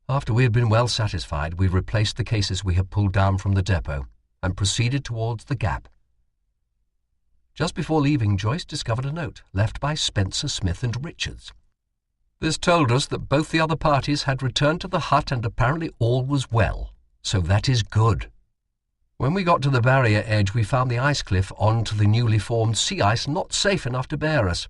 After we had been well satisfied, we replaced the cases we had pulled down from the depot and proceeded towards the gap. Just before leaving, Joyce discovered a note left by Spencer, Smith and Richards. This told us that both the other parties had returned to the hut and apparently all was well, so that is good. When we got to the barrier edge, we found the ice cliff onto the newly formed sea ice not safe enough to bear us.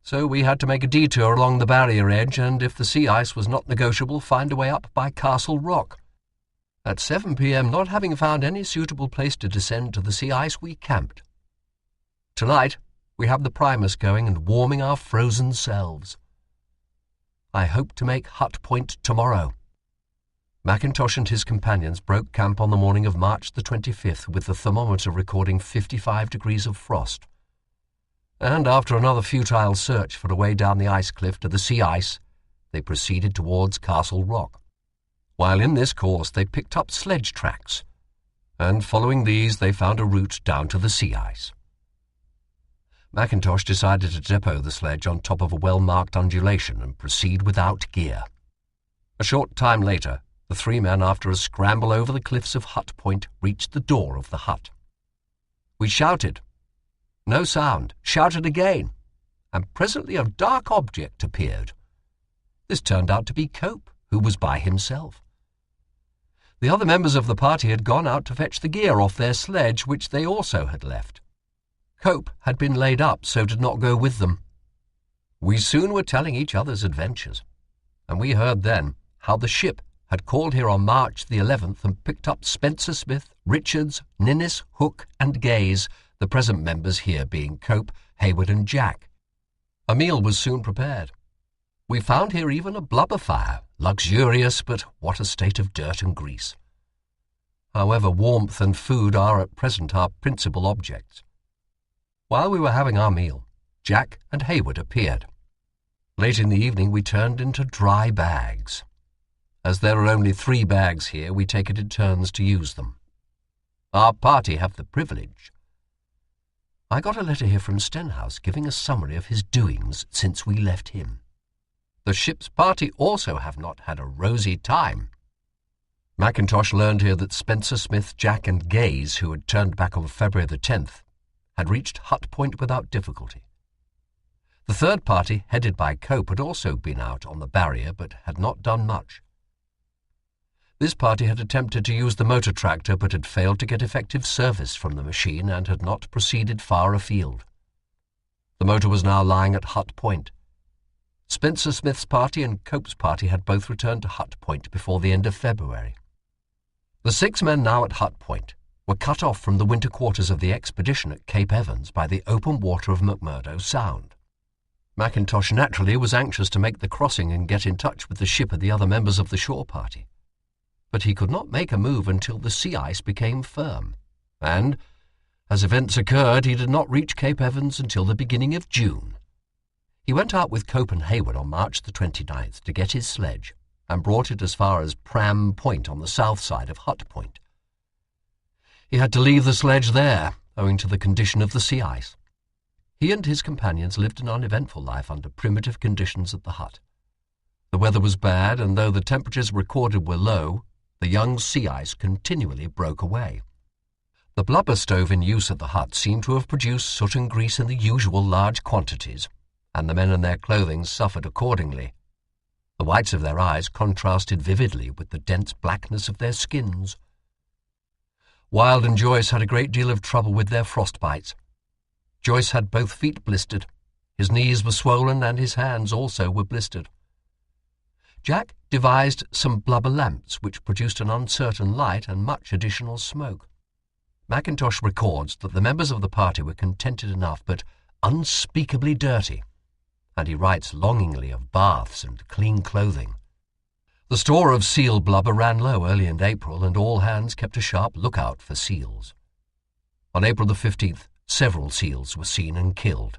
So we had to make a detour along the barrier edge and, if the sea ice was not negotiable, find a way up by Castle Rock. At 7 p.m., not having found any suitable place to descend to the sea ice, we camped. Tonight, we have the primers going and warming our frozen selves. I hope to make Hut Point tomorrow. Mackintosh and his companions broke camp on the morning of March the 25th with the thermometer recording 55 degrees of frost. And after another futile search for a way down the ice cliff to the sea ice, they proceeded towards Castle Rock. While in this course, they picked up sledge tracks, and following these, they found a route down to the sea ice. Mackintosh decided to depot the sledge on top of a well-marked undulation and proceed without gear. A short time later, the three men, after a scramble over the cliffs of Hut Point, reached the door of the hut. We shouted. No sound. Shouted again, and presently a dark object appeared. This turned out to be Cope, who was by himself. The other members of the party had gone out to fetch the gear off their sledge, which they also had left. Cope had been laid up, so did not go with them. We soon were telling each other's adventures, and we heard then how the ship had called here on March the 11th and picked up Spencer Smith, Richards, Ninnis, Hook and Gaze, the present members here being Cope, Hayward and Jack. A meal was soon prepared. We found here even a blubber fire, luxurious, but what a state of dirt and grease. However, warmth and food are at present our principal objects. While we were having our meal, Jack and Hayward appeared. Late in the evening we turned into dry bags. As there are only 3 bags here, we take it in turns to use them. Our party have the privilege. I got a letter here from Stenhouse giving a summary of his doings since we left him. The ship's party also have not had a rosy time. Mackintosh learned here that Spencer, Smith, Jack and Gaze, who had turned back on February the 10th, had reached Hut Point without difficulty. The third party, headed by Cope, had also been out on the barrier, but had not done much. This party had attempted to use the motor tractor, but had failed to get effective service from the machine and had not proceeded far afield. The motor was now lying at Hut Point. Spencer Smith's party and Cope's party had both returned to Hut Point before the end of February. The 6 men now at Hut Point were cut off from the winter quarters of the expedition at Cape Evans by the open water of McMurdo Sound. Mackintosh naturally was anxious to make the crossing and get in touch with the ship and the other members of the shore party. But he could not make a move until the sea ice became firm, and, as events occurred, he did not reach Cape Evans until the beginning of June. He went out with Cope and Hayward on March the 29th to get his sledge and brought it as far as Pram Point on the south side of Hut Point. He had to leave the sledge there, owing to the condition of the sea ice. He and his companions lived an uneventful life under primitive conditions at the hut. The weather was bad, and though the temperatures recorded were low, the young sea ice continually broke away. The blubber stove in use at the hut seemed to have produced soot and grease in the usual large quantities, and the men and their clothing suffered accordingly. The whites of their eyes contrasted vividly with the dense blackness of their skins. Wild and Joyce had a great deal of trouble with their frostbites. Joyce had both feet blistered, his knees were swollen, and his hands also were blistered. Jack devised some blubber lamps which produced an uncertain light and much additional smoke. Mackintosh records that the members of the party were contented enough but unspeakably dirty, and he writes longingly of baths and clean clothing. The store of seal blubber ran low early in April, and all hands kept a sharp lookout for seals. On April the 15th, several seals were seen and killed.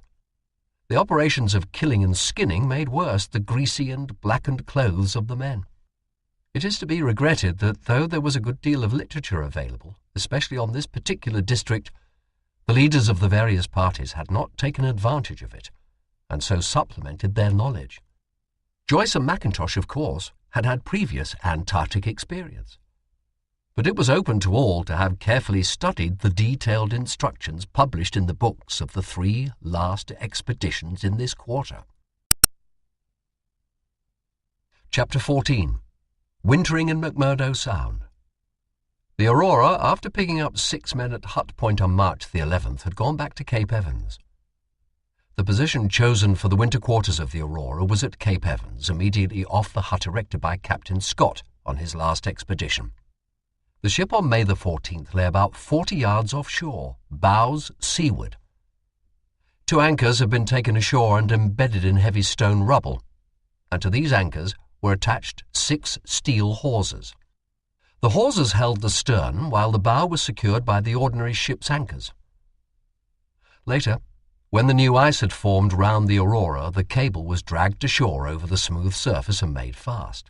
The operations of killing and skinning made worse the greasy and blackened clothes of the men. It is to be regretted that though there was a good deal of literature available, especially on this particular district, the leaders of the various parties had not taken advantage of it, and so supplemented their knowledge. Joyce and Mackintosh, of course, had had previous Antarctic experience. But it was open to all to have carefully studied the detailed instructions published in the books of the 3 last expeditions in this quarter. Chapter 14. Wintering in McMurdo Sound. The Aurora, after picking up 6 men at Hut Point on March the 11th, had gone back to Cape Evans. The position chosen for the winter quarters of the Aurora was at Cape Evans, immediately off the hut erected by Captain Scott on his last expedition. The ship on May the 14th lay about 40 yards offshore, bows seaward. 2 anchors had been taken ashore and embedded in heavy stone rubble, and to these anchors were attached 6 steel hawsers. The hawsers held the stern, while the bow was secured by the ordinary ship's anchors. Later, when the new ice had formed round the Aurora, the cable was dragged ashore over the smooth surface and made fast.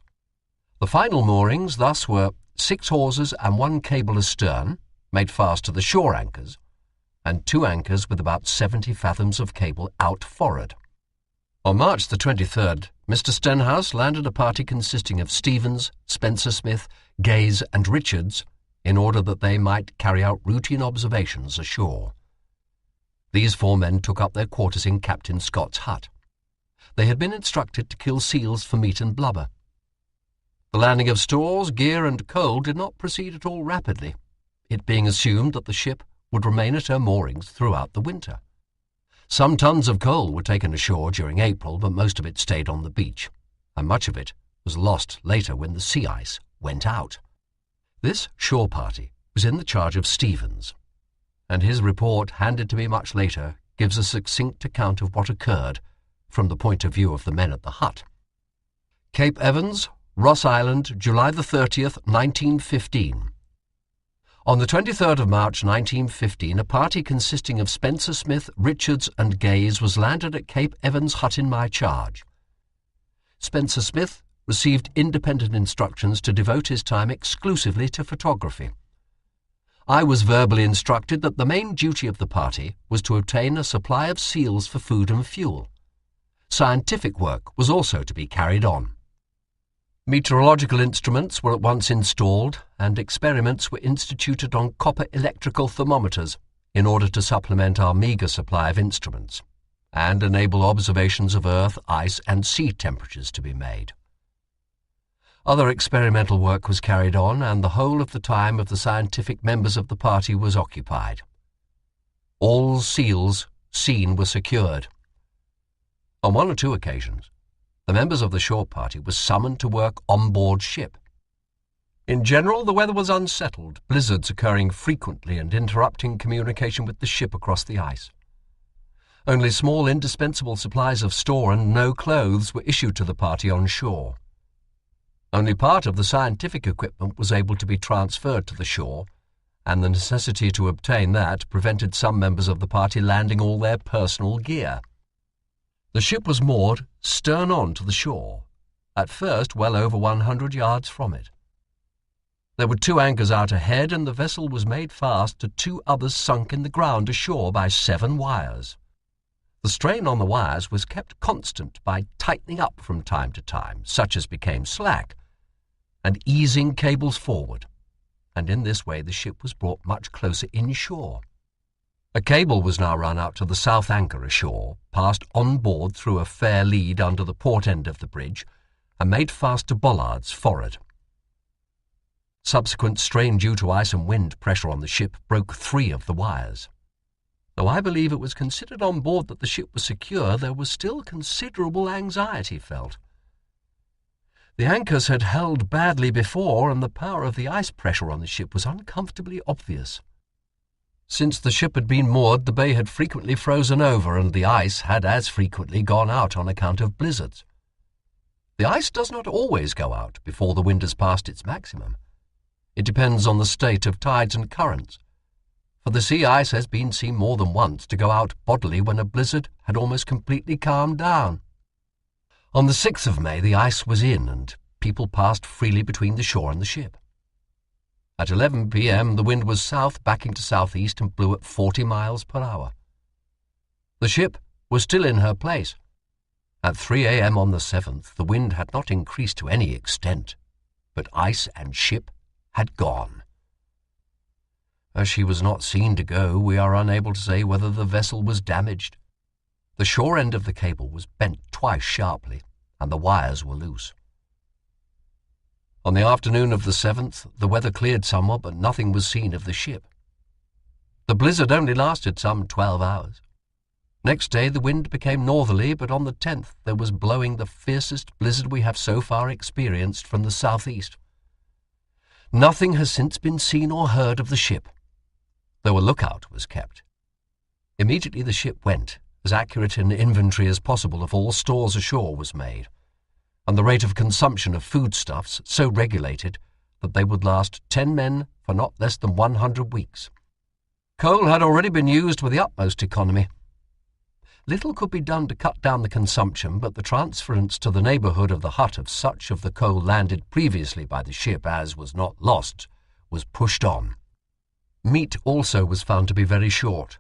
The final moorings thus were 6 hawsers and 1 cable astern, made fast to the shore anchors, and 2 anchors with about 70 fathoms of cable out forward. On March the 23rd, Mr. Stenhouse landed a party consisting of Stevens, Spencer-Smith, Gaze and Richards in order that they might carry out routine observations ashore. These 4 men took up their quarters in Captain Scott's hut. They had been instructed to kill seals for meat and blubber. The landing of stores, gear and coal did not proceed at all rapidly, it being assumed that the ship would remain at her moorings throughout the winter. Some tons of coal were taken ashore during April, but most of it stayed on the beach, and much of it was lost later when the sea ice went out. This shore party was in the charge of Stevens, and his report, handed to me much later, gives a succinct account of what occurred from the point of view of the men at the hut. Cape Evans, Ross Island, July the 30th, 1915. On the 23rd of March 1915, a party consisting of Spencer-Smith, Richards and Gaze was landed at Cape Evans hut in my charge. Spencer-Smith received independent instructions to devote his time exclusively to photography. I was verbally instructed that the main duty of the party was to obtain a supply of seals for food and fuel. Scientific work was also to be carried on. Meteorological instruments were at once installed, and experiments were instituted on copper electrical thermometers in order to supplement our meagre supply of instruments, and enable observations of earth, ice, and sea temperatures to be made. Other experimental work was carried on, and the whole of the time of the scientific members of the party was occupied. All seals seen were secured. On 1 or 2 occasions, the members of the shore party were summoned to work on board ship. In general, the weather was unsettled, blizzards occurring frequently and interrupting communication with the ship across the ice. Only small indispensable supplies of store and no clothes were issued to the party on shore. Only part of the scientific equipment was able to be transferred to the shore, and the necessity to obtain that prevented some members of the party landing all their personal gear. The ship was moored stern on to the shore, at first well over 100 yards from it. There were 2 anchors out ahead, and the vessel was made fast to 2 others sunk in the ground ashore by 7 wires. The strain on the wires was kept constant by tightening up from time to time, such as became slack, and easing cables forward, and in this way the ship was brought much closer inshore. A cable was now run out to the south anchor ashore, passed on board through a fair lead under the port end of the bridge, and made fast to bollards forward. Subsequent strain due to ice and wind pressure on the ship broke 3 of the wires. Though I believe it was considered on board that the ship was secure, there was still considerable anxiety felt. The anchors had held badly before, and the power of the ice pressure on the ship was uncomfortably obvious. Since the ship had been moored, the bay had frequently frozen over, and the ice had as frequently gone out on account of blizzards. The ice does not always go out before the wind has passed its maximum. It depends on the state of tides and currents, for the sea ice has been seen more than once to go out bodily when a blizzard had almost completely calmed down. On the 6th of May, the ice was in, and people passed freely between the shore and the ship. At 11 p.m. the wind was south, backing to southeast, and blew at 40 miles per hour. The ship was still in her place, At 3 a.m. on the 7th, the wind had not increased to any extent, but ice and ship had gone. As she was not seen to go, we are unable to say whether the vessel was damaged. The shore end of the cable was bent twice sharply, and the wires were loose. On the afternoon of the 7th, the weather cleared somewhat, but nothing was seen of the ship. The blizzard only lasted some 12 hours. Next day the wind became northerly, but on the 10th there was blowing the fiercest blizzard we have so far experienced from the southeast. Nothing has since been seen or heard of the ship, though a lookout was kept. Immediately the ship went, as accurate an inventory as possible of all stores ashore was made, and the rate of consumption of foodstuffs so regulated that they would last 10 men for not less than 100 weeks. Coal had already been used with the utmost economy. Little could be done to cut down the consumption, but the transference to the neighbourhood of the hut of such of the coal landed previously by the ship as was not lost was pushed on. Meat also was found to be very short.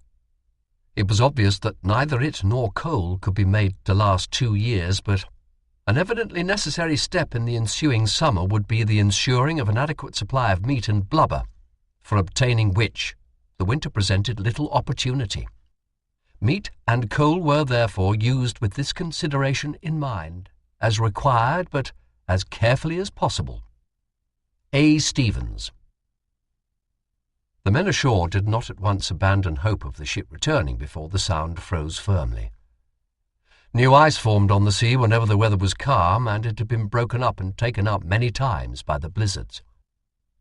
It was obvious that neither it nor coal could be made to last 2 years, but an evidently necessary step in the ensuing summer would be the ensuring of an adequate supply of meat and blubber, for obtaining which the winter presented little opportunity. Meat and coal were therefore used with this consideration in mind, as required, but as carefully as possible. A. Stevens. The men ashore did not at once abandon hope of the ship returning before the Sound froze firmly. New ice formed on the sea whenever the weather was calm, and it had been broken up and taken up many times by the blizzards.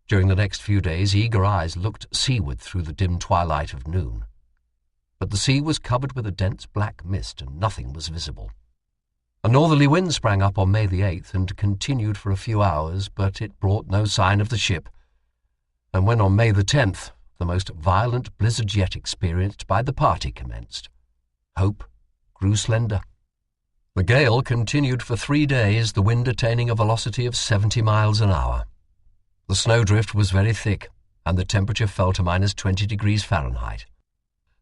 During the next few days eager eyes looked seaward through the dim twilight of noon. But the sea was covered with a dense black mist, and nothing was visible. A northerly wind sprang up on May the 8th and continued for a few hours, but it brought no sign of the ship. And when on May the 10th the most violent blizzard yet experienced by the party commenced, hope grew slender. The gale continued for 3 days, the wind attaining a velocity of 70 miles an hour. The snowdrift was very thick, and the temperature fell to -20 degrees Fahrenheit.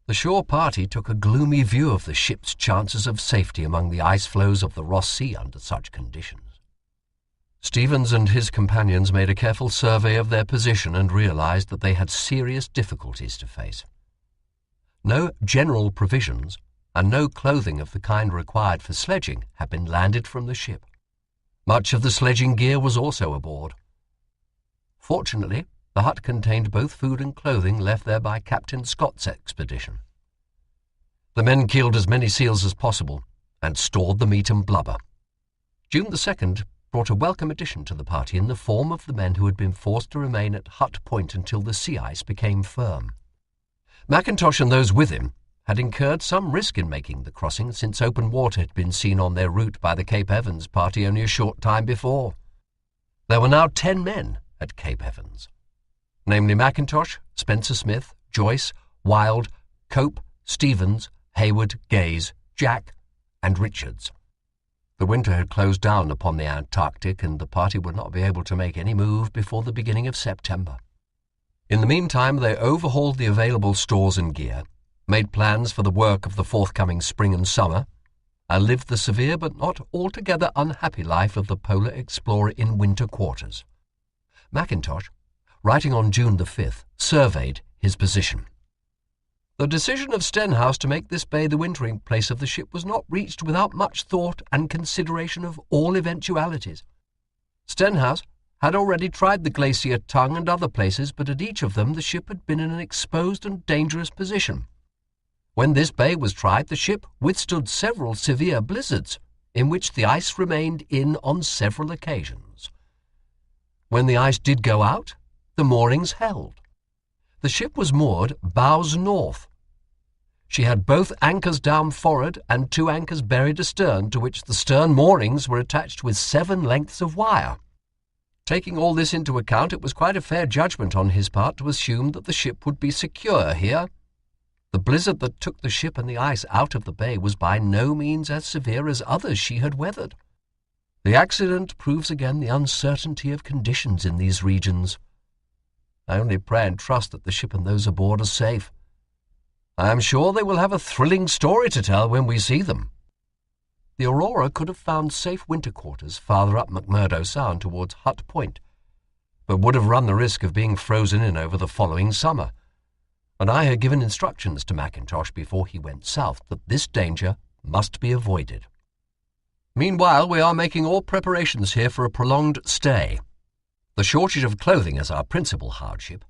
The shore party took a gloomy view of the ship's chances of safety among the ice floes of the Ross Sea under such conditions. Stevens and his companions made a careful survey of their position and realized that they had serious difficulties to face. No general provisions and no clothing of the kind required for sledging had been landed from the ship. Much of the sledging gear was also aboard. Fortunately, the hut contained both food and clothing left there by Captain Scott's expedition. The men killed as many seals as possible and stored the meat and blubber. June the 2nd brought a welcome addition to the party in the form of the men who had been forced to remain at Hut Point until the sea ice became firm. Mackintosh and those with him had incurred some risk in making the crossing, since open water had been seen on their route by the Cape Evans party only a short time before. There were now 10 men at Cape Evans, namely Mackintosh, Spencer Smith, Joyce, Wild, Cope, Stevens, Hayward, Gaze, Jack, and Richards. The winter had closed down upon the Antarctic, and the party would not be able to make any move before the beginning of September. In the meantime, they overhauled the available stores and gear, made plans for the work of the forthcoming spring and summer, and lived the severe but not altogether unhappy life of the polar explorer in winter quarters. Mackintosh, writing on June the 5th, surveyed his position. The decision of Stenhouse to make this bay the wintering place of the ship was not reached without much thought and consideration of all eventualities. Stenhouse had already tried the Glacier Tongue and other places, but at each of them the ship had been in an exposed and dangerous position. When this bay was tried, the ship withstood several severe blizzards, in which the ice remained in on several occasions. When the ice did go out, the moorings held. The ship was moored bows north. She had both anchors down forward and 2 anchors buried astern, to which the stern moorings were attached with 7 lengths of wire. Taking all this into account, it was quite a fair judgment on his part to assume that the ship would be secure here. The blizzard that took the ship and the ice out of the bay was by no means as severe as others she had weathered. The accident proves again the uncertainty of conditions in these regions. I only pray and trust that the ship and those aboard are safe. I am sure they will have a thrilling story to tell when we see them. The Aurora could have found safe winter quarters farther up McMurdo Sound towards Hut Point, but would have run the risk of being frozen in over the following summer, and I had given instructions to Mackintosh before he went south that this danger must be avoided. Meanwhile, we are making all preparations here for a prolonged stay. The shortage of clothing is our principal hardship.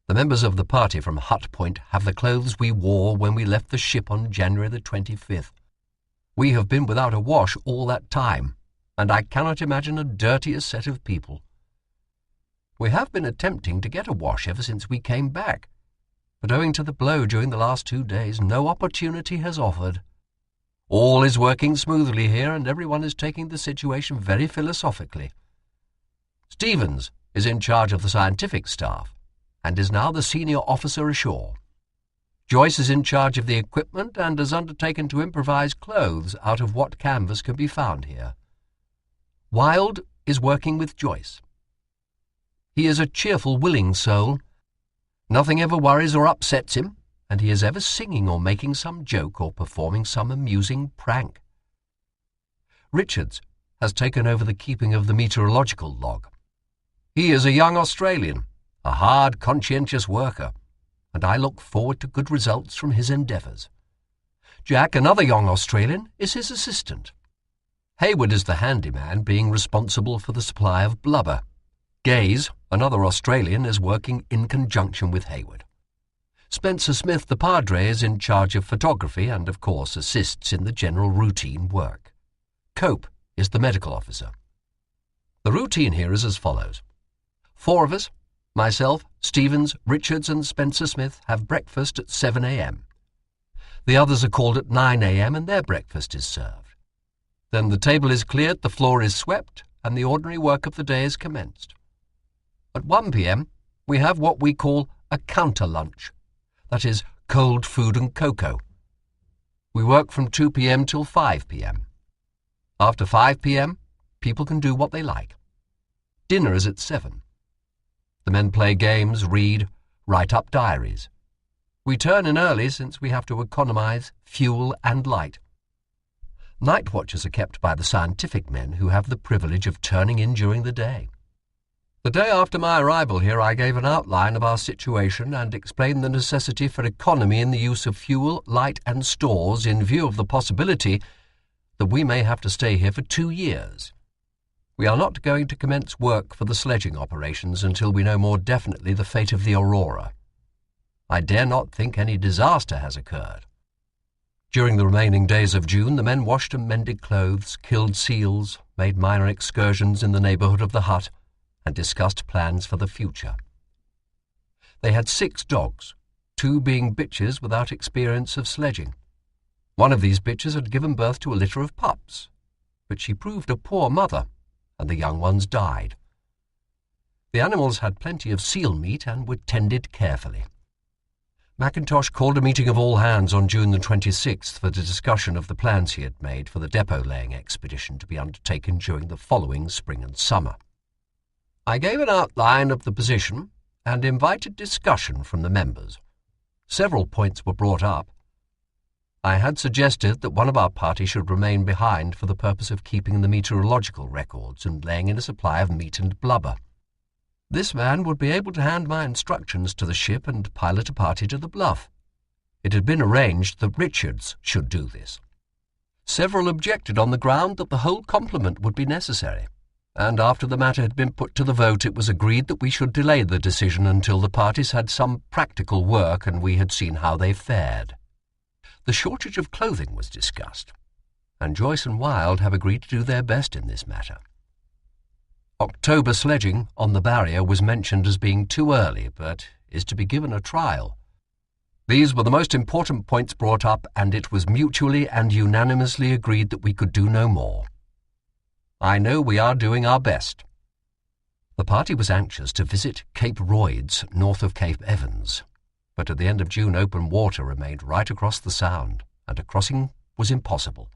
The members of the party from Hut Point have the clothes we wore when we left the ship on January the 25th. We have been without a wash all that time, and I cannot imagine a dirtier set of people. We have been attempting to get a wash ever since we came back, but owing to the blow during the last 2 days, no opportunity has offered. All is working smoothly here, and everyone is taking the situation very philosophically. Stevens is in charge of the scientific staff, and is now the senior officer ashore. Joyce is in charge of the equipment and has undertaken to improvise clothes out of what canvas can be found here. Wilde is working with Joyce. He is a cheerful, willing soul. Nothing ever worries or upsets him, and he is ever singing or making some joke or performing some amusing prank. Richards has taken over the keeping of the meteorological log. He is a young Australian, a hard, conscientious worker, and I look forward to good results from his endeavours. Jack, another young Australian, is his assistant. Hayward is the handyman, being responsible for the supply of blubber. Gaze, another Australian, is working in conjunction with Hayward. Spencer Smith, the padre, is in charge of photography and, of course, assists in the general routine work. Cope is the medical officer. The routine here is as follows. 4 of us, myself, Stevens, Richards and Spencer Smith, have breakfast at 7 a.m. The others are called at 9 a.m. and their breakfast is served. Then the table is cleared, the floor is swept, and the ordinary work of the day is commenced. At 1 p.m. we have what we call a counter-lunch, that is, cold food and cocoa. We work from 2 p.m. till 5 p.m. After 5 p.m., people can do what they like. Dinner is at 7. The men play games, read, write up diaries. We turn in early since we have to economize fuel and light. Night watches are kept by the scientific men who have the privilege of turning in during the day. The day after my arrival here, I gave an outline of our situation and explained the necessity for economy in the use of fuel, light and stores in view of the possibility that we may have to stay here for 2 years. We are not going to commence work for the sledging operations until we know more definitely the fate of the Aurora. I dare not think any disaster has occurred. During the remaining days of June, the men washed and mended clothes, killed seals, made minor excursions in the neighbourhood of the hut, and discussed plans for the future. They had 6 dogs, 2 being bitches without experience of sledging. One of these bitches had given birth to a litter of pups, but she proved a poor mother, and the young ones died. The animals had plenty of seal meat and were tended carefully. Mackintosh called a meeting of all hands on June the 26th for the discussion of the plans he had made for the depot-laying expedition to be undertaken during the following spring and summer. I gave an outline of the position and invited discussion from the members. Several points were brought up. I had suggested that one of our party should remain behind for the purpose of keeping the meteorological records and laying in a supply of meat and blubber. This man would be able to hand my instructions to the ship and pilot a party to the bluff. It had been arranged that Richards should do this. Several objected on the ground that the whole complement would be necessary, and after the matter had been put to the vote, it was agreed that we should delay the decision until the parties had some practical work and we had seen how they fared. The shortage of clothing was discussed, and Joyce and Wilde have agreed to do their best in this matter. October sledging on the barrier was mentioned as being too early, but is to be given a trial. These were the most important points brought up, and it was mutually and unanimously agreed that we could do no more. I know we are doing our best. The party was anxious to visit Cape Royds, north of Cape Evans, but at the end of June open water remained right across the sound, and a crossing was impossible.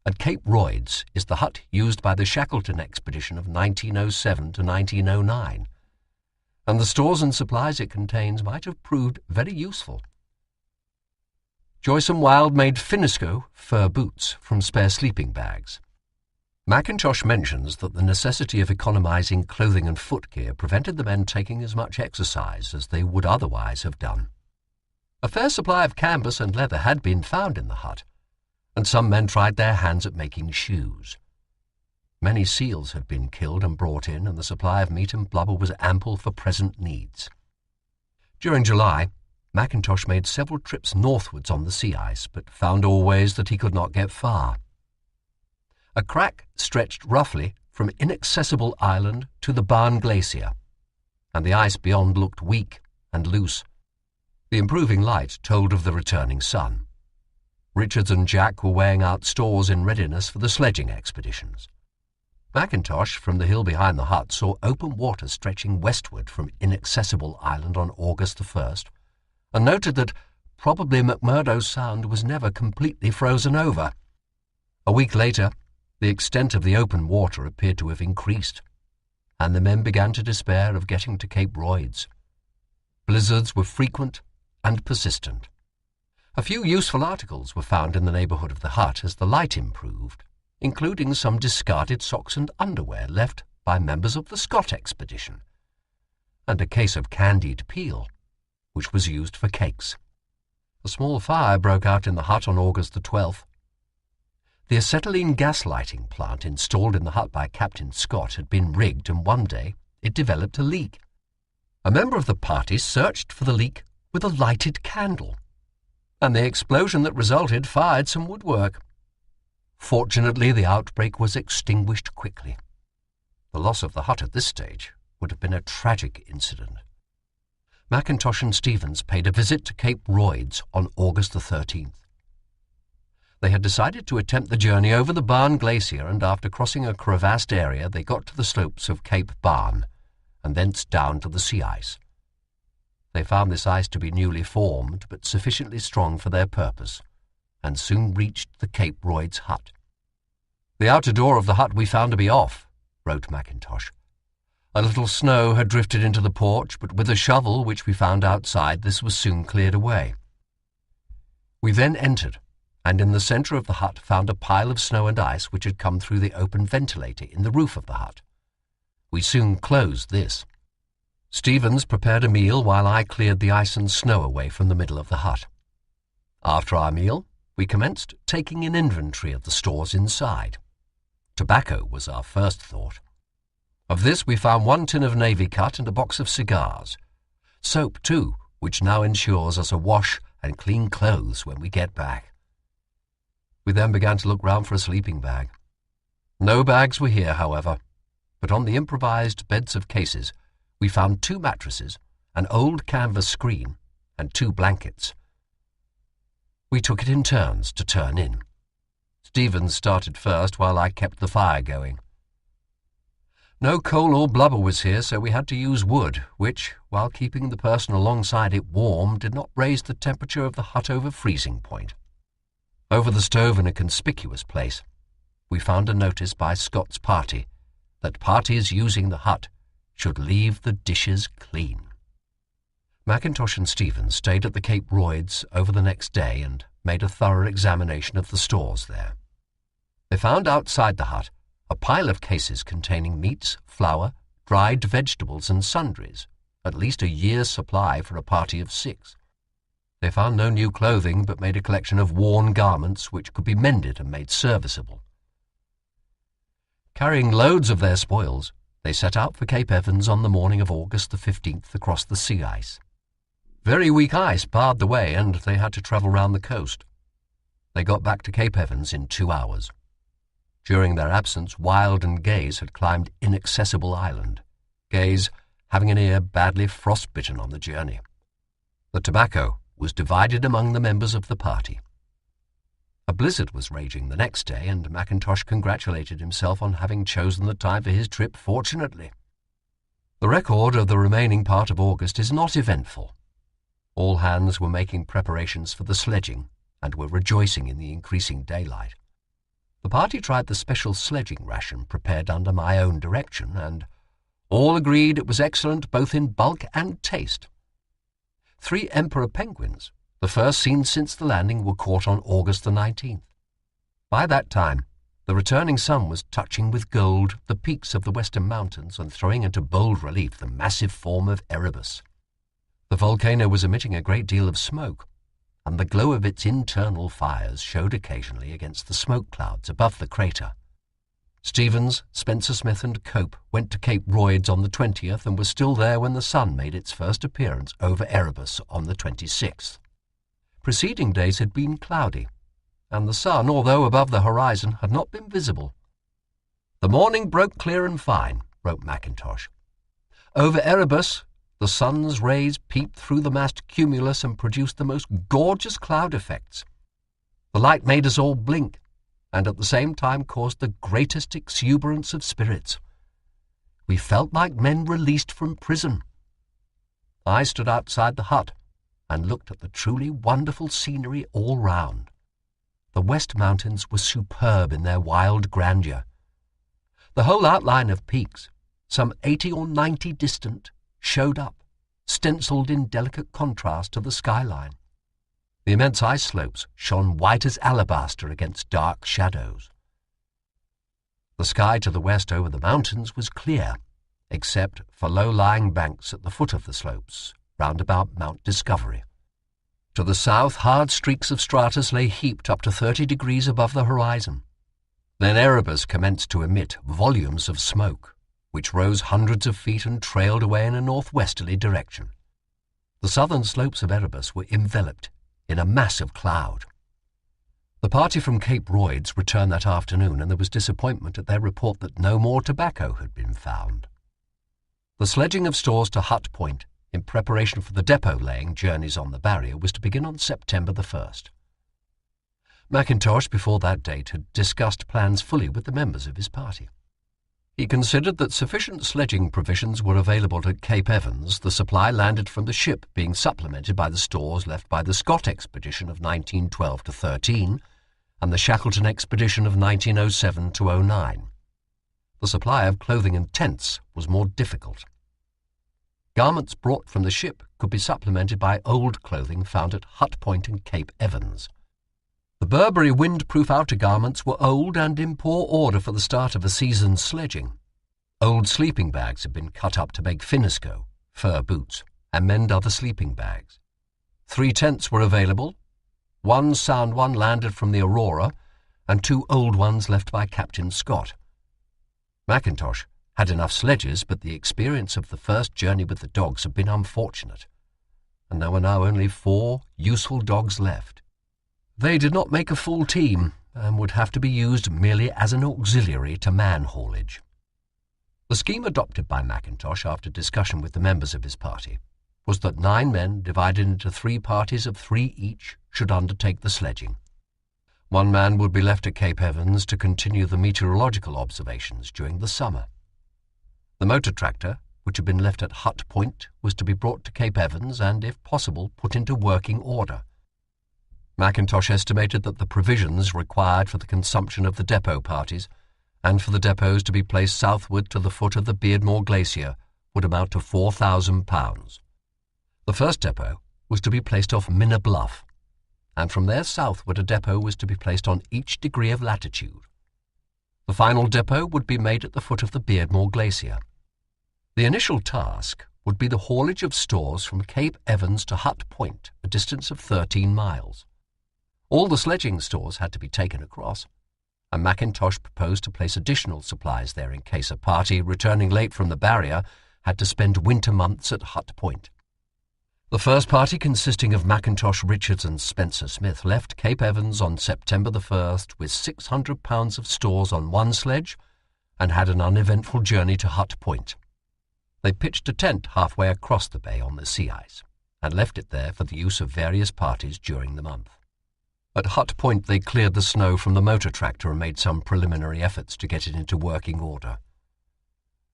At Cape Royds is the hut used by the Shackleton expedition of 1907 to 1909, and the stores and supplies it contains might have proved very useful. Joyce and Wilde made finnesko, fur boots, from spare sleeping bags. Mackintosh mentions that the necessity of economizing clothing and footgear prevented the men taking as much exercise as they would otherwise have done. A fair supply of canvas and leather had been found in the hut, and some men tried their hands at making shoes. Many seals had been killed and brought in, and the supply of meat and blubber was ample for present needs. During July, Mackintosh made several trips northwards on the sea ice, but found always that he could not get far. A crack stretched roughly from Inaccessible Island to the Barne Glacier, and the ice beyond looked weak and loose. The improving light told of the returning sun. Richards and Jack were weighing out stores in readiness for the sledging expeditions. Mackintosh, from the hill behind the hut, saw open water stretching westward from Inaccessible Island on August the 1st, and noted that probably McMurdo Sound was never completely frozen over. A week later, the extent of the open water appeared to have increased, and the men began to despair of getting to Cape Royds. Blizzards were frequent and persistent. A few useful articles were found in the neighbourhood of the hut as the light improved, including some discarded socks and underwear left by members of the Scott expedition, and a case of candied peel, which was used for cakes. A small fire broke out in the hut on August the 12th. The acetylene gas lighting plant installed in the hut by Captain Scott had been rigged, and one day it developed a leak. A member of the party searched for the leak with a lighted candle, and the explosion that resulted fired some woodwork. Fortunately, the outbreak was extinguished quickly. The loss of the hut at this stage would have been a tragic incident. Mackintosh and Stevens paid a visit to Cape Royds on August the 13th. They had decided to attempt the journey over the Barne Glacier, and after crossing a crevassed area, they got to the slopes of Cape Barne, and thence down to the sea ice. They found this ice to be newly formed, but sufficiently strong for their purpose, and soon reached the Cape Royds hut. "The outer door of the hut we found to be off," wrote Mackintosh. "A little snow had drifted into the porch, but with a shovel which we found outside, this was soon cleared away. We then entered, and in the centre of the hut found a pile of snow and ice which had come through the open ventilator in the roof of the hut. We soon closed this. Stevens prepared a meal while I cleared the ice and snow away from the middle of the hut. After our meal, we commenced taking an inventory of the stores inside. Tobacco was our first thought. Of this we found 1 tin of Navy Cut and a box of cigars. Soap, too, which now ensures us a wash and clean clothes when we get back. We then began to look round for a sleeping bag. No bags were here, however, but on the improvised beds of cases we found 2 mattresses, an old canvas screen, and 2 blankets. We took it in turns to turn in. Stevens started first while I kept the fire going. No coal or blubber was here, so we had to use wood, which, while keeping the person alongside it warm, did not raise the temperature of the hut over freezing point. Over the stove, in a conspicuous place, we found a notice by Scott's party that parties using the hut should leave the dishes clean. Mackintosh and Stevens stayed at the Cape Royds over the next day and made a thorough examination of the stores there. They found outside the hut a pile of cases containing meats, flour, dried vegetables and sundries, at least a year's supply for a party of 6. They found no new clothing, but made a collection of worn garments which could be mended and made serviceable. Carrying loads of their spoils, they set out for Cape Evans on the morning of August the 15th across the sea ice. Very weak ice barred the way, and they had to travel round the coast. They got back to Cape Evans in 2 hours. During their absence, Wilde and Gaze had climbed Inaccessible Island, Gaze having an ear badly frostbitten on the journey. The tobacco was divided among the members of the party. A blizzard was raging the next day, and Mackintosh congratulated himself on having chosen the time for his trip fortunately. The record of the remaining part of August is not eventful. All hands were making preparations for the sledging and were rejoicing in the increasing daylight. The party tried the special sledging ration prepared under my own direction, and all agreed it was excellent both in bulk and taste. 3 emperor penguins, The first seen since the landing were caught on August the 19th. By that time, the returning sun was touching with gold the peaks of the western mountains and throwing into bold relief the massive form of Erebus. The volcano was emitting a great deal of smoke, and the glow of its internal fires showed occasionally against the smoke clouds above the crater. Stevens, Spencer Smith and Cope went to Cape Royds on the 20th and were still there when the sun made its first appearance over Erebus on the 26th. Preceding days had been cloudy, and the sun, although above the horizon, had not been visible. "The morning broke clear and fine," wrote Mackintosh. "Over Erebus, the sun's rays peeped through the massed cumulus and produced the most gorgeous cloud effects. The light made us all blink, and at the same time caused the greatest exuberance of spirits. We felt like men released from prison. I stood outside the hut and looked at the truly wonderful scenery all round. The West Mountains were superb in their wild grandeur. The whole outline of peaks, some 80 or 90 distant, showed up, stenciled in delicate contrast to the skyline. The immense ice slopes shone white as alabaster against dark shadows. The sky to the west over the mountains was clear, except for low-lying banks at the foot of the slopes, round about Mount Discovery. To the south, hard streaks of stratus lay heaped up to 30 degrees above the horizon. Then Erebus commenced to emit volumes of smoke, which rose hundreds of feet and trailed away in a northwesterly direction. The southern slopes of Erebus were enveloped in a mass of cloud. The party from Cape Royds returned that afternoon, and there was disappointment at their report that no more tobacco had been found. The sledging of stores to Hut Point in preparation for the depot-laying journeys on the barrier was to begin on September the 1st. Mackintosh, before that date, had discussed plans fully with the members of his party. He considered that sufficient sledging provisions were available at Cape Evans, the supply landed from the ship being supplemented by the stores left by the Scott expedition of 1912-13 and the Shackleton expedition of 1907-09. The supply of clothing and tents was more difficult. Garments brought from the ship could be supplemented by old clothing found at Hut Point and Cape Evans. The Burberry windproof outer garments were old and in poor order for the start of a season's sledging. Old sleeping bags had been cut up to make finneskoe, fur boots, and mend other sleeping bags. 3 tents were available, 1 sound one landed from the Aurora, and 2 old ones left by Captain Scott. Mackintosh had enough sledges, but the experience of the first journey with the dogs had been unfortunate, and there were now only 4 useful dogs left. They did not make a full team and would have to be used merely as an auxiliary to man haulage. The scheme adopted by Mackintosh after discussion with the members of his party was that 9 men divided into 3 parties of 3 each should undertake the sledging. 1 man would be left at Cape Evans to continue the meteorological observations during the summer. The motor tractor, which had been left at Hut Point, was to be brought to Cape Evans and, if possible, put into working order. Mackintosh estimated that the provisions required for the consumption of the depot parties and for the depots to be placed southward to the foot of the Beardmore Glacier would amount to £4,000. The first depot was to be placed off Minna Bluff, and from there southward a depot was to be placed on each degree of latitude. The final depot would be made at the foot of the Beardmore Glacier. The initial task would be the haulage of stores from Cape Evans to Hut Point, a distance of 13 miles. All the sledging stores had to be taken across, and Mackintosh proposed to place additional supplies there in case a party returning late from the barrier had to spend winter months at Hut Point. The first party, consisting of Mackintosh, Richards and Spencer Smith, left Cape Evans on September the 1st with 600 pounds of stores on 1 sledge and had an uneventful journey to Hut Point. They pitched a tent halfway across the bay on the sea ice and left it there for the use of various parties during the month. At Hut Point they cleared the snow from the motor tractor and made some preliminary efforts to get it into working order.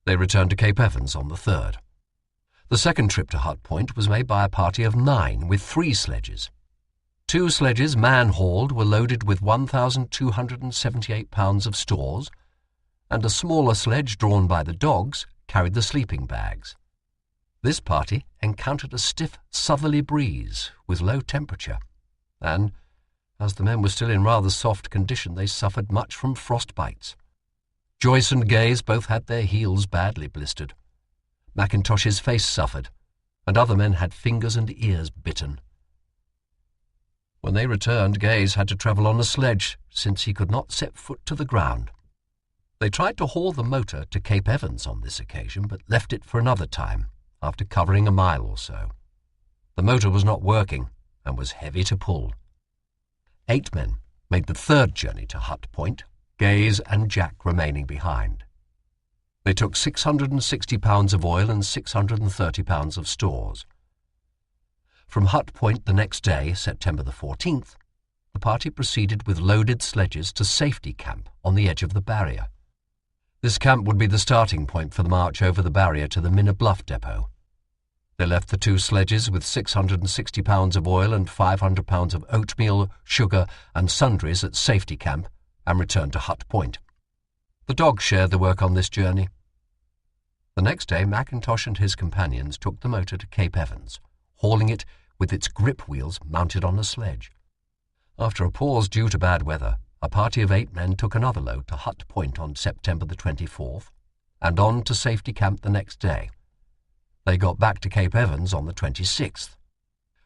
They returned to Cape Evans on the 3rd. The second trip to Hut Point was made by a party of 9 with 3 sledges. 2 sledges, man-hauled, were loaded with 1,278 pounds of stores, and a smaller sledge drawn by the dogs carried the sleeping bags. This party encountered a stiff southerly breeze with low temperature, and, as the men were still in rather soft condition, they suffered much from frostbites. Joyce and Gaze both had their heels badly blistered. Mackintosh's face suffered, and other men had fingers and ears bitten. When they returned, Gaze had to travel on a sledge, since he could not set foot to the ground. They tried to haul the motor to Cape Evans on this occasion, but left it for another time, after covering a mile or so. The motor was not working, and was heavy to pull. 8 men made the third journey to Hut Point, Gaze and Jack remaining behind. They took 660 pounds of oil and 630 pounds of stores. From Hut Point the next day, September the 14th, the party proceeded with loaded sledges to Safety Camp on the edge of the barrier. This camp would be the starting point for the march over the barrier to the Minna Bluff depot. They left the 2 sledges with 660 pounds of oil and 500 pounds of oatmeal, sugar and sundries at Safety Camp and returned to Hut Point. The dogs shared the work on this journey. The next day, Mackintosh and his companions took the motor to Cape Evans, hauling it with its grip wheels mounted on a sledge. After a pause due to bad weather, a party of 8 men took another load to Hut Point on September the 24th and on to Safety Camp the next day. They got back to Cape Evans on the 26th.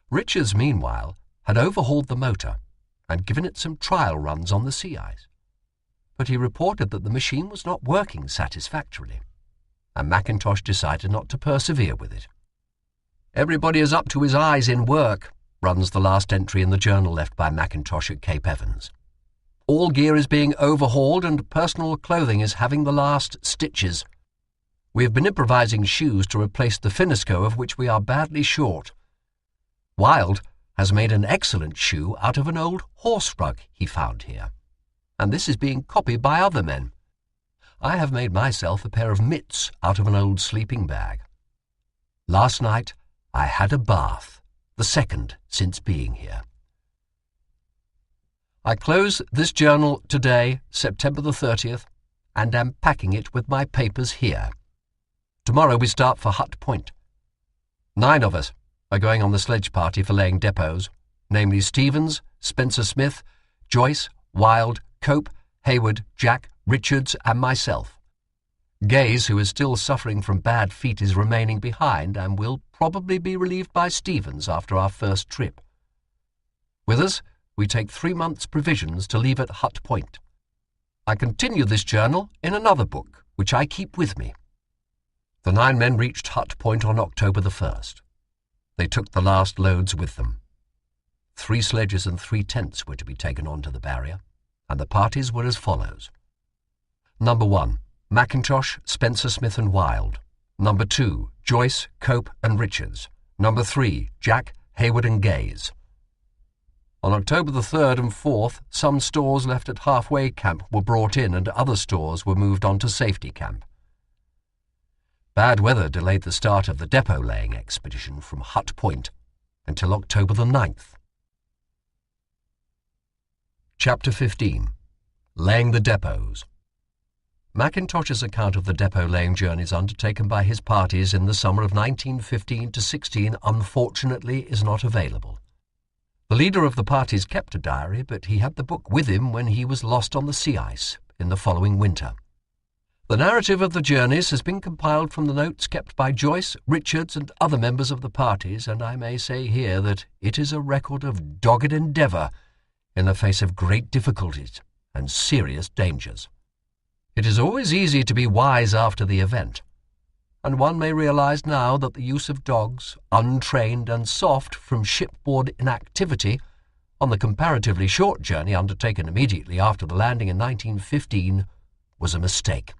Richards, meanwhile, had overhauled the motor and given it some trial runs on the sea ice. But he reported that the machine was not working satisfactorily, and Mackintosh decided not to persevere with it. "Everybody is up to his eyes in work," runs the last entry in the journal left by Mackintosh at Cape Evans. "All gear is being overhauled and personal clothing is having the last stitches. We have been improvising shoes to replace the finneskoe, of which we are badly short. Wild has made an excellent shoe out of an old horse rug he found here, and this is being copied by other men. I have made myself a pair of mitts out of an old sleeping bag. Last night I had a bath, the second since being here. I close this journal today, September the 30th, and am packing it with my papers here. Tomorrow we start for Hut Point. 9 of us are going on the sledge party for laying depots, namely Stevens, Spencer Smith, Joyce, Wild, Cope, Hayward, Jack, Richards, and myself. Gaze, who is still suffering from bad feet, is remaining behind and will probably be relieved by Stevens after our first trip. With us, we take 3 months' provisions to leave at Hut Point. I continue this journal in another book, which I keep with me. The 9 men reached Hut Point on October the 1st. They took the last loads with them. 3 sledges and 3 tents were to be taken on to the barrier, and the parties were as follows. Number 1, Mackintosh, Spencer Smith and Wild. Number 2, Joyce, Cope and Richards. Number 3, Jack, Hayward and Gaze. On October the 3rd and 4th, some stores left at Halfway Camp were brought in and other stores were moved on to Safety Camp. Bad weather delayed the start of the depot-laying expedition from Hut Point until October the 9th. Chapter 15. Laying the Depots. Mackintosh's account of the depot-laying journeys undertaken by his parties in the summer of 1915 to 16 unfortunately is not available. The leader of the parties kept a diary, but he had the book with him when he was lost on the sea ice in the following winter. The narrative of the journeys has been compiled from the notes kept by Joyce, Richards and other members of the parties, and I may say here that it is a record of dogged endeavour in the face of great difficulties and serious dangers. It is always easy to be wise after the event, and one may realize now that the use of dogs, untrained and soft from shipboard inactivity, on the comparatively short journey undertaken immediately after the landing in 1915, was a mistake.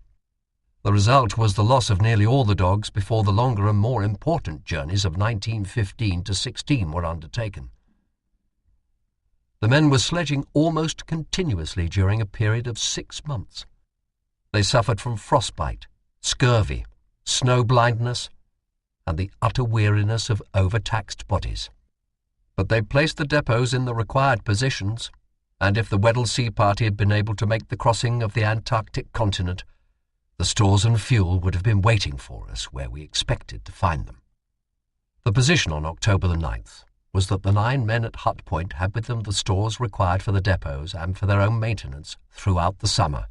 The result was the loss of nearly all the dogs before the longer and more important journeys of 1915 to 16 were undertaken. The men were sledging almost continuously during a period of 6 months. They suffered from frostbite, scurvy, snow blindness, and the utter weariness of overtaxed bodies. But they placed the depots in the required positions, and if the Weddell Sea Party had been able to make the crossing of the Antarctic continent, the stores and fuel would have been waiting for us where we expected to find them. The position on October the 9th was that the 9 men at Hut Point had with them the stores required for the depots and for their own maintenance throughout the summer.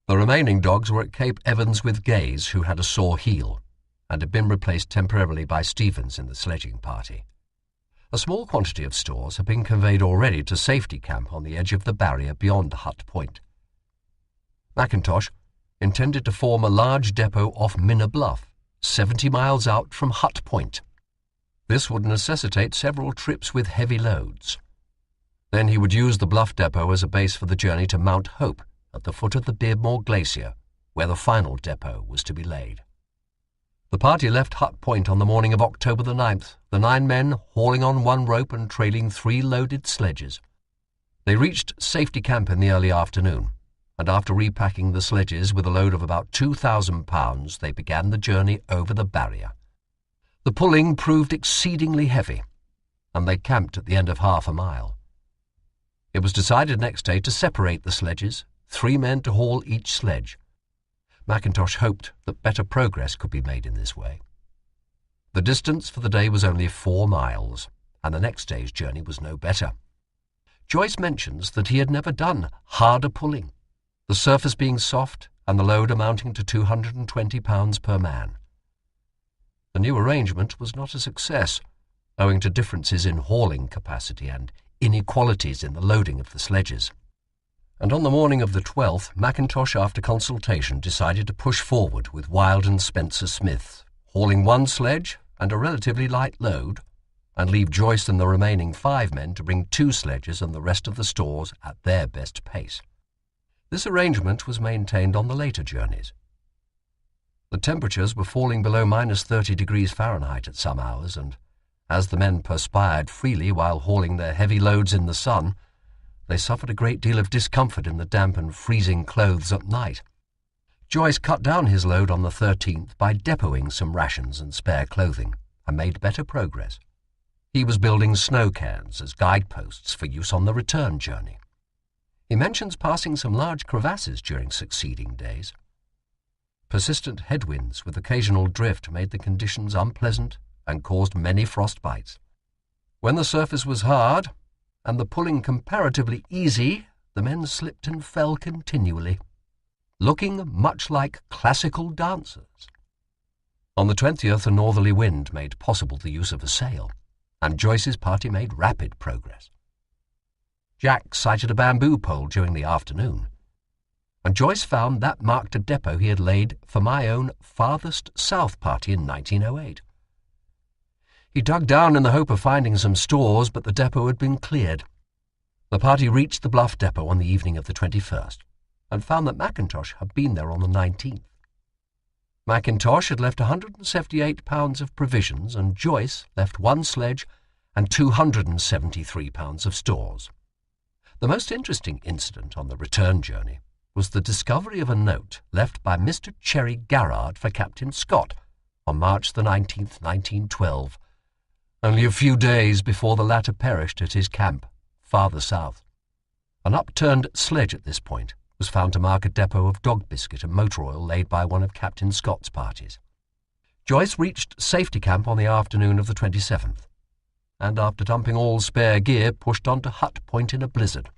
The remaining dogs were at Cape Evans with Gaze, who had a sore heel, and had been replaced temporarily by Stevens in the sledging party. A small quantity of stores had been conveyed already to Safety Camp on the edge of the barrier beyond Hut Point. Mackintosh intended to form a large depot off Minna Bluff, 70 miles out from Hut Point. This would necessitate several trips with heavy loads. Then he would use the Bluff depot as a base for the journey to Mount Hope at the foot of the Beardmore Glacier, where the final depot was to be laid. The party left Hut Point on the morning of October the 9th, the 9 men hauling on one rope and trailing 3 loaded sledges. They reached Safety Camp in the early afternoon, and after repacking the sledges with a load of about 2,000 pounds, they began the journey over the barrier. The pulling proved exceedingly heavy, and they camped at the end of half a mile. It was decided next day to separate the sledges, 3 men to haul each sledge. Mackintosh hoped that better progress could be made in this way. The distance for the day was only 4 miles, and the next day's journey was no better. Joyce mentions that he had never done harder pulling, the surface being soft and the load amounting to 220 pounds per man. The new arrangement was not a success, owing to differences in hauling capacity and inequalities in the loading of the sledges. And on the morning of the 12th, Mackintosh, after consultation, decided to push forward with Wild and Spencer Smith, hauling 1 sledge and a relatively light load, and leave Joyce and the remaining 5 men to bring 2 sledges and the rest of the stores at their best pace. This arrangement was maintained on the later journeys. The temperatures were falling below -30 degrees Fahrenheit at some hours, and as the men perspired freely while hauling their heavy loads in the sun, they suffered a great deal of discomfort in the damp and freezing clothes at night. Joyce cut down his load on the 13th by depoting some rations and spare clothing, and made better progress. He was building snow cairns as guideposts for use on the return journey. He mentions passing some large crevasses during succeeding days. Persistent headwinds with occasional drift made the conditions unpleasant and caused many frostbites. When the surface was hard and the pulling comparatively easy, the men slipped and fell continually, looking much like classical dancers. On the 20th, a northerly wind made possible the use of a sail, and Joyce's party made rapid progress. Jack sighted a bamboo pole during the afternoon, and Joyce found that marked a depot he had laid for my own farthest south party in 1908. He dug down in the hope of finding some stores, but the depot had been cleared. The party reached the Bluff depot on the evening of the 21st, and found that Mackintosh had been there on the 19th. Mackintosh had left 178 pounds of provisions, and Joyce left 1 sledge and 273 pounds of stores. The most interesting incident on the return journey was the discovery of a note left by Mr. Cherry Garrard for Captain Scott on March the 19th, 1912, only a few days before the latter perished at his camp, farther south. An upturned sledge at this point was found to mark a depot of dog biscuit and motor oil laid by one of Captain Scott's parties. Joyce reached Safety Camp on the afternoon of the 27th, and after dumping all spare gear, pushed on to Hut Point in a blizzard.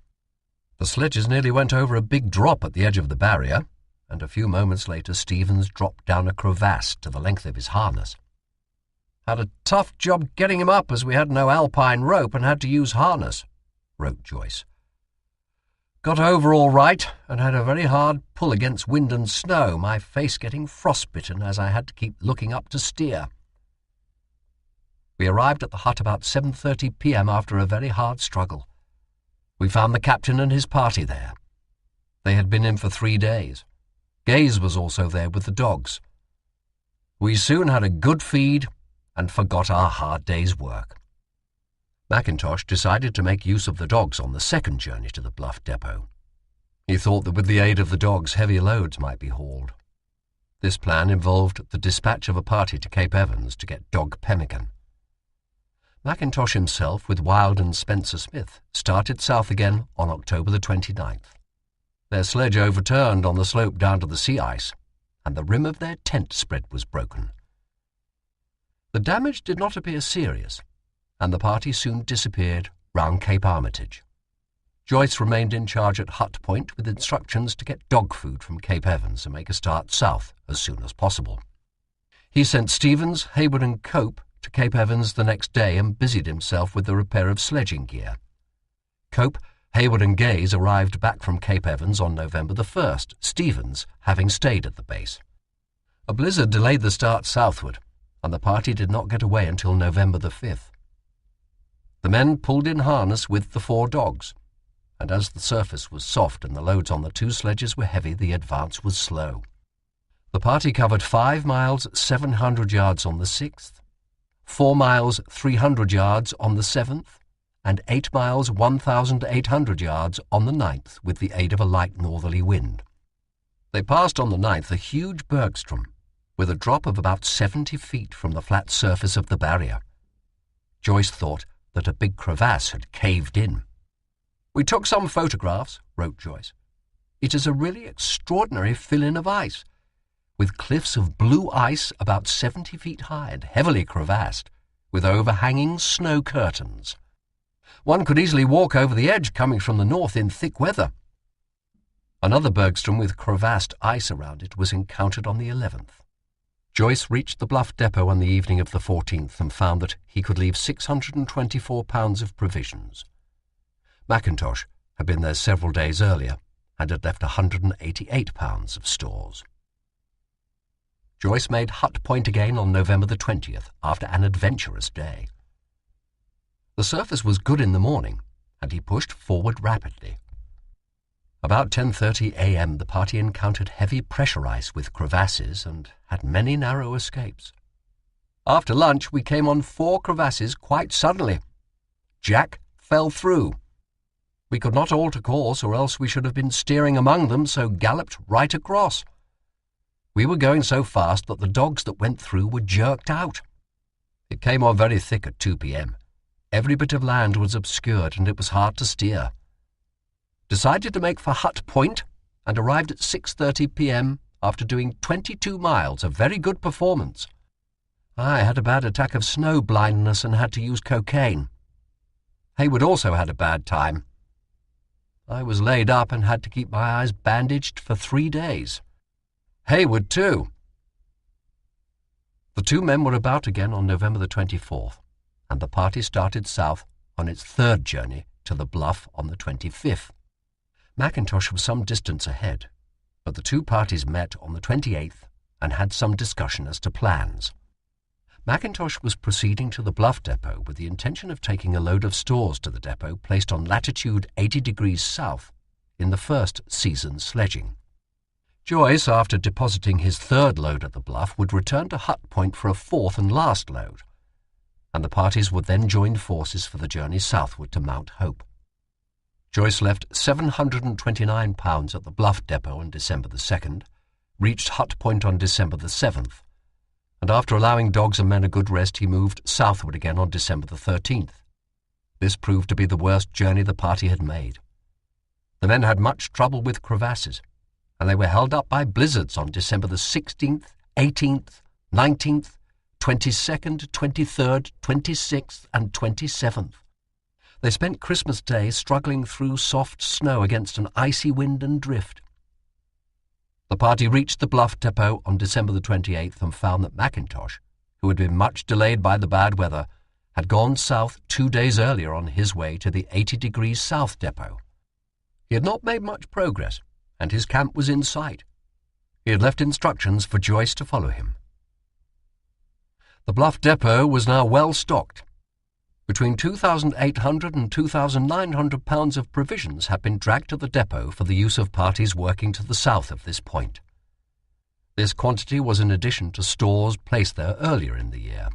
The sledges nearly went over a big drop at the edge of the barrier, and a few moments later Stevens dropped down a crevasse to the length of his harness. "Had a tough job getting him up, as we had no alpine rope and had to use harness," wrote Joyce. "Got over all right, and had a very hard pull against wind and snow, my face getting frostbitten as I had to keep looking up to steer." We arrived at the hut about 7:30 p.m. after a very hard struggle. We found the captain and his party there. They had been in for 3 days. Gaze was also there with the dogs. We soon had a good feed and forgot our hard day's work. Mackintosh decided to make use of the dogs on the second journey to the Bluff depot. He thought that with the aid of the dogs, heavy loads might be hauled. This plan involved the dispatch of a party to Cape Evans to get dog pemmican. Mackintosh himself, with Wild and Spencer Smith, started south again on October the 29th. Their sledge overturned on the slope down to the sea ice, and the rim of their tent spread was broken. The damage did not appear serious, and the party soon disappeared round Cape Armitage. Joyce remained in charge at Hut Point with instructions to get dog food from Cape Evans and make a start south as soon as possible. He sent Stevens, Hayward and Cope to Cape Evans the next day and busied himself with the repair of sledging gear. Cope, Hayward and Gaze arrived back from Cape Evans on November the 1st, Stevens having stayed at the base. A blizzard delayed the start southward, and the party did not get away until November the 5th. The men pulled in harness with the 4 dogs, and as the surface was soft and the loads on the 2 sledges were heavy, the advance was slow. The party covered 5 miles 700 yards on the 6th, 4 miles 300 yards on the 7th, and 8 miles 1,800 yards on the 9th with the aid of a light northerly wind. They passed on the 9th a huge bergstrom, with a drop of about 70 feet from the flat surface of the barrier. Joyce thought that a big crevasse had caved in. "We took some photographs," wrote Joyce. "It is a really extraordinary fill-in of ice, with cliffs of blue ice about 70 feet high and heavily crevassed, with overhanging snow curtains. One could easily walk over the edge coming from the north in thick weather." Another bergstrom with crevassed ice around it was encountered on the 11th. Joyce reached the Bluff depot on the evening of the 14th and found that he could leave 624 pounds of provisions. Mackintosh had been there several days earlier and had left 188 pounds of stores. Joyce made Hut Point again on November the 20th after an adventurous day. The surface was good in the morning, and he pushed forward rapidly. About 10:30 a.m. the party encountered heavy pressure ice with crevasses and had many narrow escapes. After lunch we came on 4 crevasses quite suddenly. Jack fell through. We could not alter course, or else we should have been steering among them, so galloped right across. We were going so fast that the dogs that went through were jerked out. It came on very thick at 2 p.m. Every bit of land was obscured and it was hard to steer. Decided to make for Hut Point and arrived at 6:30 p.m. after doing 22 miles, a very good performance. I had a bad attack of snow blindness and had to use cocaine. Hayward also had a bad time. I was laid up and had to keep my eyes bandaged for 3 days. Hayward, too. The 2 men were about again on November the 24th, and the party started south on its 3rd journey to the Bluff on the 25th. Mackintosh was some distance ahead, but the 2 parties met on the 28th and had some discussion as to plans. Mackintosh was proceeding to the Bluff depot with the intention of taking a load of stores to the depot placed on latitude 80 degrees south in the first season's sledging. Joyce, after depositing his 3rd load at the Bluff, would return to Hut Point for a 4th and last load, and the parties would then join forces for the journey southward to Mount Hope. Joyce left 729 pounds at the Bluff depot on December the 2nd, reached Hut Point on December the 7th, and after allowing dogs and men a good rest, he moved southward again on December the 13th. This proved to be the worst journey the party had made. The men had much trouble with crevasses, and they were held up by blizzards on December the 16th, 18th, 19th, 22nd, 23rd, 26th, and 27th. They spent Christmas Day struggling through soft snow against an icy wind and drift. The party reached the Bluff depot on December the 28th and found that Mackintosh, who had been much delayed by the bad weather, had gone south 2 days earlier on his way to the 80 degrees south depot. He had not made much progress, and his camp was in sight. He had left instructions for Joyce to follow him. The Bluff depot was now well stocked. Between 2,800 and 2,900 pounds of provisions had been dragged to the depot for the use of parties working to the south of this point. This quantity was in addition to stores placed there earlier in the year.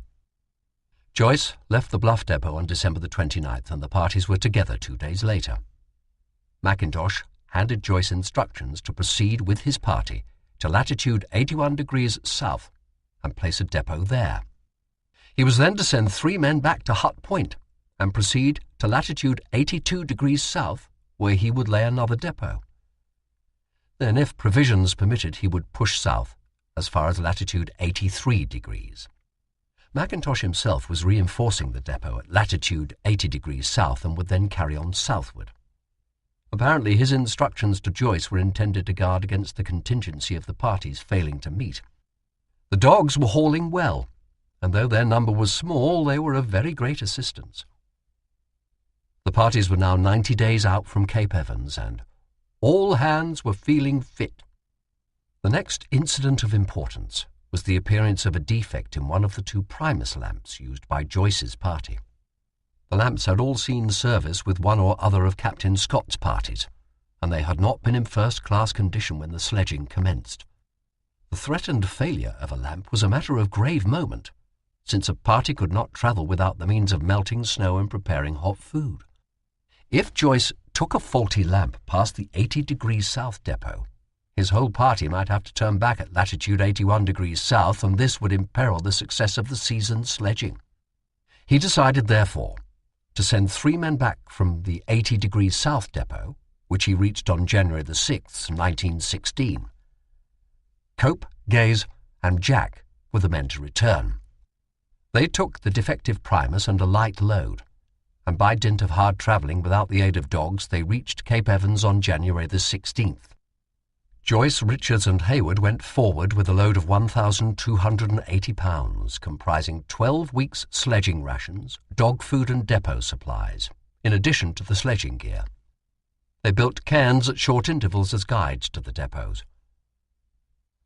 Joyce left the Bluff depot on December the 29th, and the parties were together 2 days later. Mackintosh handed Joyce instructions to proceed with his party to latitude 81 degrees south and place a depot there. He was then to send 3 men back to Hut Point and proceed to latitude 82 degrees south, where he would lay another depot. Then, if provisions permitted, he would push south as far as latitude 83 degrees. Mackintosh himself was reinforcing the depot at latitude 80 degrees south and would then carry on southward. Apparently his instructions to Joyce were intended to guard against the contingency of the parties failing to meet. The dogs were hauling well, and though their number was small, they were of very great assistance. The parties were now 90 days out from Cape Evans, and all hands were feeling fit. The next incident of importance was the appearance of a defect in one of the two Primus lamps used by Joyce's party. The lamps had all seen service with one or other of Captain Scott's parties, and they had not been in first-class condition when the sledging commenced. The threatened failure of a lamp was a matter of grave moment, since a party could not travel without the means of melting snow and preparing hot food. If Joyce took a faulty lamp past the 80 degrees south depot, his whole party might have to turn back at latitude 81 degrees south, and this would imperil the success of the season's sledging. He decided, therefore, to send 3 men back from the 80 degrees south depot, which he reached on January the 6th, 1916. Cope, Gaze, and Jack were the men to return. They took the defective Primus and a light load, and by dint of hard travelling without the aid of dogs, they reached Cape Evans on January the 16th. Joyce, Richards, and Hayward went forward with a load of 1,280 pounds, comprising 12 weeks' sledging rations, dog food and depot supplies, in addition to the sledging gear. They built cairns at short intervals as guides to the depots.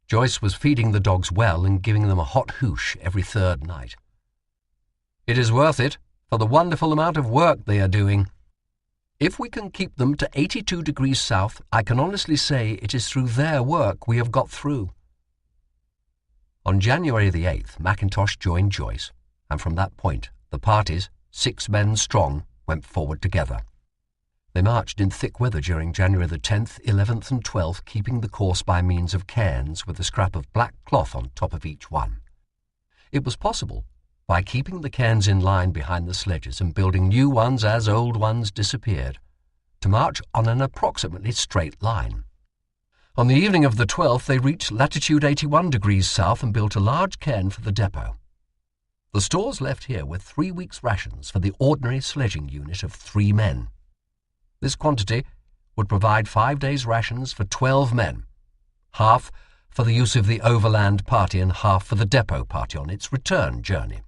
Joyce was feeding the dogs well and giving them a hot hoosh every third night. "It is worth it, for the wonderful amount of work they are doing. If we can keep them to 82 degrees south, I can honestly say it is through their work we have got through." On January the 8th, Mackintosh joined Joyce, and from that point the parties, 6 men strong, went forward together. They marched in thick weather during January the 10th, 11th and 12th, keeping the course by means of cairns with a scrap of black cloth on top of each one. It was possible, by keeping the cairns in line behind the sledges and building new ones as old ones disappeared, to march on an approximately straight line. On the evening of the 12th, they reached latitude 81 degrees south and built a large cairn for the depot. The stores left here were 3 weeks' rations for the ordinary sledging unit of 3 men. This quantity would provide 5 days' rations for 12 men, half for the use of the overland party and half for the depot party on its return journey.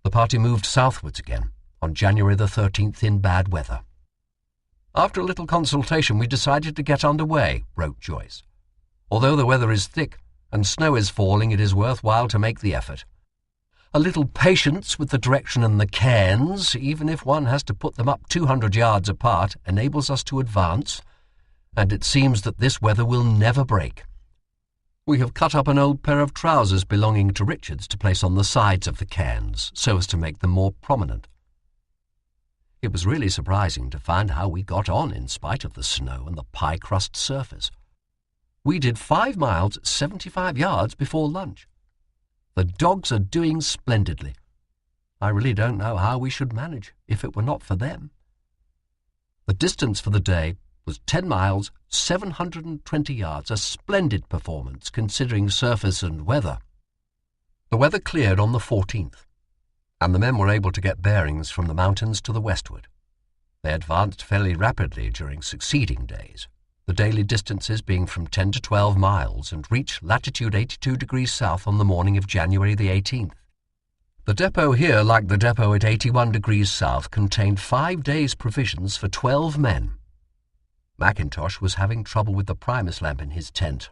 The party moved southwards again on January the 13th in bad weather. "After a little consultation, we decided to get under way," wrote Joyce. "Although the weather is thick and snow is falling, it is worthwhile to make the effort. A little patience with the direction and the cairns, even if one has to put them up 200 yards apart, enables us to advance, and it seems that this weather will never break. We have cut up an old pair of trousers belonging to Richards to place on the sides of the cairns, so as to make them more prominent." It was really surprising to find how we got on in spite of the snow and the pie-crust surface. We did 5 miles at 75 yards before lunch. The dogs are doing splendidly. I really don't know how we should manage if it were not for them. The distance for the day was 10 miles, 720 yards, a splendid performance considering surface and weather. The weather cleared on the 14th, and the men were able to get bearings from the mountains to the westward. They advanced fairly rapidly during succeeding days, the daily distances being from 10 to 12 miles, and reached latitude 82 degrees south on the morning of January the 18th. The depot here, like the depot at 81 degrees south, contained 5 days' provisions for 12 men. Mackintosh was having trouble with the Primus lamp in his tent,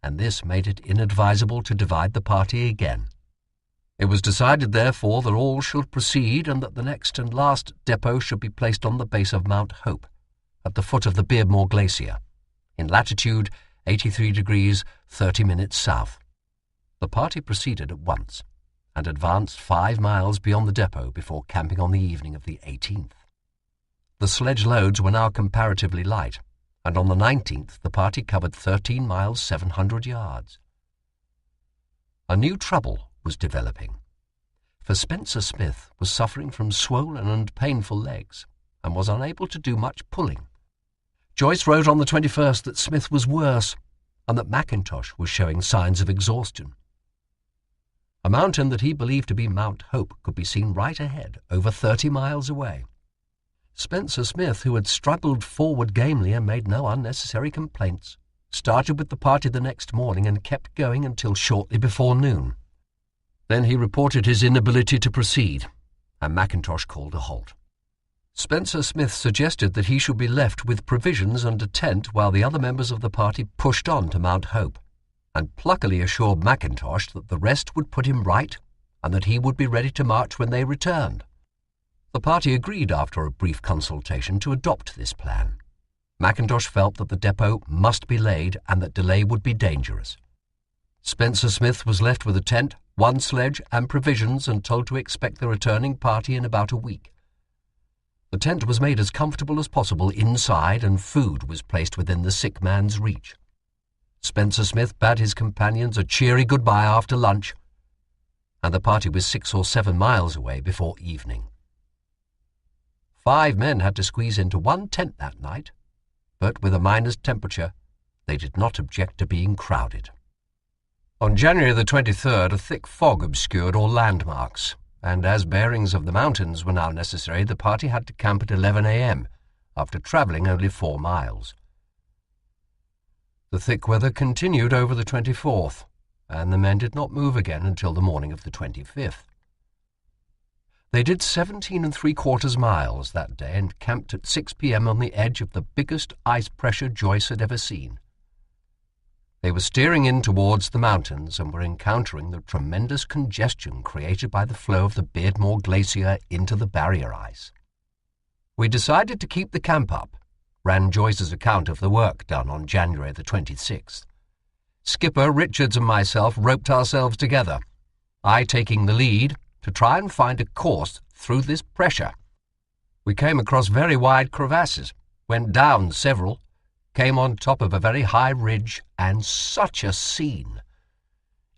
and this made it inadvisable to divide the party again. It was decided, therefore, that all should proceed, and that the next and last depot should be placed on the base of Mount Hope, at the foot of the Beardmore Glacier, in latitude 83 degrees 30 minutes south. The party proceeded at once, and advanced 5 miles beyond the depot before camping on the evening of the 18th. The sledge loads were now comparatively light, and on the 19th the party covered 13 miles 700 yards. A new trouble was developing, for Spencer Smith was suffering from swollen and painful legs, and was unable to do much pulling. Joyce wrote on the 21st that Smith was worse, and that Mackintosh was showing signs of exhaustion. A mountain that he believed to be Mount Hope could be seen right ahead, over 30 miles away. Spencer Smith, who had struggled forward gamely and made no unnecessary complaints, started with the party the next morning and kept going until shortly before noon. Then he reported his inability to proceed, and McIntosh called a halt. Spencer Smith suggested that he should be left with provisions and a tent while the other members of the party pushed on to Mount Hope, and pluckily assured McIntosh that the rest would put him right and that he would be ready to march when they returned. The party agreed after a brief consultation to adopt this plan. McIntosh felt that the depot must be laid and that delay would be dangerous. Spencer Smith was left with a tent, one sledge and provisions and told to expect the returning party in about a week. The tent was made as comfortable as possible inside and food was placed within the sick man's reach. Spencer Smith bade his companions a cheery goodbye after lunch, and the party was 6 or 7 miles away before evening. 5 men had to squeeze into one tent that night, but with a minus temperature, they did not object to being crowded. On January the 23rd, a thick fog obscured all landmarks, and as bearings of the mountains were now necessary, the party had to camp at 11 a.m., after travelling only 4 miles. The thick weather continued over the 24th, and the men did not move again until the morning of the 25th. They did 17 3/4 miles that day and camped at 6 p.m. on the edge of the biggest ice pressure Joyce had ever seen. They were steering in towards the mountains and were encountering the tremendous congestion created by the flow of the Beardmore Glacier into the barrier ice. "We decided to keep the camp up," ran Joyce's account of the work done on January the 26th. "Skipper Richards and myself roped ourselves together, I taking the lead, to try and find a course through this pressure. We came across very wide crevasses, went down several, came on top of a very high ridge, and such a scene!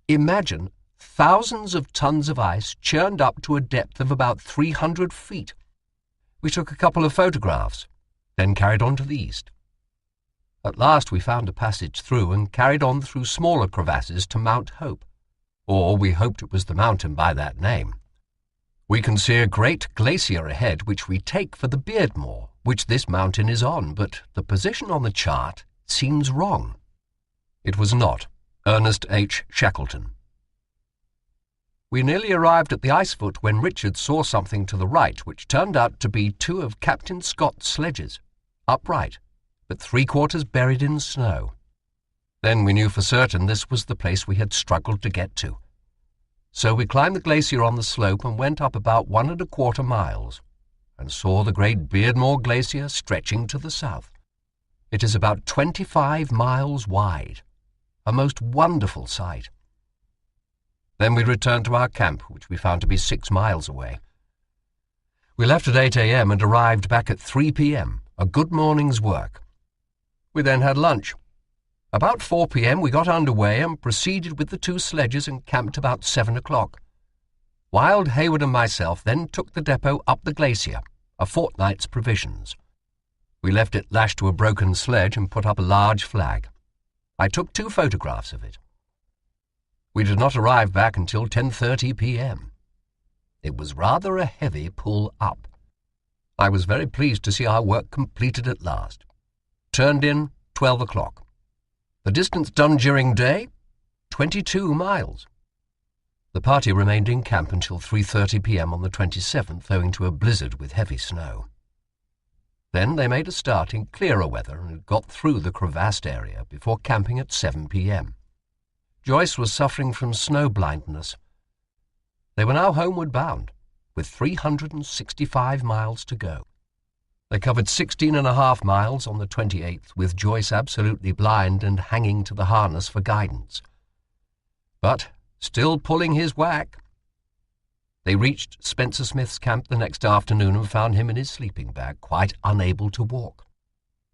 Imagine thousands of tons of ice churned up to a depth of about 300 feet. We took a couple of photographs, then carried on to the east. At last we found a passage through and carried on through smaller crevasses to Mount Hope, or we hoped it was the mountain by that name. We can see a great glacier ahead which we take for the Beardmore, which this mountain is on, but the position on the chart seems wrong." It was not Ernest H. Shackleton. "We nearly arrived at the ice foot when Richard saw something to the right which turned out to be 2 of Captain Scott's sledges, upright, but 3/4 buried in snow. Then we knew for certain this was the place we had struggled to get to. So we climbed the glacier on the slope and went up about 1 1/4 miles, and saw the great Beardmore Glacier stretching to the south. It is about 25 miles wide, a most wonderful sight. Then we returned to our camp, which we found to be 6 miles away. We left at 8 a.m. and arrived back at 3 p.m., a good morning's work. We then had lunch. About 4 p.m. we got underway and proceeded with the 2 sledges and camped about 7 o'clock. Wild, Hayward and myself then took the depot up the glacier, a fortnight's provisions. We left it lashed to a broken sledge and put up a large flag. I took 2 photographs of it. We did not arrive back until 10:30 p.m. It was rather a heavy pull up. I was very pleased to see our work completed at last. Turned in 12 o'clock. The distance done during day, 22 miles. The party remained in camp until 3:30 p.m. on the 27th, owing to a blizzard with heavy snow. Then they made a start in clearer weather and got through the crevassed area before camping at 7 p.m. Joyce was suffering from snow blindness. They were now homeward bound, with 365 miles to go. They covered 16.5 miles on the 28th, with Joyce absolutely blind and hanging to the harness for guidance. But still pulling his whack. They reached Spencer Smith's camp the next afternoon and found him in his sleeping bag, quite unable to walk.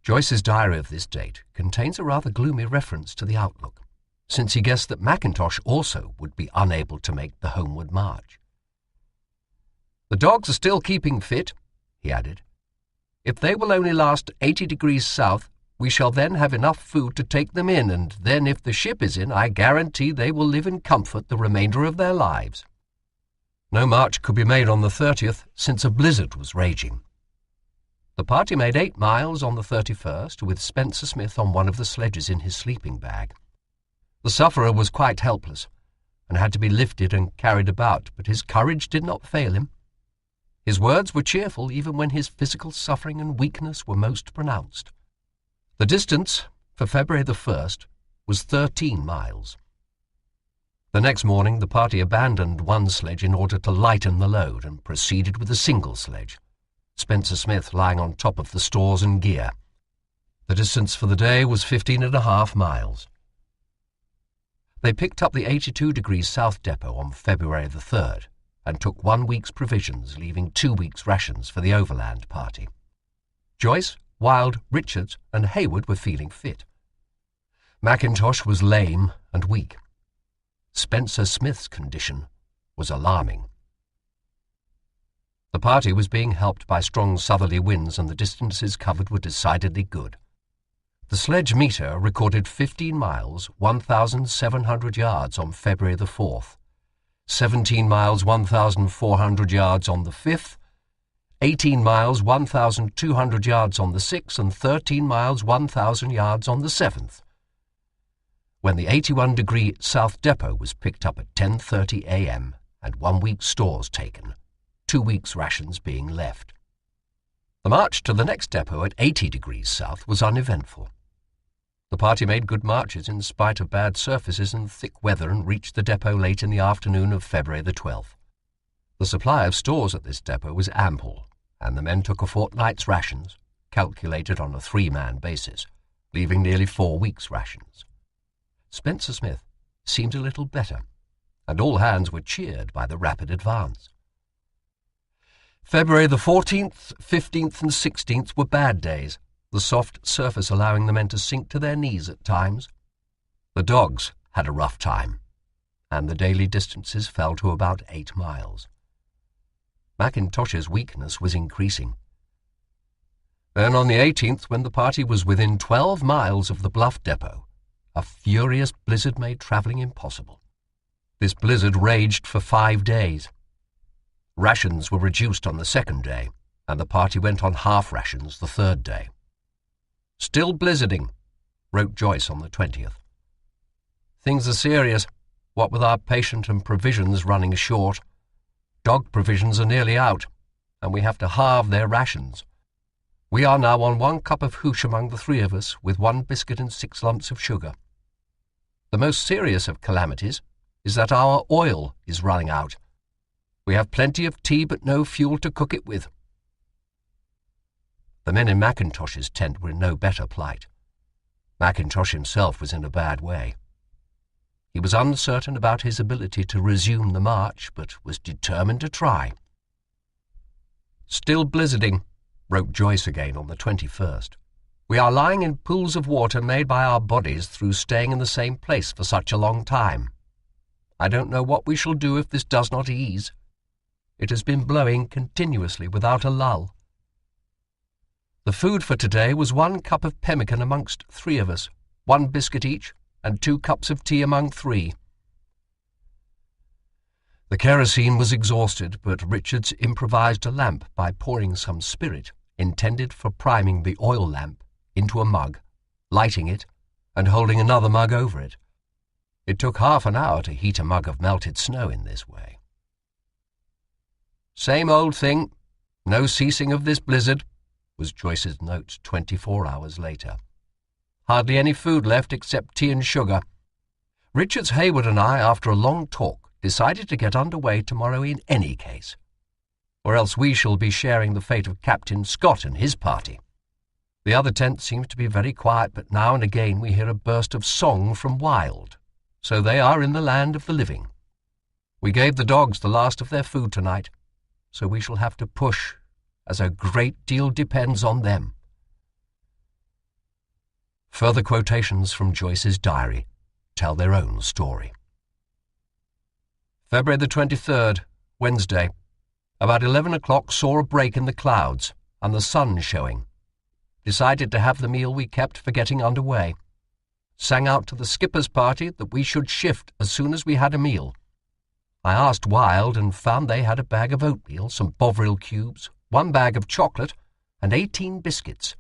Joyce's diary of this date contains a rather gloomy reference to the outlook, since he guessed that McIntosh also would be unable to make the homeward march. "The dogs are still keeping fit," he added. "If they will only last 80 degrees south, We shall then have enough food to take them in, and then if the ship is in, I guarantee they will live in comfort the remainder of their lives. No march could be made on the 30th, since a blizzard was raging. The party made 8 miles on the 31st, with Spencer Smith on one of the sledges in his sleeping bag. The sufferer was quite helpless, and had to be lifted and carried about, but his courage did not fail him. His words were cheerful even when his physical suffering and weakness were most pronounced. The distance, for February the 1st, was 13 miles. The next morning the party abandoned one sledge in order to lighten the load and proceeded with a single sledge, Spencer Smith lying on top of the stores and gear. The distance for the day was 15.5 miles. They picked up the 82 degrees South depot on February the 3rd and took 1 week's provisions, leaving 2 weeks' rations for the overland party. Joyce, Wild, Richards, and Hayward were feeling fit. Mackintosh was lame and weak. Spencer Smith's condition was alarming. The party was being helped by strong southerly winds, and the distances covered were decidedly good. The sledge meter recorded 15 miles, 1,700 yards on February the 4th, 17 miles, 1,400 yards on the 5th, 18 miles, 1,200 yards on the 6th, and 13 miles, 1,000 yards on the 7th. When the 81-degree South depot was picked up at 10:30 a.m. and 1 week's stores taken, 2 weeks' rations being left. The march to the next depot at 80 degrees South was uneventful. The party made good marches in spite of bad surfaces and thick weather, and reached the depot late in the afternoon of February the 12th. The supply of stores at this depot was ample, and the men took a fortnight's rations, calculated on a 3-man basis, leaving nearly 4 weeks' rations. Spencer Smith seemed a little better, and all hands were cheered by the rapid advance. February the 14th, 15th, and 16th were bad days, the soft surface allowing the men to sink to their knees at times. The dogs had a rough time, and the daily distances fell to about 8 miles. Mackintosh's weakness was increasing. Then on the 18th, when the party was within 12 miles of the Bluff depot, a furious blizzard made travelling impossible. This blizzard raged for 5 days. Rations were reduced on the 2nd day, and the party went on half rations the 3rd day. "Still blizzarding," wrote Joyce on the 20th. "Things are serious, what with our patient and provisions running short. Dog provisions are nearly out, and we have to halve their rations. We are now on 1 cup of hoosh among the 3 of us, with 1 biscuit and 6 lumps of sugar. The most serious of calamities is that our oil is running out. We have plenty of tea, but no fuel to cook it with." The men in Mackintosh's tent were in no better plight. Mackintosh himself was in a bad way. He was uncertain about his ability to resume the march, but was determined to try. "Still blizzarding," wrote Joyce again on the 21st. "We are lying in pools of water made by our bodies through staying in the same place for such a long time. I don't know what we shall do if this does not ease. It has been blowing continuously without a lull. The food for today was 1 cup of pemmican amongst 3 of us, 1 biscuit each, and 2 cups of tea among 3. The kerosene was exhausted, but Richards improvised a lamp by pouring some spirit, intended for priming the oil lamp, into a mug, lighting it, and holding another mug over it. It took half an hour to heat a mug of melted snow in this way. "Same old thing, no ceasing of this blizzard," was Joyce's note 24 hours later. "Hardly any food left except tea and sugar. Richards, Hayward, and I, after a long talk, decided to get under way tomorrow in any case, or else we shall be sharing the fate of Captain Scott and his party. The other tent seems to be very quiet, but now and again we hear a burst of song from Wild, so they are in the land of the living. We gave the dogs the last of their food tonight, so we shall have to push, as a great deal depends on them." Further quotations from Joyce's diary tell their own story. February the 23rd, Wednesday. About 11 o'clock saw a break in the clouds and the sun showing. decided to have the meal we kept for getting under way. Sang out to the skipper's party that we should shift as soon as we had a meal. I asked Wild and found they had a bag of oatmeal, some Bovril cubes, 1 bag of chocolate, and 18 biscuits,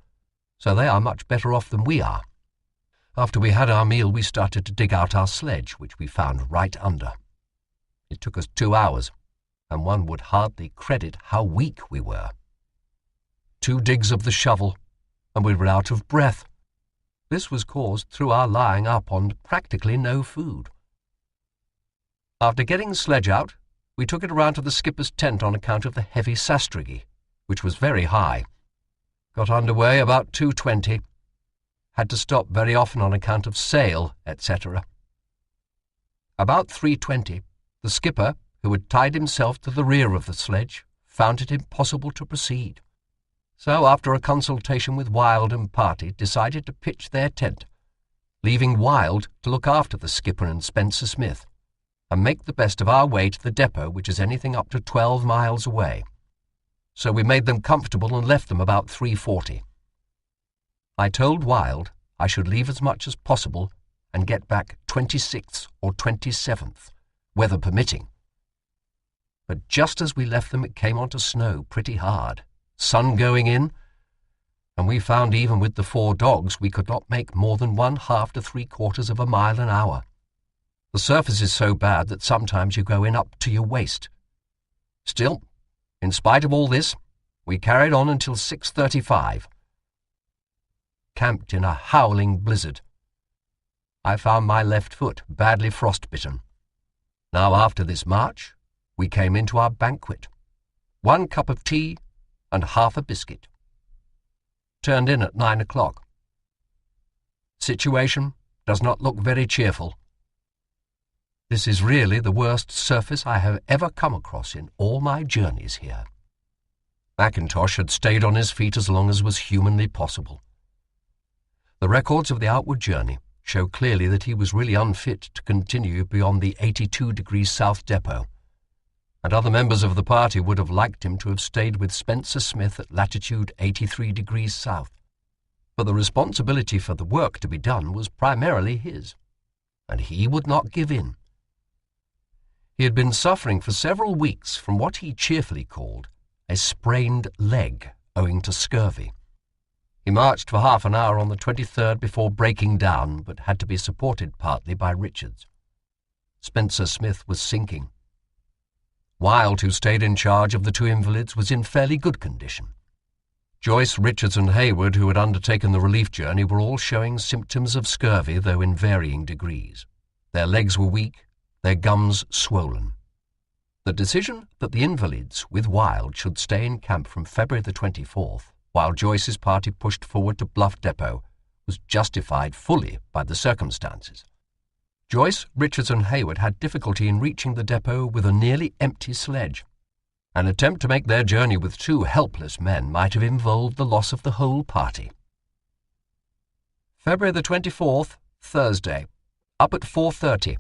so they are much better off than we are. After we had our meal, we started to dig out our sledge, which we found right under. It took us 2 hours, and one would hardly credit how weak we were. 2 digs of the shovel, and we were out of breath. This was caused through our lying up on practically no food. After getting the sledge out, we took it around to the skipper's tent on account of the heavy sastrugi, which was very high. Got under way about 2:20. Had to stop very often on account of sail, etc. About 3:20, the skipper, who had tied himself to the rear of the sledge, found it impossible to proceed. So, after a consultation with Wild and party, decided to pitch their tent, leaving Wild to look after the skipper and Spencer Smith, and make the best of our way to the depot, which is anything up to 12 miles away. So we made them comfortable and left them about 3:40. I told Wild I should leave as much as possible and get back 26th or 27th, weather permitting. But just as we left them, it came on to snow pretty hard, sun going in, and we found even with the 4 dogs we could not make more than 1/2 to 3/4 of a mile an hour. The surface is so bad that sometimes you go in up to your waist. Still, in spite of all this, we carried on until 6:35. Camped in a howling blizzard. I found my left foot badly frostbitten. Now after this march, we came into our banquet. 1 cup of tea and half a biscuit. Turned in at 9 o'clock. Situation does not look very cheerful. This is really the worst surface I have ever come across in all my journeys here. Mackintosh had stayed on his feet as long as was humanly possible. The records of the outward journey show clearly that he was really unfit to continue beyond the 82 degrees south depot, and other members of the party would have liked him to have stayed with Spencer Smith at latitude 83 degrees south. But the responsibility for the work to be done was primarily his, and he would not give in. He had been suffering for several weeks from what he cheerfully called a sprained leg owing to scurvy. He marched for half an hour on the 23rd before breaking down, but had to be supported partly by Richards. Spencer Smith was sinking. Wild, who stayed in charge of the 2 invalids, was in fairly good condition. Joyce, Richards and Hayward, who had undertaken the relief journey, were all showing symptoms of scurvy, though in varying degrees. Their legs were weak, their gums swollen. The decision that the invalids, with Wild, should stay in camp from February the 24th, while Joyce's party pushed forward to Bluff Depot, was justified fully by the circumstances. Joyce, Richards and Hayward had difficulty in reaching the depot with a nearly empty sledge. An attempt to make their journey with 2 helpless men might have involved the loss of the whole party. February the 24th, Thursday. Up at 4:30.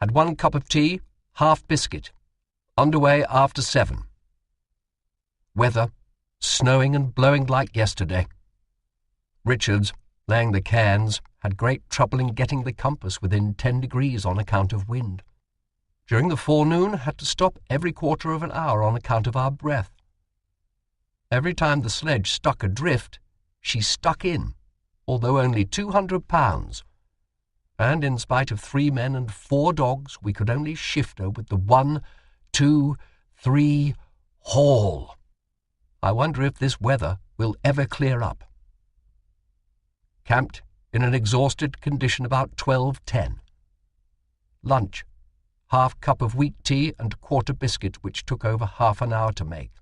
Had 1 cup of tea, half biscuit. Underway after 7. Weather, snowing and blowing like yesterday. Richards, laying the cairns, had great trouble in getting the compass within 10 degrees on account of wind. During the forenoon, had to stop every 1/4 of an hour on account of our breath. Every time the sledge stuck adrift, she stuck in, although only 200 pounds. And in spite of 3 men and 4 dogs, we could only shift her with the 1, 2, 3, haul. I wonder if this weather will ever clear up. Camped in an exhausted condition about 12:10. Lunch, half cup of wheat tea and 1/4 biscuit, which took over half an hour to make.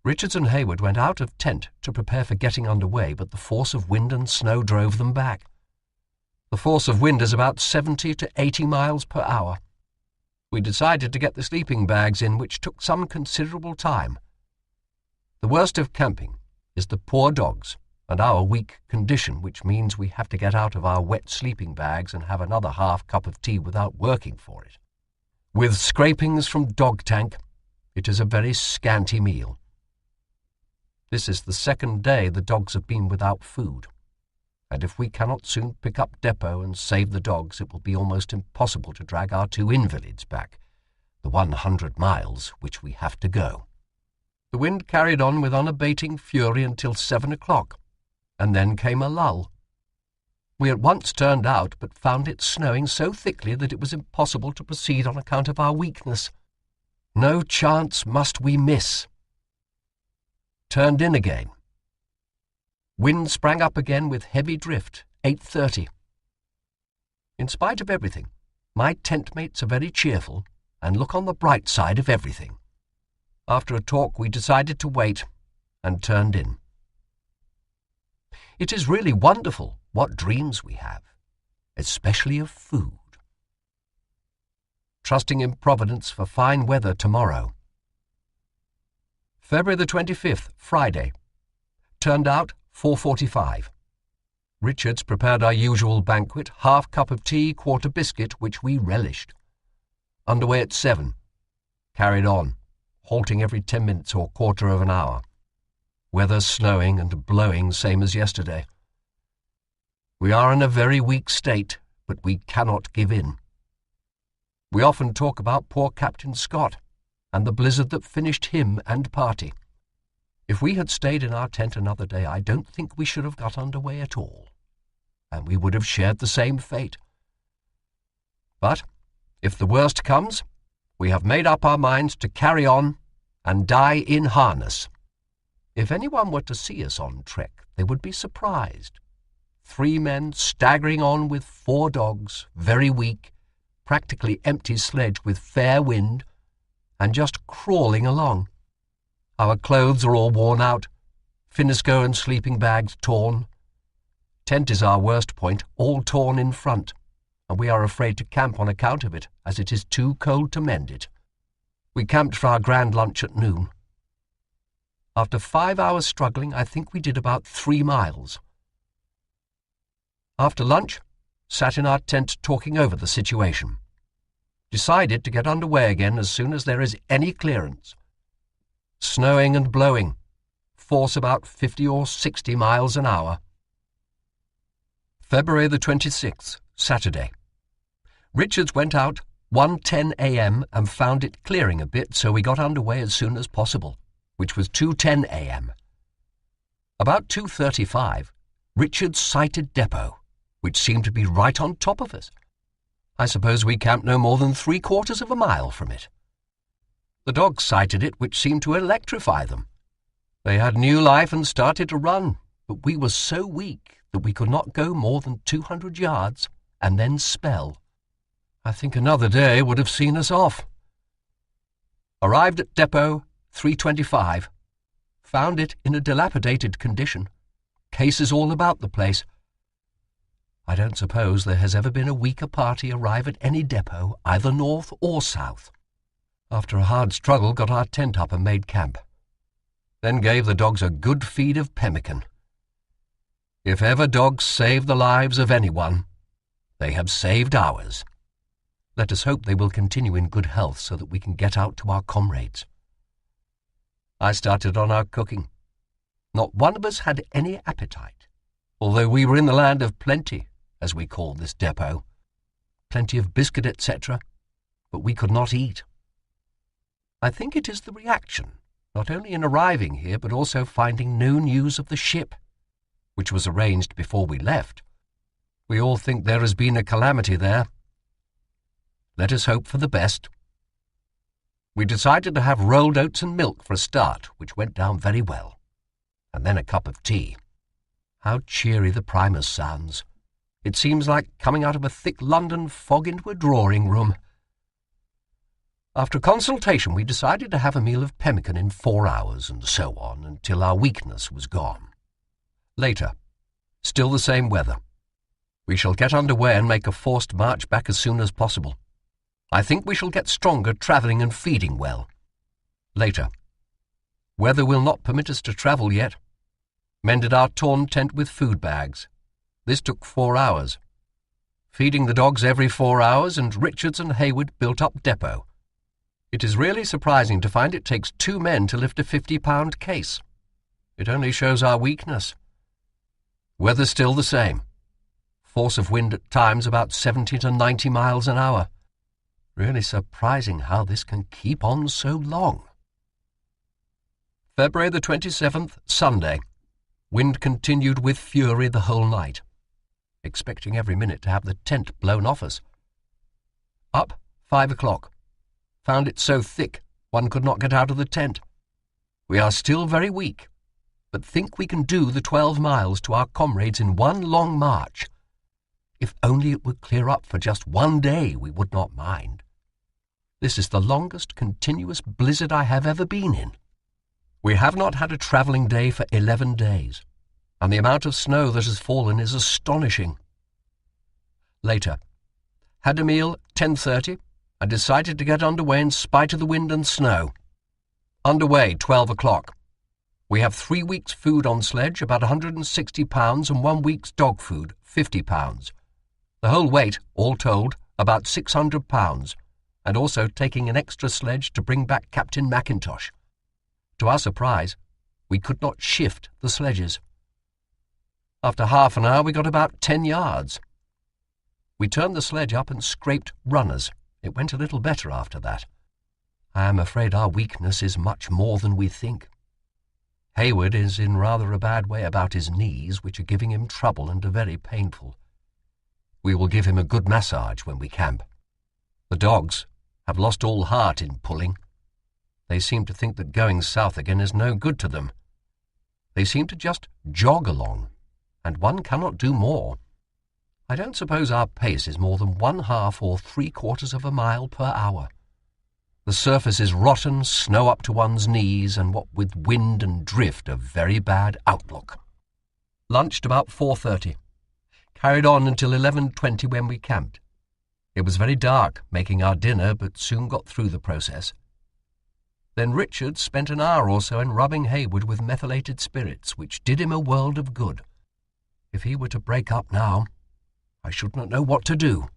Richards and Hayward went out of tent to prepare for getting under way, but the force of wind and snow drove them back. The force of wind is about 70 to 80 miles per hour. We decided to get the sleeping bags in, which took some considerable time. The worst of camping is the poor dogs and our weak condition, which means we have to get out of our wet sleeping bags and have another half cup of tea without working for it. With scrapings from dog tank, it is a very scanty meal. This is the second day the dogs have been without food, and if we cannot soon pick up depot and save the dogs, it will be almost impossible to drag our 2 invalids back, the 100 miles which we have to go. The wind carried on with unabating fury until 7 o'clock, and then came a lull. We at once turned out, but found it snowing so thickly that it was impossible to proceed on account of our weakness. No chance must we miss. Turned in again. Wind sprang up again with heavy drift, 8:30. In spite of everything, my tent mates are very cheerful and look on the bright side of everything. After a talk, we decided to wait and turned in. It is really wonderful what dreams we have, especially of food. Trusting in Providence for fine weather tomorrow. February the 25th, Friday. Turned out 4:45. Richards prepared our usual banquet, half cup of tea, quarter biscuit, which we relished. Underway at 7. Carried on, halting every 10 minutes or quarter of an hour. Weather snowing and blowing, same as yesterday. We are in a very weak state, but we cannot give in. We often talk about poor Captain Scott and the blizzard that finished him and party. If we had stayed in our tent another day, I don't think we should have got under way at all, and we would have shared the same fate. But if the worst comes, we have made up our minds to carry on and die in harness. If anyone were to see us on trek, they would be surprised. 3 men staggering on with 4 dogs, very weak, practically empty sledge with fair wind, and just crawling along. Our clothes are all worn out, finnesko and sleeping bags torn. Tent is our worst point, all torn in front, and we are afraid to camp on account of it, as it is too cold to mend it. We camped for our grand lunch at noon. After 5 hours struggling, I think we did about 3 miles. After lunch, sat in our tent talking over the situation. Decided to get under way again as soon as there is any clearance. Snowing and blowing, force about 50 or 60 miles an hour. February the 26th, Saturday. Richards went out 1:10 a.m. and found it clearing a bit, so we got under way as soon as possible, which was 2:10 a.m. About 2:35, Richards sighted depot, which seemed to be right on top of us. I suppose we camped no more than 3/4 of a mile from it. The dogs sighted it, which seemed to electrify them. They had new life and started to run, but we were so weak that we could not go more than 200 yards and then spell. I think another day would have seen us off. Arrived at depot 3:25. Found it in a dilapidated condition. Cases all about the place. I don't suppose there has ever been a weaker party arrive at any depot, either north or south. After a hard struggle, got our tent up and made camp. Then gave the dogs a good feed of pemmican. If ever dogs save the lives of anyone, they have saved ours. Let us hope they will continue in good health so that we can get out to our comrades. I started on our cooking. Not one of us had any appetite, although we were in the land of plenty, as we call this depot. Plenty of biscuit, etc., but we could not eat. I think it is the reaction, not only in arriving here, but also finding no news of the ship, which was arranged before we left. We all think there has been a calamity there. Let us hope for the best. We decided to have rolled oats and milk for a start, which went down very well, and then a cup of tea. How cheery the Primus sounds. It seems like coming out of a thick London fog into a drawing-room. After consultation, we decided to have a meal of pemmican in 4 hours, and so on, until our weakness was gone. Later, still the same weather. We shall get under way and make a forced march back as soon as possible. I think we shall get stronger travelling and feeding well. Later, weather will not permit us to travel yet. Mended our torn tent with food bags. This took 4 hours. Feeding the dogs every 4 hours, and Richards and Hayward built up depot. It is really surprising to find it takes 2 men to lift a 50-pound case. It only shows our weakness. Weather still the same. Force of wind at times about 70 to 90 miles an hour. Really surprising how this can keep on so long. February the 27th, Sunday. Wind continued with fury the whole night. Expecting every minute to have the tent blown off us. Up 5 o'clock. Found it so thick one could not get out of the tent. We are still very weak, but think we can do the 12 miles to our comrades in one long march. If only it would clear up for just one day, we would not mind. This is the longest continuous blizzard I have ever been in. We have not had a travelling day for 11 days, and the amount of snow that has fallen is astonishing. Later. Had a meal 10:30 and decided to get underway in spite of the wind and snow. Underway 12 o'clock. We have 3 weeks' food on sledge, about 160 pounds, and 1 week's dog food, 50 pounds. The whole weight, all told, about 600 pounds, and also taking an extra sledge to bring back Captain Mackintosh. To our surprise, we could not shift the sledges. After half an hour we got about 10 yards. We turned the sledge up and scraped runners. It went a little better after that. I am afraid our weakness is much more than we think. Hayward is in rather a bad way about his knees, which are giving him trouble and are very painful. We will give him a good massage when we camp. The dogs have lost all heart in pulling. They seem to think that going south again is no good to them. They seem to just jog along, and one cannot do more. I don't suppose our pace is more than 1/2 or 3/4 of a mile per hour. The surface is rotten, snow up to one's knees, and what with wind and drift, a very bad outlook. Lunched about 4:30. Carried on until 11:20 when we camped. It was very dark making our dinner, but soon got through the process. Then Richard spent an hour or so in rubbing Hayward with methylated spirits, which did him a world of good. If he were to break up now, I should not know what to do.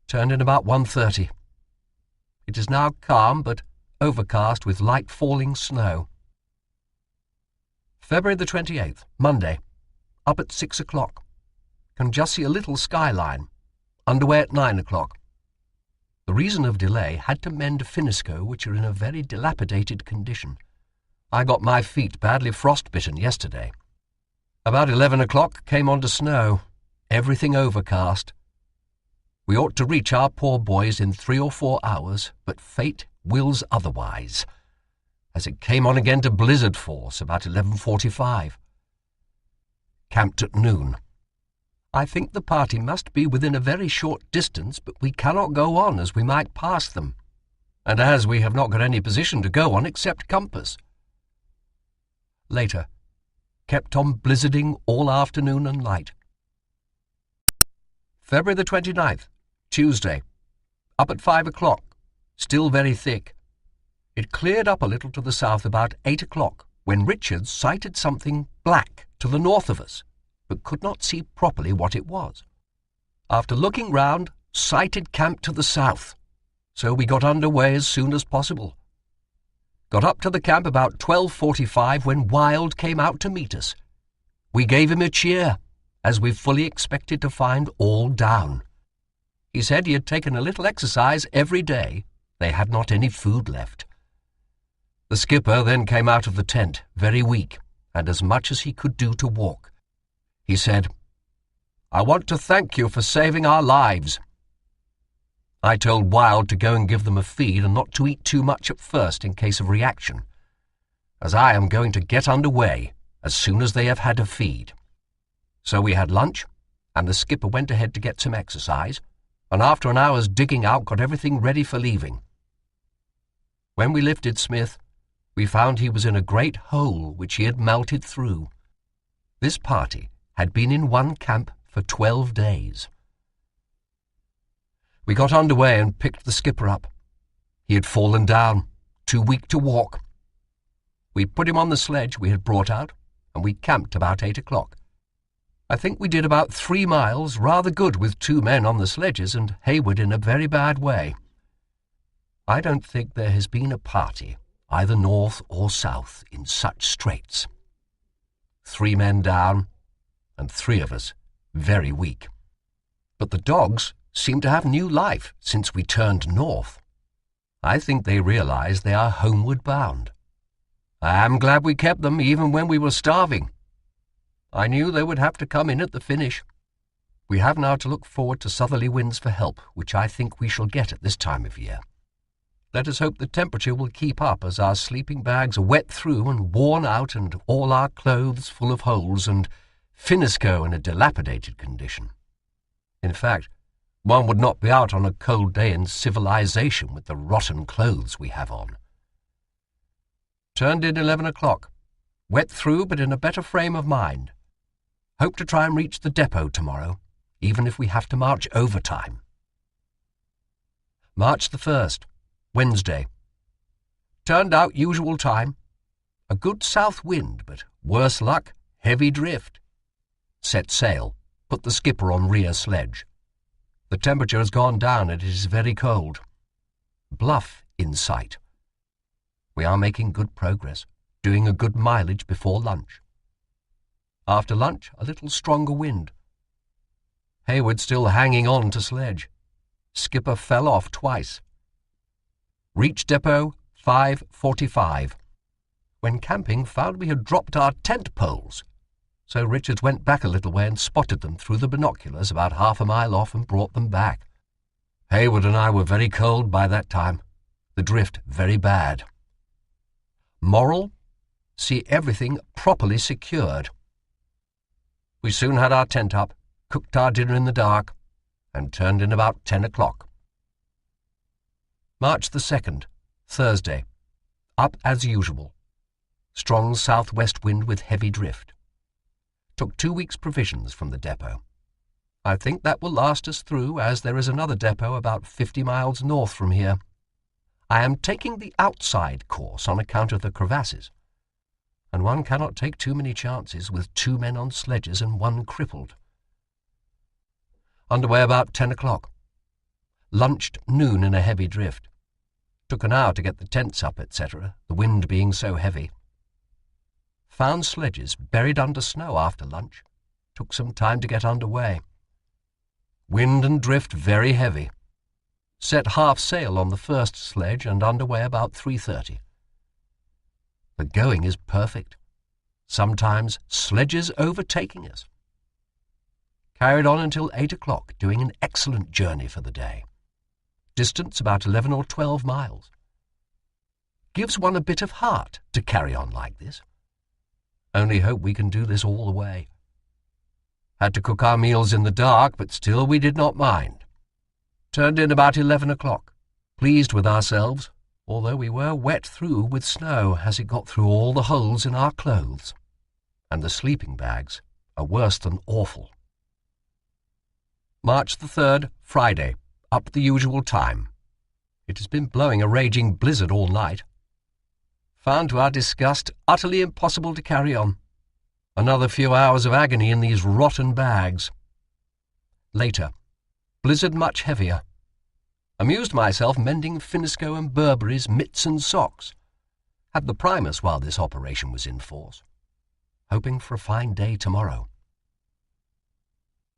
Turned in about 1:30. It is now calm, but overcast with light falling snow. February the 28th, Monday. Up at 6 o'clock. Can just see a little skyline. Underway at 9 o'clock. The reason of delay had to mend finnesko, which are in a very dilapidated condition. I got my feet badly frostbitten yesterday. About 11 o'clock came on to snow. Everything overcast. We ought to reach our poor boys in 3 or 4 hours, but fate wills otherwise, as it came on again to blizzard force about 11:45. Camped at noon. I think the party must be within a very short distance, but we cannot go on as we might pass them, and as we have not got any position to go on except compass. Later. Kept on blizzarding all afternoon and night. February the 29th, Tuesday. Up at 5 o'clock. Still very thick. It cleared up a little to the south about 8 o'clock, when Richard sighted something black to the north of us, but could not see properly what it was. After looking round, sighted camp to the south, so we got under way as soon as possible. Got up to the camp about 12:45 when Wild came out to meet us. We gave him a cheer, as we fully expected to find all down. He said he had taken a little exercise every day. They had not any food left. The skipper then came out of the tent, very weak, and as much as he could do to walk. He said, "I want to thank you for saving our lives." I told Wild to go and give them a feed and not to eat too much at first in case of reaction, as I am going to get under way as soon as they have had a feed. So we had lunch, and the skipper went ahead to get some exercise, and after an hour's digging out got everything ready for leaving. When we lifted Smith, we found he was in a great hole which he had melted through. This party had been in one camp for 12 days. We got underway and picked the skipper up. He had fallen down, too weak to walk. We put him on the sledge we had brought out, and we camped about 8 o'clock. I think we did about 3 miles, rather good with 2 men on the sledges and Hayward in a very bad way. I don't think there has been a party either north or south, in such straits. 3 men down, and 3 of us very weak. But the dogs seem to have new life since we turned north. I think they realize they are homeward bound. I am glad we kept them even when we were starving. I knew they would have to come in at the finish. We have now to look forward to southerly winds for help, which I think we shall get at this time of year. Let us hope the temperature will keep up, as our sleeping bags are wet through and worn out, and all our clothes full of holes, and finneskoe in a dilapidated condition. In fact, one would not be out on a cold day in civilization with the rotten clothes we have on. Turned in 11 o'clock. Wet through, but in a better frame of mind. Hope to try and reach the depot tomorrow, even if we have to march overtime. March the 1st, Wednesday. Turned out usual time. A good south wind, but worse luck, heavy drift. Set sail, put the skipper on rear sledge. The temperature has gone down and it is very cold. Bluff in sight. We are making good progress, doing a good mileage before lunch. After lunch, a little stronger wind. Hayward still hanging on to sledge. Skipper fell off twice. Reached depot 5:45. When camping, found we had dropped our tent poles. So Richards went back a little way and spotted them through the binoculars about half a mile off and brought them back. Hayward and I were very cold by that time. The drift very bad. Moral: see everything properly secured. We soon had our tent up, cooked our dinner in the dark, and turned in about 10 o'clock. March the 2nd, Thursday. Up as usual. Strong southwest wind with heavy drift. Took 2 weeks' provisions from the depot. I think that will last us through, as there is another depot about 50 miles north from here. I am taking the outside course on account of the crevasses, and one cannot take too many chances with 2 men on sledges and 1 crippled. Underway about 10 o'clock. Lunched noon in a heavy drift. Took an hour to get the tents up, etc., the wind being so heavy. Found sledges buried under snow after lunch. Took some time to get underway. Wind and drift very heavy. Set half sail on the first sledge and underway about 3:30. The going is perfect. Sometimes sledges overtaking us. Carried on until 8 o'clock, doing an excellent journey for the day. Distance about 11 or 12 miles. Gives one a bit of heart to carry on like this. Only hope we can do this all the way. Had to cook our meals in the dark, but still we did not mind. Turned in about 11 o'clock. Pleased with ourselves, although we were wet through with snow as it got through all the holes in our clothes. And the sleeping bags are worse than awful. March the 3rd, Friday. Up the usual time. It has been blowing a raging blizzard all night. Found to our disgust utterly impossible to carry on. Another few hours of agony in these rotten bags. Later. Blizzard much heavier. Amused myself mending finneskoe and Burberry's mitts and socks. Had the Primus while this operation was in force. Hoping for a fine day tomorrow.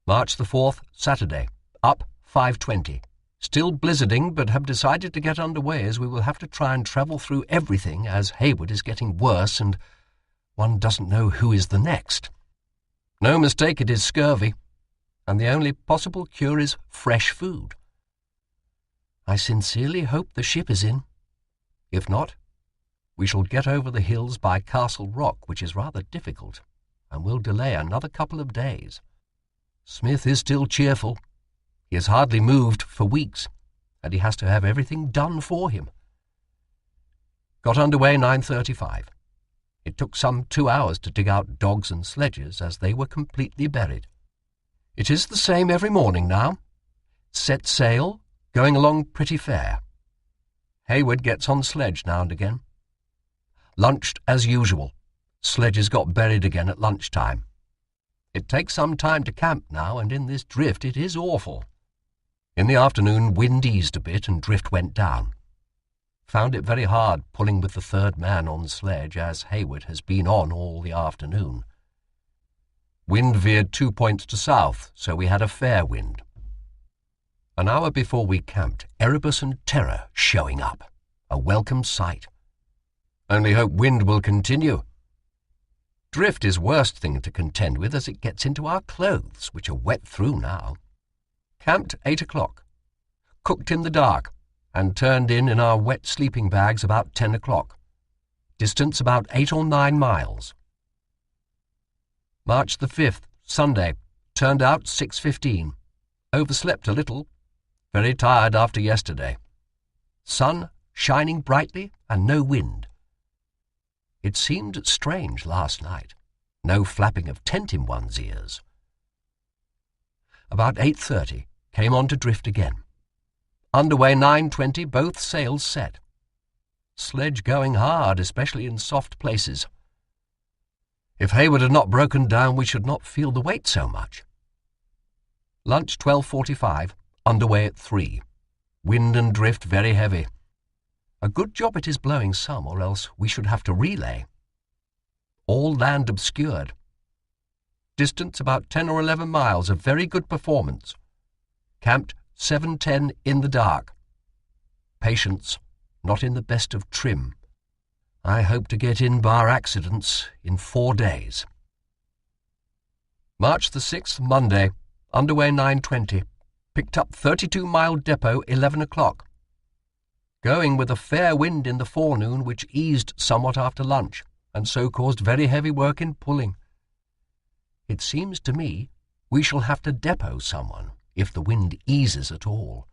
March the 4th, Saturday. Up 5:20. Still blizzarding, but have decided to get underway, as we will have to try and travel through everything, as Hayward is getting worse and one doesn't know who is the next. No mistake, it is scurvy, and the only possible cure is fresh food. I sincerely hope the ship is in. If not, we shall get over the hills by Castle Rock, which is rather difficult, and will delay another couple of days. Smith is still cheerful. He has hardly moved for weeks, and he has to have everything done for him. Got underway 9:35. It took some 2 hours to dig out dogs and sledges, as they were completely buried. It is the same every morning now. Set sail, going along pretty fair. Hayward gets on sledge now and again. Lunched as usual. Sledges got buried again at lunchtime. It takes some time to camp now, and in this drift it is awful. In the afternoon, wind eased a bit and drift went down. Found it very hard pulling with the third man on sledge, as Hayward has been on all the afternoon. Wind veered 2 points to south, so we had a fair wind. An hour before we camped, Erebus and Terror showing up. A welcome sight. Only hope wind will continue. Drift is worst thing to contend with, as it gets into our clothes, which are wet through now. Camped 8 o'clock. Cooked in the dark, and turned in our wet sleeping bags about 10 o'clock. Distance about 8 or 9 miles. March the 5th, Sunday. Turned out 6:15. Overslept a little. Very tired after yesterday. Sun shining brightly and no wind. It seemed strange last night. No flapping of tent in one's ears. About 8:30, came on to drift again. Underway 9:20, both sails set. Sledge going hard, especially in soft places. If Hayward had not broken down, we should not feel the weight so much. Lunch 12:45, underway at 3. Wind and drift very heavy. A good job it is blowing some, or else we should have to relay. All land obscured. Distance about 10 or 11 miles, a very good performance. Camped 7:10 in the dark. Patience, not in the best of trim. I hope to get in bar accidents in 4 days. March the 6th, Monday. Underway 9:20. Picked up 32-mile depot 11 o'clock. Going with a fair wind in the forenoon, which eased somewhat after lunch, and so caused very heavy work in pulling. It seems to me we shall have to depot someone if the wind eases at all.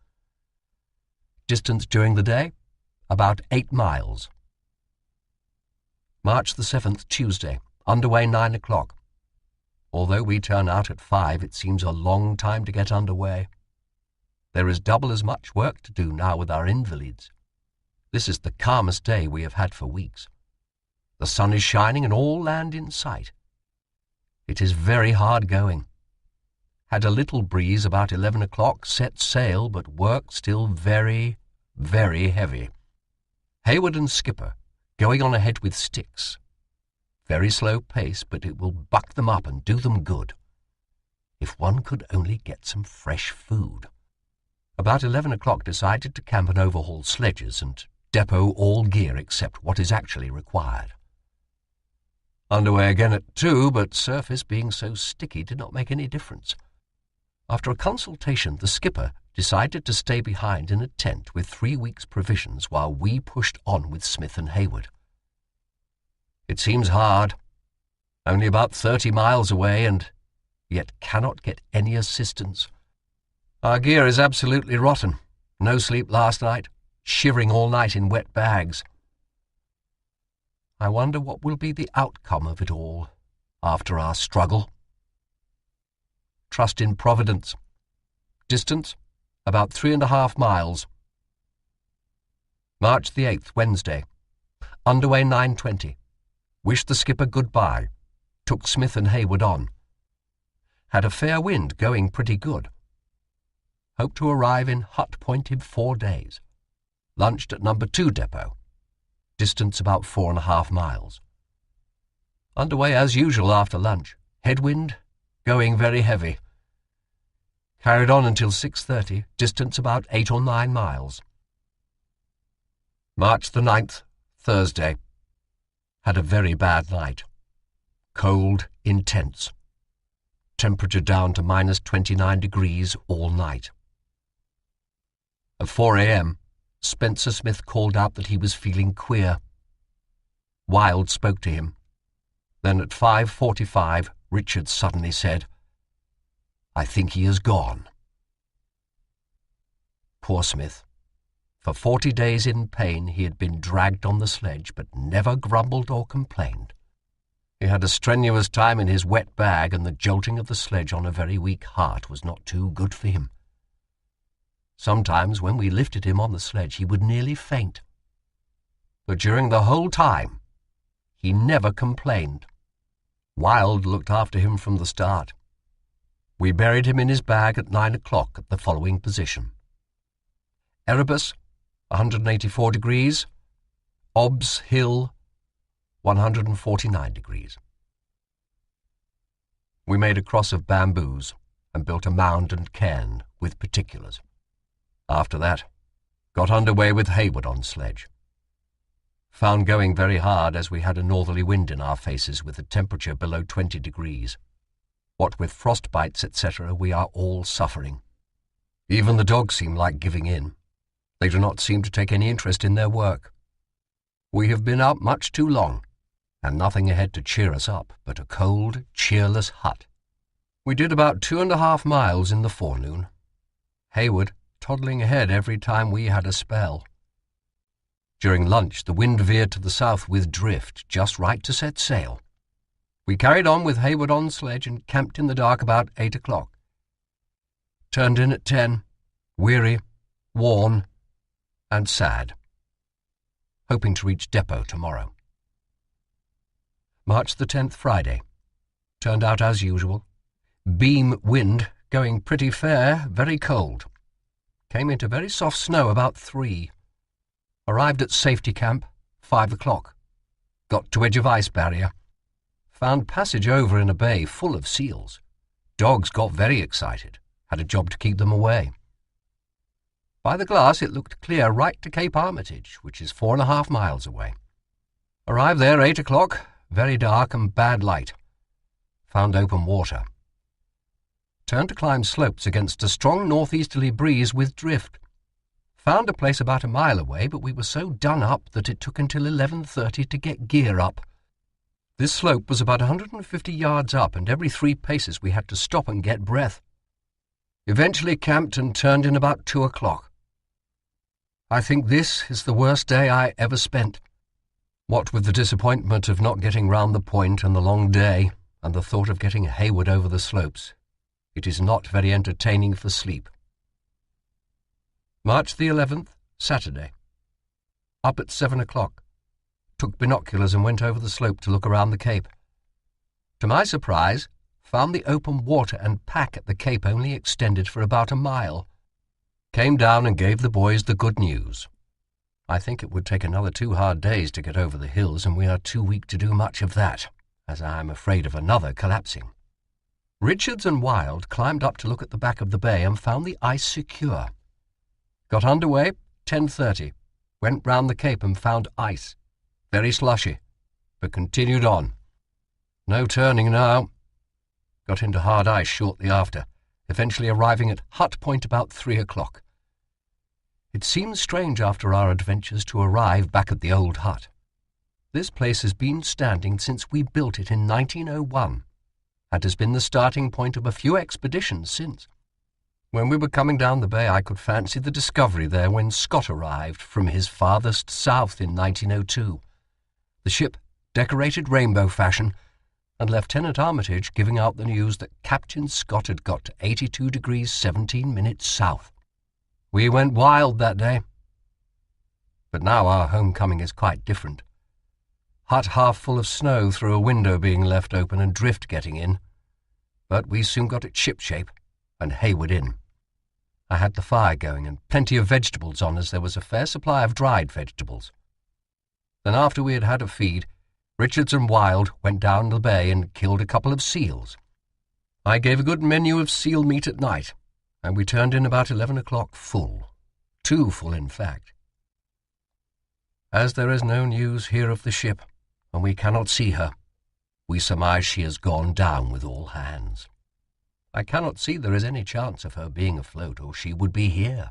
Distance during the day, about 8 miles. March the 7th, Tuesday. Underway 9 o'clock. Although we turn out at 5, it seems a long time to get underway. There is double as much work to do now with our invalids. This is the calmest day we have had for weeks. The sun is shining and all land in sight. It is very hard going. Had a little breeze about 11 o'clock, set sail, but work still very, very heavy. Hayward and skipper going on ahead with sticks. Very slow pace, but it will buck them up and do them good. If one could only get some fresh food. About 11 o'clock decided to camp and overhaul sledges and depot all gear except what is actually required. Underway again at 2, but surface being so sticky did not make any difference. After a consultation, the skipper decided to stay behind in a tent with 3 weeks' provisions while we pushed on with Smith and Hayward. It seems hard, only about 30 miles away, and yet cannot get any assistance. Our gear is absolutely rotten. No sleep last night, shivering all night in wet bags. I wonder what will be the outcome of it all after our struggle. Trust in Providence. Distance, about 3.5 miles. March the 8th, Wednesday. Underway 9:20. Wished the skipper goodbye. Took Smith and Hayward on. Had a fair wind, going pretty good. Hope to arrive in Hut Point in 4 days. Lunched at number 2 depot. Distance about 4.5 miles. Underway as usual after lunch. Headwind, going very heavy. Carried on until 6:30, distance about 8 or 9 miles. March the 9th, Thursday. Had a very bad night. Cold, intense. Temperature down to minus 29 degrees all night. At 4 a.m., Spencer Smith called out that he was feeling queer. Wilde spoke to him. Then at 5:45, Richard suddenly said, "I think he is gone." Poor Smith. For 40 days in pain he had been dragged on the sledge, but never grumbled or complained. He had a strenuous time in his wet bag, and the jolting of the sledge on a very weak heart was not too good for him. Sometimes when we lifted him on the sledge he would nearly faint. But during the whole time he never complained. Wilde looked after him from the start. We buried him in his bag at 9 o'clock at the following position. Erebus, 184 degrees, Obbs Hill, 149 degrees. We made a cross of bamboos and built a mound and cairn with particulars. After that, got under way with Hayward on sledge. Found going very hard as we had a northerly wind in our faces with the temperature below 20 degrees. What with frostbites, etc., we are all suffering. Even the dogs seem like giving in. They do not seem to take any interest in their work. We have been out much too long, and nothing ahead to cheer us up but a cold, cheerless hut. We did about 2.5 miles in the forenoon. Hayward toddling ahead every time we had a spell. During lunch, the wind veered to the south with drift, just right to set sail. We carried on with Hayward on sledge and camped in the dark about 8 o'clock. Turned in at 10, weary, worn, and sad. Hoping to reach depot tomorrow. March the 10th, Friday. Turned out as usual. Beam wind, going pretty fair, very cold. Came into very soft snow about 3. Arrived at safety camp, 5 o'clock. Got to edge of ice barrier. Found passage over in a bay full of seals. Dogs got very excited. Had a job to keep them away. By the glass it looked clear right to Cape Armitage, which is 4.5 miles away. Arrived there 8 o'clock, very dark and bad light. Found open water. Turned to climb slopes against a strong northeasterly breeze with drift. Found a place about a mile away, but we were so done up that it took until 11:30 to get gear up. This slope was about 150 yards up, and every 3 paces we had to stop and get breath. Eventually camped and turned in about 2 o'clock. I think this is the worst day I ever spent. What with the disappointment of not getting round the point and the long day, and the thought of getting Hayward over the slopes, it is not very entertaining for sleep. March the 11th, Saturday. Up at 7 o'clock. Took binoculars and went over the slope to look around the cape. To my surprise, found the open water and pack at the cape only extended for about a mile. Came down and gave the boys the good news. I think it would take another 2 hard days to get over the hills, and we are too weak to do much of that, as I am afraid of another collapsing. Richards and Wild climbed up to look at the back of the bay and found the ice secure. Got under way, 10:30. Went round the cape and found ice. Very slushy, but continued on. No turning now. Got into hard ice shortly after, eventually arriving at Hut Point about 3 o'clock. It seems strange after our adventures to arrive back at the old hut. This place has been standing since we built it in 1901, and has been the starting point of a few expeditions since. When we were coming down the bay, I could fancy the discovery there when Scott arrived from his farthest south in 1902. The ship decorated rainbow fashion, and Lieutenant Armitage giving out the news that Captain Scott had got to 82 degrees 17 minutes south. We went wild that day. But now our homecoming is quite different. Hut half full of snow through a window being left open and drift getting in. But we soon got it shipshape and Hayward in. I had the fire going and plenty of vegetables on, as there was a fair supply of dried vegetables. Then after we had had a feed, Richards and Wild went down the bay and killed a couple of seals. I gave a good menu of seal meat at night, and we turned in about 11 o'clock full. Too full, in fact. As there is no news here of the ship, and we cannot see her, we surmise she has gone down with all hands. I cannot see there is any chance of her being afloat, or she would be here.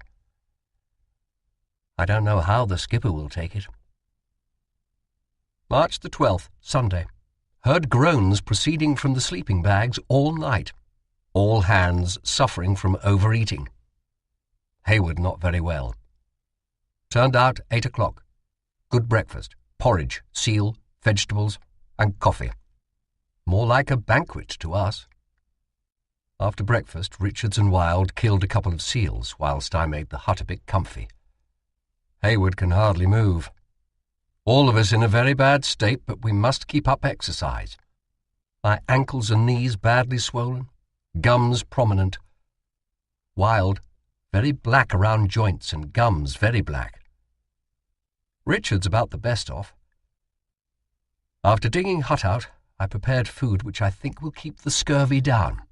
I don't know how the skipper will take it. March the 12th, Sunday. Heard groans proceeding from the sleeping bags all night. All hands suffering from overeating. Hayward not very well. Turned out 8 o'clock. Good breakfast, porridge, seal, vegetables, and coffee. More like a banquet to us. After breakfast, Richards and Wild killed a couple of seals, whilst I made the hut a bit comfy. Hayward can hardly move. All of us in a very bad state, but we must keep up exercise. My ankles and knees badly swollen, gums prominent. Wild, very black around joints and gums very black. Richard's about the best off. After digging hut out, I prepared food which I think will keep the scurvy down.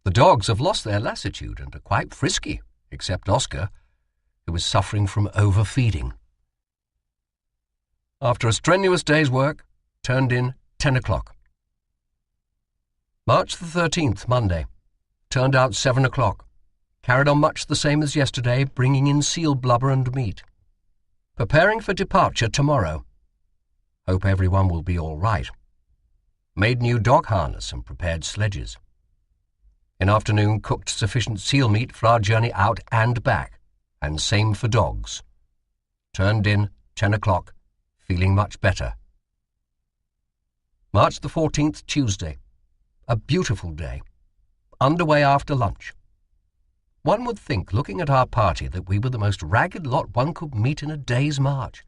The dogs have lost their lassitude and are quite frisky, except Oscar, who is suffering from overfeeding. After a strenuous day's work, turned in 10 o'clock. March the 13th, Monday. Turned out 7 o'clock. Carried on much the same as yesterday, bringing in seal blubber and meat. Preparing for departure tomorrow. Hope everyone will be all right. Made new dog harness and prepared sledges. In afternoon, cooked sufficient seal meat for our journey out and back, and same for dogs. Turned in 10 o'clock, feeling much better. March the 14th, Tuesday. A beautiful day. Underway after lunch. One would think, looking at our party, that we were the most ragged lot one could meet in a day's march.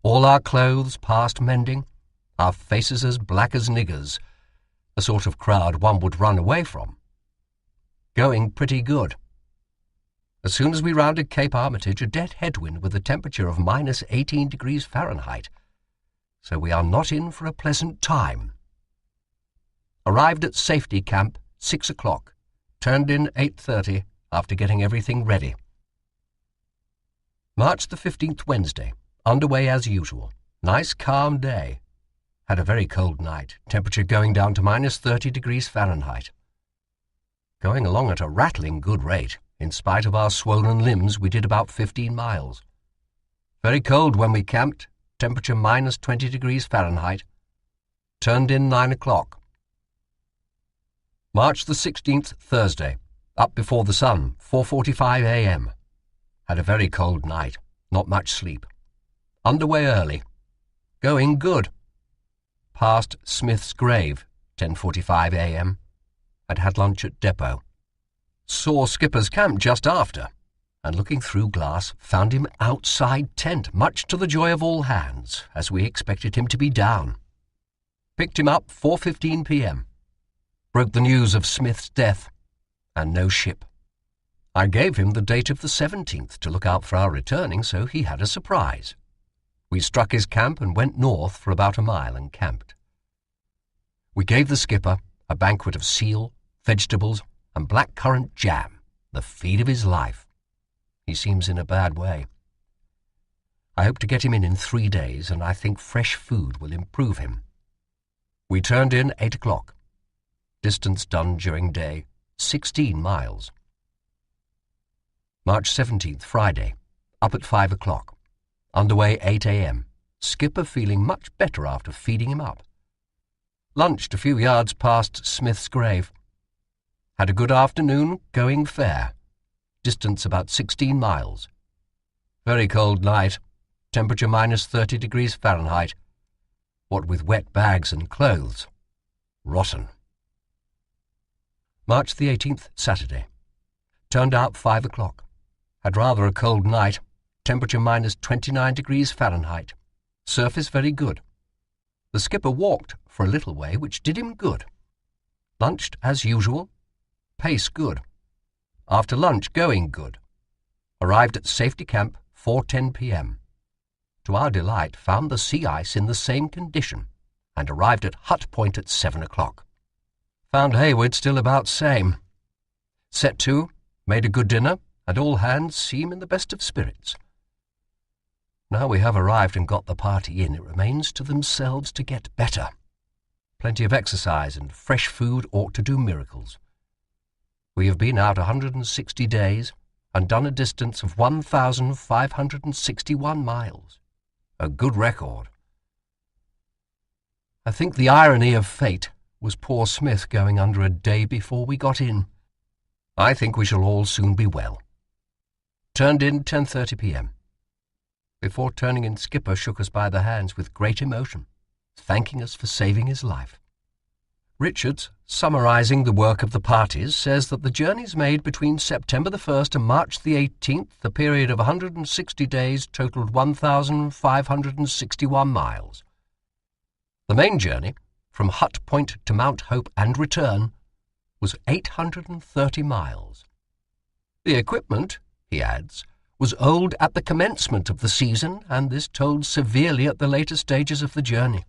All our clothes past mending, our faces as black as niggers, the sort of crowd one would run away from. Going pretty good. As soon as we rounded Cape Armitage, a dead headwind with a temperature of minus 18 degrees Fahrenheit. So we are not in for a pleasant time. Arrived at safety camp 6 o'clock. Turned in 8:30 after getting everything ready. March the 15th, Wednesday. Underway as usual. Nice calm day. Had a very cold night, temperature going down to minus 30 degrees Fahrenheit. Going along at a rattling good rate. In spite of our swollen limbs, we did about 15 miles. Very cold when we camped, temperature minus 20 degrees Fahrenheit. Turned in 9 o'clock. March the 16th, Thursday. Up before the sun, 4:45 a.m. Had a very cold night, not much sleep. Underway early. Going good. Passed Smith's grave, 10:45 a.m. and had lunch at depot. Saw Skipper's camp just after, and looking through glass, found him outside tent, much to the joy of all hands, as we expected him to be down. Picked him up 4:15 p.m. Broke the news of Smith's death, and no ship. I gave him the date of the 17th to look out for our returning, so he had a surprise. We struck his camp and went north for about a mile and camped. We gave the skipper a banquet of seal, vegetables, and blackcurrant jam, the feed of his life. He seems in a bad way. I hope to get him in 3 days, and I think fresh food will improve him. We turned in 8 o'clock. Distance done during day, 16 miles. March 17th, Friday. Up at 5 o'clock. Underway 8 a.m. Skipper feeling much better after feeding him up. Lunched a few yards past Smith's grave. Had a good afternoon, going fair. Distance about 16 miles. Very cold night. Temperature minus 30 degrees Fahrenheit. What with wet bags and clothes. Rotten. March the 18th, Saturday. Turned out 5 o'clock. Had rather a cold night. Temperature minus 29 degrees Fahrenheit. Surface very good. The skipper walked for a little way, which did him good. Lunched as usual. Pace good. After lunch, going good. Arrived at safety camp 4:10 p.m. To our delight, found the sea ice in the same condition, and arrived at Hut Point at 7 o'clock. Found Hayward still about same. Set to, made a good dinner, and all hands seem in the best of spirits. Now we have arrived and got the party in, it remains to themselves to get better. Plenty of exercise and fresh food ought to do miracles. We have been out 160 days and done a distance of 1,561 miles. A good record. I think the irony of fate was poor Smith going under a day before we got in. I think we shall all soon be well. Turned in 10:30 p.m. Before turning in, Skipper shook us by the hands with great emotion, thanking us for saving his life. Richards, summarizing the work of the parties, says that the journeys made between September the 1st and March the 18th, the period of 160 days, totaled 1,561 miles. The main journey, from Hut Point to Mount Hope and return, was 830 miles. The equipment, he adds, was old at the commencement of the season, and this told severely at the later stages of the journey.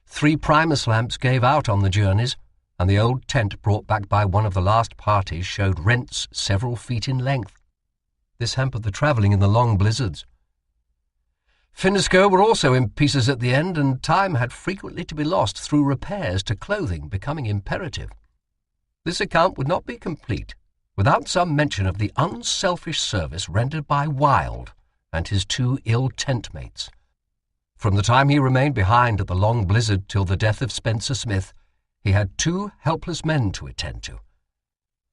3 Primus lamps gave out on the journeys, and the old tent brought back by one of the last parties showed rents several feet in length. This hampered the travelling in the long blizzards. Finneskoe were also in pieces at the end, and time had frequently to be lost through repairs to clothing becoming imperative. This account would not be complete without some mention of the unselfish service rendered by Wild and his 2 ill tent mates. From the time he remained behind at the long blizzard till the death of Spencer Smith, he had 2 helpless men to attend to,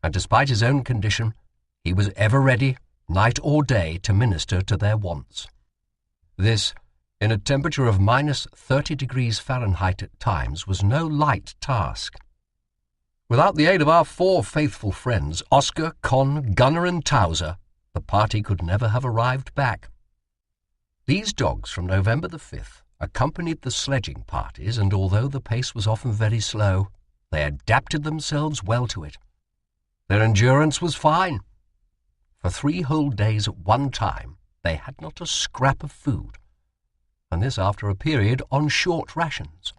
and despite his own condition, he was ever ready, night or day, to minister to their wants. This, in a temperature of -30°F at times, was no light task. Without the aid of our 4 faithful friends, Oscar, Con, Gunner and Towser, the party could never have arrived back. These dogs from November the 5th accompanied the sledging parties, and although the pace was often very slow, they adapted themselves well to it. Their endurance was fine. For 3 whole days at one time, they had not a scrap of food, and this after a period on short rations.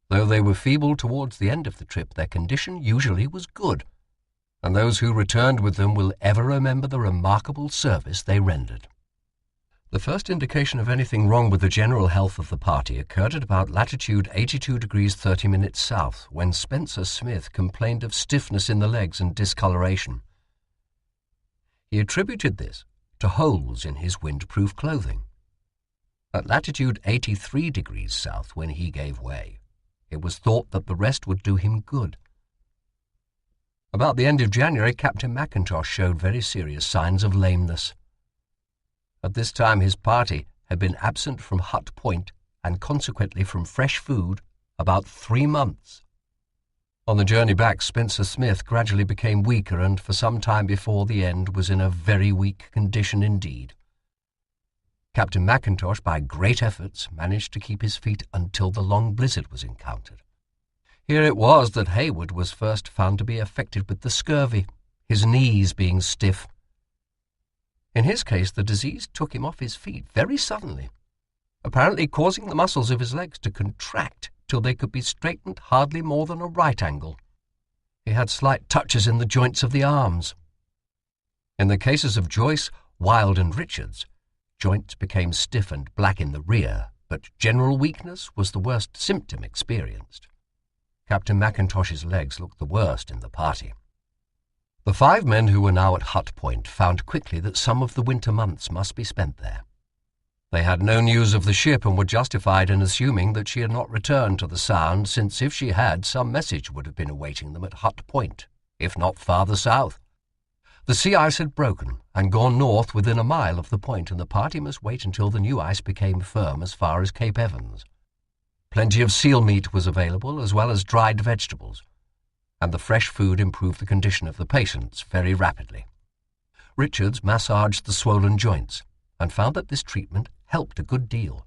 Though they were feeble towards the end of the trip, their condition usually was good, and those who returned with them will ever remember the remarkable service they rendered. The first indication of anything wrong with the general health of the party occurred at about latitude 82°30' south, when Spencer Smith complained of stiffness in the legs and discoloration. He attributed this to holes in his windproof clothing. At latitude 83° south, when he gave way, it was thought that the rest would do him good. About the end of January, Captain Mackintosh showed very serious signs of lameness. At this time his party had been absent from Hut Point, and consequently from fresh food, about 3 months. On the journey back, Spencer Smith gradually became weaker, and for some time before the end was in a very weak condition indeed. Captain Mackintosh, by great efforts, managed to keep his feet until the long blizzard was encountered. Here it was that Hayward was first found to be affected with the scurvy, his knees being stiff. In his case, the disease took him off his feet very suddenly, apparently causing the muscles of his legs to contract till they could be straightened hardly more than a right angle. He had slight touches in the joints of the arms. In the cases of Joyce, Wild and Richards, joints became stiff and black in the rear, but general weakness was the worst symptom experienced. Captain Mackintosh's legs looked the worst in the party. The 5 men who were now at Hut Point found quickly that some of the winter months must be spent there. They had no news of the ship and were justified in assuming that she had not returned to the Sound, since if she had, some message would have been awaiting them at Hut Point, if not farther south. The sea ice had broken and gone north within a mile of the point, and the party must wait until the new ice became firm as far as Cape Evans. Plenty of seal meat was available, as well as dried vegetables, and the fresh food improved the condition of the patients very rapidly. Richards massaged the swollen joints and found that this treatment helped a good deal.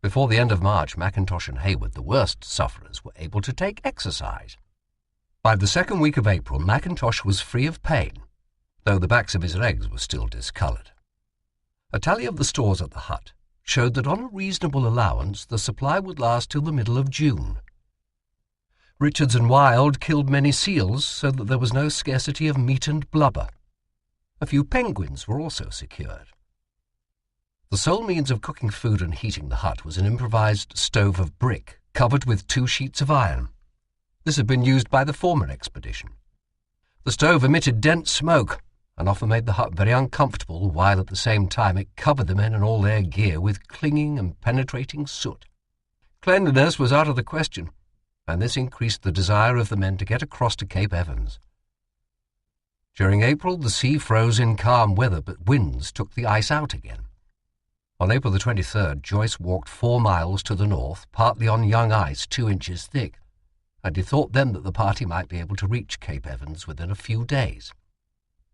Before the end of March, Mackintosh and Hayward, the worst sufferers, were able to take exercise. By the 2nd week of April, Mackintosh was free of pain, though the backs of his legs were still discoloured. A tally of the stores at the hut showed that on a reasonable allowance the supply would last till the middle of June. Richards and Wild killed many seals, so that there was no scarcity of meat and blubber. A few penguins were also secured. The sole means of cooking food and heating the hut was an improvised stove of brick covered with 2 sheets of iron. This had been used by the former expedition. The stove emitted dense smoke and often made the hut very uncomfortable, while at the same time it covered the men and all their gear with clinging and penetrating soot. Cleanliness was out of the question, and this increased the desire of the men to get across to Cape Evans. During April, the sea froze in calm weather, but winds took the ice out again. On April the 23rd, Joyce walked 4 miles to the north, partly on young ice 2 inches thick, and he thought then that the party might be able to reach Cape Evans within a few days.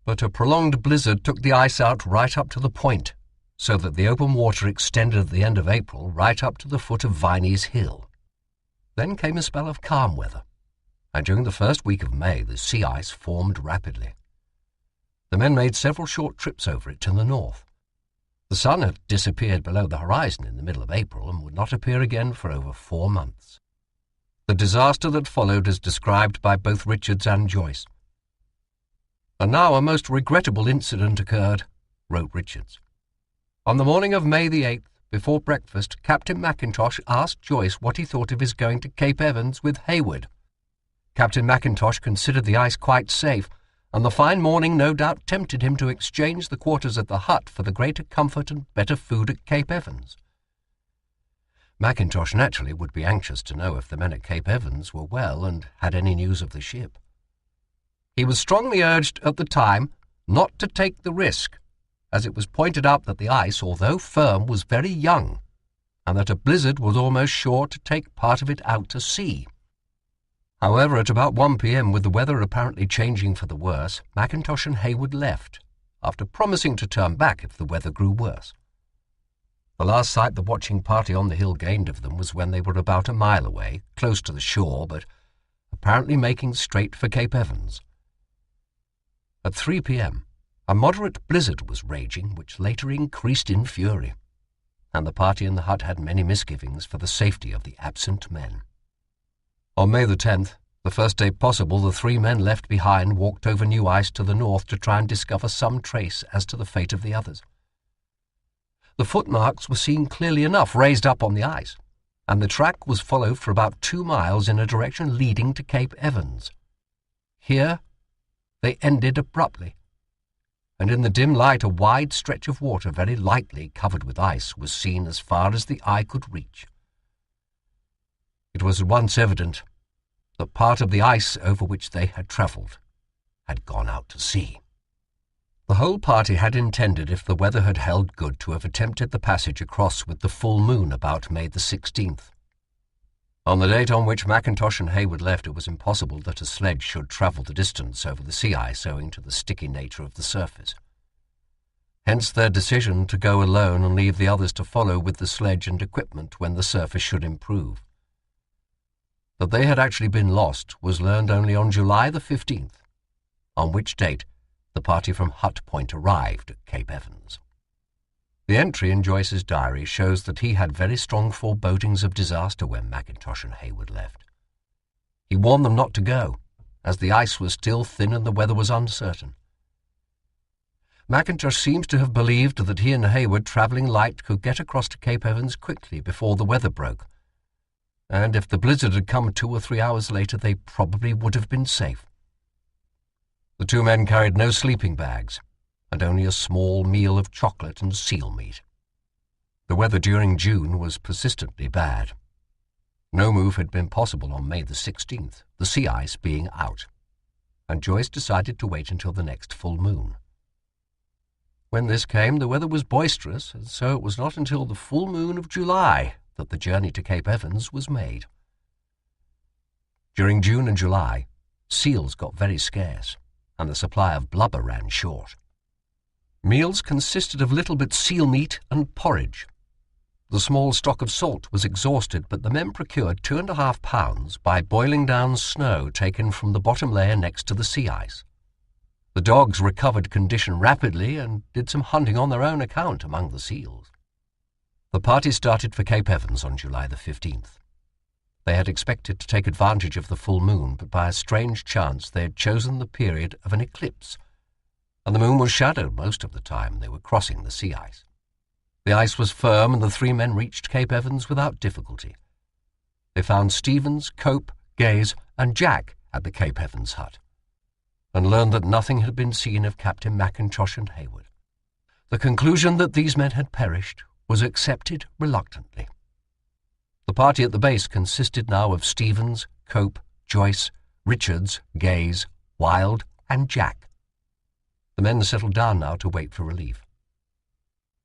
But a prolonged blizzard took the ice out right up to the point, so that the open water extended at the end of April right up to the foot of Viney's Hill. Then came a spell of calm weather, and during the first week of May the sea ice formed rapidly. The men made several short trips over it to the north. The sun had disappeared below the horizon in the middle of April and would not appear again for over 4 months. The disaster that followed is described by both Richards and Joyce. "And now a most regrettable incident occurred," wrote Richards. "On the morning of May the 8th, before breakfast, Captain Mackintosh asked Joyce what he thought of his going to Cape Evans with Hayward. Captain Mackintosh considered the ice quite safe, and the fine morning no doubt tempted him to exchange the quarters at the hut for the greater comfort and better food at Cape Evans. Mackintosh naturally would be anxious to know if the men at Cape Evans were well and had any news of the ship. He was strongly urged at the time not to take the risk, as it was pointed out that the ice, although firm, was very young, and that a blizzard was almost sure to take part of it out to sea. However, at about 1 p.m., with the weather apparently changing for the worse, Mackintosh and Hayward left, after promising to turn back if the weather grew worse. The last sight the watching party on the hill gained of them was when they were about a mile away, close to the shore, but apparently making straight for Cape Evans. At 3 p.m., a moderate blizzard was raging, which later increased in fury, and the party in the hut had many misgivings for the safety of the absent men. On May the 10th, the first day possible, the 3 men left behind walked over new ice to the north to try and discover some trace as to the fate of the others. The footmarks were seen clearly enough raised up on the ice, and the track was followed for about 2 miles in a direction leading to Cape Evans. Here they ended abruptly, and in the dim light a wide stretch of water very lightly covered with ice was seen as far as the eye could reach. It was at once evident that part of the ice over which they had travelled had gone out to sea. The whole party had intended, if the weather had held good, to have attempted the passage across with the full moon about May the 16th. On the date on which Mackintosh and Hayward left, it was impossible that a sledge should travel the distance over the sea ice owing to the sticky nature of the surface. Hence their decision to go alone and leave the others to follow with the sledge and equipment when the surface should improve. That they had actually been lost was learned only on July the 15th, on which date the party from Hut Point arrived at Cape Evans. The entry in Joyce's diary shows that he had very strong forebodings of disaster when Mackintosh and Hayward left. He warned them not to go, as the ice was still thin and the weather was uncertain. Mackintosh seems to have believed that he and Hayward, travelling light, could get across to Cape Evans quickly before the weather broke, and if the blizzard had come 2 or 3 hours later, they probably would have been safe. The 2 men carried no sleeping bags, and only a small meal of chocolate and seal meat. The weather during June was persistently bad. No move had been possible on May the 16th, the sea ice being out, and Joyce decided to wait until the next full moon. When this came, the weather was boisterous, and so it was not until the full moon of July that the journey to Cape Evans was made. During June and July, seals got very scarce, and the supply of blubber ran short. Meals consisted of little but seal meat and porridge. The small stock of salt was exhausted, but the men procured 2.5 pounds by boiling down snow taken from the bottom layer next to the sea ice. The dogs recovered condition rapidly and did some hunting on their own account among the seals. The party started for Cape Evans on July the 15th. They had expected to take advantage of the full moon, but by a strange chance they had chosen the period of an eclipse, and the moon was shadowed most of the time they were crossing the sea ice. The ice was firm, and the 3 men reached Cape Evans without difficulty. They found Stevens, Cope, Gaze, and Jack at the Cape Evans hut, and learned that nothing had been seen of Captain Mackintosh and Hayward. The conclusion that these men had perished was accepted reluctantly. The party at the base consisted now of Stevens, Cope, Joyce, Richards, Gaze, Wild, and Jack. The men settled down now to wait for relief.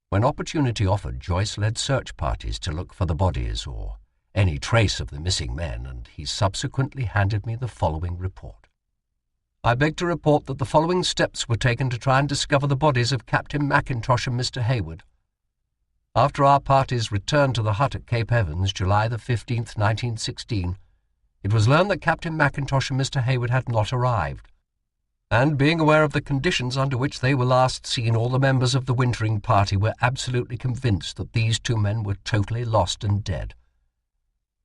When opportunity offered, Joyce led search parties to look for the bodies or any trace of the missing men, and he subsequently handed me the following report. I beg to report that the following steps were taken to try and discover the bodies of Captain Mackintosh and Mr. Hayward. After our parties returned to the hut at Cape Evans, July the 15th, 1916, it was learned that Captain Mackintosh and Mr. Hayward had not arrived, and being aware of the conditions under which they were last seen, all the members of the wintering party were absolutely convinced that these two men were totally lost and dead,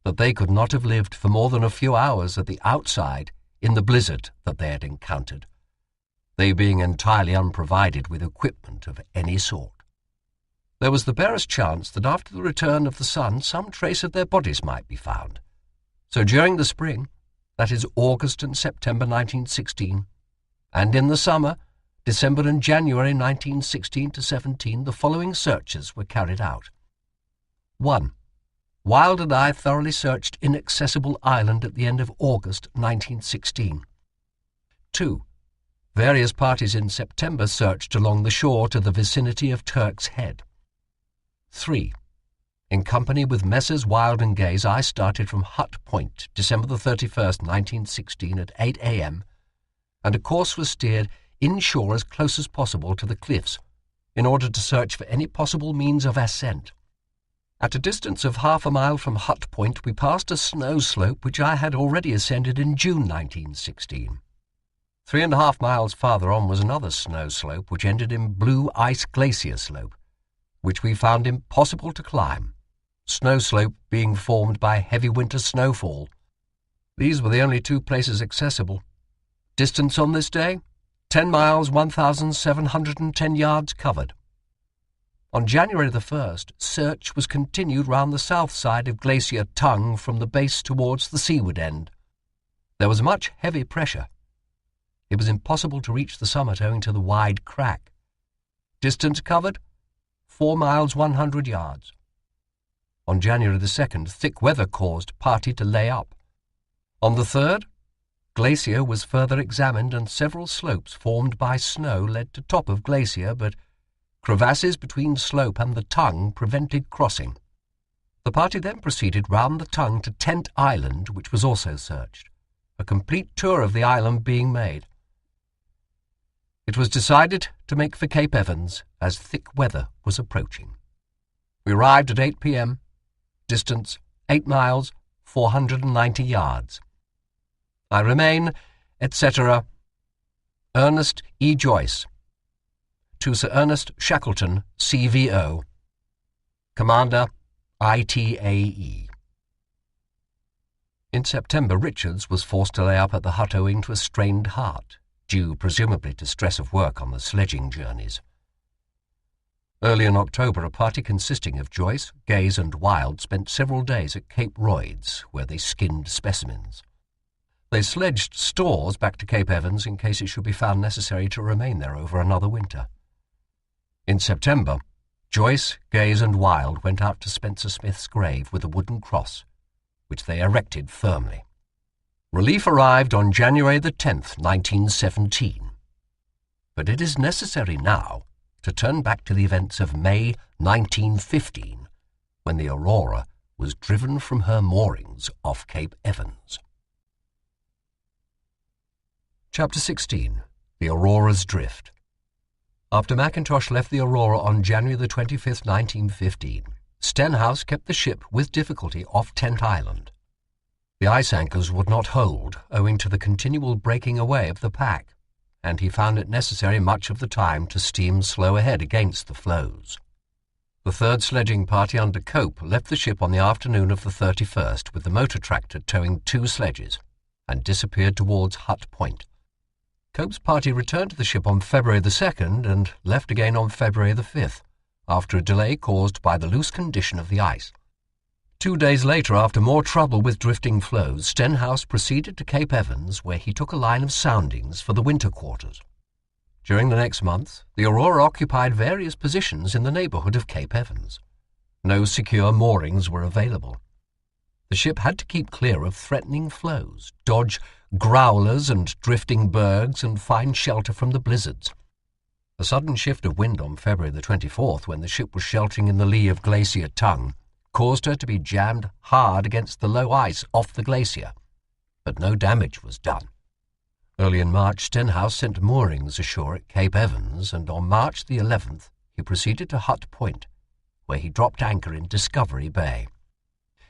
that they could not have lived for more than a few hours at the outside in the blizzard that they had encountered, they being entirely unprovided with equipment of any sort. There was the barest chance that after the return of the sun some trace of their bodies might be found. So during the spring, that is August and September 1916, and in the summer, December and January 1916 to 17, the following searches were carried out. 1. Wilde and I thoroughly searched Inaccessible Island at the end of August 1916. 2. Various parties in September searched along the shore to the vicinity of Turk's Head. 3. In company with Messrs. Wilde and Gaze, I started from Hut Point, December the 31st, 1916, at 8 a.m., and a course was steered inshore as close as possible to the cliffs, in order to search for any possible means of ascent. At a distance of half a mile from Hut Point, we passed a snow slope which I had already ascended in June 1916. 3.5 miles farther on was another snow slope which ended in Blue Ice Glacier Slope, which we found impossible to climb, snow slope being formed by heavy winter snowfall. These were the only two places accessible. Distance on this day, 10 miles, 1,710 yards covered. On January the 1st, search was continued round the south side of Glacier Tongue from the base towards the seaward end. There was much heavy pressure. It was impossible to reach the summit owing to the wide crack. Distance covered, 4 miles, 100 yards. On January the 2nd, thick weather caused party to lay up. On the 3rd, Glacier was further examined and several slopes formed by snow led to top of Glacier, but crevasses between slope and the tongue prevented crossing. The party then proceeded round the tongue to Tent Island, which was also searched, a complete tour of the island being made. It was decided to make for Cape Evans, as thick weather was approaching. We arrived at 8 p.m., distance 8 miles, 490 yards. I remain, etc. Ernest E. Joyce. To Sir Ernest Shackleton, CVO. Commander, ITAE. In September, Richards was forced to lay up at the hut owing to a strained heart, due presumably to stress of work on the sledging journeys. Early in October, a party consisting of Joyce, Gaze and Wilde spent several days at Cape Royds, where they skinned specimens. They sledged stores back to Cape Evans in case it should be found necessary to remain there over another winter. In September, Joyce, Gaze and Wilde went out to Spencer Smith's grave with a wooden cross, which they erected firmly. Relief arrived on January the 10th, 1917. But it is necessary now to turn back to the events of May 1915, when the Aurora was driven from her moorings off Cape Evans. Chapter 16. The Aurora's Drift. After Mackintosh left the Aurora on January the 25th, 1915, Stenhouse kept the ship with difficulty off Tent Island. The ice anchors would not hold, owing to the continual breaking away of the pack, and he found it necessary much of the time to steam slow ahead against the floes. The third sledging party under Cope left the ship on the afternoon of the 31st with the motor tractor towing 2 sledges, and disappeared towards Hut Point. Cope's party returned to the ship on February the 2nd and left again on February the 5th, after a delay caused by the loose condition of the ice. 2 days later, after more trouble with drifting floes, Stenhouse proceeded to Cape Evans, where he took a line of soundings for the winter quarters. During the next month, the Aurora occupied various positions in the neighborhood of Cape Evans. No secure moorings were available. The ship had to keep clear of threatening floes, dodge growlers and drifting bergs, and find shelter from the blizzards. A sudden shift of wind on February the 24th, when the ship was sheltering in the lee of Glacier Tongue, caused her to be jammed hard against the low ice off the glacier, but no damage was done. Early in March, Stenhouse sent moorings ashore at Cape Evans, and on March the 11th he proceeded to Hut Point, where he dropped anchor in Discovery Bay.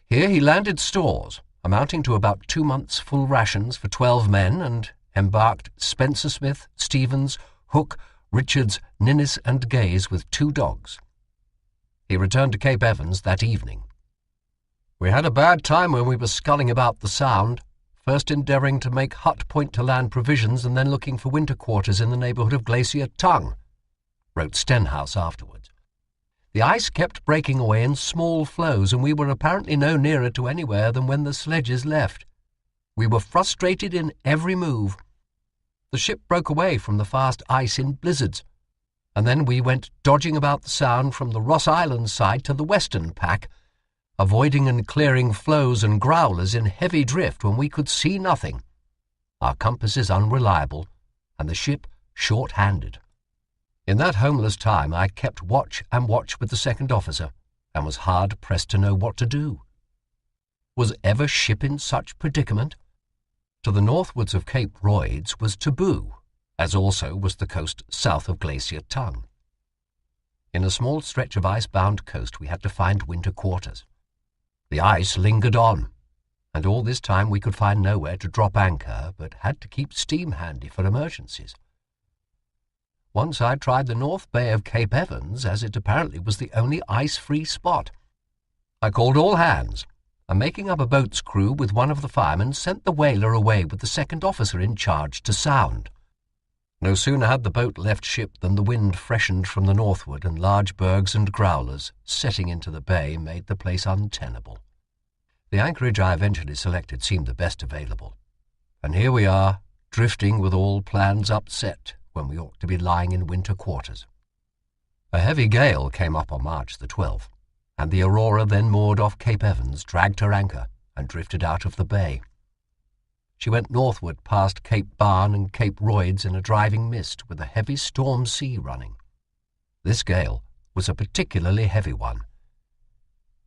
Here he landed stores, amounting to about 2 months' full rations for 12 men and embarked Spencer Smith, Stevens, Hook, Richards, Ninnis and Gaze with 2 dogs. He returned to Cape Evans that evening. We had a bad time when we were sculling about the Sound, first endeavouring to make Hut Point to land provisions and then looking for winter quarters in the neighbourhood of Glacier Tongue, wrote Stenhouse afterwards. The ice kept breaking away in small floes, and we were apparently no nearer to anywhere than when the sledges left. We were frustrated in every move. The ship broke away from the fast ice in blizzards, and then we went dodging about the Sound from the Ross Island side to the western pack, avoiding and clearing floes and growlers in heavy drift when we could see nothing, our compasses unreliable, and the ship short-handed. In that homeless time I kept watch and watch with the second officer, and was hard-pressed to know what to do. Was ever ship in such predicament? To the northwards of Cape Royds was taboo, as also was the coast south of Glacier Tongue. In a small stretch of ice-bound coast we had to find winter quarters. The ice lingered on, and all this time we could find nowhere to drop anchor, but had to keep steam handy for emergencies. Once I tried the North Bay of Cape Evans, as it apparently was the only ice-free spot. I called all hands, and making up a boat's crew with one of the firemen, sent the whaler away with the second officer in charge to Sound. No sooner had the boat left ship than the wind freshened from the northward, and large bergs and growlers, setting into the bay, made the place untenable. The anchorage I eventually selected seemed the best available, and here we are, drifting with all plans upset, when we ought to be lying in winter quarters. A heavy gale came up on March the 12th, and the Aurora, then moored off Cape Evans, dragged her anchor and drifted out of the bay. She went northward past Cape Barne and Cape Royds in a driving mist, with a heavy storm sea running. This gale was a particularly heavy one.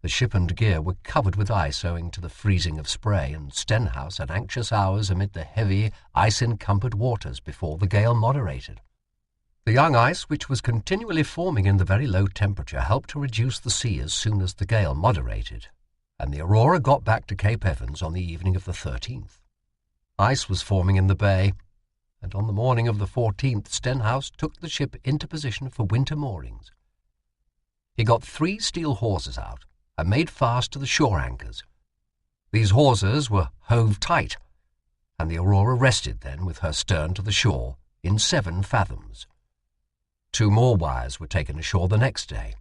The ship and gear were covered with ice owing to the freezing of spray, and Stenhouse had anxious hours amid the heavy, ice-encumbered waters before the gale moderated. The young ice, which was continually forming in the very low temperature, helped to reduce the sea as soon as the gale moderated, and the Aurora got back to Cape Evans on the evening of the 13th. Ice was forming in the bay, and on the morning of the 14th Stenhouse took the ship into position for winter moorings. He got 3 steel hawsers out, and made fast to the shore anchors. These hawsers were hove tight, and the Aurora rested then with her stern to the shore in 7 fathoms. 2 more wires were taken ashore the next day.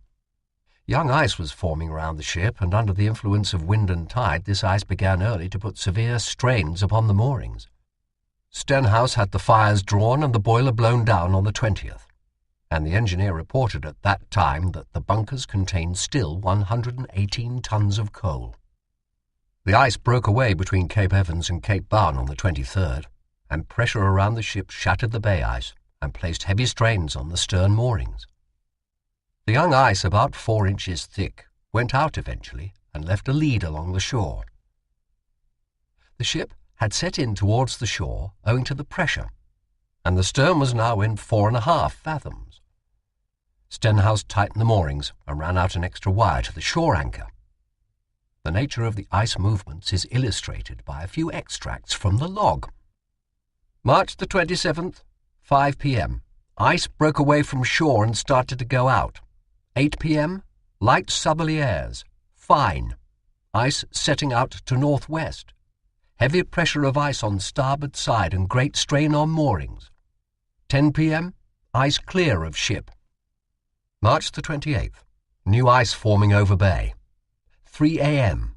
Young ice was forming around the ship, and under the influence of wind and tide this ice began early to put severe strains upon the moorings. Stenhouse had the fires drawn and the boiler blown down on the 20th. And the engineer reported at that time that the bunkers contained still 118 tons of coal. The ice broke away between Cape Evans and Cape Barne on the 23rd, and pressure around the ship shattered the bay ice and placed heavy strains on the stern moorings. The young ice, about 4 inches thick, went out eventually and left a lead along the shore. The ship had set in towards the shore owing to the pressure, and the stern was now in 4.5 fathoms. Stenhouse tightened the moorings and ran out an extra wire to the shore anchor. The nature of the ice movements is illustrated by a few extracts from the log. March the 27th, 5 p.m. Ice broke away from shore and started to go out. 8 p.m. Light southerly airs. Fine. Ice setting out to northwest. Heavy pressure of ice on starboard side and great strain on moorings. 10 p.m. Ice clear of ship. March the 28th. New ice forming over bay. 3 a.m.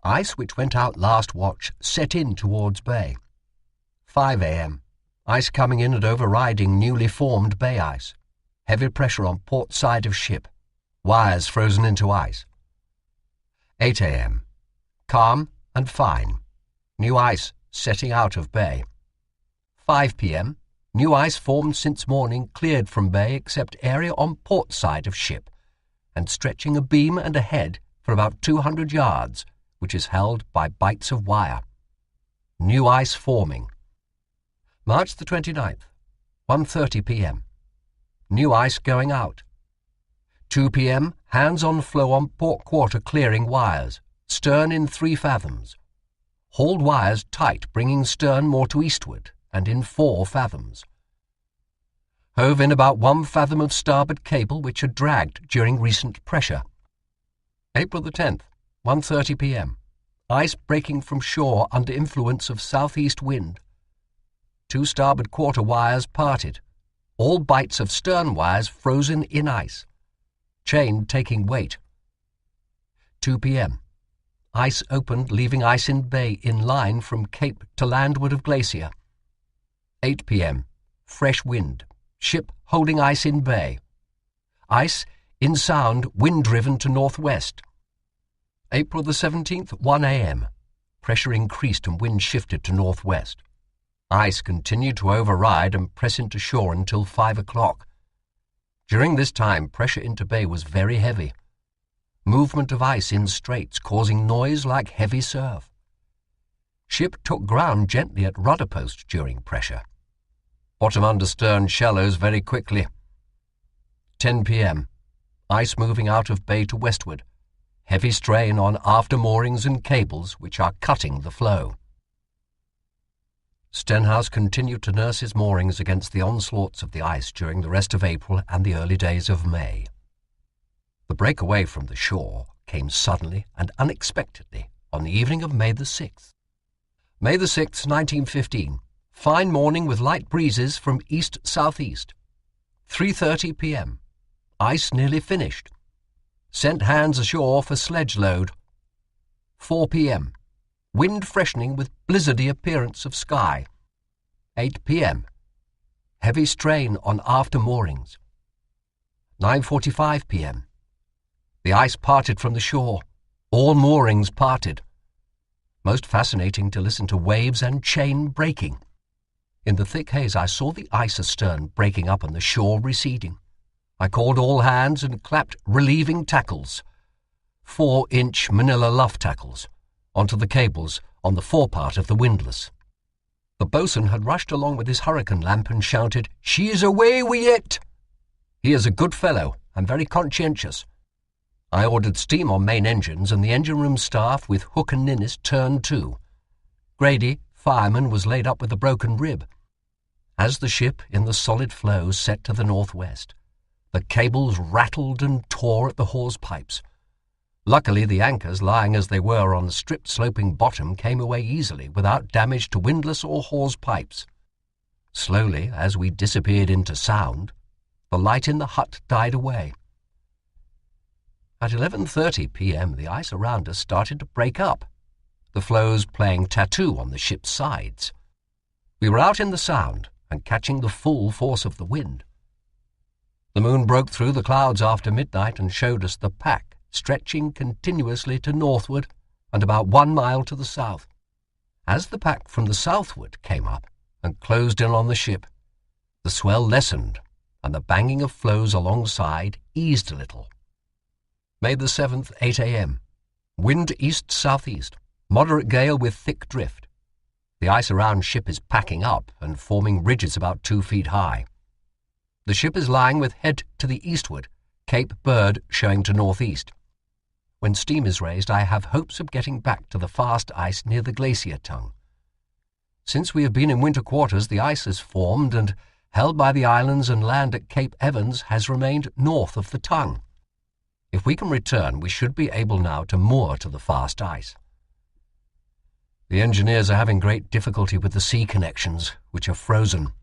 Ice which went out last watch set in towards bay. 5 a.m. Ice coming in and overriding newly formed bay ice. Heavy pressure on port side of ship. Wires frozen into ice. 8 a.m. Calm and fine. New ice setting out of bay. 5 p.m. New ice formed since morning, cleared from bay except area on port side of ship, and stretching a beam and a head for about 200 yards, which is held by bights of wire. New ice forming. March the 29th, 1:30 p.m. New ice going out. 2 p.m. Hands on floe on port quarter clearing wires, stern in 3 fathoms. Hauled wires tight, bringing stern more to eastward, and in 4 fathoms. Hove in about 1 fathom of starboard cable which had dragged during recent pressure. April the 10th, 1:30 p.m. Ice breaking from shore under influence of southeast wind. 2 starboard quarter wires parted. All bights of stern wires frozen in ice. Chain taking weight. 2 p.m. Ice opened, leaving ice in bay in line from Cape to landward of glacier. 8 p.m. Fresh wind. Ship holding ice in bay. Ice in sound, wind-driven to northwest. April the 17th, 1 a.m. Pressure increased and wind shifted to northwest. Ice continued to override and press into shore until 5 o'clock. During this time, pressure into bay was very heavy. Movement of ice in straits causing noise like heavy surf. Ship took ground gently at rudder post during pressure. Bottom under stern shallows very quickly. 10 p.m. Ice moving out of bay to westward. Heavy strain on after moorings and cables which are cutting the flow. Stenhouse continued to nurse his moorings against the onslaughts of the ice during the rest of April and the early days of May. The break away from the shore came suddenly and unexpectedly on the evening of May the 6th. May the 6th, 1915. Fine morning with light breezes from east-southeast. 3:30 p.m. Ice nearly finished. Sent hands ashore for sledge load. 4 p.m. Wind freshening with blizzardy appearance of sky. 8 p.m. Heavy strain on after moorings. 9:45 p.m. The ice parted from the shore. All moorings parted. Most fascinating to listen to waves and chain breaking. In the thick haze I saw the ice astern breaking up and the shore receding. I called all hands and clapped relieving tackles, 4-inch manila luff tackles, onto the cables on the forepart of the windlass. The boatswain had rushed along with his hurricane lamp and shouted, "She is away wi' it!" He is a good fellow and very conscientious. I ordered steam on main engines and the engine room staff with Hook and Ninnis turned to. Grady, fireman, was laid up with a broken rib. As the ship in the solid flow set to the northwest, the cables rattled and tore at the hawse pipes. Luckily, the anchors, lying as they were on the stripped sloping bottom, came away easily without damage to windlass or hawse pipes. Slowly, as we disappeared into sound, the light in the hut died away. At 11:30 p.m. the ice around us started to break up, the floes playing tattoo on the ship's sides. We were out in the sound and catching the full force of the wind. The moon broke through the clouds after midnight and showed us the pack stretching continuously to northward and about 1 mile to the south. As the pack from the southward came up and closed in on the ship, the swell lessened and the banging of floes alongside eased a little. May the 7th, 8 a.m. Wind east-southeast, moderate gale with thick drift. The ice around ship is packing up and forming ridges about 2 feet high. The ship is lying with head to the eastward, Cape Bird showing to northeast. When steam is raised, I have hopes of getting back to the fast ice near the glacier tongue. Since we have been in winter quarters, the ice has formed and, held by the islands and land at Cape Evans, has remained north of the tongue. If we can return, we should be able now to moor to the fast ice. The engineers are having great difficulty with the sea connections, which are frozen.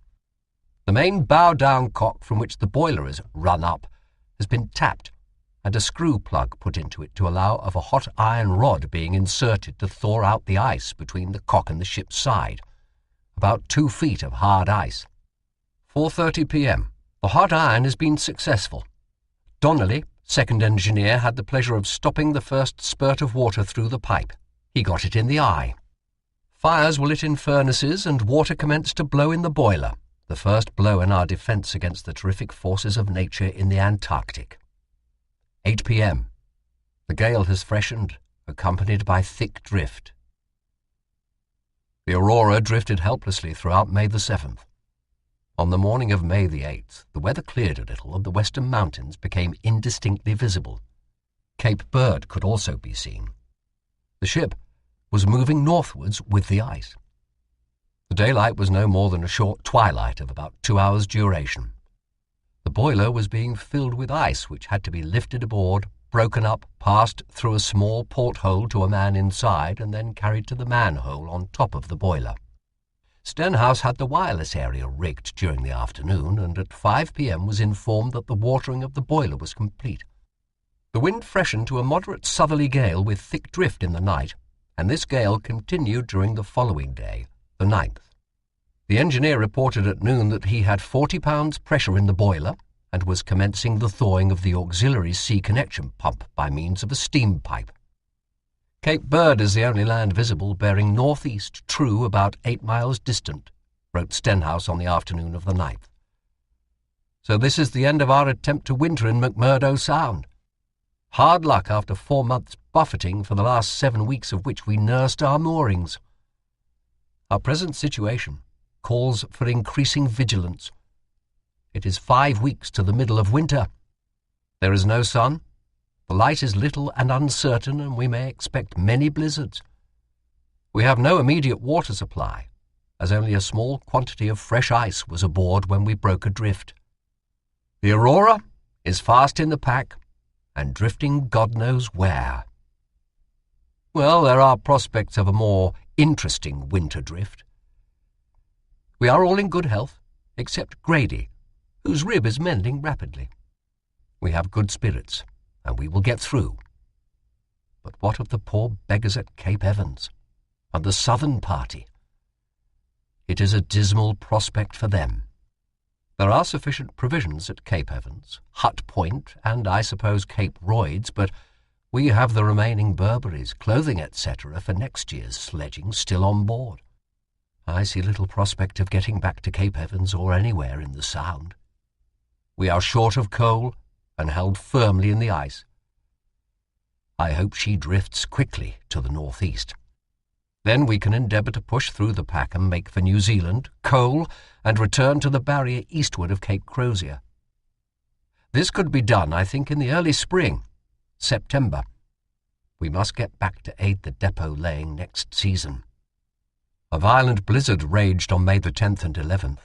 The main bow-down cock from which the boiler is run up has been tapped, and a screw plug put into it to allow of a hot iron rod being inserted to thaw out the ice between the cock and the ship's side, about 2 feet of hard ice. 4:30 p.m. The hot iron has been successful. Donnelly, second engineer, had the pleasure of stopping the first spurt of water through the pipe. He got it in the eye. Fires were lit in furnaces and water commenced to blow in the boiler, the first blow in our defence against the terrific forces of nature in the Antarctic. 8 p.m. The gale has freshened, accompanied by thick drift. The Aurora drifted helplessly throughout May the 7th. On the morning of May the 8th, the weather cleared a little and the western mountains became indistinctly visible. Cape Bird could also be seen. The ship was moving northwards with the ice. The daylight was no more than a short twilight of about 2 hours' duration. The boiler was being filled with ice, which had to be lifted aboard, broken up, passed through a small porthole to a man inside, and then carried to the manhole on top of the boiler. Stenhouse had the wireless area rigged during the afternoon, and at 5 p.m. was informed that the watering of the boiler was complete. The wind freshened to a moderate southerly gale with thick drift in the night, and this gale continued during the following day, the 9th. The engineer reported at noon that he had 40 pounds pressure in the boiler and was commencing the thawing of the auxiliary sea connection pump by means of a steam pipe. Cape Bird is the only land visible, bearing northeast true about 8 miles distant, wrote Stenhouse on the afternoon of the 9th. So this is the end of our attempt to winter in McMurdo Sound. Hard luck after 4 months' buffeting, for the last 7 weeks of which we nursed our moorings. Our present situation calls for increasing vigilance. It is 5 weeks to the middle of winter. There is no sun, the light is little and uncertain, and we may expect many blizzards. We have no immediate water supply, as only a small quantity of fresh ice was aboard when we broke adrift. The Aurora is fast in the pack, and drifting God knows where. Well, there are prospects of a more interesting winter drift. We are all in good health, except Grady, whose rib is mending rapidly. We have good spirits, and we will get through. But what of the poor beggars at Cape Evans, and the southern party? It is a dismal prospect for them. There are sufficient provisions at Cape Evans, Hut Point, and I suppose Cape Royds, but we have the remaining Burberrys, clothing, etc. for next year's sledging still on board. I see little prospect of getting back to Cape Evans or anywhere in the Sound. We are short of coal and held firmly in the ice. I hope she drifts quickly to the northeast. Then we can endeavour to push through the pack and make for New Zealand, coal, and return to the barrier eastward of Cape Crozier. This could be done, I think, in the early spring, September. We must get back to aid the depot laying next season. A violent blizzard raged on May the 10th and 11th.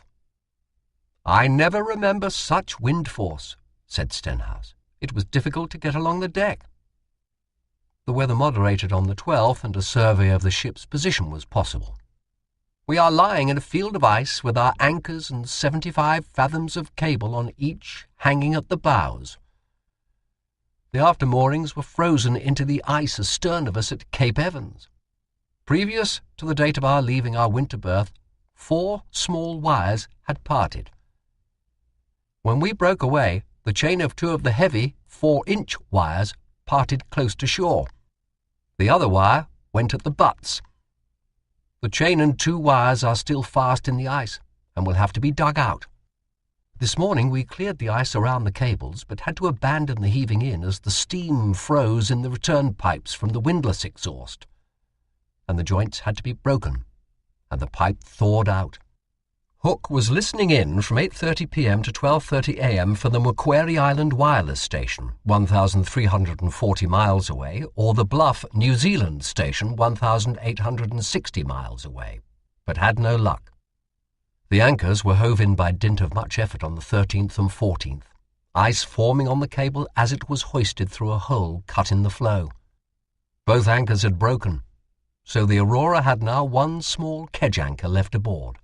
I never remember such wind force, said Stenhouse. It was difficult to get along the deck. The weather moderated on the 12th, and a survey of the ship's position was possible. We are lying in a field of ice with our anchors and 75 fathoms of cable on each hanging at the bows. The after moorings were frozen into the ice astern of us at Cape Evans. Previous to the date of our leaving our winter berth, 4 small wires had parted. When we broke away, the chain of 2 of the heavy 4-inch wires parted close to shore. The other wire went at the butts. The chain and 2 wires are still fast in the ice and will have to be dug out. This morning we cleared the ice around the cables, but had to abandon the heaving in as the steam froze in the return pipes from the windlass exhaust, and the joints had to be broken and the pipe thawed out. Hook was listening in from 8:30 p.m. to 12:30 a.m. for the Macquarie Island wireless station, 1,340 miles away, or the Bluff, New Zealand station, 1,860 miles away, but had no luck. The anchors were hove in by dint of much effort on the 13th and 14th, ice forming on the cable as it was hoisted through a hole cut in the floe. Both anchors had broken, so the Aurora had now 1 small kedge anchor left aboard.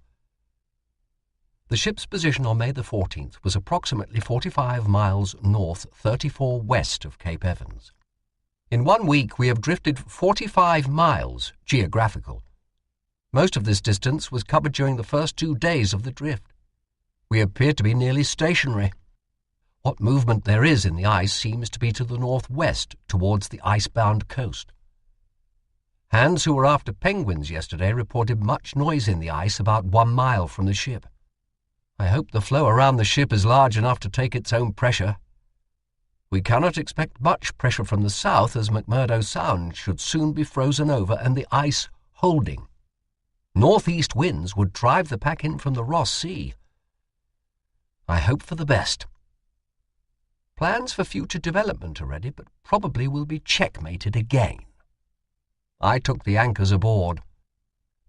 The ship's position on May the 14th was approximately 45 miles north, 34 west of Cape Evans. In 1 week we have drifted 45 miles geographical. Most of this distance was covered during the first 2 days of the drift. We appear to be nearly stationary. What movement there is in the ice seems to be to the northwest, towards the ice-bound coast. Hands who were after penguins yesterday reported much noise in the ice about 1 mile from the ship. I hope the floe around the ship is large enough to take its own pressure. We cannot expect much pressure from the south, as McMurdo Sound should soon be frozen over and the ice holding. Northeast winds would drive the pack in from the Ross Sea. I hope for the best. Plans for future development are ready, but probably will be checkmated again. I took the anchors aboard.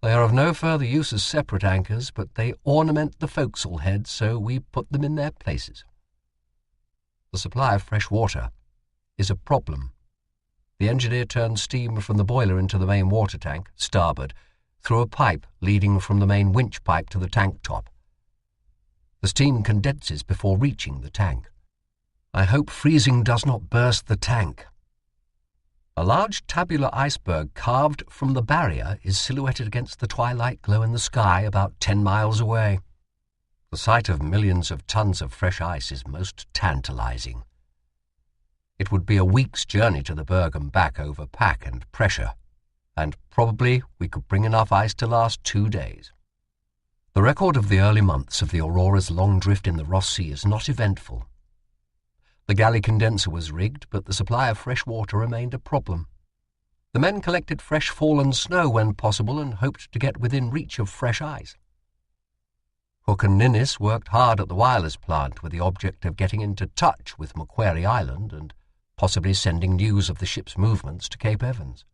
They are of no further use as separate anchors, but they ornament the forecastle head, so we put them in their places. The supply of fresh water is a problem. The engineer turns steam from the boiler into the main water tank, starboard, through a pipe leading from the main winch pipe to the tank top. The steam condenses before reaching the tank. I hope freezing does not burst the tank. A large tabular iceberg carved from the barrier is silhouetted against the twilight glow in the sky about 10 miles away. The sight of millions of tons of fresh ice is most tantalizing. It would be a week's journey to the berg and back over pack and pressure, and probably we could bring enough ice to last 2 days. The record of the early months of the Aurora's long drift in the Ross Sea is not eventful. The galley condenser was rigged, but the supply of fresh water remained a problem. The men collected fresh fallen snow when possible and hoped to get within reach of fresh ice. Hook and Ninnis worked hard at the wireless plant with the object of getting into touch with Macquarie Island and possibly sending news of the ship's movements to Cape Evans.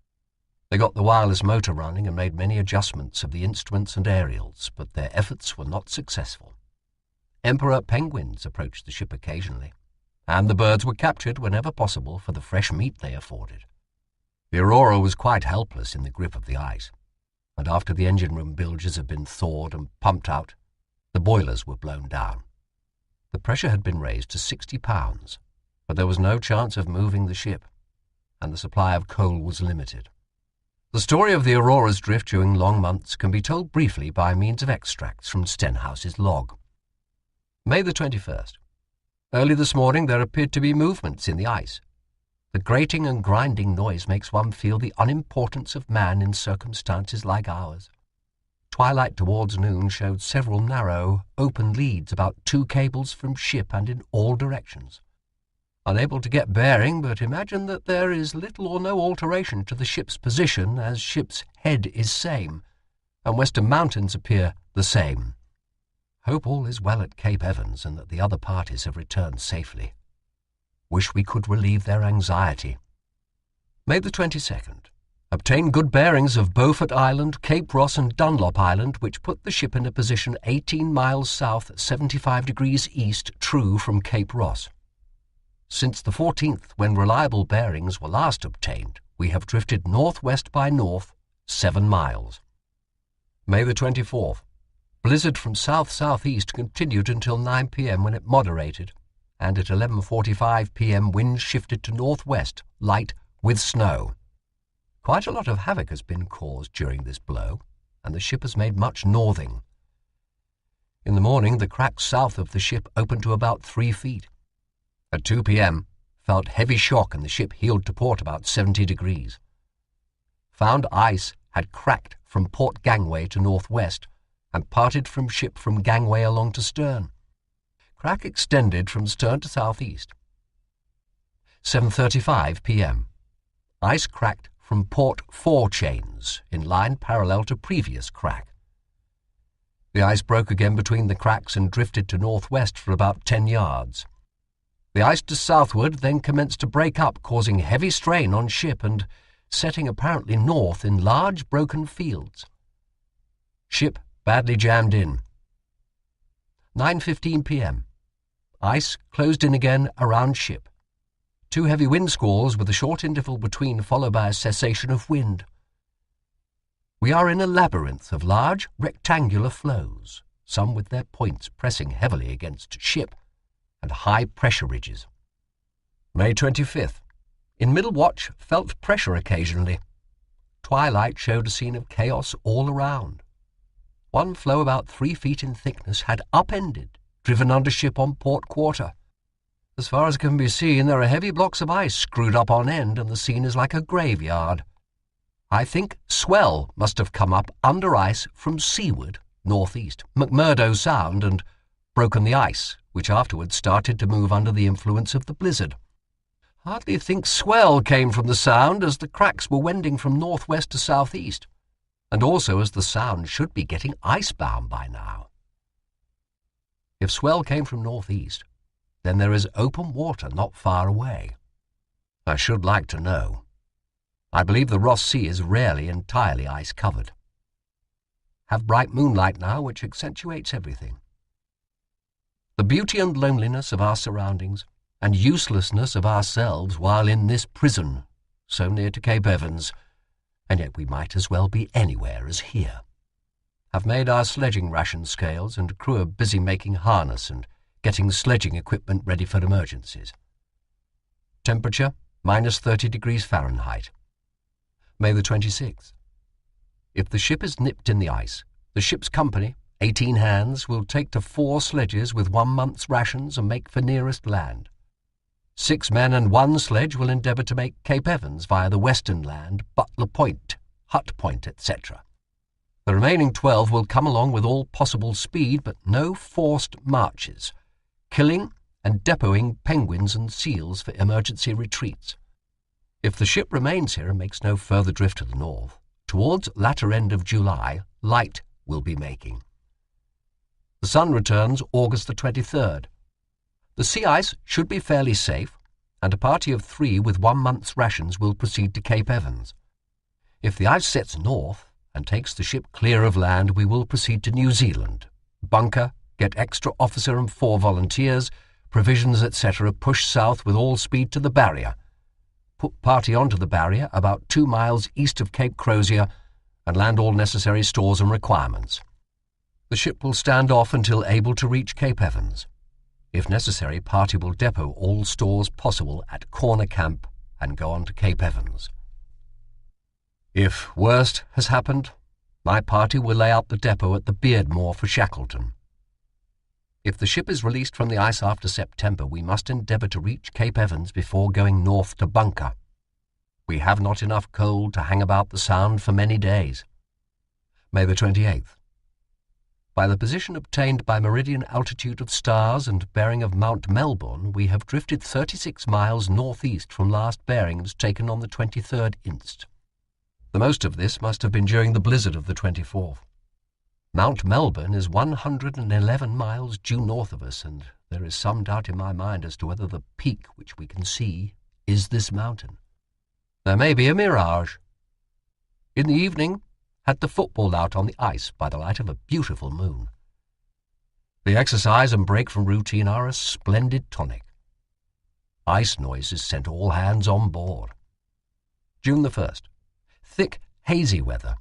They got the wireless motor running and made many adjustments of the instruments and aerials, but their efforts were not successful. Emperor penguins approached the ship occasionally, and the birds were captured whenever possible for the fresh meat they afforded. The Aurora was quite helpless in the grip of the ice, and after the engine room bilges had been thawed and pumped out, the boilers were blown down. The pressure had been raised to 60 pounds, but there was no chance of moving the ship, and the supply of coal was limited. The story of the Aurora's drift during long months can be told briefly by means of extracts from Stenhouse's log. May the 21st. Early this morning there appeared to be movements in the ice. The grating and grinding noise makes one feel the unimportance of man in circumstances like ours. Twilight towards noon showed several narrow, open leads about 2 cables from ship and in all directions. Unable to get bearing, but imagine that there is little or no alteration to the ship's position, as ship's head is same, and western mountains appear the same. Hope all is well at Cape Evans and that the other parties have returned safely. Wish we could relieve their anxiety. May the 22nd. Obtained good bearings of Beaufort Island, Cape Ross and Dunlop Island, which put the ship in a position 18 miles south, 75 degrees east, true from Cape Ross. Since the 14th, when reliable bearings were last obtained, we have drifted northwest by north 7 miles. May the 24th. Blizzard from south-southeast continued until 9 p.m. when it moderated, and at 11:45 p.m. wind shifted to northwest, light with snow. Quite a lot of havoc has been caused during this blow, and the ship has made much northing. In the morning, the cracks south of the ship opened to about 3 feet. At 2 p.m., felt heavy shock and the ship heeled to port about 70 degrees. Found ice had cracked from port gangway to northwest and parted from ship from gangway along to stern. Crack extended from stern to southeast. 7:35 p.m. Ice cracked from port forechains in line parallel to previous crack. The ice broke again between the cracks and drifted to northwest for about 10 yards. The ice to southward then commenced to break up, causing heavy strain on ship and setting apparently north in large broken fields. Ship badly jammed in. 9:15 p.m. Ice closed in again around ship. 2 heavy wind squalls with a short interval between, followed by a cessation of wind. We are in a labyrinth of large rectangular floes, some with their points pressing heavily against ship, and high pressure ridges. May 25th. In middle watch, felt pressure occasionally. Twilight showed a scene of chaos all around. One floe about 3 feet in thickness had upended, driven under ship on port quarter. As far as can be seen, there are heavy blocks of ice screwed up on end, and the scene is like a graveyard. I think swell must have come up under ice from seaward, northeast, McMurdo Sound, and broken the ice, which afterwards started to move under the influence of the blizzard. Hardly think swell came from the Sound, as the cracks were wending from northwest to southeast, and also as the Sound should be getting icebound by now. If swell came from northeast, then there is open water not far away. I should like to know. I believe the Ross Sea is rarely entirely ice-covered. have bright moonlight now, which accentuates everything. The beauty and loneliness of our surroundings, and uselessness of ourselves while in this prison, so near to Cape Evans, and yet we might as well be anywhere as here, have made our sledging ration scales, and crew are busy making harness and getting sledging equipment ready for emergencies. Temperature, -30°F. May the 26th. If the ship is nipped in the ice, the ship's company, 18 hands, will take to 4 sledges with 1 month's rations and make for nearest land. 6 men and 1 sledge will endeavour to make Cape Evans via the western land, Butler Point, Hut Point, etc. The remaining 12 will come along with all possible speed, but no forced marches, killing and depoting penguins and seals for emergency retreats. If the ship remains here and makes no further drift to the north, towards latter end of July, light will be making. The sun returns August the 23rd. The sea ice should be fairly safe, and a party of 3 with 1 month's rations will proceed to Cape Evans. If the ice sets north and takes the ship clear of land, we will proceed to New Zealand, bunker, get extra officer and 4 volunteers, provisions, etc., push south with all speed to the barrier, put party onto the barrier about 2 miles east of Cape Crozier, and land all necessary stores and requirements. The ship will stand off until able to reach Cape Evans. If necessary, party will depot all stores possible at Corner Camp and go on to Cape Evans. If worst has happened, my party will lay out the depot at the Beardmore for Shackleton. If the ship is released from the ice after September, we must endeavour to reach Cape Evans before going north to bunker. We have not enough coal to hang about the Sound for many days. May the 28th. By the position obtained by meridian altitude of stars and bearing of Mount Melbourne, we have drifted 36 miles northeast from last bearings taken on the 23rd inst. The most of this must have been during the blizzard of the 24th. Mount Melbourne is 111 miles due north of us, and there is some doubt in my mind as to whether the peak which we can see is this mountain. There may be a mirage. In the evening, had the football out on the ice by the light of a beautiful moon. The exercise and break from routine are a splendid tonic. Ice noises sent all hands on board. June the 1st. Thick, hazy weather.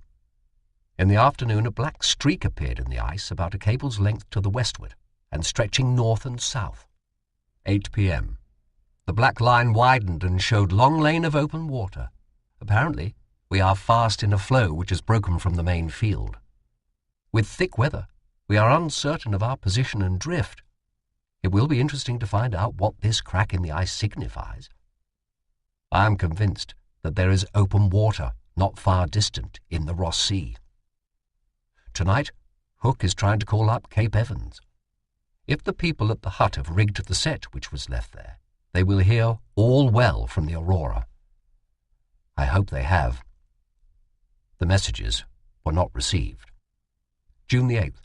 In the afternoon, a black streak appeared in the ice about a cable's length to the westward and stretching north and south. 8 p.m. The black line widened and showed long lane of open water. Apparently, we are fast in a flow which has broken from the main field. With thick weather, we are uncertain of our position and drift. It will be interesting to find out what this crack in the ice signifies. I am convinced that there is open water not far distant in the Ross Sea. Tonight, Hook is trying to call up Cape Evans. If the people at the hut have rigged the set which was left there, they will hear all well from the Aurora. I hope they have. The messages were not received. June the 8th.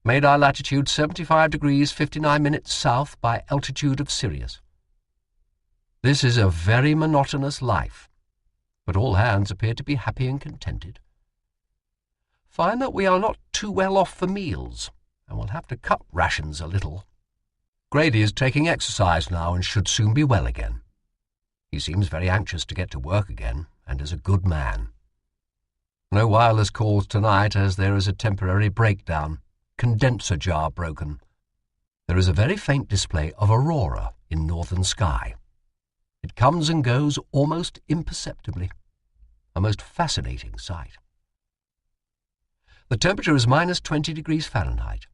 Made our latitude 75 degrees 59 minutes south by altitude of Sirius. This is a very monotonous life, but all hands appear to be happy and contented. Find that we are not too well off for meals, and will have to cut rations a little. Grady is taking exercise now and should soon be well again. He seems very anxious to get to work again, and is a good man. No wireless calls tonight, as there is a temporary breakdown. Condenser jar broken. There is a very faint display of aurora in northern sky. It comes and goes almost imperceptibly. A most fascinating sight. The temperature is -20 degrees Fahrenheit.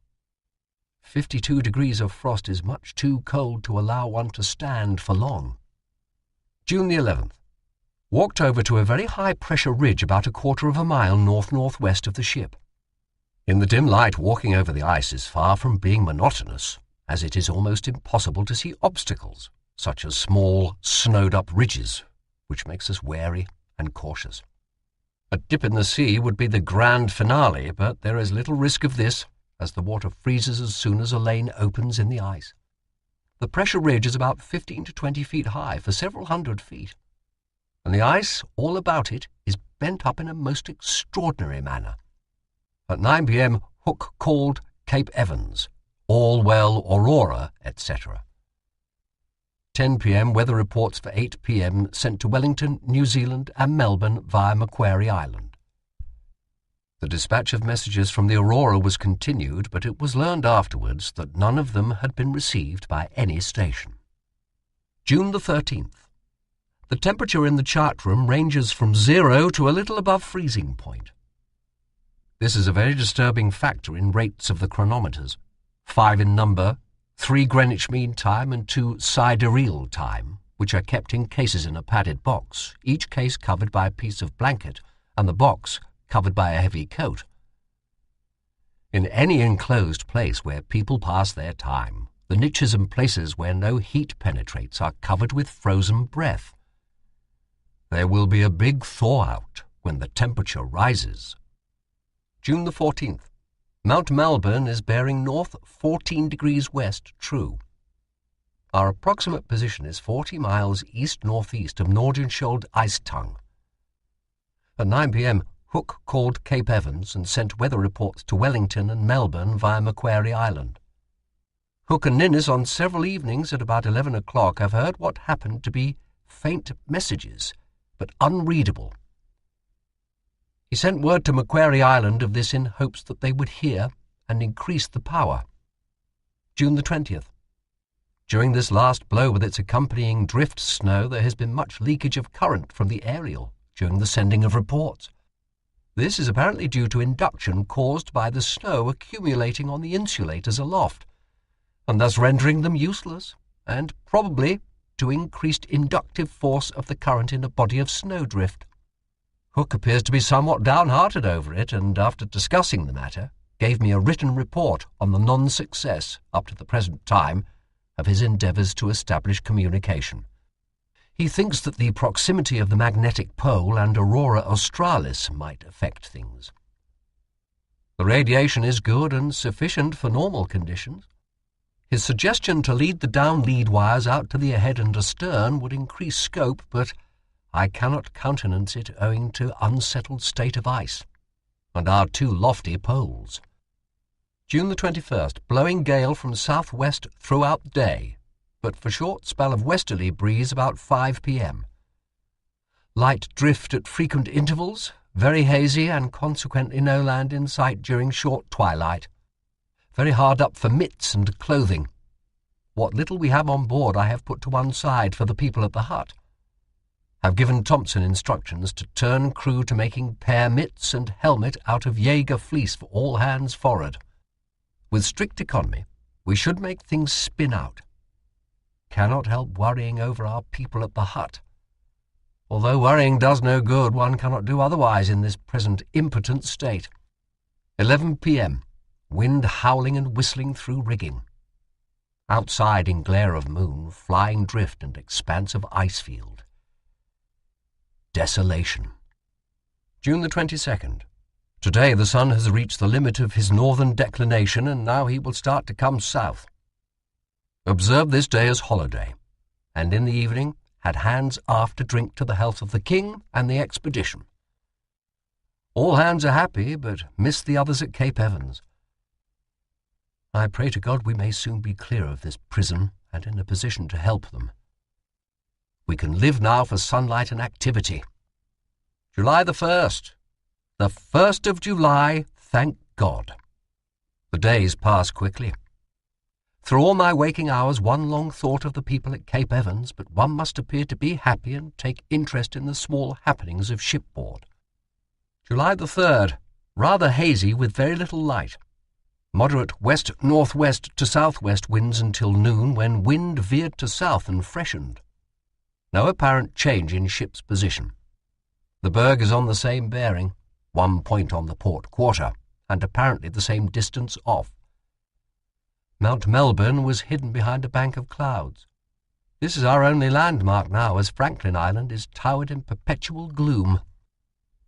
52 degrees of frost is much too cold to allow one to stand for long. June the 11th. Walked over to a very high-pressure ridge about a quarter of a mile north-northwest of the ship. In the dim light, walking over the ice is far from being monotonous, as it is almost impossible to see obstacles, such as small, snowed-up ridges, which makes us wary and cautious. A dip in the sea would be the grand finale, but there is little risk of this, as the water freezes as soon as a lane opens in the ice. The pressure ridge is about 15 to 20 feet high for several hundred feet, and the ice all about it is bent up in a most extraordinary manner. At 9 p.m., Hook called Cape Evans, all well Aurora, etc. 10 p.m. weather reports for 8 p.m. sent to Wellington, New Zealand and Melbourne via Macquarie Island. The dispatch of messages from the Aurora was continued, but it was learned afterwards that none of them had been received by any station. June the 13th. The temperature in the chart room ranges from 0 to a little above freezing point. This is a very disturbing factor in rates of the chronometers, 5 in number, 3 Greenwich Mean Time and 2 sidereal time, which are kept in cases in a padded box, each case covered by a piece of blanket and the box covered by a heavy coat. In any enclosed place where people pass their time, the niches and places where no heat penetrates are covered with frozen breath. There will be a big thaw-out when the temperature rises. June the 14th. Mount Melbourne is bearing north 14 degrees west true. Our approximate position is 40 miles east-northeast of Nordenskjold Ice Tongue. At 9 p.m., Hook called Cape Evans and sent weather reports to Wellington and Melbourne via Macquarie Island. Hook and Ninnis on several evenings at about 11 o'clock have heard what happened to be faint messages, but unreadable. He sent word to Macquarie Island of this in hopes that they would hear and increase the power. June the 20th. During this last blow with its accompanying drift snow, there has been much leakage of current from the aerial during the sending of reports. This is apparently due to induction caused by the snow accumulating on the insulators aloft, and thus rendering them useless, and probably to increased inductive force of the current in a body of snowdrift. Hook appears to be somewhat downhearted over it, and after discussing the matter, gave me a written report on the non-success, up to the present time, of his endeavours to establish communication. He thinks that the proximity of the magnetic pole and aurora australis might affect things. The radiation is good and sufficient for normal conditions. His suggestion to lead the down lead wires out to the ahead and astern would increase scope, but I cannot countenance it owing to unsettled state of ice and our too lofty poles. June the 21st, blowing gale from southwest throughout day, but for short spell of westerly breeze about 5 p.m. Light drift at frequent intervals, very hazy and consequently no land in sight during short twilight. Very hard up for mitts and clothing. What little we have on board I have put to one side for the people at the hut. Have given Thompson instructions to turn crew to making pair mitts and helmet out of Jaeger fleece for all hands forward. With strict economy, we should make things spin out. Cannot help worrying over our people at the hut. Although worrying does no good, one cannot do otherwise in this present impotent state. 11 p.m. Wind howling and whistling through rigging. Outside in glare of moon, flying drift and expanse of ice field. Desolation. June the 22nd. Today the sun has reached the limit of his northern declination, and now he will start to come south. Observed this day as holiday, and in the evening had hands aft to drink to the health of the king and the expedition. All hands are happy, but miss the others at Cape Evans. I pray to God we may soon be clear of this prison and in a position to help them. We can live now for sunlight and activity. July the 1st. The 1st of July, thank God. The days pass quickly. Through all my waking hours, one long thought of the people at Cape Evans, but one must appear to be happy and take interest in the small happenings of shipboard. July the 3rd. Rather hazy with very little light. Moderate west-northwest to southwest winds until noon, when wind veered to south and freshened. No apparent change in ship's position. The berg is on the same bearing, 1 point on the port quarter, and apparently the same distance off. Mount Melbourne was hidden behind a bank of clouds. This is our only landmark now, as Franklin Island is towered in perpetual gloom.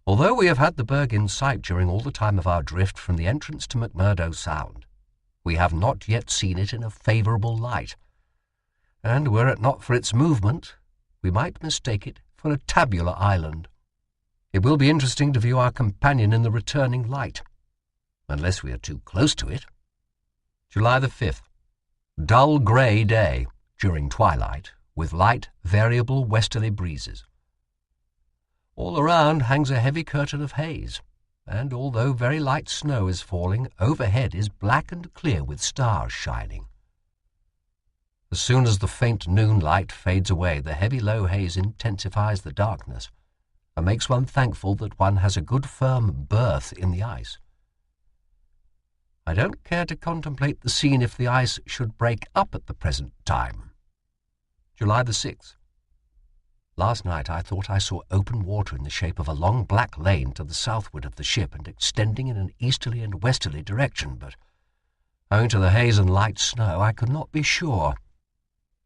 Although we have had the berg in sight during all the time of our drift from the entrance to McMurdo Sound, we have not yet seen it in a favourable light, and were it not for its movement, we might mistake it for a tabular island. It will be interesting to view our companion in the returning light. unless we are too close to it. July the 5th. Dull grey day during twilight, with light, variable westerly breezes. All around hangs a heavy curtain of haze, and although very light snow is falling, overhead is black and clear with stars shining. As soon as the faint noon light fades away, the heavy low haze intensifies the darkness and makes one thankful that one has a good firm berth in the ice. I don't care to contemplate the scene if the ice should break up at the present time. July the 6th. Last night I thought I saw open water in the shape of a long black lane to the southward of the ship and extending in an easterly and westerly direction, but owing to the haze and light snow I could not be sure.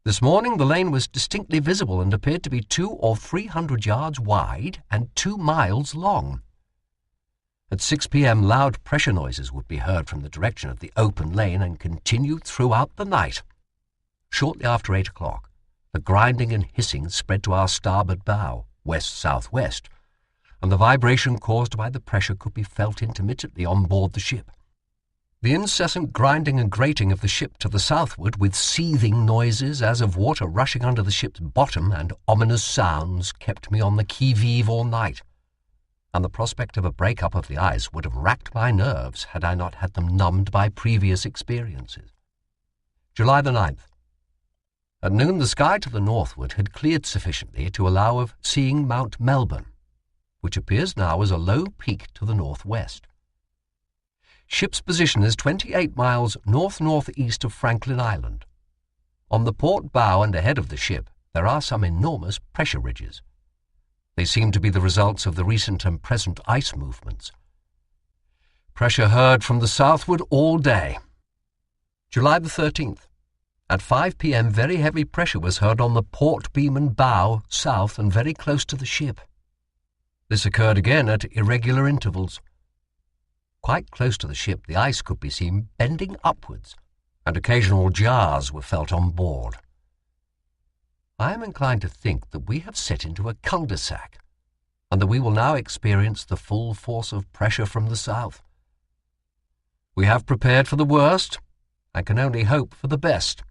This morning the lane was distinctly visible and appeared to be 200 or 300 yards wide and 2 miles long. At 6 p.m. loud pressure noises would be heard from the direction of the open lane and continued throughout the night. Shortly after 8 o'clock, the grinding and hissing spread to our starboard bow, west-southwest, and the vibration caused by the pressure could be felt intermittently on board the ship. The incessant grinding and grating of the ship to the southward, with seething noises as of water rushing under the ship's bottom and ominous sounds, kept me on the qui-vive all night, and the prospect of a break-up of the ice would have racked my nerves had I not had them numbed by previous experiences. July the 9th. At noon the sky to the northward had cleared sufficiently to allow of seeing Mount Melbourne, which appears now as a low peak to the northwest. Ship's position is 28 miles north-northeast of Franklin Island. On the port bow and ahead of the ship there are some enormous pressure ridges. They seem to be the results of the recent and present ice movements. Pressure heard from the southward all day. July the 13th. At 5 p.m. very heavy pressure was heard on the port beam and bow, south and very close to the ship. This occurred again at irregular intervals. Quite close to the ship the ice could be seen bending upwards, and occasional jars were felt on board. I am inclined to think that we have set into a cul-de-sac, and that we will now experience the full force of pressure from the south. We have prepared for the worst, and can only hope for the best.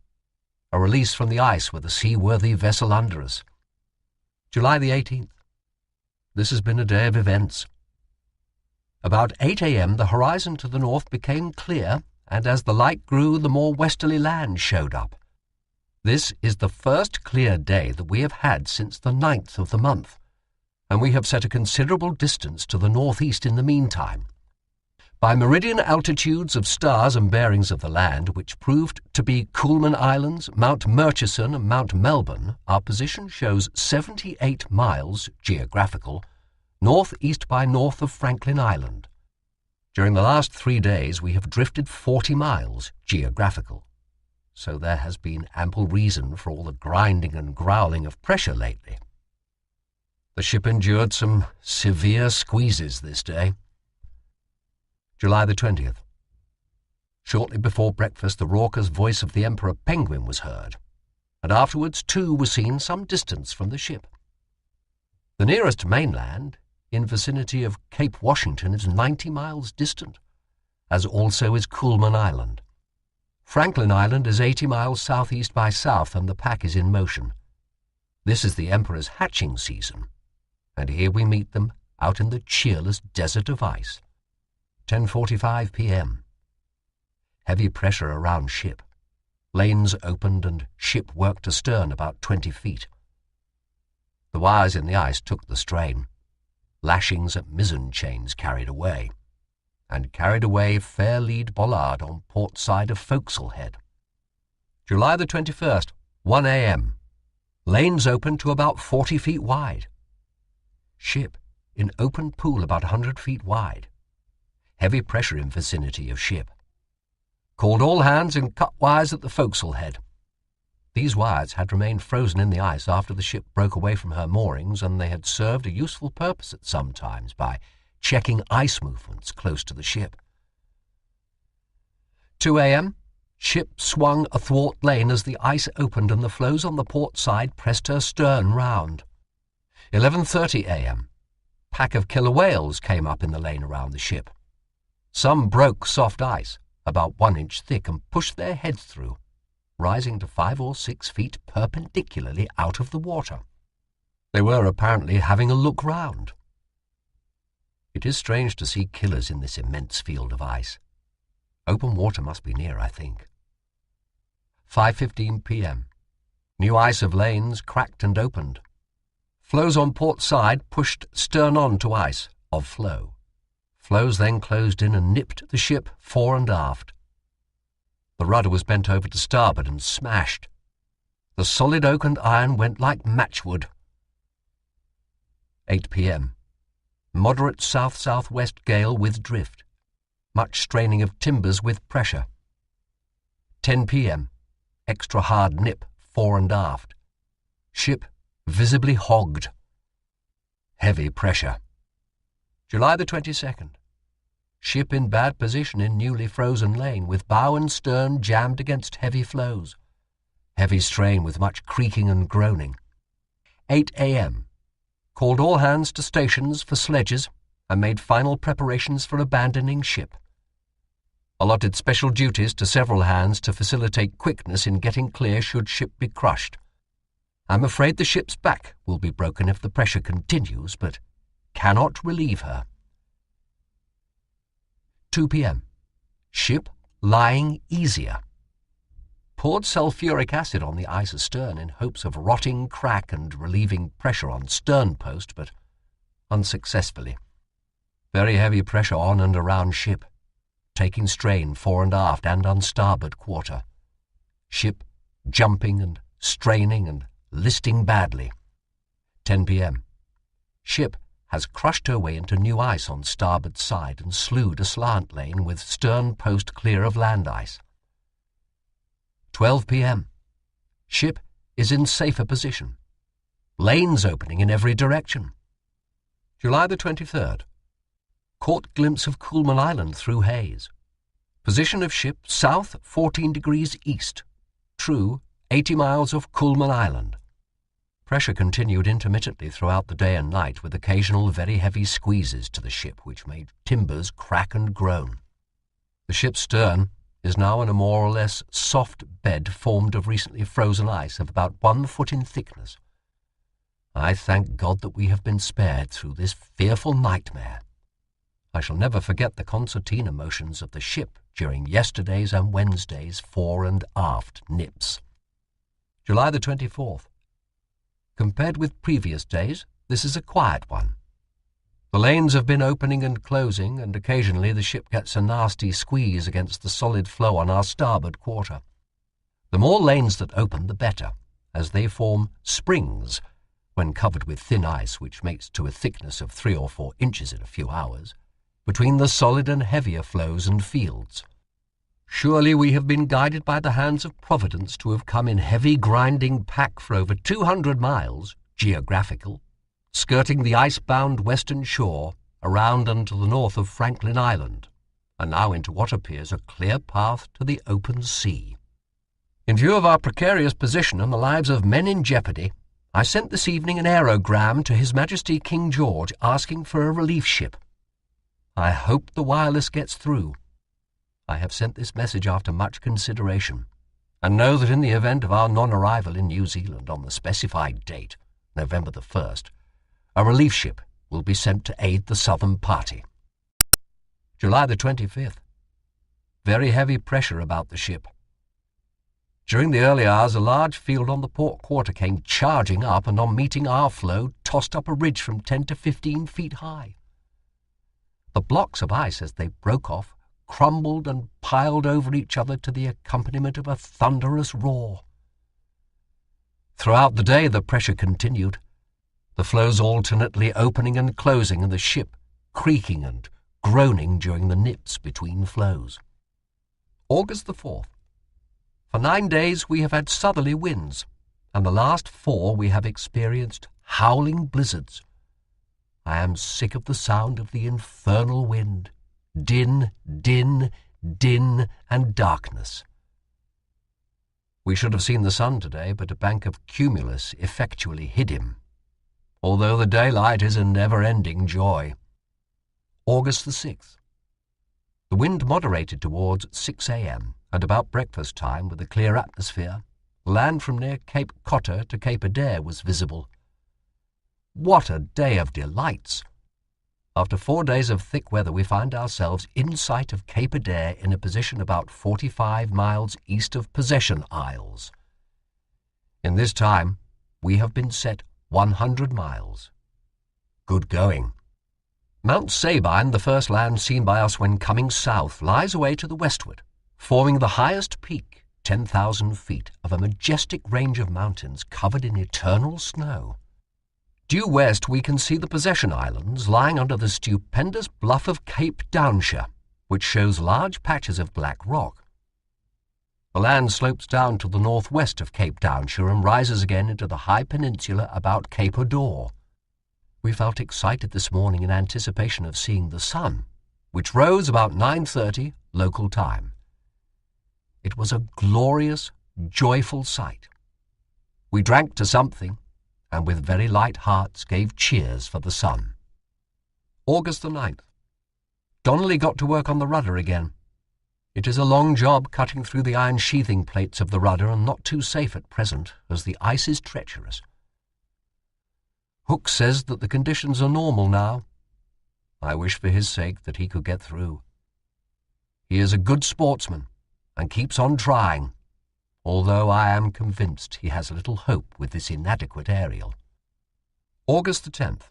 A release from the ice with a seaworthy vessel under us. July the 18th. This has been a day of events. About 8 a.m. the horizon to the north became clear, and as the light grew the more westerly land showed up. This is the first clear day that we have had since the 9th of the month, and we have set a considerable distance to the northeast in the meantime. By meridian altitudes of stars and bearings of the land, which proved to be Coulman Islands, Mount Murchison and Mount Melbourne, our position shows 78 miles, geographical, northeast by north of Franklin Island. During the last 3 days we have drifted 40 miles, geographical, so there has been ample reason for all the grinding and growling of pressure lately. The ship endured some severe squeezes this day. July the 20th. Shortly before breakfast the raucous voice of the Emperor Penguin was heard, and afterwards 2 were seen some distance from the ship. The nearest mainland, in vicinity of Cape Washington, is 90 miles distant, as also is Coulman Island. Franklin Island is 80 miles southeast by south, and the pack is in motion. This is the Emperor's hatching season, and here we meet them out in the cheerless desert of ice. 10:45 p.m. Heavy pressure around ship. Lanes opened and ship worked astern about 20 feet. The wires in the ice took the strain. Lashings at mizzen chains carried away fair lead bollard on port side of forecastle head. July the 21st, 1 a.m. Lanes open to about 40 feet wide. Ship in open pool about 100 feet wide. Heavy pressure in vicinity of ship. Called all hands and cut wires at the forecastle head. These wires had remained frozen in the ice after the ship broke away from her moorings, and they had served a useful purpose at some times by checking ice movements close to the ship. 2 a.m. Ship swung athwart lane as the ice opened and the floes on the port side pressed her stern round. 11:30 a.m. Pack of killer whales came up in the lane around the ship. Some broke soft ice, about 1 inch thick, and pushed their heads through, rising to 5 or 6 feet perpendicularly out of the water. They were apparently having a look round. It is strange to see killers in this immense field of ice. Open water must be near, I think. 5:15 p.m. New ice of lanes cracked and opened. Floes on port side pushed stern on to ice of floe. Floes then closed in and nipped the ship fore and aft. The rudder was bent over to starboard and smashed. The solid oak and iron went like matchwood. 8 p.m. Moderate south-southwest gale with drift. Much straining of timbers with pressure. 10 p.m. Extra hard nip fore and aft. Ship visibly hogged. Heavy pressure. July the 22nd. Ship in bad position in newly frozen lane, with bow and stern jammed against heavy floes. Heavy strain with much creaking and groaning. 8 a.m. Called all hands to stations for sledges and made final preparations for abandoning ship. Allotted special duties to several hands to facilitate quickness in getting clear should ship be crushed. I'm afraid the ship's back will be broken if the pressure continues, but cannot relieve her. 2 p.m. Ship lying easier. Poured sulfuric acid on the ice astern in hopes of rotting crack and relieving pressure on stern post, but unsuccessfully. Very heavy pressure on and around ship, taking strain fore and aft and on starboard quarter. Ship jumping and straining and listing badly. 10 p.m. Ship has crushed her way into new ice on starboard side and slewed a slant lane with stern post clear of land ice. 12 p.m. Ship is in safer position. Lanes opening in every direction. July the 23rd. Caught glimpse of Coolman Island through haze. Position of ship south 14 degrees east. True, 80 miles of Coolman Island. Pressure continued intermittently throughout the day and night, with occasional very heavy squeezes to the ship, which made timbers crack and groan. The ship's stern is now in a more or less soft bed formed of recently frozen ice of about 1 foot in thickness. I thank God that we have been spared through this fearful nightmare. I shall never forget the concertina motions of the ship during yesterday's and Wednesday's fore and aft nips. July the 24th. Compared with previous days, this is a quiet one. The lanes have been opening and closing, and occasionally the ship gets a nasty squeeze against the solid floe on our starboard quarter. The more lanes that open, the better, as they form springs when covered with thin ice, which makes to a thickness of 3 or 4 inches in a few hours, between the solid and heavier floes and fields. Surely we have been guided by the hands of Providence to have come in heavy grinding pack for over 200 miles, geographical, skirting the ice-bound western shore, around and to the north of Franklin Island, and now into what appears a clear path to the open sea. In view of our precarious position and the lives of men in jeopardy, I sent this evening an aerogram to His Majesty King George asking for a relief ship. I hope the wireless gets through. I have sent this message after much consideration, and know that in the event of our non-arrival in New Zealand on the specified date, November the 1st, a relief ship will be sent to aid the southern party. July the 25th. Very heavy pressure about the ship. During the early hours, a large field on the port quarter came charging up, and on meeting our floe, tossed up a ridge from 10 to 15 feet high. The blocks of ice, as they broke off, crumbled and piled over each other to the accompaniment of a thunderous roar. Throughout the day the pressure continued, the floes alternately opening and closing, and the ship creaking and groaning during the nips between floes. August the 4th. For 9 days we have had southerly winds, and the last 4 we have experienced howling blizzards. I am sick of the sound of the infernal wind. Din, din, din, and darkness. We should have seen the sun today, but a bank of cumulus effectually hid him, although the daylight is a never-ending joy. August the 6th. The The wind moderated towards 6 a.m., and about breakfast time, with a clear atmosphere, land from near Cape Cotter to Cape Adair was visible. What a day of delights! After 4 days of thick weather, we find ourselves in sight of Cape Adair in a position about 45 miles east of Possession Isles. In this time, we have been set 100 miles. Good going. Mount Sabine, the first land seen by us when coming south, lies away to the westward, forming the highest peak, 10,000 feet, of a majestic range of mountains covered in eternal snow. Due west we can see the Possession Islands lying under the stupendous bluff of Cape Downshire, which shows large patches of black rock. The land slopes down to the northwest of Cape Downshire and rises again into the high peninsula about Cape Adore. We felt excited this morning in anticipation of seeing the sun, which rose about 9:30 local time. It was a glorious, joyful sight. We drank to something, and with very light hearts gave cheers for the sun. August the 9th. Donnelly got to work on the rudder again. It is a long job cutting through the iron sheathing plates of the rudder, and not too safe at present, as the ice is treacherous. Hook says that the conditions are normal now. I wish for his sake that he could get through. He is a good sportsman and keeps on trying, although I am convinced he has little hope with this inadequate aerial. August the 10th.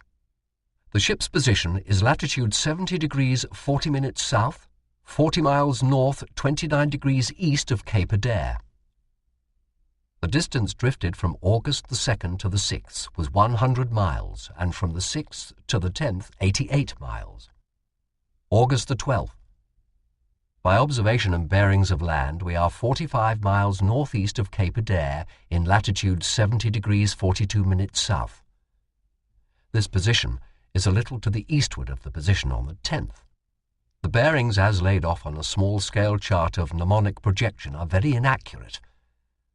The ship's position is latitude 70 degrees 40 minutes south, 40 miles north, 29 degrees east of Cape Adair. The distance drifted from August the 2nd to the 6th was 100 miles, and from the 6th to the 10th, 88 miles. August the 12th. By observation and bearings of land, we are 45 miles northeast of Cape Adair in latitude 70 degrees 42 minutes south. This position is a little to the eastward of the position on the 10th. The bearings as laid off on a small-scale chart of mnemonic projection are very inaccurate,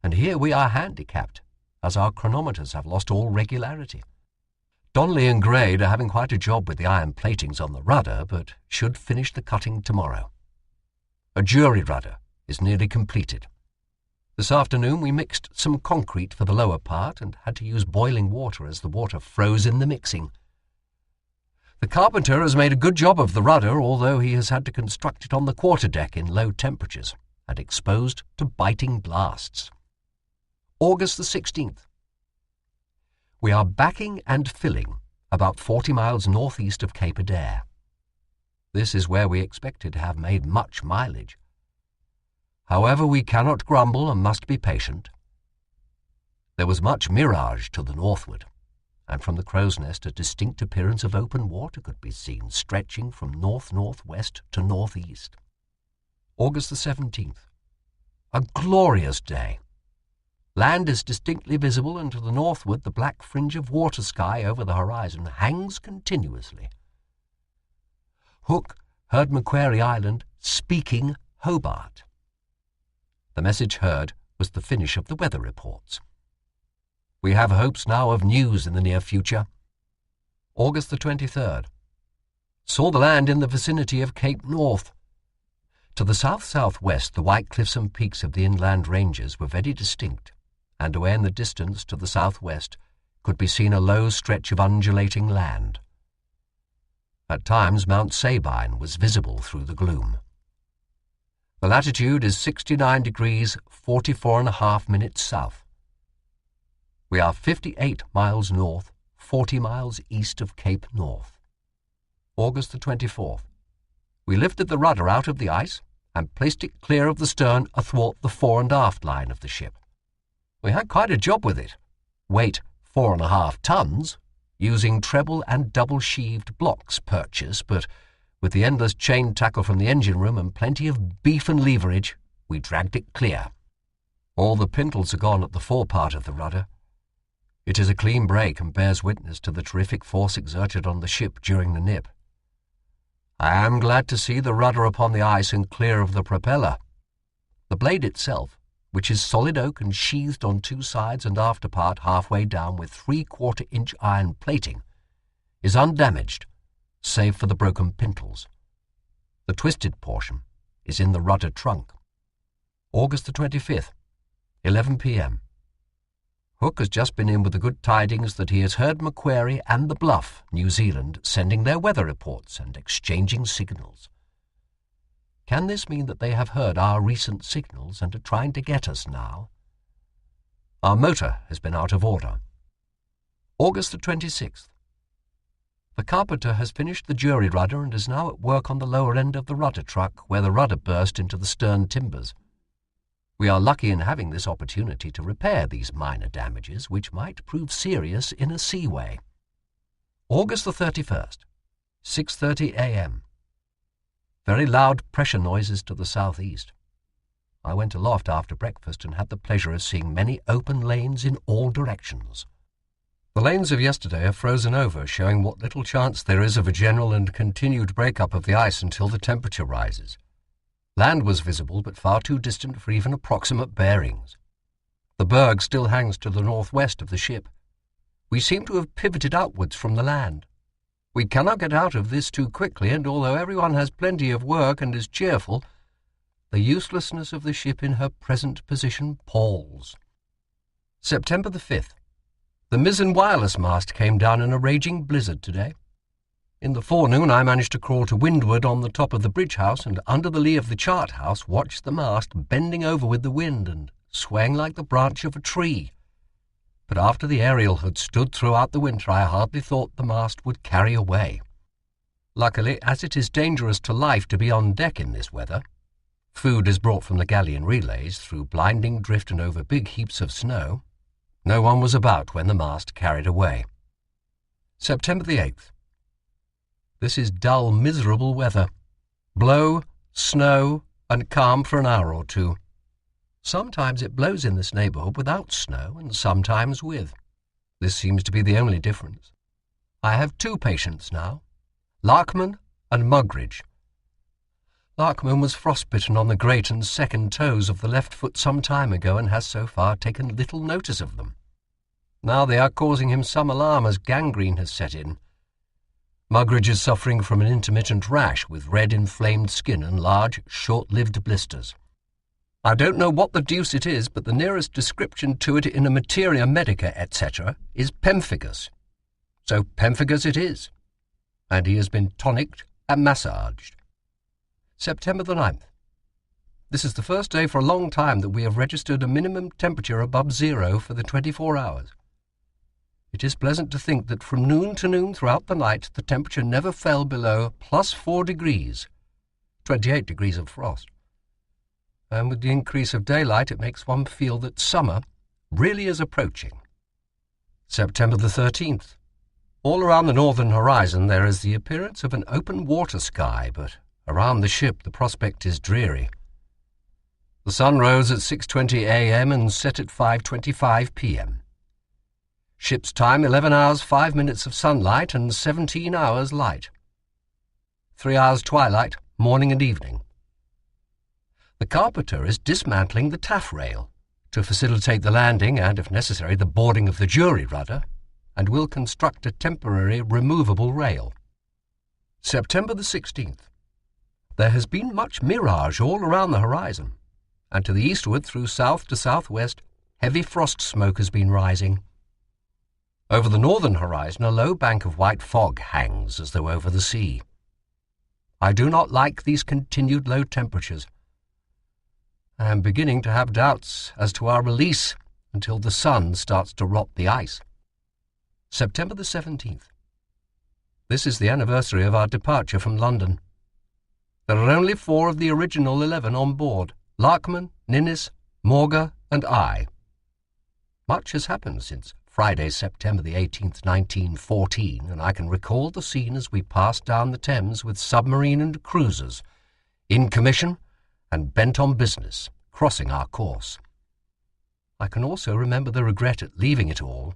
and here we are handicapped, as our chronometers have lost all regularity. Donnelly and Grade are having quite a job with the iron platings on the rudder, but should finish the cutting tomorrow. A jury rudder is nearly completed. This afternoon we mixed some concrete for the lower part and had to use boiling water as the water froze in the mixing. The carpenter has made a good job of the rudder, although he has had to construct it on the quarterdeck in low temperatures and exposed to biting blasts. August the 16th. We are backing and filling about 40 miles northeast of Cape Adair. This is where we expected to have made much mileage. However, we cannot grumble and must be patient. There was much mirage to the northward, and from the Crow's Nest a distinct appearance of open water could be seen, stretching from north-northwest to northeast. August the 17th. A glorious day. Land is distinctly visible, and to the northward the black fringe of water sky over the horizon hangs continuously. Hook heard Macquarie Island speaking Hobart. The message heard was the finish of the weather reports. We have hopes now of news in the near future. August the 23rd. Saw the land in the vicinity of Cape North. To the south-southwest, the white cliffs and peaks of the inland ranges were very distinct, and away in the distance to the southwest could be seen a low stretch of undulating land. At times Mount Sabine was visible through the gloom. The latitude is 69 degrees 44.5 minutes south. We are 58 miles north, 40 miles east of Cape North. August the 24th. We lifted the rudder out of the ice and placed it clear of the stern athwart the fore and aft line of the ship. We had quite a job with it. Weight 4.5 tons, using treble and double-sheaved blocks purchase, but with the endless chain tackle from the engine room and plenty of beef and leverage, we dragged it clear. All the pintles are gone at the fore part of the rudder. It is a clean break and bears witness to the terrific force exerted on the ship during the nip. I am glad to see the rudder upon the ice and clear of the propeller. The blade itself, which is solid oak and sheathed on two sides and after part halfway down with 3/4-inch iron plating, is undamaged, save for the broken pintles. The twisted portion is in the rudder trunk. August the 25th, 11 p.m. Hook has just been in with the good tidings that he has heard Macquarie and the Bluff, New Zealand, sending their weather reports and exchanging signals. Can this mean that they have heard our recent signals and are trying to get us now? Our motor has been out of order. August the 26th. The carpenter has finished the jury rudder and is now at work on the lower end of the rudder truck where the rudder burst into the stern timbers. We are lucky in having this opportunity to repair these minor damages, which might prove serious in a seaway. August the 31st, 6:30 a.m. Very loud pressure noises to the southeast. I went aloft after breakfast and had the pleasure of seeing many open lanes in all directions. The lanes of yesterday are frozen over, showing what little chance there is of a general and continued break-up of the ice until the temperature rises. Land was visible, but far too distant for even approximate bearings. The berg still hangs to the northwest of the ship. We seem to have pivoted outwards from the land. We cannot get out of this too quickly, and although everyone has plenty of work and is cheerful, the uselessness of the ship in her present position palls. September the 5th. The mizzen wireless mast came down in a raging blizzard today. In the forenoon I managed to crawl to windward on the top of the bridge house and under the lee of the chart house watched the mast bending over with the wind and swaying like the branch of a tree. But after the aerial had stood throughout the winter, I hardly thought the mast would carry away. Luckily, as it is dangerous to life to be on deck in this weather, food is brought from the galleon relays through blinding drift and over big heaps of snow. No one was about when the mast carried away. September the 8th. This is dull, miserable weather. Blow, snow, and calm for an hour or two. Sometimes it blows in this neighbourhood without snow, and sometimes with. This seems to be the only difference. I have two patients now, Larkman and Mugridge. Larkman was frostbitten on the great and second toes of the left foot some time ago and has so far taken little notice of them. Now they are causing him some alarm as gangrene has set in. Mugridge is suffering from an intermittent rash with red inflamed skin and large, short-lived blisters. I don't know what the deuce it is, but the nearest description to it in a materia medica, etc., is pemphigus. So pemphigus it is, and he has been tonicked and massaged. September the 9th. This is the first day for a long time that we have registered a minimum temperature above zero for the 24 hours. It is pleasant to think that from noon to noon throughout the night the temperature never fell below +4 degrees, 28 degrees of frost. And with the increase of daylight it makes one feel that summer really is approaching. September the 13th. All around the northern horizon there is the appearance of an open water sky, but around the ship the prospect is dreary. The sun rose at 6:20 a.m. and set at 5:25 p.m. Ship's time 11 hours 5 minutes of sunlight and 17 hours light. 3 hours twilight, morning and evening. The carpenter is dismantling the taffrail to facilitate the landing and, if necessary, the boarding of the jury rudder, and will construct a temporary removable rail. September the 16th. There has been much mirage all around the horizon, and to the eastward through south to southwest, heavy frost smoke has been rising. Over the northern horizon a low bank of white fog hangs as though over the sea. I do not like these continued low temperatures. I am beginning to have doubts as to our release until the sun starts to rot the ice. September the 17th. This is the anniversary of our departure from London. There are only 4 of the original 11 on board, Larkman, Ninnis, Morga, and I. Much has happened since Friday, September the 18th, 1914, and I can recall the scene as we passed down the Thames with submarine and cruisers, in commission and bent on business, crossing our course. I can also remember the regret at leaving it all,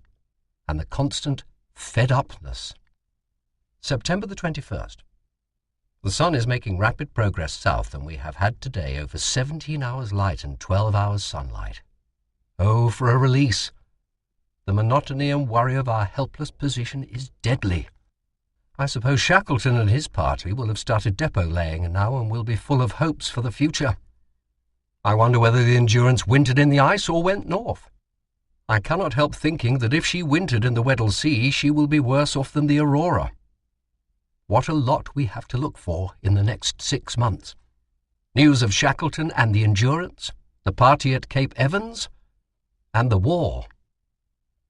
and the constant fed-upness. September the 21st. The sun is making rapid progress south, and we have had today over 17 hours light and 12 hours sunlight. Oh, for a release! The monotony and worry of our helpless position is deadly. I suppose Shackleton and his party will have started depot laying now and will be full of hopes for the future. I wonder whether the Endurance wintered in the ice or went north. I cannot help thinking that if she wintered in the Weddell Sea, she will be worse off than the Aurora. What a lot we have to look for in the next 6 months. News of Shackleton and the Endurance, the party at Cape Evans, and the war.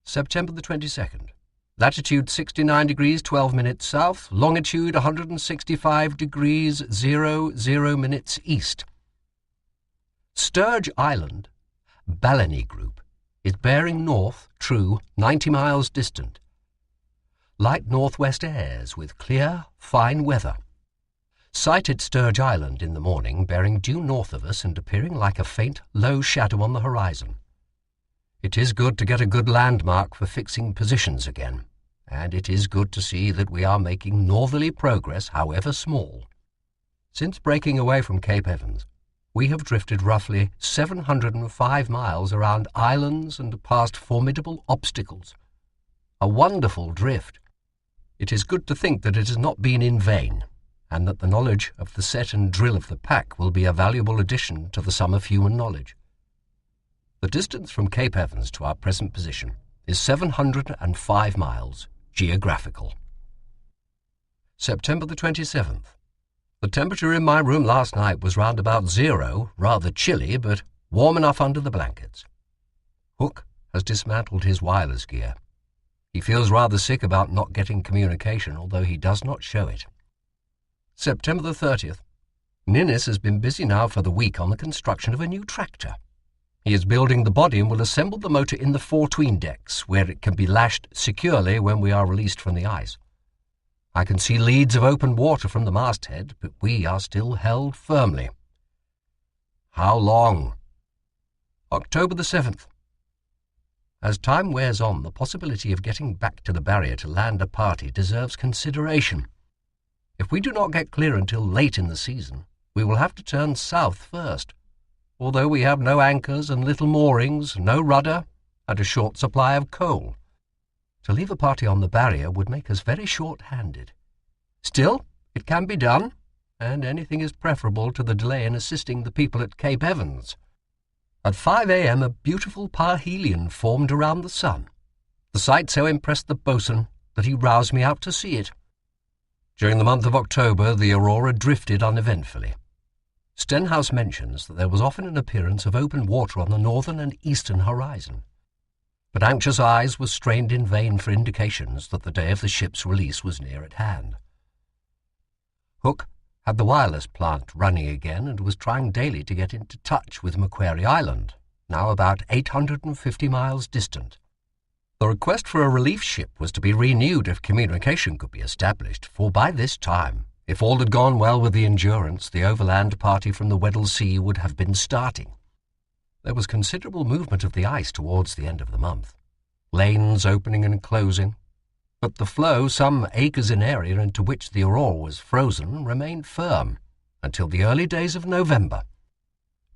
September the 22nd. Latitude 69 degrees 12 minutes south, longitude 165 degrees 00 minutes east. Sturge Island, Balleny Group, is bearing north, true, 90 miles distant. Light northwest airs with clear, fine weather. Sighted Sturge Island in the morning, bearing due north of us and appearing like a faint, low shadow on the horizon. It is good to get a good landmark for fixing positions again, and it is good to see that we are making northerly progress, however small. Since breaking away from Cape Evans, we have drifted roughly 705 miles around islands and past formidable obstacles. A wonderful drift. It is good to think that it has not been in vain, and that the knowledge of the set and drill of the pack will be a valuable addition to the sum of human knowledge. The distance from Cape Evans to our present position is 705 miles, geographical. September the 27th. The temperature in my room last night was round about 0, rather chilly, but warm enough under the blankets. Hook has dismantled his wireless gear. He feels rather sick about not getting communication, although he does not show it. September the 30th. Ninnis has been busy now for the week on the construction of a new tractor. He is building the body and will assemble the motor in the fore-tween decks, where it can be lashed securely when we are released from the ice. I can see leads of open water from the masthead, but we are still held firmly. How long? October the 7th. As time wears on, the possibility of getting back to the barrier to land a party deserves consideration. If we do not get clear until late in the season, we will have to turn south first. Although we have no anchors and little moorings, no rudder, and a short supply of coal. To leave a party on the barrier would make us very short-handed. Still, it can be done, and anything is preferable to the delay in assisting the people at Cape Evans. At 5 a.m. a beautiful parhelion formed around the sun. The sight so impressed the boatswain that he roused me out to see it. During the month of October, the Aurora drifted uneventfully. Stenhouse mentions that there was often an appearance of open water on the northern and eastern horizon, but anxious eyes were strained in vain for indications that the day of the ship's release was near at hand. Hook had the wireless plant running again and was trying daily to get into touch with Macquarie Island, now about 850 miles distant. The request for a relief ship was to be renewed if communication could be established, for by this time, if all had gone well with the Endurance, the overland party from the Weddell Sea would have been starting. There was considerable movement of the ice towards the end of the month, lanes opening and closing, but the floe, some acres in area into which the Aurora was frozen, remained firm until the early days of November.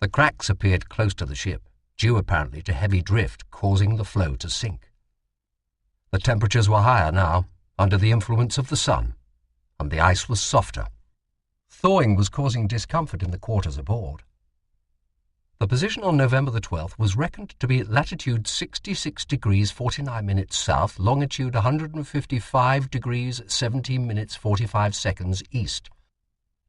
The cracks appeared close to the ship, due apparently to heavy drift causing the floe to sink. The temperatures were higher now, under the influence of the sun, and the ice was softer. Thawing was causing discomfort in the quarters aboard. The position on November the 12th was reckoned to be at latitude 66 degrees 49 minutes south, longitude 155 degrees 17 minutes 45 seconds east.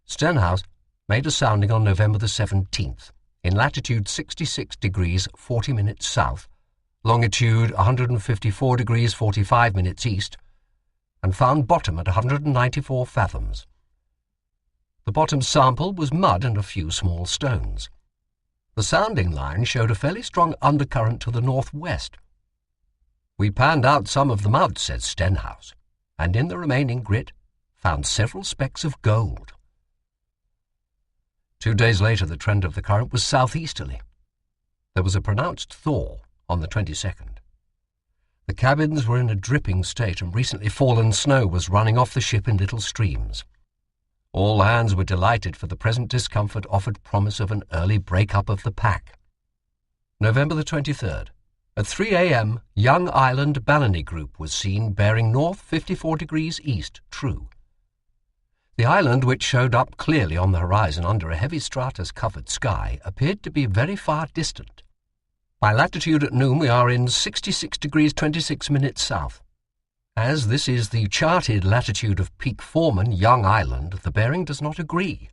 Stenhouse made a sounding on November the 17th, in latitude 66 degrees 40 minutes south, longitude 154 degrees 45 minutes east, and found bottom at 194 fathoms. The bottom sample was mud and a few small stones. The sounding line showed a fairly strong undercurrent to the northwest. We panned out some of the mud, says Stenhouse, and in the remaining grit found several specks of gold. 2 days later, the trend of the current was southeasterly. There was a pronounced thaw on the 22nd. The cabins were in a dripping state, and recently fallen snow was running off the ship in little streams. All hands were delighted, for the present discomfort offered promise of an early break-up of the pack. November the 23rd. At 3 a.m., Young Island Balleny Group was seen bearing north 54 degrees east, true. The island, which showed up clearly on the horizon under a heavy stratus-covered sky, appeared to be very far distant. By latitude at noon, we are in 66 degrees 26 minutes south. As this is the charted latitude of Peak Foreman, Young Island, the bearing does not agree.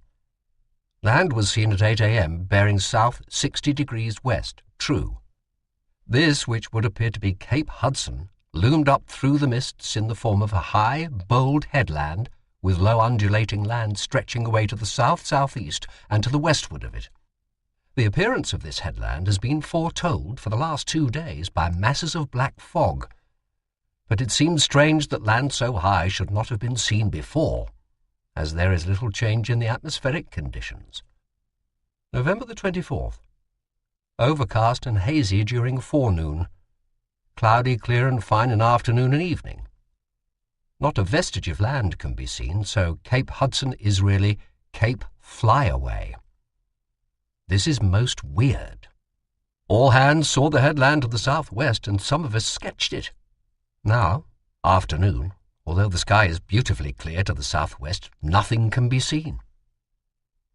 Land was seen at 8 a.m., bearing south 60 degrees west, true. This, which would appear to be Cape Hudson, loomed up through the mists in the form of a high, bold headland with low undulating land stretching away to the south-southeast and to the westward of it. The appearance of this headland has been foretold for the last 2 days by masses of black fog, but it seems strange that land so high should not have been seen before, as there is little change in the atmospheric conditions. November the 24th. Overcast and hazy during forenoon. Cloudy, clear and fine in afternoon and evening. Not a vestige of land can be seen, so Cape Hudson is really Cape Flyaway. This is most weird. All hands saw the headland to the southwest, and some of us sketched it. Now, afternoon, although the sky is beautifully clear to the southwest, nothing can be seen.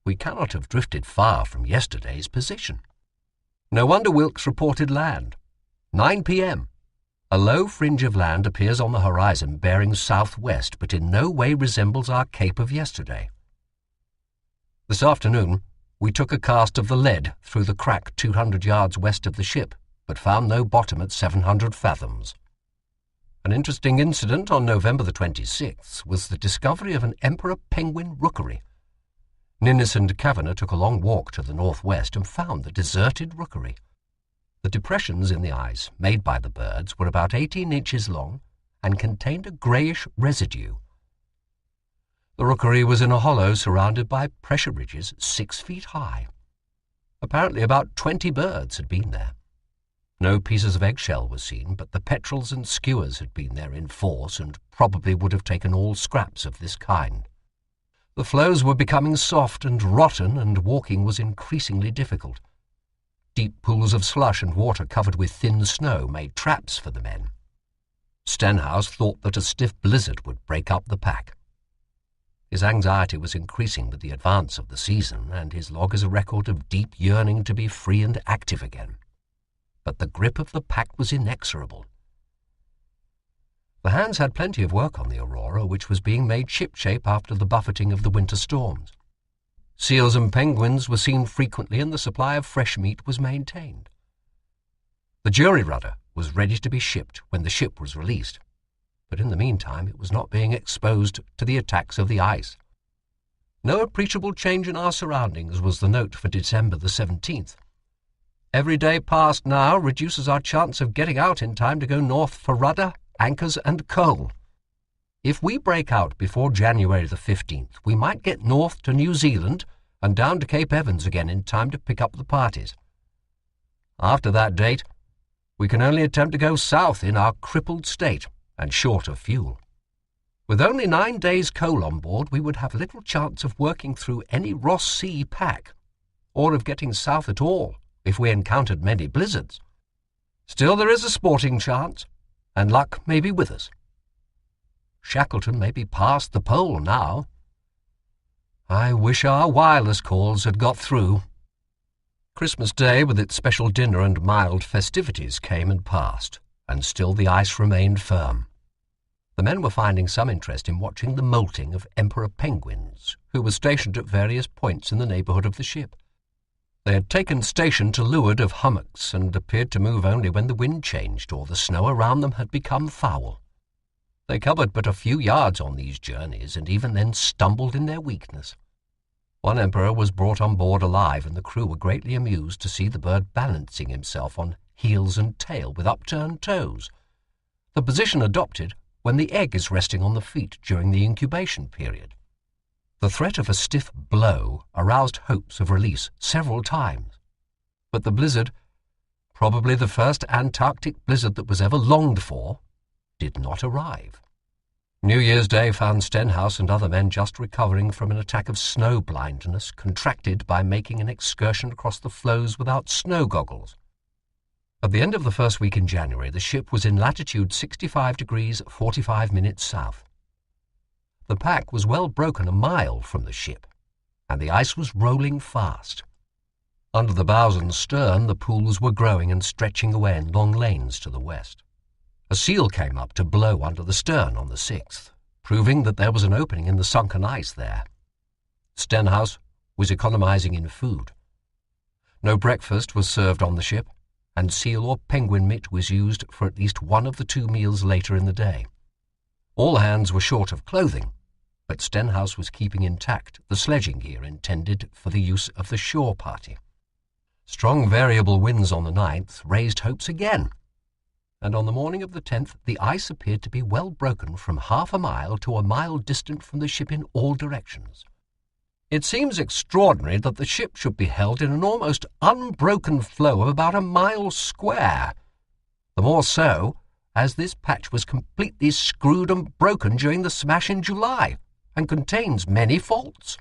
We cannot have drifted far from yesterday's position. No wonder Wilkes reported land. 9 p.m. A low fringe of land appears on the horizon bearing southwest, but in no way resembles our cape of yesterday. This afternoon, we took a cast of the lead through the crack 200 yards west of the ship, but found no bottom at 700 fathoms. An interesting incident on November the 26th was the discovery of an emperor penguin rookery. Ninnis and Kavanagh took a long walk to the northwest and found the deserted rookery. The depressions in the ice made by the birds were about 18 inches long and contained a greyish residue. The rookery was in a hollow surrounded by pressure ridges 6 feet high. Apparently about 20 birds had been there. No pieces of eggshell were seen, but the petrels and skuas had been there in force and probably would have taken all scraps of this kind. The floes were becoming soft and rotten, and walking was increasingly difficult. Deep pools of slush and water covered with thin snow made traps for the men. Stenhouse thought that a stiff blizzard would break up the pack. His anxiety was increasing with the advance of the season, and his log is a record of deep yearning to be free and active again. But the grip of the pack was inexorable. The hands had plenty of work on the Aurora, which was being made shipshape after the buffeting of the winter storms. Seals and penguins were seen frequently, and the supply of fresh meat was maintained. The jury rudder was ready to be shipped when the ship was released, but in the meantime it was not being exposed to the attacks of the ice. No appreciable change in our surroundings was the note for December the 17th. Every day past now reduces our chance of getting out in time to go north for rudder, anchors and coal. If we break out before January the 15th, we might get north to New Zealand and down to Cape Evans again in time to pick up the parties. After that date, we can only attempt to go south in our crippled state and short of fuel. With only 9 days coal on board, we would have little chance of working through any Ross Sea pack, or of getting south at all if we encountered many blizzards. Still, there is a sporting chance, and luck may be with us. Shackleton may be past the pole now. I wish our wireless calls had got through. Christmas Day, with its special dinner and mild festivities, came and passed, and still the ice remained firm. The men were finding some interest in watching the molting of emperor penguins, who were stationed at various points in the neighbourhood of the ship. They had taken station to leeward of hummocks and appeared to move only when the wind changed or the snow around them had become foul. They covered but a few yards on these journeys, and even then stumbled in their weakness. One emperor was brought on board alive, and the crew were greatly amused to see the bird balancing himself on heels and tail with upturned toes, the position adopted when the egg is resting on the feet during the incubation period. The threat of a stiff blow aroused hopes of release several times, but the blizzard, probably the first Antarctic blizzard that was ever longed for, did not arrive. New Year's Day found Stenhouse and other men just recovering from an attack of snow blindness contracted by making an excursion across the floes without snow goggles. At the end of the first week in January, the ship was in latitude 65 degrees 45 minutes south. The pack was well broken a mile from the ship, and the ice was rolling fast. Under the bows and stern, the pools were growing and stretching away in long lanes to the west. A seal came up to blow under the stern on the 6th, proving that there was an opening in the sunken ice there. Stenhouse was economizing in food. No breakfast was served on the ship, and seal or penguin meat was used for at least one of the 2 meals later in the day. All hands were short of clothing, but Stenhouse was keeping intact the sledging gear intended for the use of the shore party. Strong variable winds on the 9th raised hopes again, and on the morning of the 10th the ice appeared to be well broken from half a mile to a mile distant from the ship in all directions. It seems extraordinary that the ship should be held in an almost unbroken flow of about a mile square, the more so as this patch was completely screwed and broken during the smash in July, and contains many faults.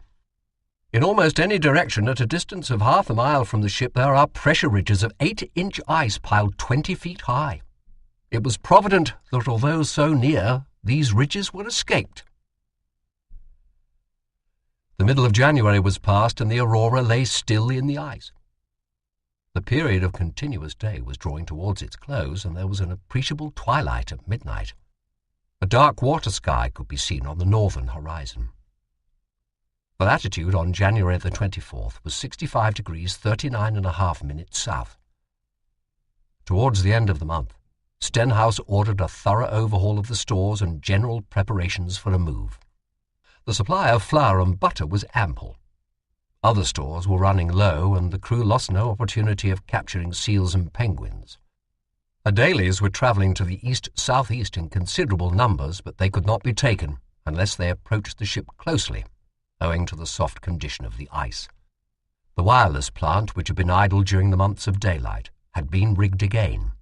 In almost any direction at a distance of half a mile from the ship there are pressure ridges of 8-inch ice piled 20 feet high. It was provident that although so near, these ridges were escaped. The middle of January was past and the Aurora lay still in the ice. The period of continuous day was drawing towards its close, and there was an appreciable twilight at midnight. A dark water sky could be seen on the northern horizon. The latitude on January the 24th was 65 degrees 39.5 minutes south. Towards the end of the month, Stenhouse ordered a thorough overhaul of the stores and general preparations for a move. The supply of flour and butter was ample. Other stores were running low, and the crew lost no opportunity of capturing seals and penguins. Adelies were travelling to the east-southeast in considerable numbers, but they could not be taken unless they approached the ship closely, owing to the soft condition of the ice. The wireless plant, which had been idle during the months of daylight, had been rigged again,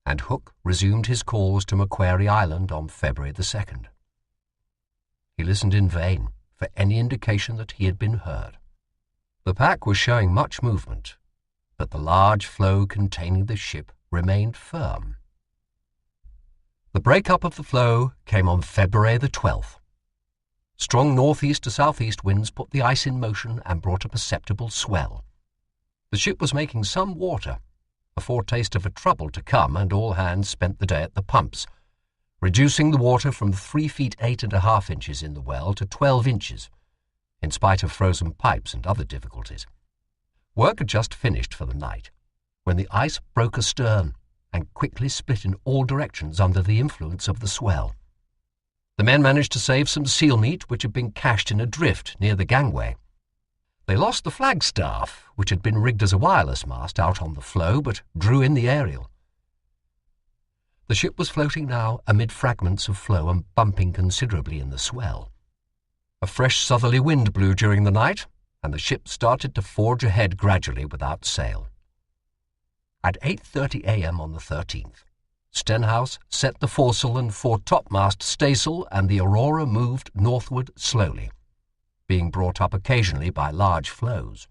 and Hook resumed his calls to Macquarie Island on February the 2nd. He listened in vain for any indication that he had been heard. The pack was showing much movement, but the large floe containing the ship remained firm. The break-up of the floe came on February the 12th. Strong northeast to southeast winds put the ice in motion and brought a perceptible swell. The ship was making some water, a foretaste of a trouble to come, and all hands spent the day at the pumps, reducing the water from 3 feet 8.5 inches in the well to 12 inches, in spite of frozen pipes and other difficulties. Work had just finished for the night, when the ice broke astern and quickly split in all directions under the influence of the swell. The men managed to save some seal meat which had been cached in a drift near the gangway. They lost the flagstaff, which had been rigged as a wireless mast out on the floe, but drew in the aerial. The ship was floating now amid fragments of floe and bumping considerably in the swell. A fresh southerly wind blew during the night, and the ship started to forge ahead gradually without sail. At 8:30 a.m. on the 13th, Stenhouse set the foresail and foretopmast staysail, and the Aurora moved northward slowly, being brought up occasionally by large floes.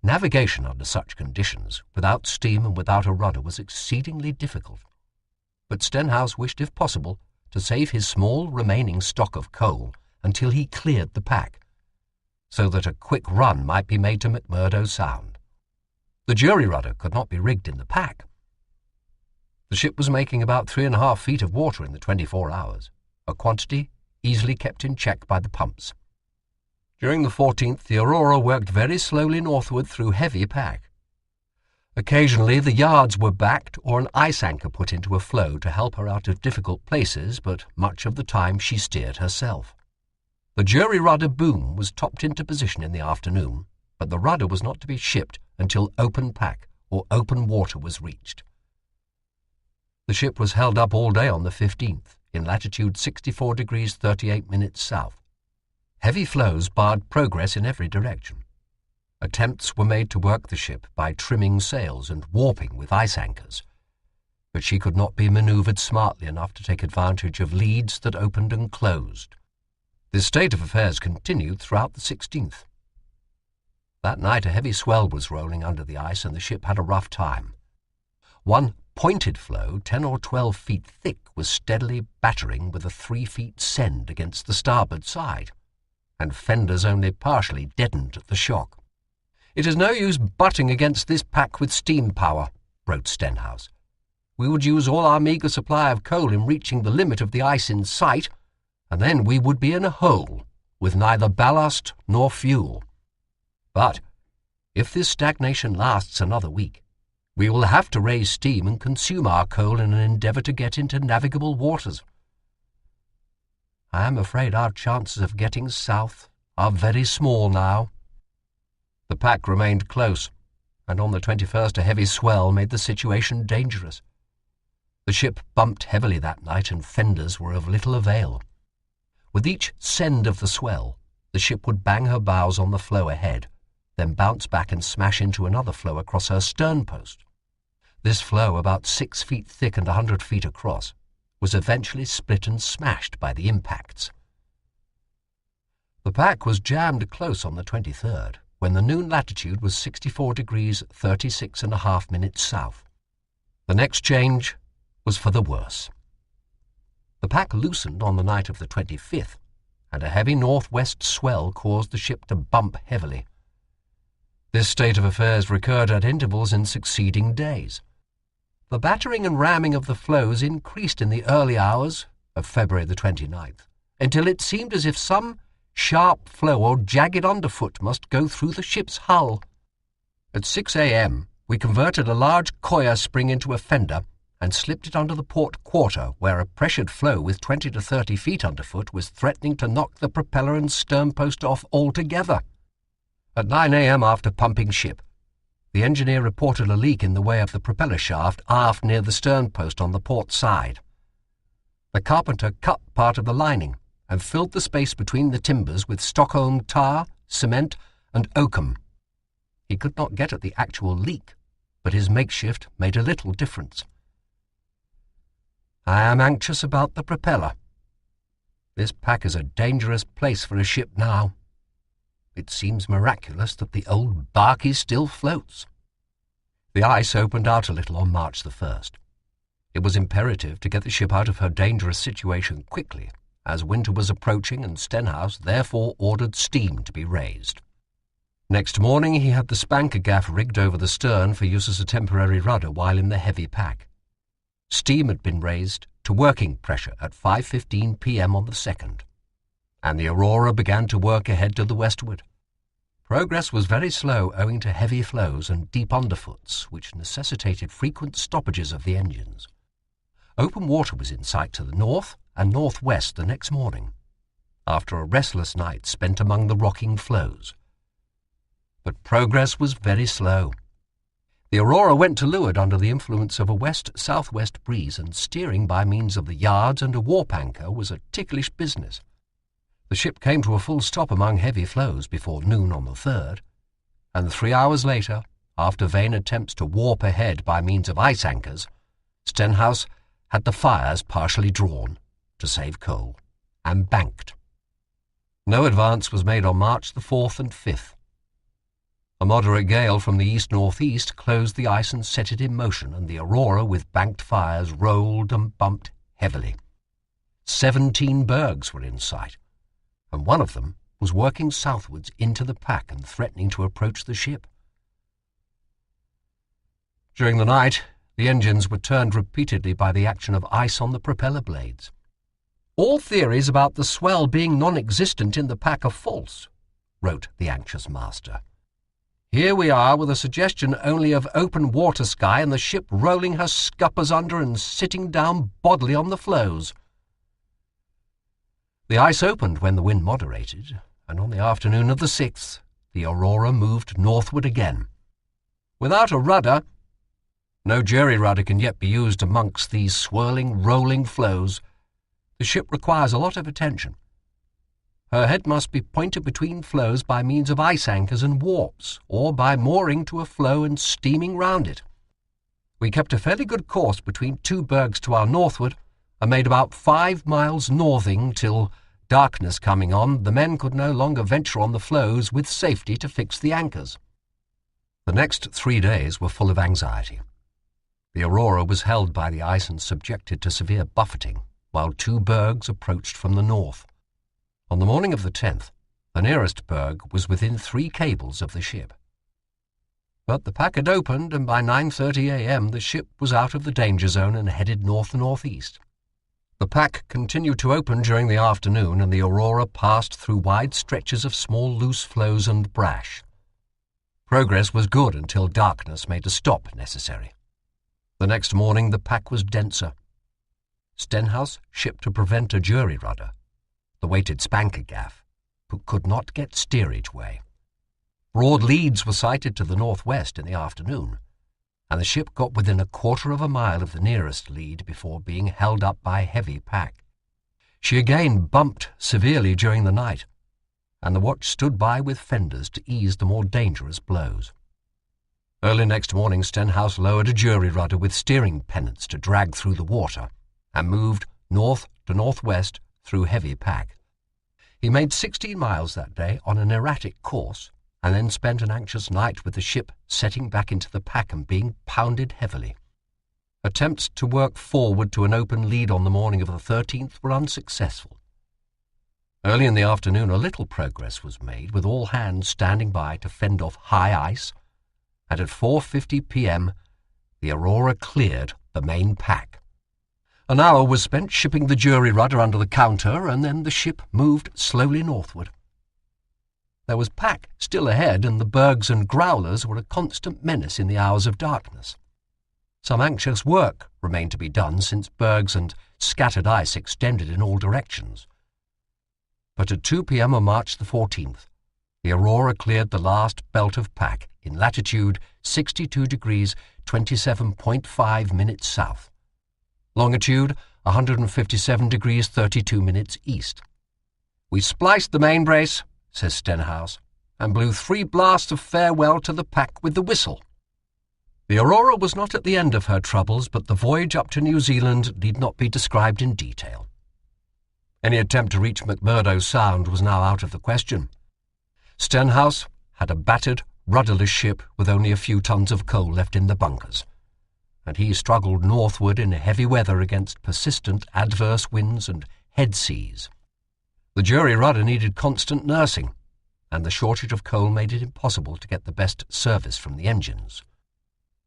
Navigation under such conditions, without steam and without a rudder, was exceedingly difficult. But Stenhouse wished, if possible, to save his small remaining stock of coal until he cleared the pack, so that a quick run might be made to McMurdo Sound. The jury rudder could not be rigged in the pack. The ship was making about 3.5 feet of water in the 24 hours, a quantity easily kept in check by the pumps. During the 14th, the Aurora worked very slowly northward through heavy pack. Occasionally the yards were backed or an ice anchor put into a floe to help her out of difficult places, but much of the time she steered herself. The jury rudder boom was topped into position in the afternoon, but the rudder was not to be shipped until open pack or open water was reached. The ship was held up all day on the 15th, in latitude 64 degrees 38 minutes south. Heavy floes barred progress in every direction. Attempts were made to work the ship by trimming sails and warping with ice anchors, but she could not be manoeuvred smartly enough to take advantage of leads that opened and closed. This state of affairs continued throughout the 16th. That night a heavy swell was rolling under the ice, and the ship had a rough time. One pointed floe, 10 or 12 feet thick, was steadily battering with a 3 feet send against the starboard side, and fenders only partially deadened at the shock. "It is no use butting against this pack with steam power," wrote Stenhouse. "We would use all our meagre supply of coal in reaching the limit of the ice in sight, and then we would be in a hole, with neither ballast nor fuel. But if this stagnation lasts another week, we will have to raise steam and consume our coal in an endeavour to get into navigable waters. I am afraid our chances of getting south are very small now." The pack remained close, and on the 21st a heavy swell made the situation dangerous. The ship bumped heavily that night, and fenders were of little avail. With each send of the swell, the ship would bang her bows on the floe ahead, then bounce back and smash into another floe across her stern post. This floe, about 6 feet thick and 100 feet across, was eventually split and smashed by the impacts. The pack was jammed close on the 23rd, when the noon latitude was 64 degrees 36.5 south. The next change was for the worse. The pack loosened on the night of the 25th, and a heavy northwest swell caused the ship to bump heavily. This state of affairs recurred at intervals in succeeding days. The battering and ramming of the floes increased in the early hours of February the 29th, until it seemed as if some sharp floe or jagged underfoot must go through the ship's hull. At 6 a.m. we converted a large coir spring into a fender and slipped it under the port quarter, where a pressured floe with 20 to 30 feet underfoot was threatening to knock the propeller and sternpost off altogether. At 9 a.m. after pumping ship, the engineer reported a leak in the way of the propeller shaft aft near the sternpost on the port side. The carpenter cut part of the lining and filled the space between the timbers with Stockholm tar, cement, and oakum. He could not get at the actual leak, but his makeshift made a little difference. I am anxious about the propeller. This pack is a dangerous place for a ship now. It seems miraculous that the old barkie still floats. The ice opened out a little on March the 1st. It was imperative to get the ship out of her dangerous situation quickly, as winter was approaching, and Stenhouse therefore ordered steam to be raised. Next morning he had the spanker gaff rigged over the stern for use as a temporary rudder while in the heavy pack. Steam had been raised to working pressure at 5:15 p.m. on the 2nd, and the Aurora began to work ahead to the westward. Progress was very slow owing to heavy floes and deep underfoots, which necessitated frequent stoppages of the engines. Open water was in sight to the north and northwest the next morning, after a restless night spent among the rocking floes. But progress was very slow. The Aurora went to leeward under the influence of a west-southwest breeze, and steering by means of the yards and a warp anchor was a ticklish business. The ship came to a full stop among heavy floes before noon on the 3rd, and 3 hours later, after vain attempts to warp ahead by means of ice anchors, Stenhouse had the fires partially drawn to save coal, and banked. No advance was made on March the 4th and 5th. A moderate gale from the east-northeast closed the ice and set it in motion, and the Aurora, with banked fires, rolled and bumped heavily. 17 bergs were in sight, and one of them was working southwards into the pack and threatening to approach the ship. During the night, the engines were turned repeatedly by the action of ice on the propeller blades. "All theories about the swell being non-existent in the pack are false," wrote the anxious master. "Here we are with a suggestion only of open water sky and the ship rolling her scuppers under and sitting down bodily on the floes." The ice opened when the wind moderated, and on the afternoon of the 6th, the Aurora moved northward again. Without a rudder, no jury rudder can yet be used amongst these swirling, rolling floes, the ship requires a lot of attention. Her head must be pointed between floes by means of ice anchors and warps, or by mooring to a floe and steaming round it. We kept a fairly good course between 2 bergs to our northward, and made about 5 miles northing till, darkness coming on, the men could no longer venture on the floes with safety to fix the anchors. The next 3 days were full of anxiety. The Aurora was held by the ice and subjected to severe buffeting, while two bergs approached from the north. On the morning of the 10th, the nearest berg was within 3 cables of the ship. But the pack had opened, and by 9:30 a.m. the ship was out of the danger zone and headed north-northeast. The pack continued to open during the afternoon, and the Aurora passed through wide stretches of small loose floes and brash. Progress was good until darkness made a stop necessary. The next morning the pack was denser. Stenhouse shipped to prevent a jury rudder, the weighted spanker gaff, but could not get steerage way. Broad leads were sighted to the northwest in the afternoon, and the ship got within a quarter of a mile of the nearest lead before being held up by heavy pack. She again bumped severely during the night, and the watch stood by with fenders to ease the more dangerous blows. Early next morning Stenhouse lowered a jury rudder with steering pennants to drag through the water, and moved north to northwest through heavy pack. He made 16 miles that day on an erratic course, and then spent an anxious night with the ship setting back into the pack and being pounded heavily. Attempts to work forward to an open lead on the morning of the 13th were unsuccessful. Early in the afternoon a little progress was made, with all hands standing by to fend off high ice, and at 4:50 p.m. the Aurora cleared the main pack. An hour was spent shipping the jury rudder under the counter, and then the ship moved slowly northward. There was pack still ahead, and the bergs and growlers were a constant menace in the hours of darkness. Some anxious work remained to be done, since bergs and scattered ice extended in all directions. But at 2 p.m. on March the 14th, the Aurora cleared the last belt of pack in latitude 62 degrees 27.5 minutes south, longitude 157 degrees 32 minutes east. "We spliced the main brace," says Stenhouse, "and blew 3 blasts of farewell to the pack with the whistle." The Aurora was not at the end of her troubles, but the voyage up to New Zealand need not be described in detail. Any attempt to reach McMurdo Sound was now out of the question. Stenhouse had a battered, rudderless ship with only a few tons of coal left in the bunkers, and he struggled northward in heavy weather against persistent adverse winds and head seas. The jury rudder needed constant nursing, and the shortage of coal made it impossible to get the best service from the engines.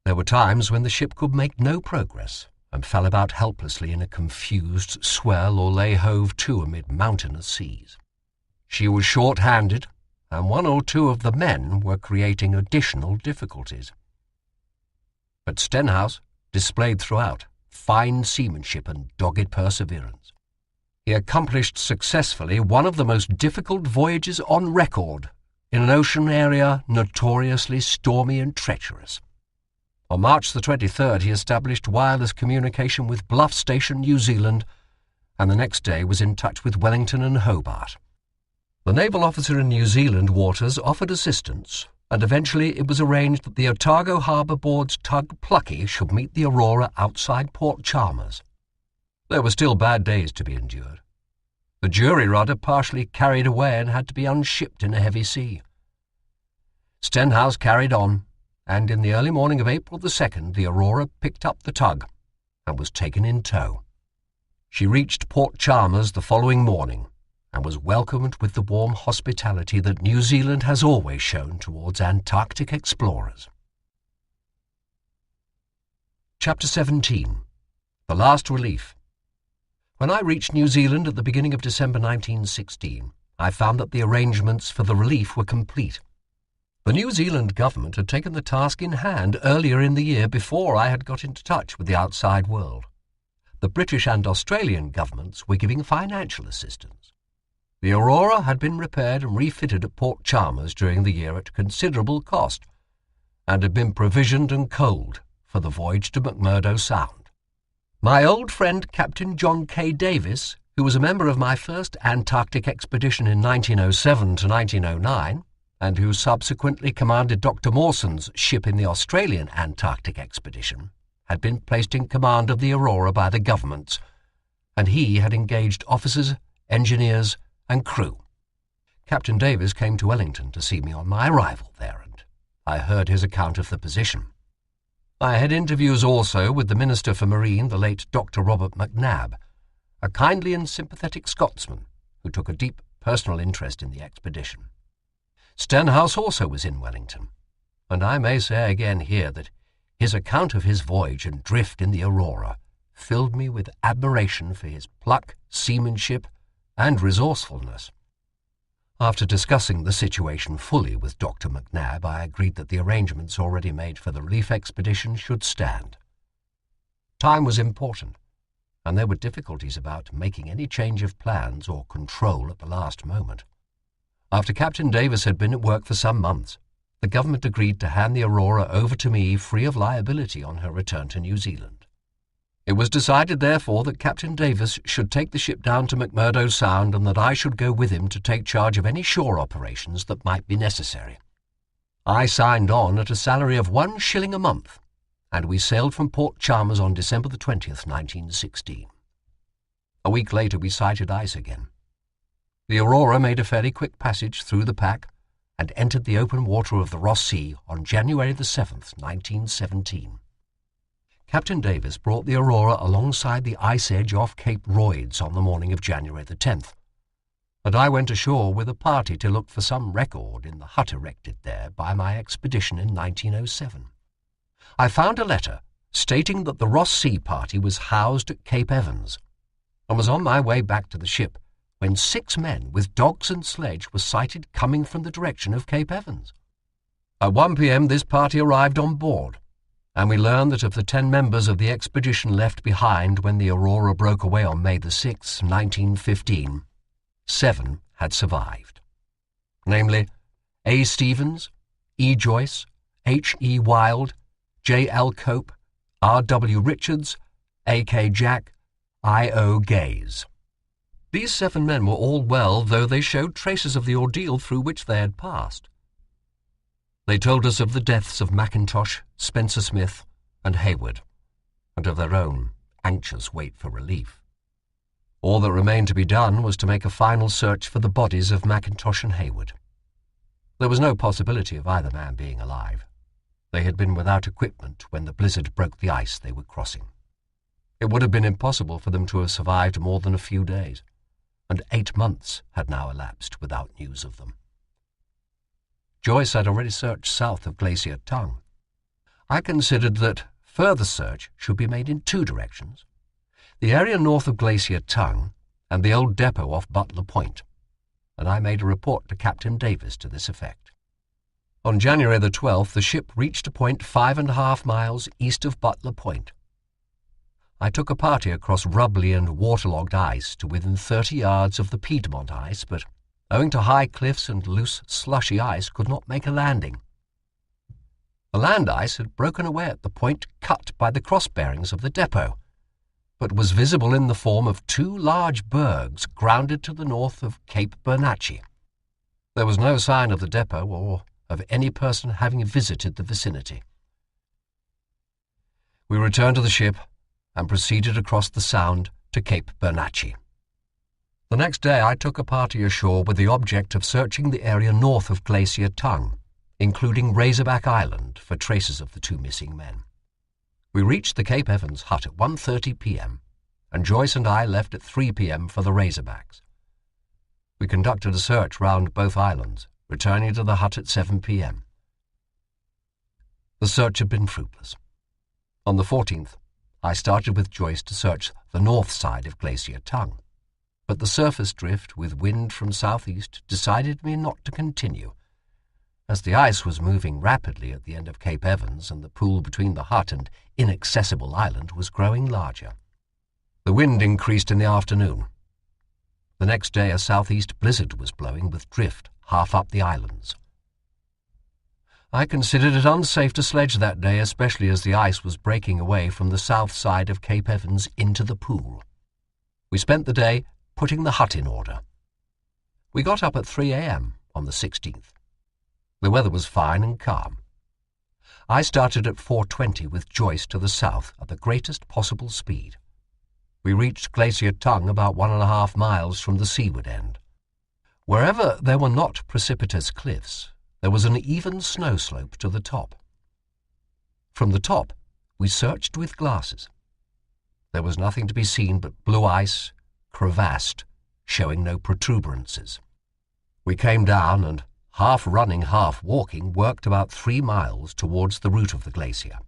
There were times when the ship could make no progress, and fell about helplessly in a confused swell or lay hove to amid mountainous seas. She was short-handed, and 1 or 2 of the men were creating additional difficulties. But Stenhouse displayed throughout fine seamanship and dogged perseverance. He accomplished successfully one of the most difficult voyages on record in an ocean area notoriously stormy and treacherous. On March the 23rd he established wireless communication with Bluff Station, New Zealand, and the next day was in touch with Wellington and Hobart. The naval officer in New Zealand waters offered assistance, and eventually it was arranged that the Otago Harbour Board's tug Plucky should meet the Aurora outside Port Chalmers. There were still bad days to be endured. The jury rudder partially carried away and had to be unshipped in a heavy sea. Stenhouse carried on, and in the early morning of April the 2nd the Aurora picked up the tug and was taken in tow. She reached Port Chalmers the following morning, and was welcomed with the warm hospitality that New Zealand has always shown towards Antarctic explorers. Chapter 17. The Last Relief. When I reached New Zealand at the beginning of December 1916, I found that the arrangements for the relief were complete. The New Zealand government had taken the task in hand earlier in the year, before I had got into touch with the outside world. The British and Australian governments were giving financial assistance. The Aurora had been repaired and refitted at Port Chalmers during the year at considerable cost, and had been provisioned and coaled for the voyage to McMurdo Sound. My old friend Captain John K. Davis, who was a member of my first Antarctic expedition in 1907 to 1909, and who subsequently commanded Dr. Mawson's ship in the Australian Antarctic expedition, had been placed in command of the Aurora by the governments, and he had engaged officers, engineers, and crew. Captain Davis came to Wellington to see me on my arrival there, and I heard his account of the position. I had interviews also with the Minister for Marine, the late Dr. Robert McNab, a kindly and sympathetic Scotsman who took a deep personal interest in the expedition. Stenhouse also was in Wellington, and I may say again here that his account of his voyage and drift in the Aurora filled me with admiration for his pluck, seamanship, and resourcefulness. After discussing the situation fully with Dr. McNab, I agreed that the arrangements already made for the relief expedition should stand. Time was important, and there were difficulties about making any change of plans or control at the last moment. After Captain Davis had been at work for some months, the government agreed to hand the Aurora over to me free of liability on her return to New Zealand. It was decided, therefore, that Captain Davis should take the ship down to McMurdo Sound and that I should go with him to take charge of any shore operations that might be necessary. I signed on at a salary of 1 shilling a month, and we sailed from Port Chalmers on December the 20th, 1916. A week later we sighted ice again. The Aurora made a fairly quick passage through the pack and entered the open water of the Ross Sea on January the 7th, 1917. Captain Davis brought the Aurora alongside the ice edge off Cape Royds on the morning of January the 10th, and I went ashore with a party to look for some record in the hut erected there by my expedition in 1907. I found a letter stating that the Ross Sea party was housed at Cape Evans, and was on my way back to the ship when 6 men with dogs and sledge were sighted coming from the direction of Cape Evans. At 1 p.m. this party arrived on board, and we learned that of the 10 members of the expedition left behind when the Aurora broke away on May the 6th, 1915, 7 had survived, namely A. Stevens, E. Joyce, H. E. Wild, J. L. Cope, R. W. Richards, A. K. Jack, I. O. Gaze. These 7 men were all well, though they showed traces of the ordeal through which they had passed. They told us of the deaths of Mackintosh, Spencer Smith, and Hayward, and of their own anxious wait for relief. All that remained to be done was to make a final search for the bodies of Mackintosh and Hayward. There was no possibility of either man being alive. They had been without equipment when the blizzard broke the ice they were crossing. It would have been impossible for them to have survived more than a few days, and 8 months had now elapsed without news of them. Joyce had already searched south of Glacier Tongue. I considered that further search should be made in 2 directions: the area north of Glacier Tongue and the old depot off Butler Point, and I made a report to Captain Davis to this effect. On January the 12th, the ship reached a point 5.5 miles east of Butler Point. I took a party across rubbly and waterlogged ice to within 30 yards of the Piedmont ice, but owing to high cliffs and loose, slushy ice, could not make a landing. The land ice had broken away at the point cut by the cross-bearings of the depot, but was visible in the form of 2 large bergs grounded to the north of Cape Bernacchi. There was no sign of the depot or of any person having visited the vicinity. We returned to the ship and proceeded across the Sound to Cape Bernacchi. The next day I took a party ashore with the object of searching the area north of Glacier Tongue, including Razorback Island, for traces of the 2 missing men. We reached the Cape Evans hut at 1:30 p.m., and Joyce and I left at 3 p.m. for the Razorbacks. We conducted a search round both islands, returning to the hut at 7 p.m. The search had been fruitless. On the 14th, I started with Joyce to search the north side of Glacier Tongue, but the surface drift with wind from southeast decided me not to continue, as the ice was moving rapidly at the end of Cape Evans and the pool between the hut and Inaccessible Island was growing larger. The wind increased in the afternoon. The next day a southeast blizzard was blowing with drift half up the islands. I considered it unsafe to sledge that day, especially as the ice was breaking away from the south side of Cape Evans into the pool. We spent the day putting the hut in order. We got up at 3 a.m. on the 16th. The weather was fine and calm. I started at 4:20 with Joyce to the south at the greatest possible speed. We reached Glacier Tongue about 1.5 miles from the seaward end. Wherever there were not precipitous cliffs, there was an even snow slope to the top. From the top, we searched with glasses. There was nothing to be seen but blue ice, crevassed, showing no protuberances. We came down and, half running, half walking, worked about 3 miles towards the root of the glacier.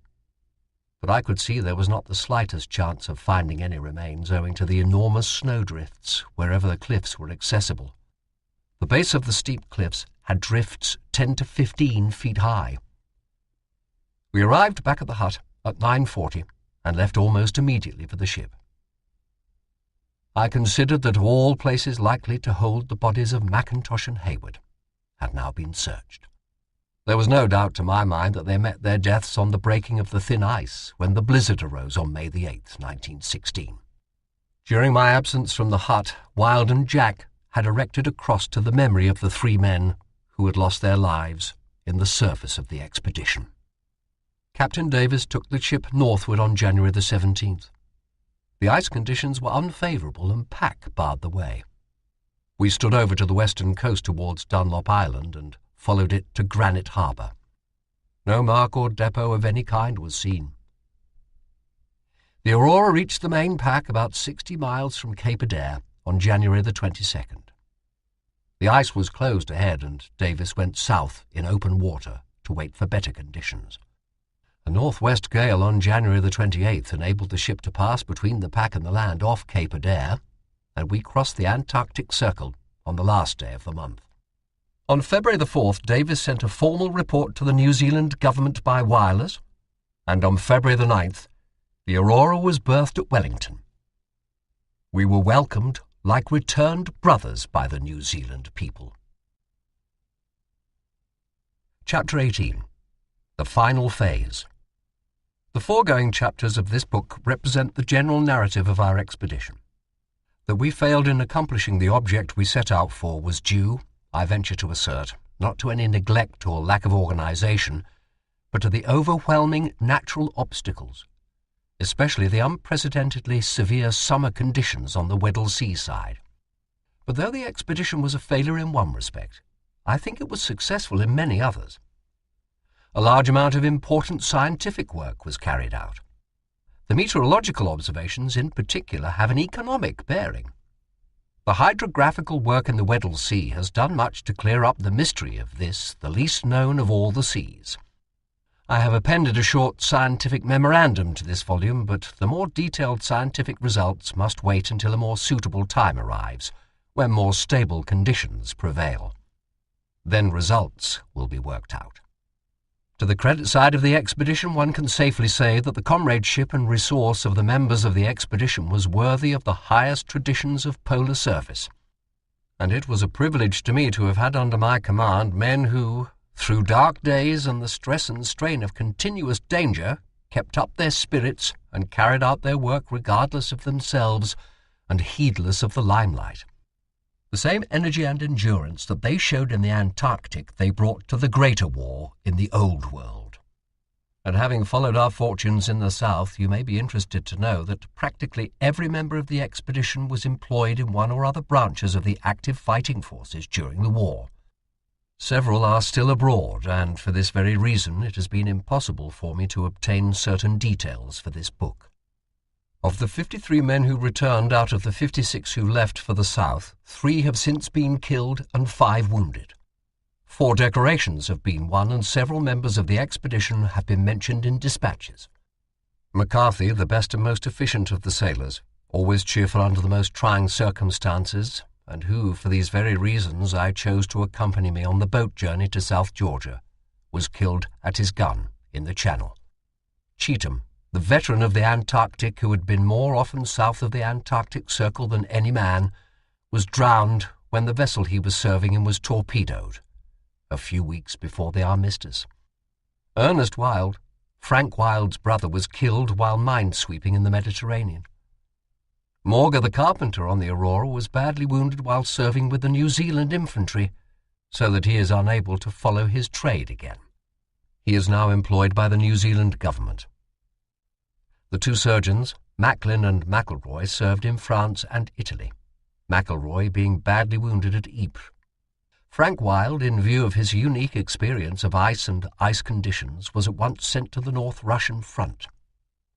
But I could see there was not the slightest chance of finding any remains owing to the enormous snowdrifts wherever the cliffs were accessible. The base of the steep cliffs had drifts 10 to 15 feet high. We arrived back at the hut at 9:40 and left almost immediately for the ship. I considered that all places likely to hold the bodies of Mackintosh and Hayward had now been searched. There was no doubt to my mind that they met their deaths on the breaking of the thin ice when the blizzard arose on May the 8th, 1916. During my absence from the hut, Wild and Jack had erected a cross to the memory of the 3 men who had lost their lives in the service of the expedition. Captain Davis took the ship northward on January the 17th. The ice conditions were unfavourable and pack barred the way. We stood over to the western coast towards Dunlop Island and followed it to Granite Harbour. No mark or depot of any kind was seen. The Aurora reached the main pack about 60 miles from Cape Adair on January the 22nd. The ice was closed ahead and Davis went south in open water to wait for better conditions. A northwest gale on January the 28th enabled the ship to pass between the pack and the land off Cape Adair, and we crossed the Antarctic Circle on the last day of the month. On February the 4th, Davis sent a formal report to the New Zealand government by wireless, and on February the 9th, the Aurora was berthed at Wellington. We were welcomed like returned brothers by the New Zealand people. Chapter 18. The Final Phase. The foregoing chapters of this book represent the general narrative of our expedition. That we failed in accomplishing the object we set out for was due, I venture to assert, not to any neglect or lack of organization, but to the overwhelming natural obstacles, especially the unprecedentedly severe summer conditions on the Weddell seaside. But though the expedition was a failure in one respect, I think it was successful in many others. A large amount of important scientific work was carried out. The meteorological observations in particular have an economic bearing. The hydrographical work in the Weddell Sea has done much to clear up the mystery of this, the least known of all the seas. I have appended a short scientific memorandum to this volume, but the more detailed scientific results must wait until a more suitable time arrives, when more stable conditions prevail. Then results will be worked out. To the credit side of the expedition, one can safely say that the comradeship and resource of the members of the expedition was worthy of the highest traditions of polar service. And it was a privilege to me to have had under my command men who, through dark days and the stress and strain of continuous danger, kept up their spirits and carried out their work regardless of themselves and heedless of the limelight. The same energy and endurance that they showed in the Antarctic they brought to the greater war in the Old World. And having followed our fortunes in the South, you may be interested to know that practically every member of the expedition was employed in one or other branches of the active fighting forces during the war. Several are still abroad, and for this very reason it has been impossible for me to obtain certain details for this book. Of the 53 men who returned out of the 56 who left for the South, 3 have since been killed and 5 wounded. 4 decorations have been won and several members of the expedition have been mentioned in dispatches. McCarthy, the best and most efficient of the sailors, always cheerful under the most trying circumstances, and who, for these very reasons, I chose to accompany me on the boat journey to South Georgia, was killed at his gun in the Channel. Cheetham, the veteran of the Antarctic who had been more often south of the Antarctic Circle than any man, was drowned when the vessel he was serving in was torpedoed, a few weeks before the armistice. Ernest Wild, Frank Wild's brother, was killed while mine-sweeping in the Mediterranean. Morga the carpenter on the Aurora was badly wounded while serving with the New Zealand infantry, so that he is unable to follow his trade again. He is now employed by the New Zealand government. The 2 surgeons, Macklin and McElroy, served in France and Italy, McElroy being badly wounded at Ypres. Frank Wild, in view of his unique experience of ice and ice conditions, was at once sent to the North Russian front,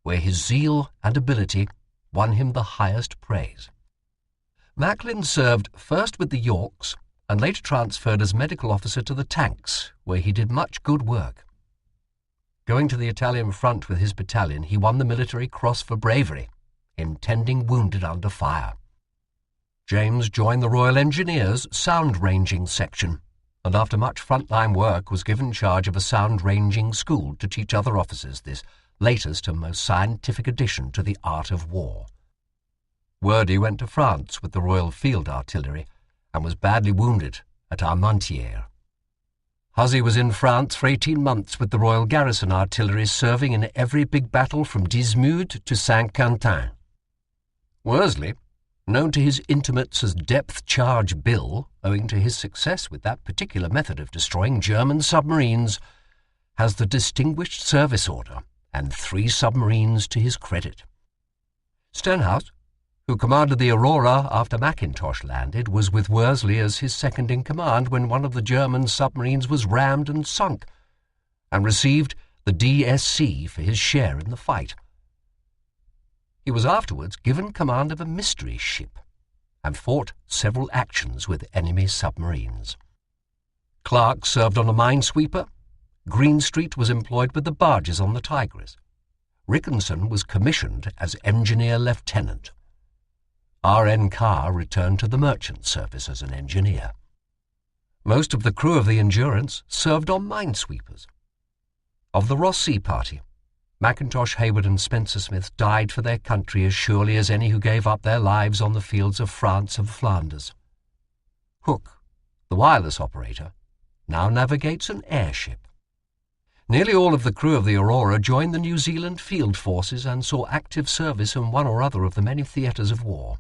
where his zeal and ability won him the highest praise. Macklin served first with the Yorks and later transferred as medical officer to the tanks, where he did much good work. Going to the Italian front with his battalion, he won the Military Cross for bravery in tending wounded under fire. James joined the Royal Engineers sound-ranging section, and after much frontline work was given charge of a sound-ranging school to teach other officers this latest and most scientific addition to the art of war. Wordy went to France with the Royal Field Artillery and was badly wounded at Armentières. Hussey was in France for 18 months with the Royal Garrison Artillery, serving in every big battle from Dixmude to Saint-Quentin. Worsley, known to his intimates as Depth Charge Bill, owing to his success with that particular method of destroying German submarines, has the Distinguished Service Order and 3 submarines to his credit. Stenhouse, who commanded the Aurora after Mackintosh landed, was with Worsley as his second-in-command when one of the German submarines was rammed and sunk, and received the DSC for his share in the fight. He was afterwards given command of a mystery ship and fought several actions with enemy submarines. Clark served on a minesweeper. Greenstreet was employed with the barges on the Tigris. Rickenson was commissioned as engineer lieutenant. R.N. Carr returned to the merchant service as an engineer. Most of the crew of the Endurance served on minesweepers. Of the Ross Sea Party, Mackintosh, Hayward and Spencer Smith died for their country as surely as any who gave up their lives on the fields of France and Flanders. Hook, the wireless operator, now navigates an airship. Nearly all of the crew of the Aurora joined the New Zealand Field Forces and saw active service in one or other of the many theatres of war.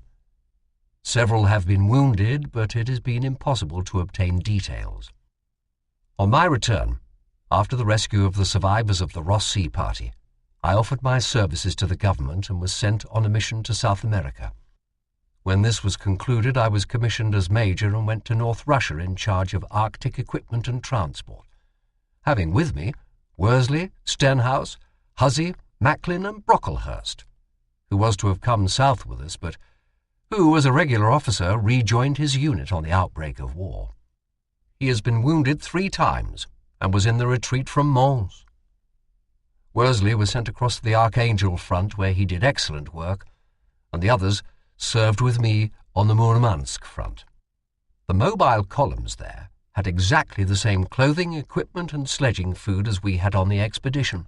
Several have been wounded, but it has been impossible to obtain details. On my return, after the rescue of the survivors of the Ross Sea Party, I offered my services to the government and was sent on a mission to South America. When this was concluded, I was commissioned as major and went to North Russia in charge of Arctic equipment and transport, having with me Worsley, Stenhouse, Hussey, Macklin and Brocklehurst, who was to have come south with us, but who, as a regular officer, rejoined his unit on the outbreak of war. He has been wounded 3 times and was in the retreat from Mons. Worsley was sent across to the Archangel front, where he did excellent work, and the others served with me on the Murmansk front. The mobile columns there had exactly the same clothing, equipment and sledging food as we had on the expedition.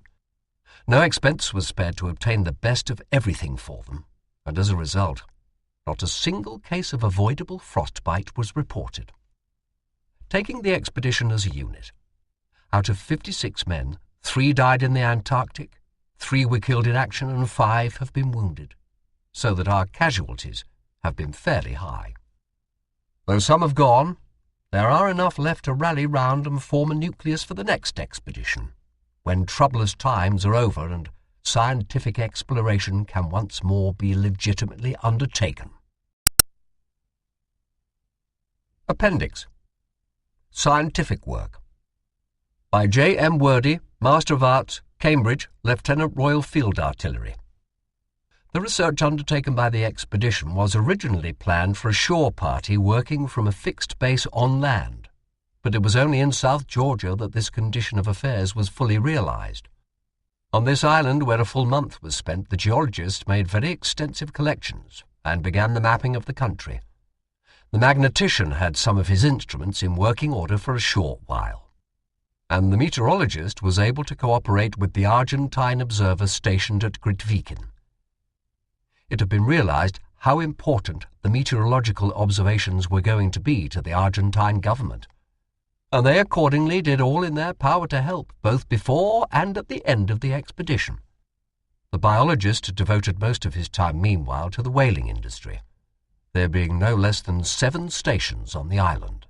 No expense was spared to obtain the best of everything for them, and as a result, not a single case of avoidable frostbite was reported. Taking the expedition as a unit, out of 56 men, 3 died in the Antarctic, 3 were killed in action, and 5 have been wounded, so that our casualties have been fairly high. Though some have gone, there are enough left to rally round and form a nucleus for the next expedition, when troublous times are over and scientific exploration can once more be legitimately undertaken. Appendix. Scientific Work by J. M. Wordy, Master of Arts, Cambridge, Lieutenant Royal Field Artillery. The research undertaken by the expedition was originally planned for a shore party working from a fixed base on land, but it was only in South Georgia that this condition of affairs was fully realized. On this island, where a full month was spent, the geologists made very extensive collections and began the mapping of the country. The magnetician had some of his instruments in working order for a short while, and the meteorologist was able to cooperate with the Argentine observer stationed at Grytviken. It had been realized how important the meteorological observations were going to be to the Argentine government, and they accordingly did all in their power to help, both before and at the end of the expedition. The biologist devoted most of his time meanwhile to the whaling industry, there being no less than 7 stations on the island.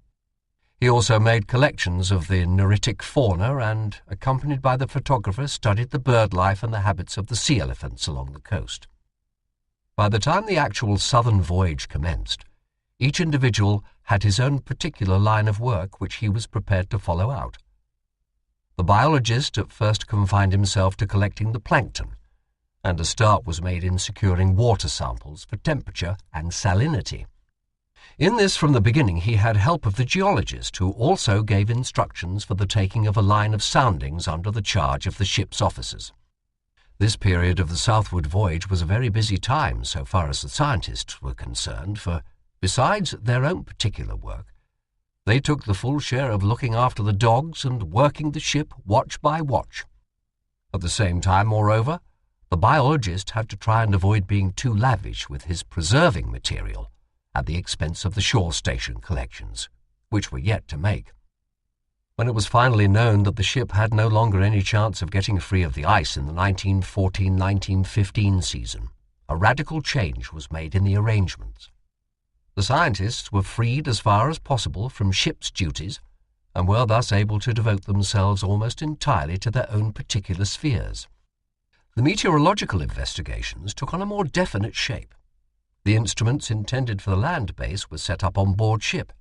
He also made collections of the neritic fauna and, accompanied by the photographer, studied the bird life and the habits of the sea elephants along the coast. By the time the actual southern voyage commenced, each individual had his own particular line of work which he was prepared to follow out. The biologist at first confined himself to collecting the plankton, and a start was made in securing water samples for temperature and salinity. In this, from the beginning, he had help of the geologist, who also gave instructions for the taking of a line of soundings under the charge of the ship's officers. This period of the southward voyage was a very busy time so far as the scientists were concerned, for, besides their own particular work, they took the full share of looking after the dogs and working the ship watch by watch. At the same time, moreover, the biologist had to try and avoid being too lavish with his preserving material at the expense of the shore station collections, which were yet to make. When it was finally known that the ship had no longer any chance of getting free of the ice in the 1914-1915 season, a radical change was made in the arrangements. The scientists were freed as far as possible from ship's duties and were thus able to devote themselves almost entirely to their own particular spheres. The meteorological investigations took on a more definite shape. The instruments intended for the land base were set up on board ship,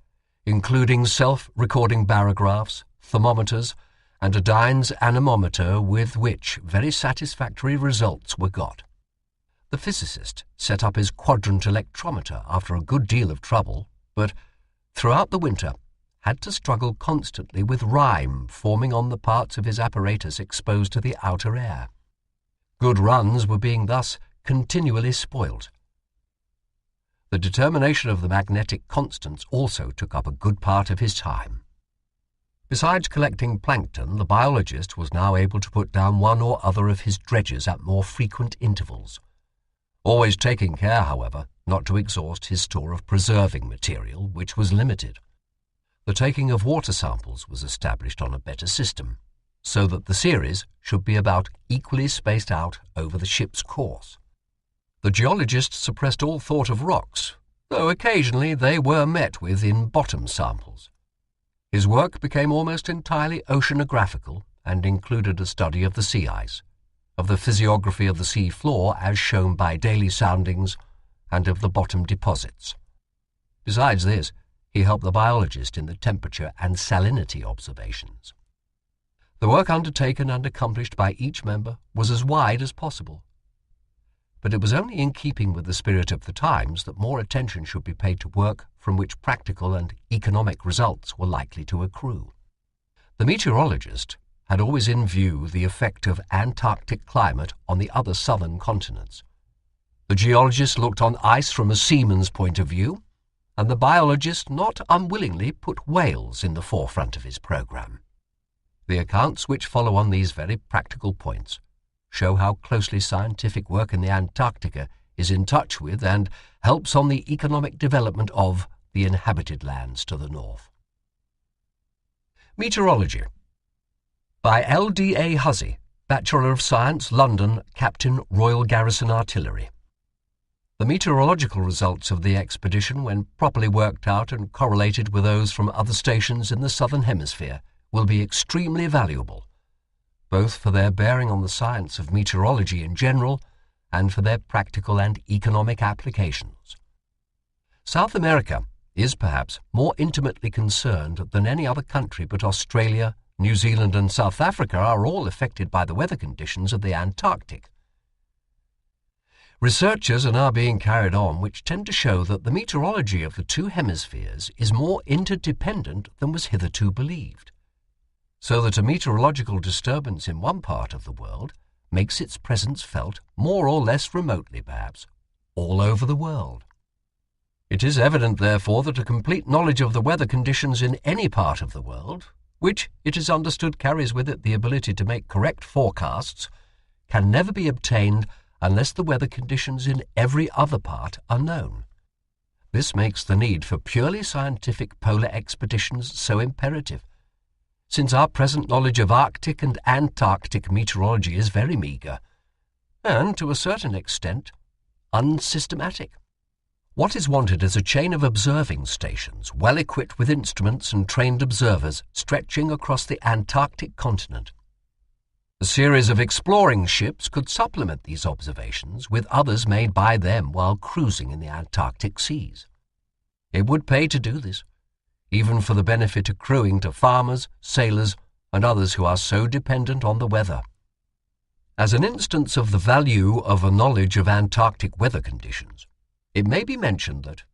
including self-recording barographs, thermometers, and a Dines anemometer with which very satisfactory results were got. The physicist set up his quadrant electrometer after a good deal of trouble, but throughout the winter had to struggle constantly with rime forming on the parts of his apparatus exposed to the outer air. Good runs were being thus continually spoilt. The determination of the magnetic constants also took up a good part of his time. Besides collecting plankton, the biologist was now able to put down one or other of his dredges at more frequent intervals, always taking care, however, not to exhaust his store of preserving material, which was limited. The taking of water samples was established on a better system, so that the series should be about equally spaced out over the ship's course. The geologist suppressed all thought of rocks, though occasionally they were met with in bottom samples. His work became almost entirely oceanographical and included a study of the sea ice, of the physiography of the sea floor as shown by daily soundings, and of the bottom deposits. Besides this, he helped the biologist in the temperature and salinity observations. The work undertaken and accomplished by each member was as wide as possible, but it was only in keeping with the spirit of the times that more attention should be paid to work from which practical and economic results were likely to accrue. The meteorologist had always in view the effect of Antarctic climate on the other southern continents. The geologist looked on ice from a seaman's point of view, and the biologist not unwillingly put whales in the forefront of his program. The accounts which follow on these very practical points show how closely scientific work in the Antarctica is in touch with and helps on the economic development of the inhabited lands to the north. Meteorology. By L.D.A. Hussey, Bachelor of Science, London, Captain, Royal Garrison Artillery. The meteorological results of the expedition, when properly worked out and correlated with those from other stations in the southern hemisphere, will be extremely valuable, both for their bearing on the science of meteorology in general and for their practical and economic applications. South America is perhaps more intimately concerned than any other country, but Australia, New Zealand and South Africa are all affected by the weather conditions of the Antarctic. Researches are now being carried on which tend to show that the meteorology of the two hemispheres is more interdependent than was hitherto believed, so that a meteorological disturbance in one part of the world makes its presence felt more or less remotely, perhaps, all over the world. It is evident, therefore, that a complete knowledge of the weather conditions in any part of the world, which it is understood carries with it the ability to make correct forecasts, can never be obtained unless the weather conditions in every other part are known. This makes the need for purely scientific polar expeditions so imperative, since our present knowledge of Arctic and Antarctic meteorology is very meagre, and, to a certain extent, unsystematic. What is wanted is a chain of observing stations, well equipped with instruments and trained observers, stretching across the Antarctic continent. A series of exploring ships could supplement these observations with others made by them while cruising in the Antarctic seas. It would pay to do this, even for the benefit accruing to farmers, sailors, and others who are so dependent on the weather. As an instance of the value of a knowledge of Antarctic weather conditions, it may be mentioned that,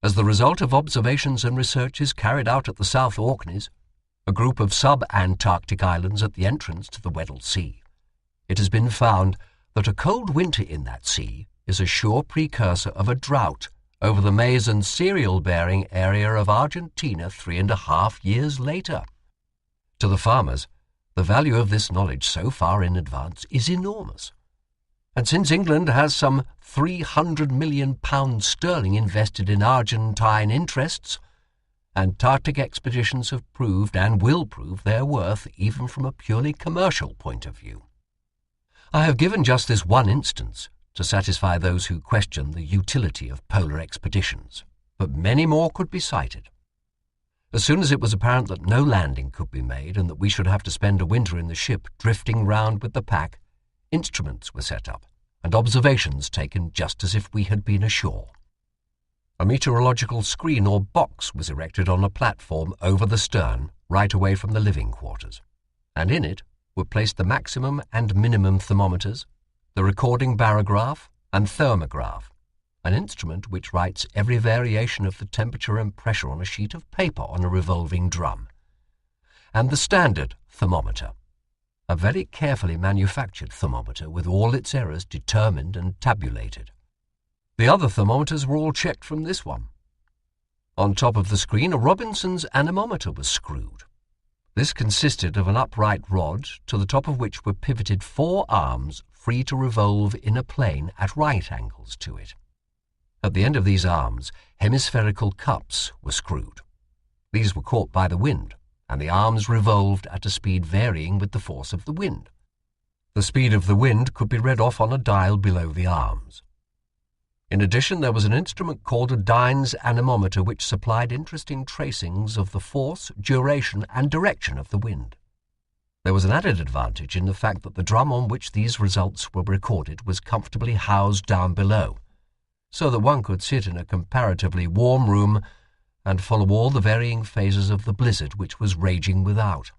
as the result of observations and researches carried out at the South Orkneys, a group of sub-Antarctic islands at the entrance to the Weddell Sea, it has been found that a cold winter in that sea is a sure precursor of a drought over the maize and cereal-bearing area of Argentina 3.5 years later. To the farmers, the value of this knowledge so far in advance is enormous. And since England has some £300 million invested in Argentine interests, Antarctic expeditions have proved and will prove their worth even from a purely commercial point of view. I have given just this one instance to satisfy those who question the utility of polar expeditions, but many more could be cited. As soon as it was apparent that no landing could be made and that we should have to spend a winter in the ship drifting round with the pack, instruments were set up and observations taken just as if we had been ashore. A meteorological screen or box was erected on a platform over the stern, right away from the living quarters, and in it were placed the maximum and minimum thermometers, the recording barograph and thermograph, an instrument which writes every variation of the temperature and pressure on a sheet of paper on a revolving drum, and the standard thermometer, a very carefully manufactured thermometer with all its errors determined and tabulated. The other thermometers were all checked from this one. On top of the screen, a Robinson's anemometer was screwed. This consisted of an upright rod to the top of which were pivoted 4 arms free to revolve in a plane at right angles to it. At the end of these arms, hemispherical cups were screwed. These were caught by the wind, and the arms revolved at a speed varying with the force of the wind. The speed of the wind could be read off on a dial below the arms. In addition, there was an instrument called a Dines anemometer which supplied interesting tracings of the force, duration, and direction of the wind. There was an added advantage in the fact that the drum on which these results were recorded was comfortably housed down below, so that one could sit in a comparatively warm room and follow all the varying phases of the blizzard which was raging without.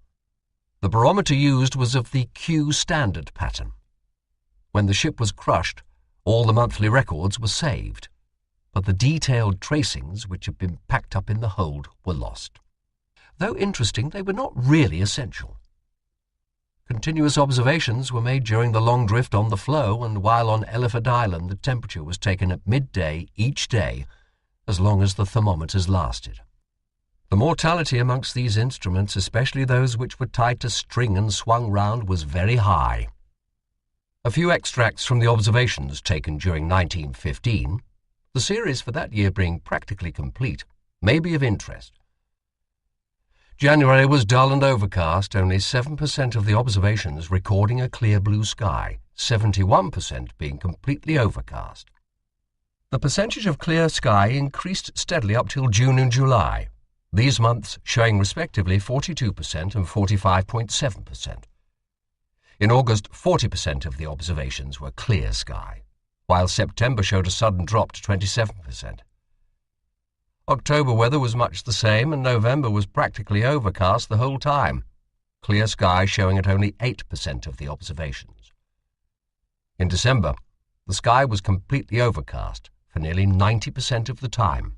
The barometer used was of the Q standard pattern. When the ship was crushed, all the monthly records were saved, but the detailed tracings which had been packed up in the hold were lost. Though interesting, they were not really essential. Continuous observations were made during the long drift on the floe, and while on Elephant Island the temperature was taken at midday each day, as long as the thermometers lasted. The mortality amongst these instruments, especially those which were tied to string and swung round, was very high. A few extracts from the observations taken during 1915, the series for that year being practically complete, may be of interest. January was dull and overcast, only 7% of the observations recording a clear blue sky, 71% being completely overcast. The percentage of clear sky increased steadily up till June and July, these months showing respectively 42% and 45.7%. In August, 40% of the observations were clear sky, while September showed a sudden drop to 27%. October weather was much the same, and November was practically overcast the whole time, clear sky showing at only 8% of the observations. In December, the sky was completely overcast for nearly 90% of the time.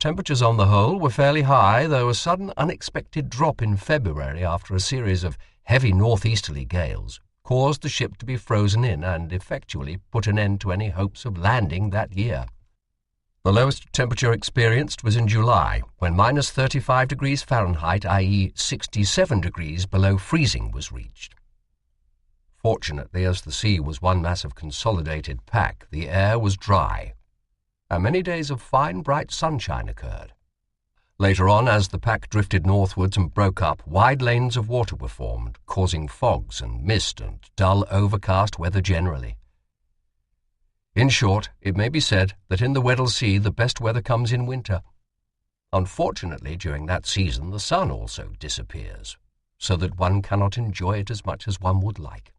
Temperatures on the whole were fairly high, though a sudden unexpected drop in February after a series of heavy northeasterly gales caused the ship to be frozen in and effectually put an end to any hopes of landing that year. The lowest temperature experienced was in July, when minus 35 degrees Fahrenheit, i.e. 67 degrees below freezing, was reached. Fortunately, as the sea was one mass of consolidated pack, the air was dry, and many days of fine, bright sunshine occurred. Later on, as the pack drifted northwards and broke up, wide lanes of water were formed, causing fogs and mist and dull, overcast weather generally. In short, it may be said that in the Weddell Sea the best weather comes in winter. Unfortunately, during that season the sun also disappears, so that one cannot enjoy it as much as one would like.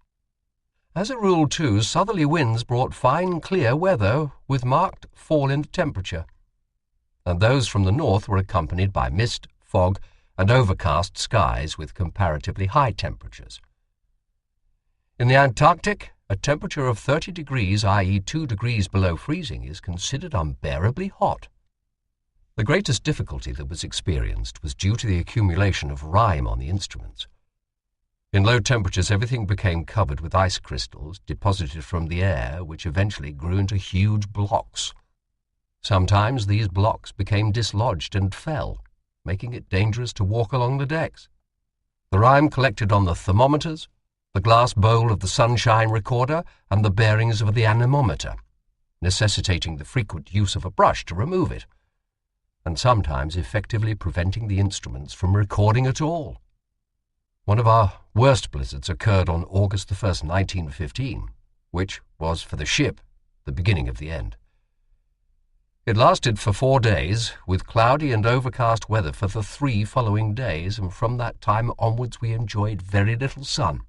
As a rule, too, southerly winds brought fine, clear weather with marked fall in temperature, and those from the north were accompanied by mist, fog, and overcast skies with comparatively high temperatures. In the Antarctic, a temperature of 30 degrees, i.e. 2 degrees below freezing, is considered unbearably hot. The greatest difficulty that was experienced was due to the accumulation of rime on the instruments. In low temperatures, everything became covered with ice crystals deposited from the air, which eventually grew into huge blocks. Sometimes these blocks became dislodged and fell, making it dangerous to walk along the decks. The rime collected on the thermometers, the glass bowl of the sunshine recorder, and the bearings of the anemometer, necessitating the frequent use of a brush to remove it, and sometimes effectively preventing the instruments from recording at all. One of our worst blizzards occurred on August 1st, 1915, which was, for the ship, the beginning of the end. It lasted for 4 days, with cloudy and overcast weather for the 3 following days, and from that time onwards we enjoyed very little sun.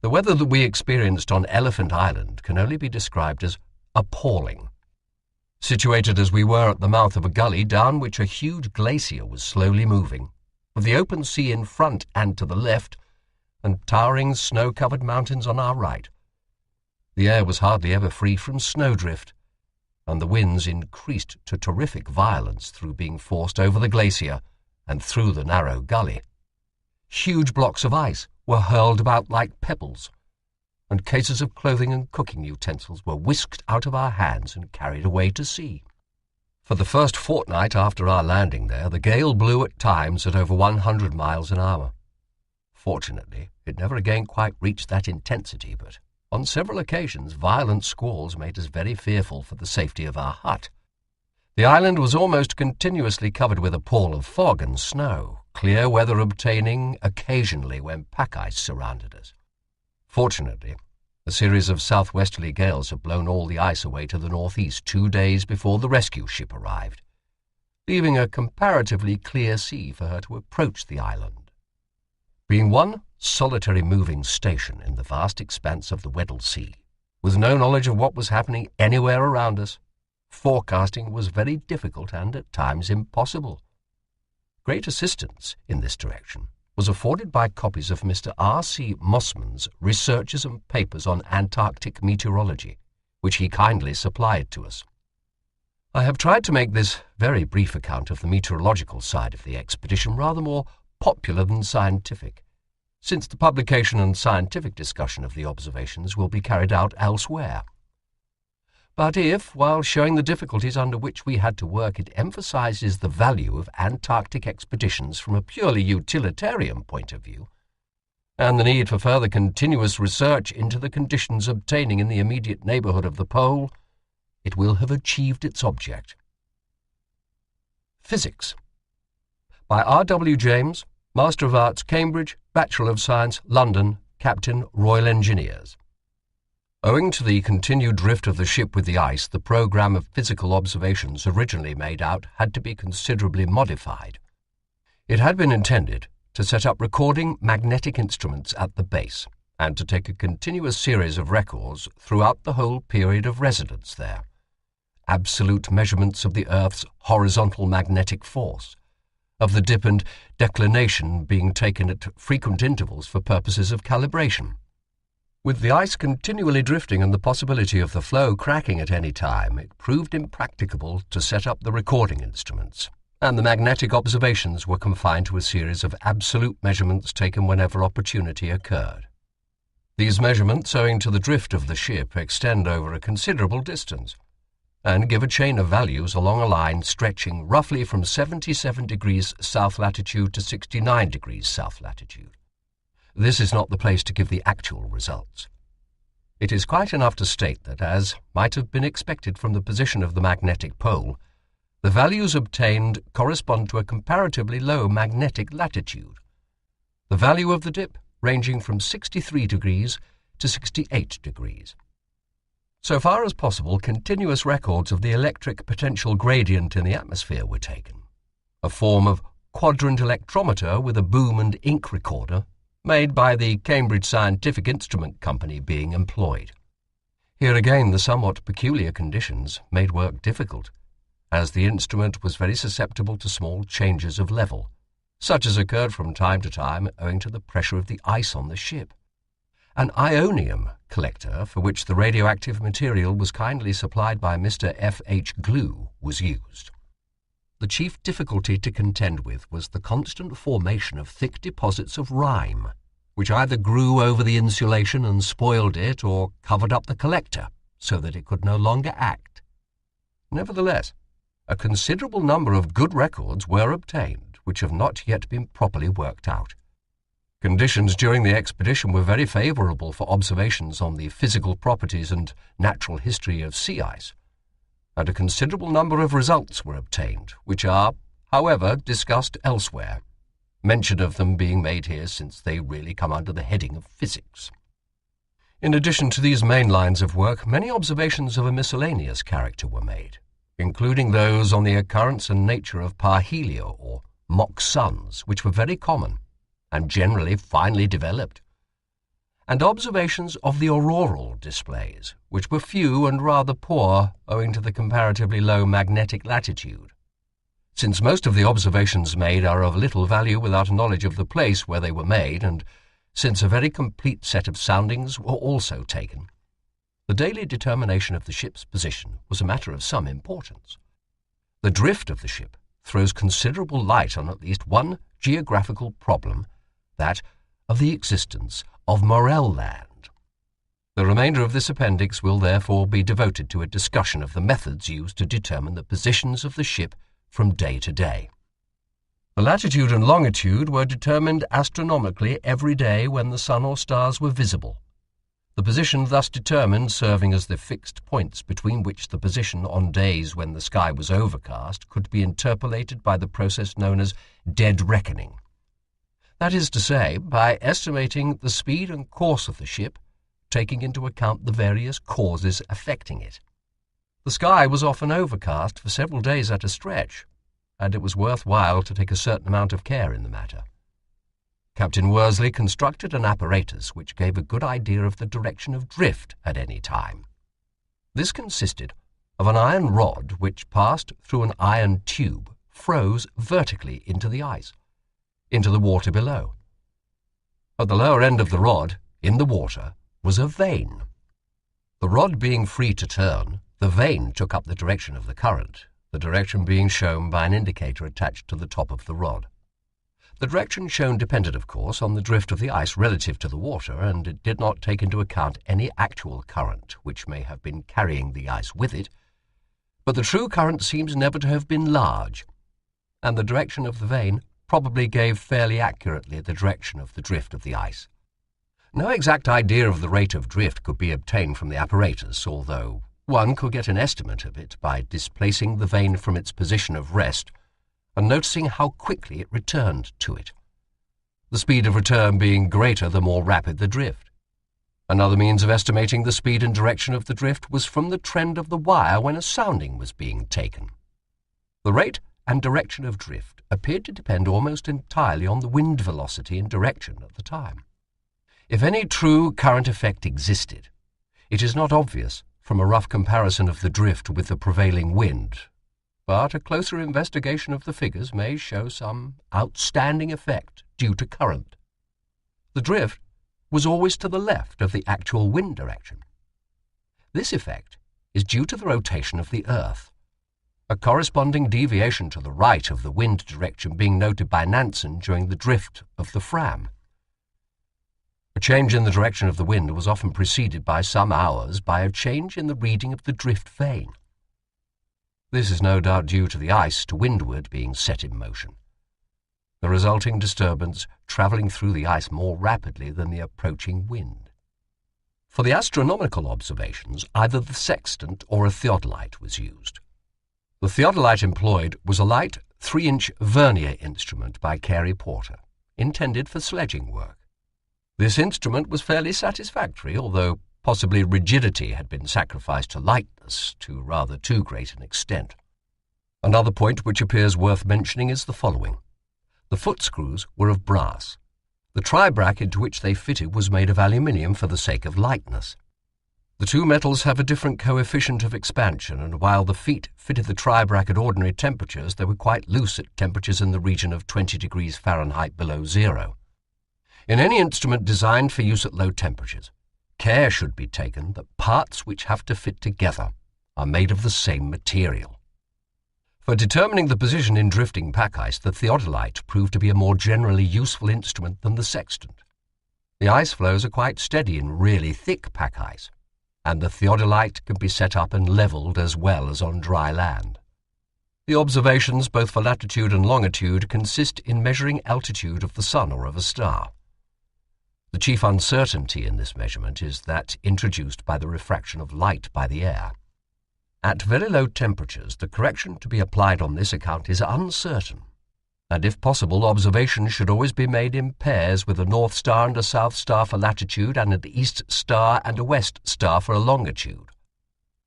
The weather that we experienced on Elephant Island can only be described as appalling. Situated as we were at the mouth of a gully down which a huge glacier was slowly moving, with the open sea in front and to the left, and towering snow-covered mountains on our right. The air was hardly ever free from snowdrift, and the winds increased to terrific violence through being forced over the glacier and through the narrow gully. Huge blocks of ice were hurled about like pebbles, and cases of clothing and cooking utensils were whisked out of our hands and carried away to sea. For the first fortnight after our landing there, the gale blew at times at over 100 miles an hour. Fortunately, it never again quite reached that intensity, but on several occasions violent squalls made us very fearful for the safety of our hut. The island was almost continuously covered with a pall of fog and snow, clear weather obtaining occasionally when pack ice surrounded us. Fortunately, a series of southwesterly gales had blown all the ice away to the northeast 2 days before the rescue ship arrived, leaving a comparatively clear sea for her to approach the island. Being one solitary moving station in the vast expanse of the Weddell Sea, with no knowledge of what was happening anywhere around us, forecasting was very difficult and at times impossible. Great assistance in this direction was afforded by copies of Mr. R.C. Mossman's researches and papers on Antarctic meteorology, which he kindly supplied to us. I have tried to make this very brief account of the meteorological side of the expedition rather more popular than scientific, since the publication and scientific discussion of the observations will be carried out elsewhere. But if, while showing the difficulties under which we had to work, it emphasizes the value of Antarctic expeditions from a purely utilitarian point of view, and the need for further continuous research into the conditions obtaining in the immediate neighborhood of the pole, it will have achieved its object. Physics. By R. W. James, Master of Arts, Cambridge, Bachelor of Science, London, Captain, Royal Engineers. Owing to the continued drift of the ship with the ice, the program of physical observations originally made out had to be considerably modified. It had been intended to set up recording magnetic instruments at the base and to take a continuous series of records throughout the whole period of residence there. Absolute measurements of the Earth's horizontal magnetic force, of the dip and declination being taken at frequent intervals for purposes of calibration. With the ice continually drifting and the possibility of the floe cracking at any time, it proved impracticable to set up the recording instruments, and the magnetic observations were confined to a series of absolute measurements taken whenever opportunity occurred. These measurements, owing to the drift of the ship, extend over a considerable distance, and give a chain of values along a line stretching roughly from 77 degrees south latitude to 69 degrees south latitude. This is not the place to give the actual results. It is quite enough to state that, as might have been expected from the position of the magnetic pole, the values obtained correspond to a comparatively low magnetic latitude, the value of the dip ranging from 63 degrees to 68 degrees. So far as possible, continuous records of the electric potential gradient in the atmosphere were taken, a form of quadrant electrometer with a boom and ink recorder made by the Cambridge Scientific Instrument Company being employed. Here again the somewhat peculiar conditions made work difficult, as the instrument was very susceptible to small changes of level, such as occurred from time to time owing to the pressure of the ice on the ship. an ionium collector, for which the radioactive material was kindly supplied by Mr. F.H. Glue, was used. The chief difficulty to contend with was the constant formation of thick deposits of rime, which either grew over the insulation and spoiled it or covered up the collector so that it could no longer act. Nevertheless, a considerable number of good records were obtained which have not yet been properly worked out. Conditions during the expedition were very favourable for observations on the physical properties and natural history of sea ice, and a considerable number of results were obtained, which are, however, discussed elsewhere, mention of them being made here since they really come under the heading of physics. In addition to these main lines of work, many observations of a miscellaneous character were made, including those on the occurrence and nature of parhelia, or mock suns, which were very common and generally finely developed, and observations of the auroral displays, which were few and rather poor owing to the comparatively low magnetic latitude. Since most of the observations made are of little value without knowledge of the place where they were made, and since a very complete set of soundings were also taken, the daily determination of the ship's position was a matter of some importance. The drift of the ship throws considerable light on at least one geographical problem, that of the existence of Morel Land. The remainder of this appendix will therefore be devoted to a discussion of the methods used to determine the positions of the ship from day to day. The latitude and longitude were determined astronomically every day when the sun or stars were visible, the position thus determined serving as the fixed points between which the position on days when the sky was overcast could be interpolated by the process known as dead reckoning. That is to say, by estimating the speed and course of the ship, taking into account the various causes affecting it. The sky was often overcast for several days at a stretch, and it was worthwhile to take a certain amount of care in the matter. Captain Worsley constructed an apparatus which gave a good idea of the direction of drift at any time. This consisted of an iron rod which passed through an iron tube, froze vertically into the ice, into the water below. At the lower end of the rod, in the water, was a vane. The rod being free to turn, the vane took up the direction of the current, the direction being shown by an indicator attached to the top of the rod. The direction shown depended, of course, on the drift of the ice relative to the water, and it did not take into account any actual current which may have been carrying the ice with it, but the true current seems never to have been large, and the direction of the vane probably gave fairly accurately the direction of the drift of the ice. No exact idea of the rate of drift could be obtained from the apparatus, although one could get an estimate of it by displacing the vane from its position of rest and noticing how quickly it returned to it, the speed of return being greater the more rapid the drift. Another means of estimating the speed and direction of the drift was from the trend of the wire when a sounding was being taken. The rate and direction of drift appeared to depend almost entirely on the wind velocity and direction at the time. If any true current effect existed, it is not obvious from a rough comparison of the drift with the prevailing wind, but a closer investigation of the figures may show some outstanding effect due to current. The drift was always to the left of the actual wind direction. This effect is due to the rotation of the Earth, a corresponding deviation to the right of the wind direction being noted by Nansen during the drift of the Fram. A change in the direction of the wind was often preceded by some hours by a change in the reading of the drift vane. This is no doubt due to the ice to windward being set in motion, the resulting disturbance travelling through the ice more rapidly than the approaching wind. For the astronomical observations, either the sextant or a theodolite was used. The theodolite employed was a light 3-inch vernier instrument by Carey Porter, intended for sledging work. This instrument was fairly satisfactory, although possibly rigidity had been sacrificed to lightness to rather too great an extent. Another point which appears worth mentioning is the following. The foot screws were of brass. The tribrac into which they fitted was made of aluminium for the sake of lightness. The two metals have a different coefficient of expansion, and while the feet fitted the tribrac at ordinary temperatures, they were quite loose at temperatures in the region of 20 degrees Fahrenheit below zero. In any instrument designed for use at low temperatures, care should be taken that parts which have to fit together are made of the same material. For determining the position in drifting pack ice, the theodolite proved to be a more generally useful instrument than the sextant. The ice flows are quite steady in really thick pack ice, and the theodolite can be set up and levelled as well as on dry land. The observations, both for latitude and longitude, consist in measuring altitude of the sun or of a star. The chief uncertainty in this measurement is that introduced by the refraction of light by the air. At very low temperatures, the correction to be applied on this account is uncertain, and if possible, observations should always be made in pairs, with a north star and a south star for latitude and an east star and a west star for a longitude.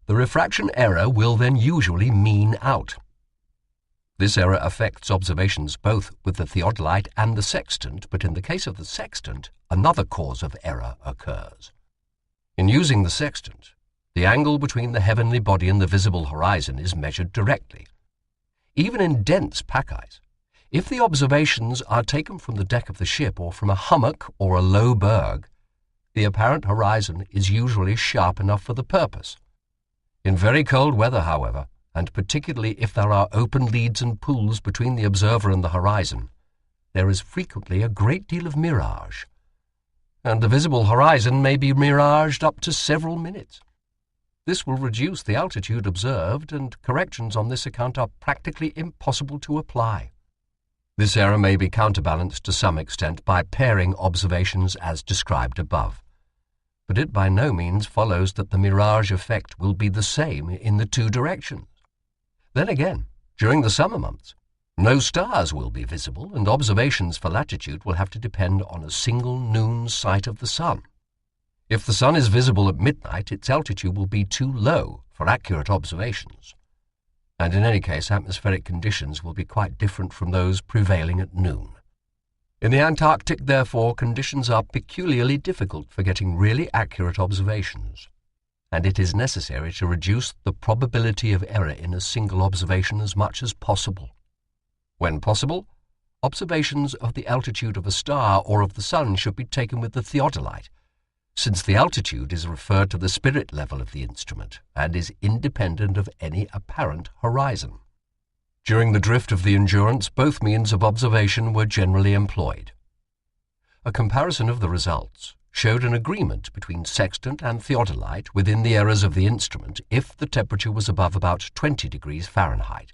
The refraction error will then usually mean out. This error affects observations both with the theodolite and the sextant, but in the case of the sextant, another cause of error occurs. In using the sextant, the angle between the heavenly body and the visible horizon is measured directly. Even in dense pack ice, if the observations are taken from the deck of the ship or from a hummock or a low berg, the apparent horizon is usually sharp enough for the purpose. In very cold weather, however, and particularly if there are open leads and pools between the observer and the horizon, there is frequently a great deal of mirage, and the visible horizon may be miraged up to several minutes. This will reduce the altitude observed, and corrections on this account are practically impossible to apply. This error may be counterbalanced to some extent by pairing observations as described above, but it by no means follows that the mirage effect will be the same in the two directions. Then again, during the summer months, no stars will be visible, and observations for latitude will have to depend on a single noon sight of the sun. If the sun is visible at midnight, its altitude will be too low for accurate observations, and in any case atmospheric conditions will be quite different from those prevailing at noon. In the Antarctic, therefore, conditions are peculiarly difficult for getting really accurate observations, and it is necessary to reduce the probability of error in a single observation as much as possible. When possible, observations of the altitude of a star or of the sun should be taken with the theodolite, since the altitude is referred to the spirit level of the instrument and is independent of any apparent horizon. During the drift of the Endurance, both means of observation were generally employed. A comparison of the results showed an agreement between sextant and theodolite within the errors of the instrument if the temperature was above about 20 degrees Fahrenheit.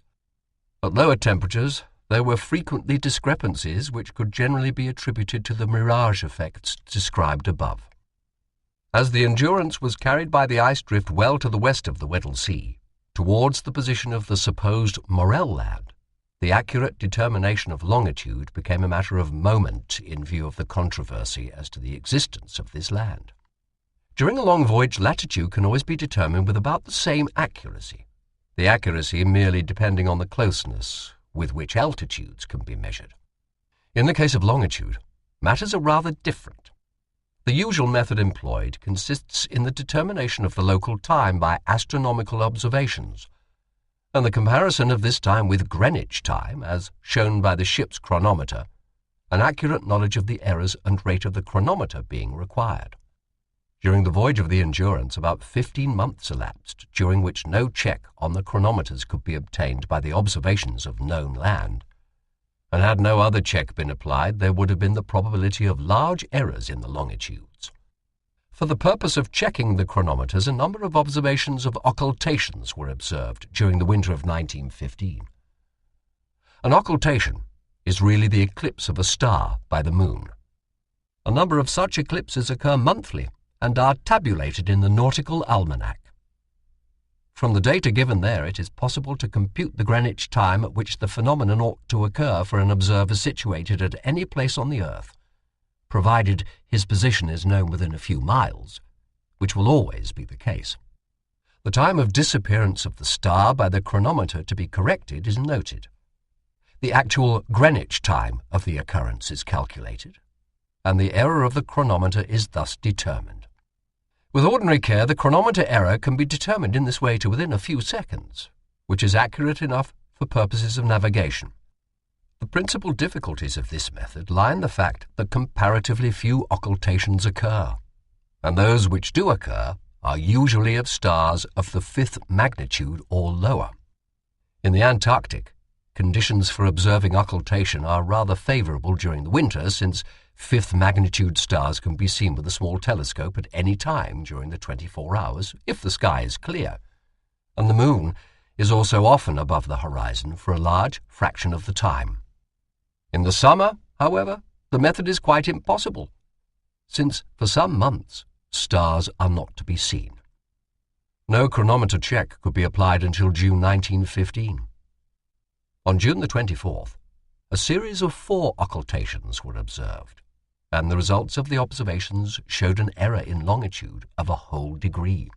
At lower temperatures, there were frequently discrepancies which could generally be attributed to the mirage effects described above. As the Endurance was carried by the ice drift well to the west of the Weddell Sea, towards the position of the supposed Morel Land, the accurate determination of longitude became a matter of moment in view of the controversy as to the existence of this land. During a long voyage, latitude can always be determined with about the same accuracy, the accuracy merely depending on the closeness with which altitudes can be measured. In the case of longitude, matters are rather different. The usual method employed consists in the determination of the local time by astronomical observations, and the comparison of this time with Greenwich time, as shown by the ship's chronometer, an accurate knowledge of the errors and rate of the chronometer being required. During the voyage of the Endurance, about 15 months elapsed, during which no check on the chronometers could be obtained by the observations of known land, and had no other check been applied, there would have been the probability of large errors in the longitudes. For the purpose of checking the chronometers, a number of observations of occultations were observed during the winter of 1915. An occultation is really the eclipse of a star by the moon. A number of such eclipses occur monthly and are tabulated in the Nautical Almanac. From the data given there, it is possible to compute the Greenwich time at which the phenomenon ought to occur for an observer situated at any place on the earth, provided his position is known within a few miles, which will always be the case. The time of disappearance of the star by the chronometer to be corrected is noted. The actual Greenwich time of the occurrence is calculated, and the error of the chronometer is thus determined. With ordinary care, the chronometer error can be determined in this way to within a few seconds, which is accurate enough for purposes of navigation. The principal difficulties of this method lie in the fact that comparatively few occultations occur, and those which do occur are usually of stars of the 5th magnitude or lower. In the Antarctic, conditions for observing occultation are rather favourable during the winter, since 5th magnitude stars can be seen with a small telescope at any time during the 24 hours if the sky is clear, and the moon is also often above the horizon for a large fraction of the time. In the summer, however, the method is quite impossible, since for some months stars are not to be seen. No chronometer check could be applied until June 1915. On June the 24th, a series of 4 occultations were observed, and the results of the observations showed an error in longitude of a whole degree.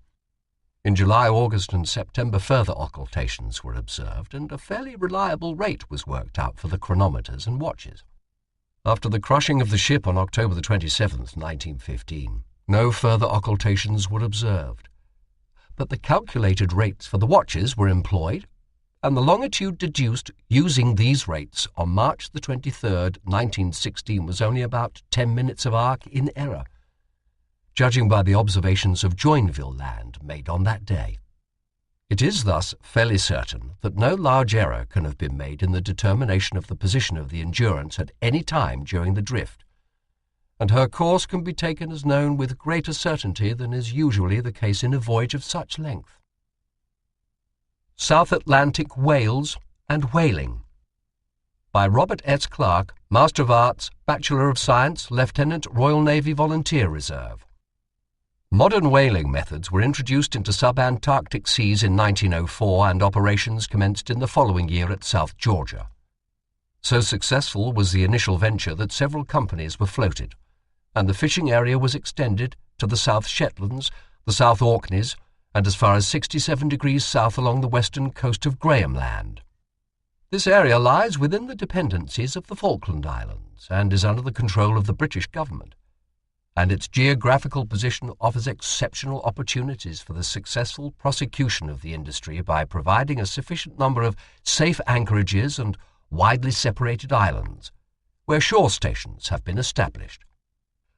In July, August, and September, further occultations were observed, and a fairly reliable rate was worked out for the chronometers and watches. After the crushing of the ship on October the 27th, 1915, no further occultations were observed, but the calculated rates for the watches were employed, and the longitude deduced using these rates on March the 23rd, 1916 was only about 10 minutes of arc in error, judging by the observations of Joinville Land made on that day. It is thus fairly certain that no large error can have been made in the determination of the position of the Endurance at any time during the drift, and her course can be taken as known with greater certainty than is usually the case in a voyage of such length. South Atlantic Whales and Whaling, by Robert S. Clark, Master of Arts, Bachelor of Science, Lieutenant, Royal Navy Volunteer Reserve. Modern whaling methods were introduced into sub-Antarctic seas in 1904, and operations commenced in the following year at South Georgia. So successful was the initial venture that several companies were floated, and the fishing area was extended to the South Shetlands, the South Orkneys, and as far as 67 degrees south along the western coast of Graham Land. This area lies within the dependencies of the Falkland Islands and is under the control of the British government, and its geographical position offers exceptional opportunities for the successful prosecution of the industry by providing a sufficient number of safe anchorages and widely separated islands, where shore stations have been established.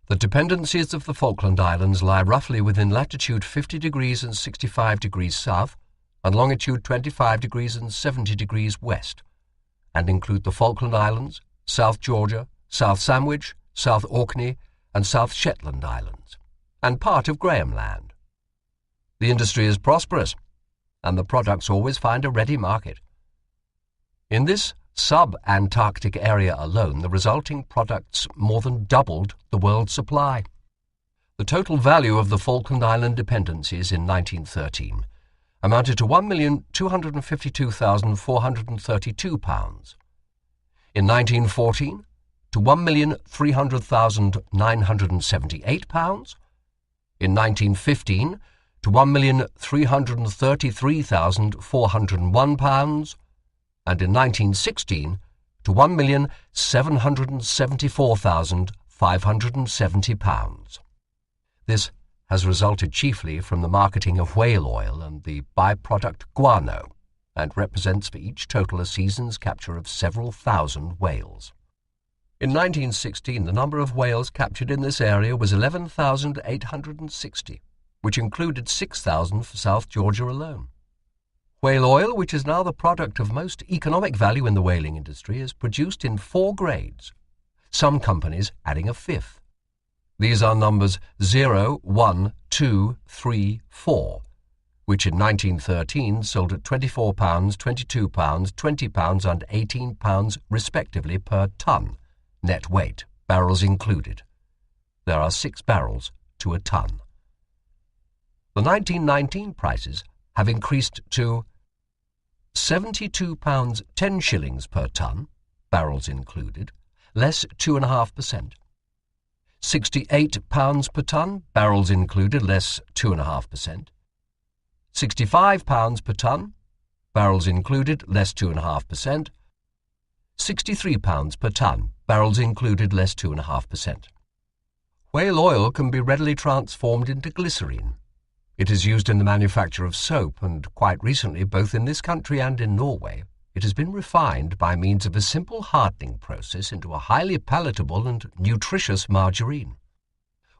The dependencies of the Falkland Islands lie roughly within latitude 50 degrees and 65 degrees south and longitude 25 degrees and 70 degrees west, and include the Falkland Islands, South Georgia, South Sandwich, South Orkney, and South Shetland Islands, and part of Graham Land. The industry is prosperous, and the products always find a ready market. In this sub-Antarctic area alone, the resulting products more than doubled the world's supply. The total value of the Falkland Island dependencies in 1913 amounted to £1,252,432. In 1914, to £1,300,978. In 1915, to £1,333,401, and in 1916 to £1,774,570. This has resulted chiefly from the marketing of whale oil and the byproduct guano, and represents for each total a season's capture of several thousand whales. In 1916, the number of whales captured in this area was 11,860, which included 6,000 for South Georgia alone. Whale oil, which is now the product of most economic value in the whaling industry, is produced in 4 grades, some companies adding a 5th. These are numbers 0, 1, 2, 3, 4, which in 1913 sold at £24, £22, £20 and £18 respectively per ton, net weight, barrels included. There are 6 barrels to a ton. The 1919 prices have increased to £72 10 shillings per ton, barrels included, less 2.5%. £68 per ton, barrels included, less 2.5%. £65 per ton, barrels included, less 2.5%. £63 per ton, barrels included, less 2.5%. Whale oil can be readily transformed into glycerine. It is used in the manufacture of soap, and quite recently, both in this country and in Norway, it has been refined by means of a simple hardening process into a highly palatable and nutritious margarine.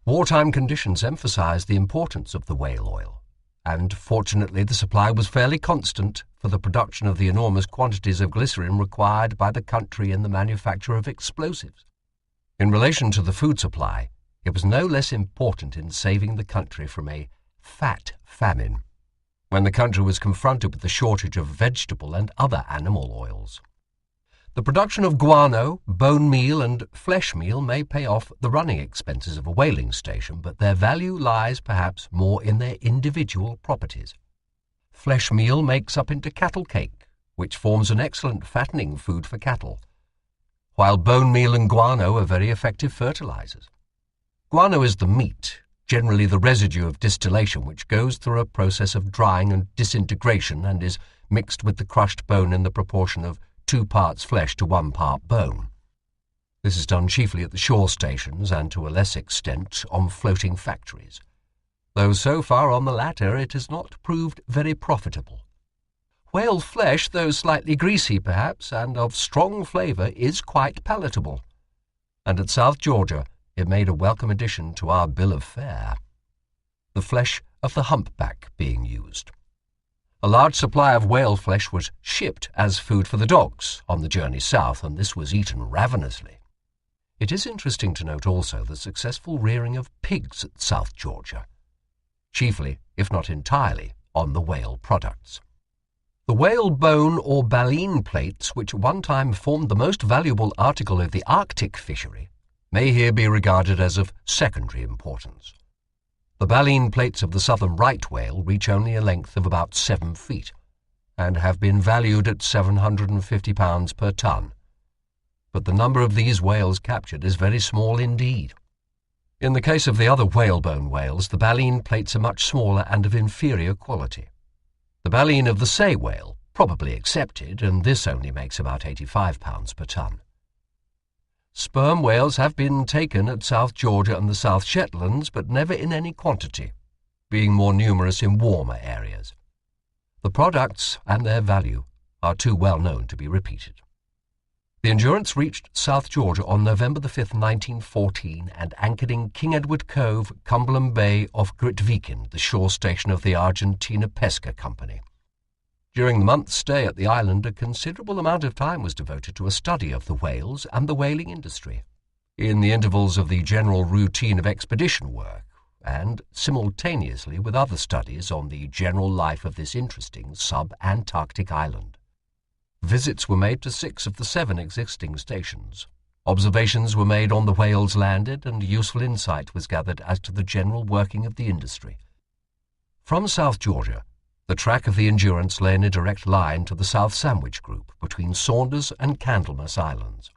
Wartime conditions emphasized the importance of the whale oil, and fortunately the supply was fairly constant for the production of the enormous quantities of glycerin required by the country in the manufacture of explosives. In relation to the food supply, it was no less important in saving the country from a fat famine, when the country was confronted with the shortage of vegetable and other animal oils. The production of guano, bone meal, and flesh meal may pay off the running expenses of a whaling station, but their value lies perhaps more in their individual properties. Flesh meal makes up into cattle cake, which forms an excellent fattening food for cattle, while bone meal and guano are very effective fertilizers. Guano is the meat, generally the residue of distillation, which goes through a process of drying and disintegration and is mixed with the crushed bone in the proportion of 2 parts flesh to 1 part bone. This is done chiefly at the shore stations and to a less extent on floating factories, though so far on the latter it has not proved very profitable. Whale flesh, though slightly greasy perhaps, and of strong flavour, is quite palatable, and at South Georgia it made a welcome addition to our bill of fare, the flesh of the humpback being used. A large supply of whale flesh was shipped as food for the dogs on the journey south, and this was eaten ravenously. It is interesting to note also the successful rearing of pigs at South Georgia, chiefly, if not entirely, on the whale products. The whale bone or baleen plates, which at one time formed the most valuable article of the Arctic fishery, may here be regarded as of secondary importance. The baleen plates of the southern right whale reach only a length of about 7 feet, and have been valued at £750 per ton. But the number of these whales captured is very small indeed. In the case of the other whalebone whales, the baleen plates are much smaller and of inferior quality. The baleen of the sei whale probably excepted, and this only makes about £85 per ton. Sperm whales have been taken at South Georgia and the South Shetlands, but never in any quantity, being more numerous in warmer areas. The products and their value are too well known to be repeated. The Endurance reached South Georgia on November 5, 1914, and anchored in King Edward Cove, Cumberland Bay off Grytviken, the shore station of the Argentina Pesca Company. During the month's stay at the island, a considerable amount of time was devoted to a study of the whales and the whaling industry, in the intervals of the general routine of expedition work, and simultaneously with other studies on the general life of this interesting sub-Antarctic island. Visits were made to 6 of the 7 existing stations. Observations were made on the whales landed, and useful insight was gathered as to the general working of the industry. From South Georgia, the track of the Endurance lay in a direct line to the South Sandwich Group between Saunders and Candlemas Islands.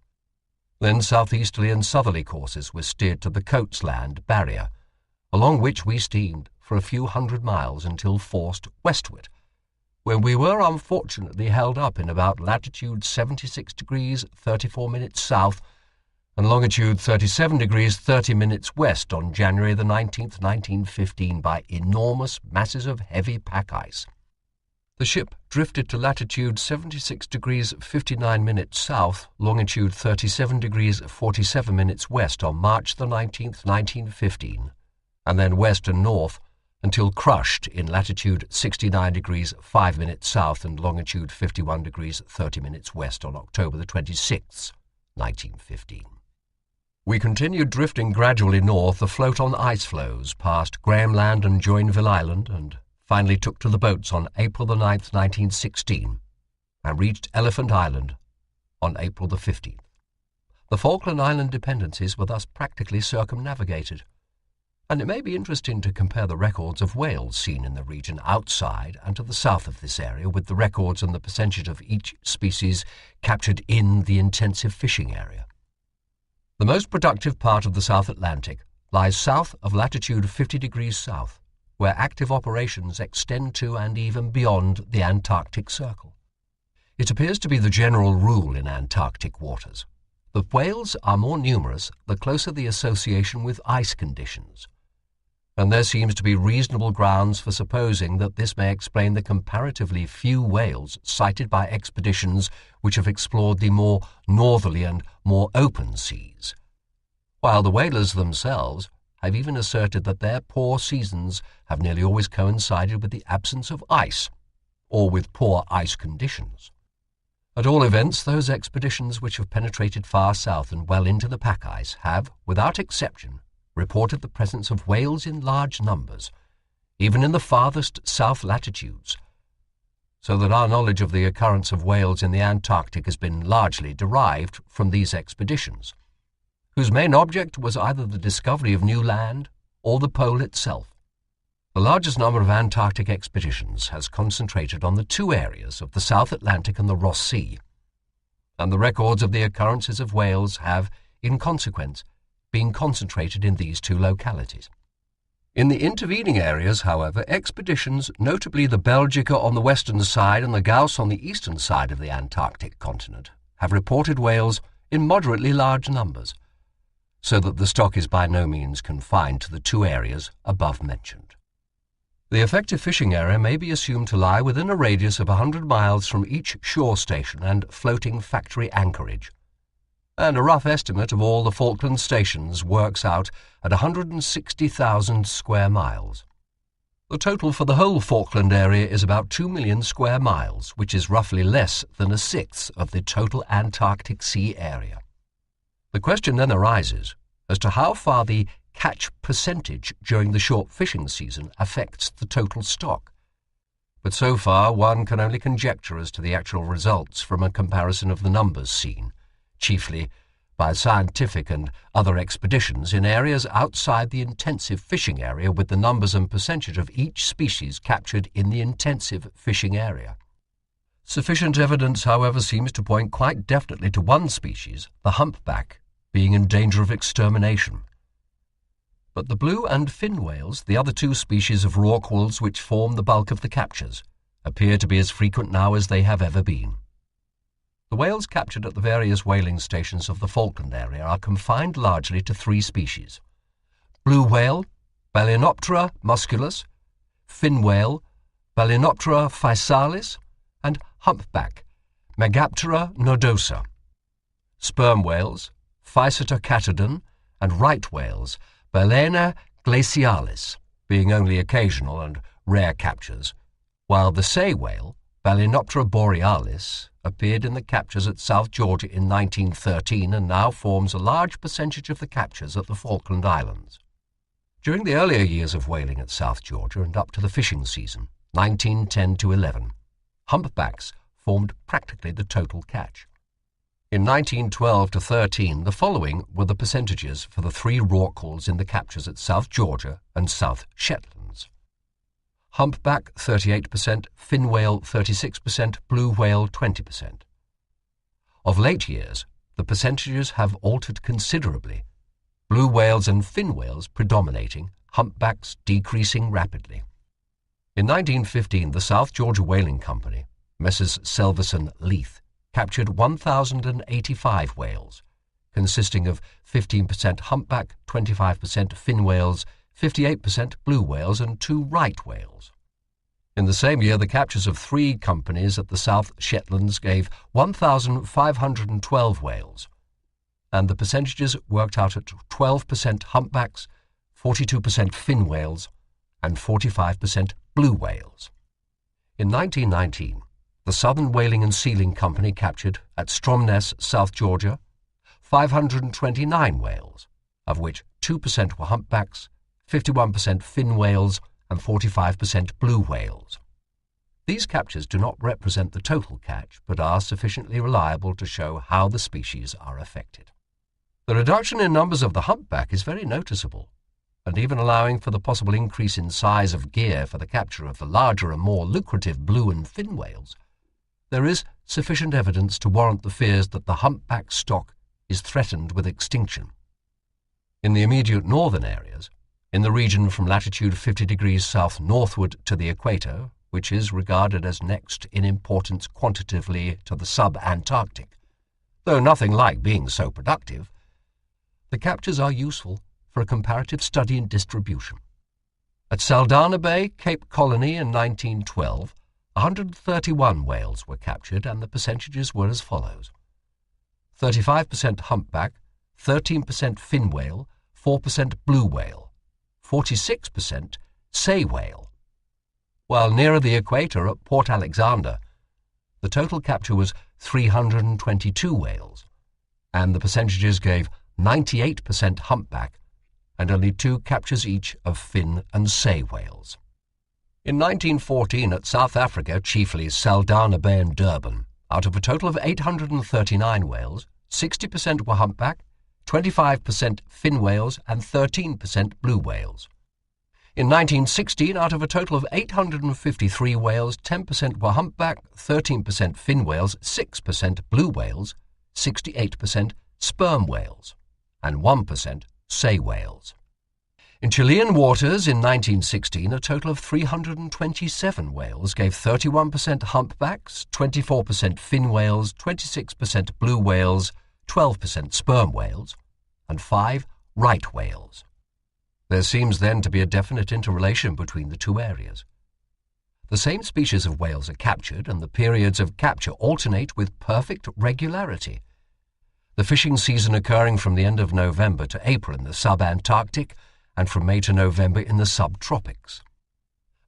Then southeasterly and southerly courses were steered to the Coates Land barrier, along which we steamed for a few hundred miles until forced westward, where we were unfortunately held up in about latitude 76 degrees 34 minutes south and longitude 37 degrees 30 minutes west on January the 19th, 1915 by enormous masses of heavy pack ice. The ship drifted to latitude 76 degrees 59 minutes south, longitude 37 degrees 47 minutes west on March the 19th, 1915, and then west and north until crushed in latitude 69 degrees 5 minutes south and longitude 51 degrees 30 minutes west on October the 26th, 1915. We continued drifting gradually north afloat on ice floes past Graham Land and Joinville Island, and finally took to the boats on April the 9th, 1916, and reached Elephant Island on April the 15th. The Falkland Island dependencies were thus practically circumnavigated, and it may be interesting to compare the records of whales seen in the region outside and to the south of this area with the records and the percentage of each species captured in the intensive fishing area. The most productive part of the South Atlantic lies south of latitude 50 degrees south, where active operations extend to and even beyond the Antarctic Circle. It appears to be the general rule in Antarctic waters. The whales are more numerous the closer the association with ice conditions, and there seems to be reasonable grounds for supposing that this may explain the comparatively few whales sighted by expeditions which have explored the more northerly and more open seas, while the whalers themselves have even asserted that their poor seasons have nearly always coincided with the absence of ice, or with poor ice conditions. At all events, those expeditions which have penetrated far south and well into the pack ice have, without exception, reported the presence of whales in large numbers, even in the farthest south latitudes, so that our knowledge of the occurrence of whales in the Antarctic has been largely derived from these expeditions, whose main object was either the discovery of new land or the pole itself. The largest number of Antarctic expeditions has concentrated on the two areas of the South Atlantic and the Ross Sea, and the records of the occurrences of whales have, in consequence, been concentrated in these two localities. In the intervening areas, however, expeditions, notably the Belgica on the western side and the Gauss on the eastern side of the Antarctic continent, have reported whales in moderately large numbers, so that the stock is by no means confined to the two areas above mentioned. The effective fishing area may be assumed to lie within a radius of 100 miles from each shore station and floating factory anchorage, and a rough estimate of all the Falkland stations works out at 160,000 square miles. The total for the whole Falkland area is about 2 million square miles, which is roughly less than a sixth of the total Antarctic Sea area. The question then arises as to how far the catch percentage during the short fishing season affects the total stock, but so far one can only conjecture as to the actual results from a comparison of the numbers seen, chiefly by scientific and other expeditions in areas outside the intensive fishing area, with the numbers and percentage of each species captured in the intensive fishing area. Sufficient evidence, however, seems to point quite definitely to one species, the humpback, being in danger of extermination. But the blue and fin whales, the other two species of rorquals which form the bulk of the captures, appear to be as frequent now as they have ever been. The whales captured at the various whaling stations of the Falkland area are confined largely to three species: blue whale, Balænoptera musculus, fin whale, Balænoptera physalis, and humpback, Megaptera nodosa. Sperm whales, Physeter catodon, and right whales, Balena glacialis, being only occasional and rare captures, while the sei whale, Balænoptera borealis, appeared in the captures at South Georgia in 1913 and now forms a large percentage of the captures at the Falkland Islands. During the earlier years of whaling at South Georgia and up to the fishing season, 1910 to 11, humpbacks formed practically the total catch. In 1912 to 13, the following were the percentages for the three rorquals in the captures at South Georgia and South Shetlands. Humpback 38%, fin whale 36%, blue whale 20%. Of late years, the percentages have altered considerably, blue whales and fin whales predominating, humpbacks decreasing rapidly. In 1915, the South Georgia Whaling Company, Messrs. Selvison Leith, captured 1,085 whales, consisting of 15% humpback, 25% fin whales, 58% blue whales, and 2 right whales. In the same year, the captures of 3 companies at the South Shetlands gave 1,512 whales, and the percentages worked out at 12% humpbacks, 42% fin whales, and 45% blue whales. In 1919, the Southern Whaling and Sealing Company captured, at Stromness, South Georgia, 529 whales, of which 2% were humpbacks, 51% fin whales, and 45% blue whales. These captures do not represent the total catch, but are sufficiently reliable to show how the species are affected. The reduction in numbers of the humpback is very noticeable, and even allowing for the possible increase in size of gear for the capture of the larger and more lucrative blue and fin whales, there is sufficient evidence to warrant the fears that the humpback stock is threatened with extinction. In the immediate northern areas, in the region from latitude 50 degrees south northward to the equator, which is regarded as next in importance quantitatively to the sub-Antarctic, though nothing like being so productive, the captures are useful for a comparative study in distribution. At Saldanha Bay, Cape Colony in 1912, 131 whales were captured, and the percentages were as follows: 35% humpback, 13% fin whale, 4% blue whale, 46% sei whale. While nearer the equator at Port Alexander, the total capture was 322 whales, and the percentages gave 98% humpback and only 2 captures each of fin and sei whales. In 1914 at South Africa, chiefly Saldanha Bay and Durban, out of a total of 839 whales, 60% were humpback, 25% fin whales and 13% blue whales. In 1916, out of a total of 853 whales, 10% were humpback, 13% fin whales, 6% blue whales, 68% sperm whales, and 1% sei whales. In Chilean waters in 1916, a total of 327 whales gave 31% humpbacks, 24% fin whales, 26% blue whales, 12% sperm whales, and 5 right whales. There seems then to be a definite interrelation between the two areas. The same species of whales are captured, and the periods of capture alternate with perfect regularity. The fishing season occurring from the end of November to April in the sub-Antarctic and from May to November in the subtropics.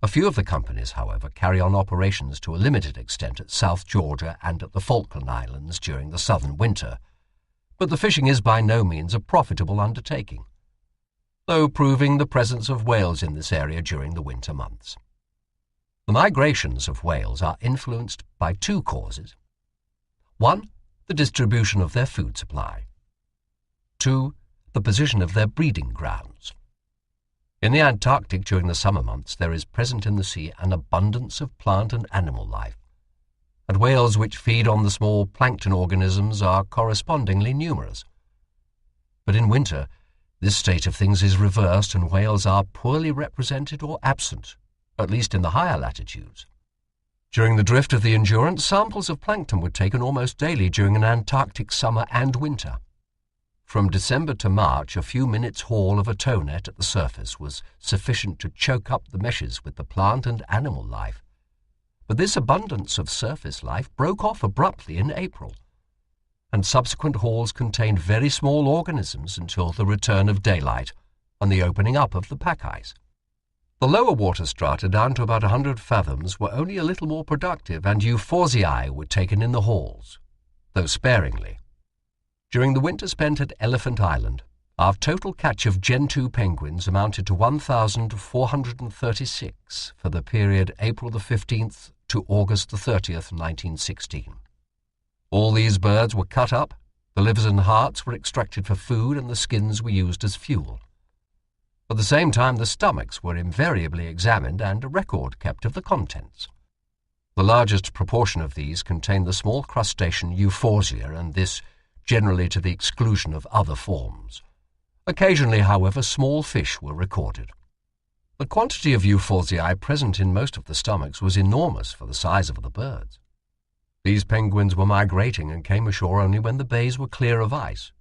A few of the companies, however, carry on operations to a limited extent at South Georgia and at the Falkland Islands during the southern winter, but the fishing is by no means a profitable undertaking, though proving the presence of whales in this area during the winter months. The migrations of whales are influenced by 2 causes. 1, the distribution of their food supply. 2, the position of their breeding grounds. In the Antarctic during the summer months there is present in the sea an abundance of plant and animal life, and whales which feed on the small plankton organisms are correspondingly numerous. But in winter, this state of things is reversed and whales are poorly represented or absent, at least in the higher latitudes. During the drift of the Endurance, samples of plankton were taken almost daily during an Antarctic summer and winter. From December to March, a few minutes' haul of a tow net at the surface was sufficient to choke up the meshes with the plant and animal life. But this abundance of surface life broke off abruptly in April, and subsequent hauls contained very small organisms until the return of daylight and the opening up of the pack ice. The lower water strata down to about 100 fathoms were only a little more productive, and euphorsiae were taken in the hauls, though sparingly. During the winter spent at Elephant Island, our total catch of Gentoo penguins amounted to 1,436 for the period April the 15th to August the 30th, 1916. All these birds were cut up, the livers and hearts were extracted for food, and the skins were used as fuel. At the same time, the stomachs were invariably examined and a record kept of the contents. The largest proportion of these contained the small crustacean euphorsia, and this generally to the exclusion of other forms. Occasionally, however, small fish were recorded. The quantity of euphorsiae present in most of the stomachs was enormous for the size of the birds. These penguins were migrating and came ashore only when the bays were clear of ice,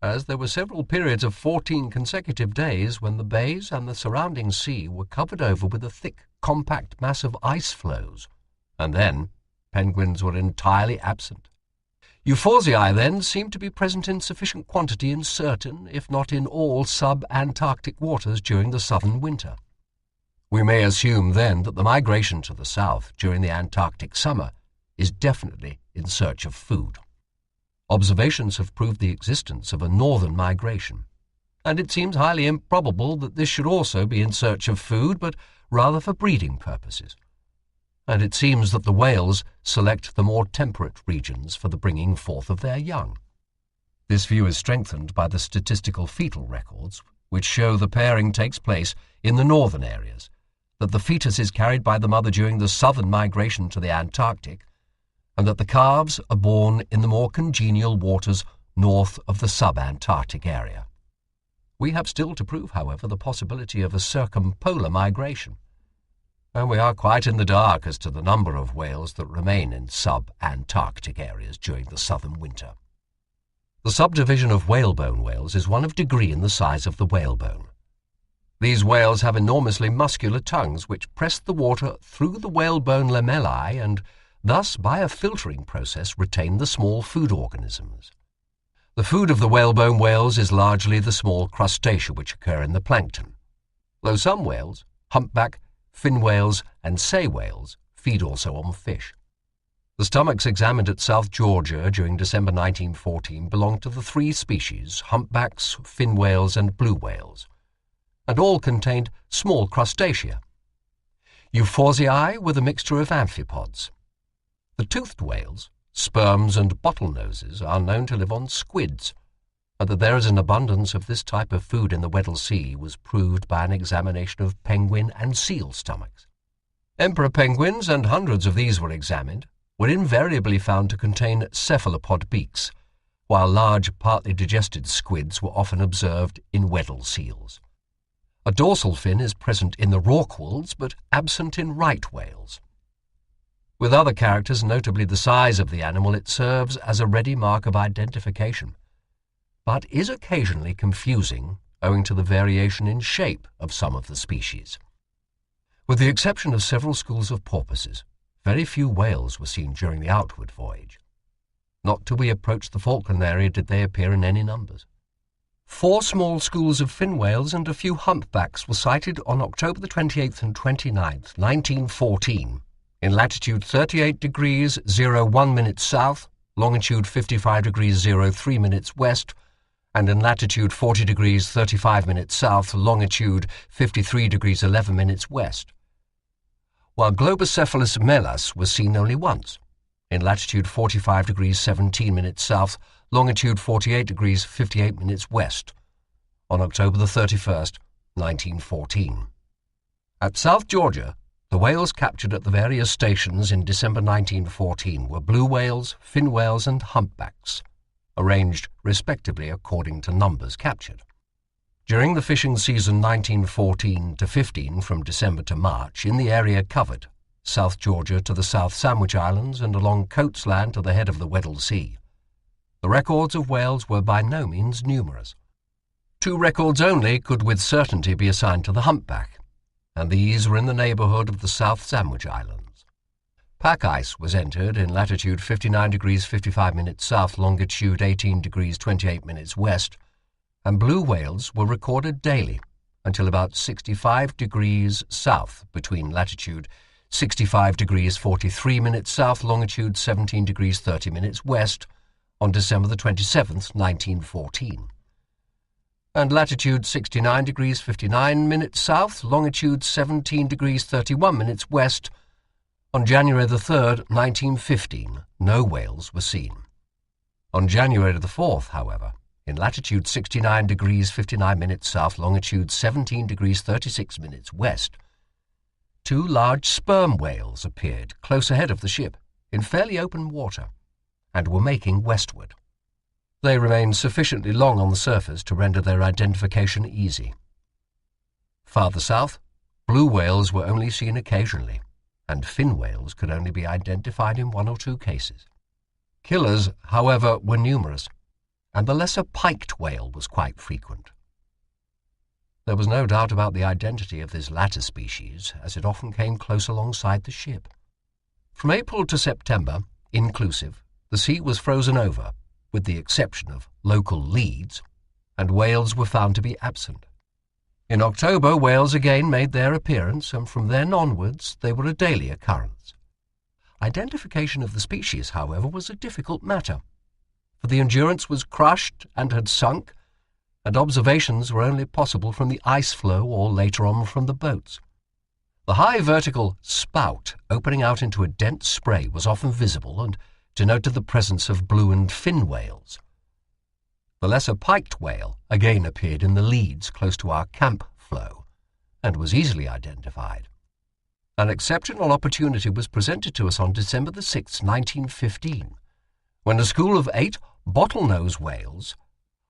as there were several periods of 14 consecutive days when the bays and the surrounding sea were covered over with a thick, compact mass of ice floes, and then penguins were entirely absent. Euphorsiae, then, seemed to be present in sufficient quantity in certain, if not in all, sub-Antarctic waters during the southern winter. We may assume, then, that the migration to the south during the Antarctic summer is definitely in search of food. Observations have proved the existence of a northern migration, and it seems highly improbable that this should also be in search of food, but rather for breeding purposes. And it seems that the whales select the more temperate regions for the bringing forth of their young. This view is strengthened by the statistical fetal records, which show the pairing takes place in the northern areas, that the fetus is carried by the mother during the southern migration to the Antarctic, and that the calves are born in the more congenial waters north of the sub-Antarctic area. We have still to prove, however, the possibility of a circumpolar migration, and we are quite in the dark as to the number of whales that remain in sub-Antarctic areas during the southern winter. The subdivision of whalebone whales is one of degree in the size of the whalebone. These whales have enormously muscular tongues which press the water through the whalebone lamellae and thus, by a filtering process, retain the small food organisms. The food of the whalebone whales is largely the small crustacea which occur in the plankton, though some whales, humpback, fin whales and sei whales, feed also on fish. The stomachs examined at South Georgia during December 1914 belonged to the three species, humpbacks, fin whales and blue whales, and all contained small crustacea. Euphorsiae were the mixture of amphipods. The toothed whales, sperms and bottlenoses, are known to live on squids, and that there is an abundance of this type of food in the Weddell Sea was proved by an examination of penguin and seal stomachs. Emperor penguins, and hundreds of these were examined, were invariably found to contain cephalopod beaks, while large, partly digested squids were often observed in Weddell seals. A dorsal fin is present in the rorquals, but absent in right whales. With other characters, notably the size of the animal, it serves as a ready mark of identification, but is occasionally confusing owing to the variation in shape of some of the species. With the exception of several schools of porpoises, very few whales were seen during the outward voyage. Not till we approached the Falkland area did they appear in any numbers. 4 small schools of fin whales and a few humpbacks were sighted on October the 28th and 29th, 1914, in latitude 38 degrees 01 minutes south, longitude 55 degrees 03 minutes west, and in latitude 40 degrees 35 minutes south, longitude 53 degrees 11 minutes west, while Globocephalus melas was seen only once, in latitude 45 degrees 17 minutes south, longitude 48 degrees 58 minutes west, on October the 31st, 1914. At South Georgia, the whales captured at the various stations in December 1914 were blue whales, fin whales and humpbacks, arranged respectively according to numbers captured. During the fishing season 1914-15 from December to March, in the area covered, South Georgia to the South Sandwich Islands and along Coates Land to the head of the Weddell Sea, the records of whales were by no means numerous. 2 records only could with certainty be assigned to the humpback, and these were in the neighbourhood of the South Sandwich Islands. Pack ice was entered in latitude 59 degrees 55 minutes south, longitude 18 degrees 28 minutes west, and blue whales were recorded daily until about 65 degrees south between latitude 65 degrees 43 minutes south, longitude 17 degrees 30 minutes west on December the 27th, 1914, and latitude 69 degrees 59 minutes south, longitude 17 degrees 31 minutes west on January the 3rd, 1915. No whales were seen. On January the 4th, however, in latitude 69 degrees 59 minutes south, longitude 17 degrees 36 minutes west, 2 large sperm whales appeared close ahead of the ship in fairly open water and were making westward. They remained sufficiently long on the surface to render their identification easy. Farther south, blue whales were only seen occasionally, and fin whales could only be identified in 1 or 2 cases. Killers, however, were numerous, and the lesser piked whale was quite frequent. There was no doubt about the identity of this latter species, as it often came close alongside the ship. From April to September, inclusive, the sea was frozen over, with the exception of local leads, and whales were found to be absent. In October, whales again made their appearance, and from then onwards they were a daily occurrence. Identification of the species, however, was a difficult matter, for the Endurance was crushed and had sunk, and observations were only possible from the ice floe or later on from the boats. The high vertical spout opening out into a dense spray was often visible and denoted the presence of blue and fin whales. The lesser piked whale again appeared in the leads close to our camp floe and was easily identified. An exceptional opportunity was presented to us on December the 6th, 1915, when a school of 8 bottlenose whales,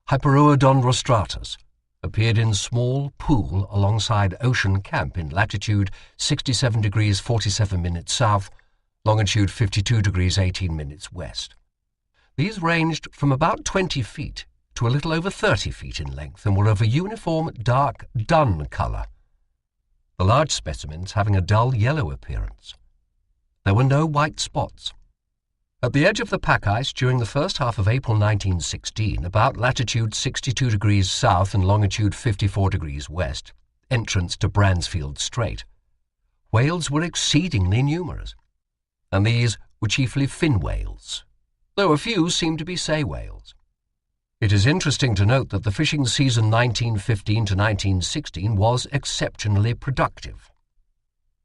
Hyperoodon rostratus, appeared in small pool alongside Ocean Camp in latitude 67 degrees 47 minutes south, longitude 52 degrees 18 minutes west. These ranged from about 20 feet to a little over 30 feet in length and were of a uniform dark dun colour, the large specimens having a dull yellow appearance. There were no white spots. At the edge of the pack ice during the first half of April 1916, about latitude 62 degrees south and longitude 54 degrees west, entrance to Bransfield Strait, whales were exceedingly numerous, and these were chiefly fin whales, though a few seemed to be sei whales. It is interesting to note that the fishing season 1915 to 1916 was exceptionally productive,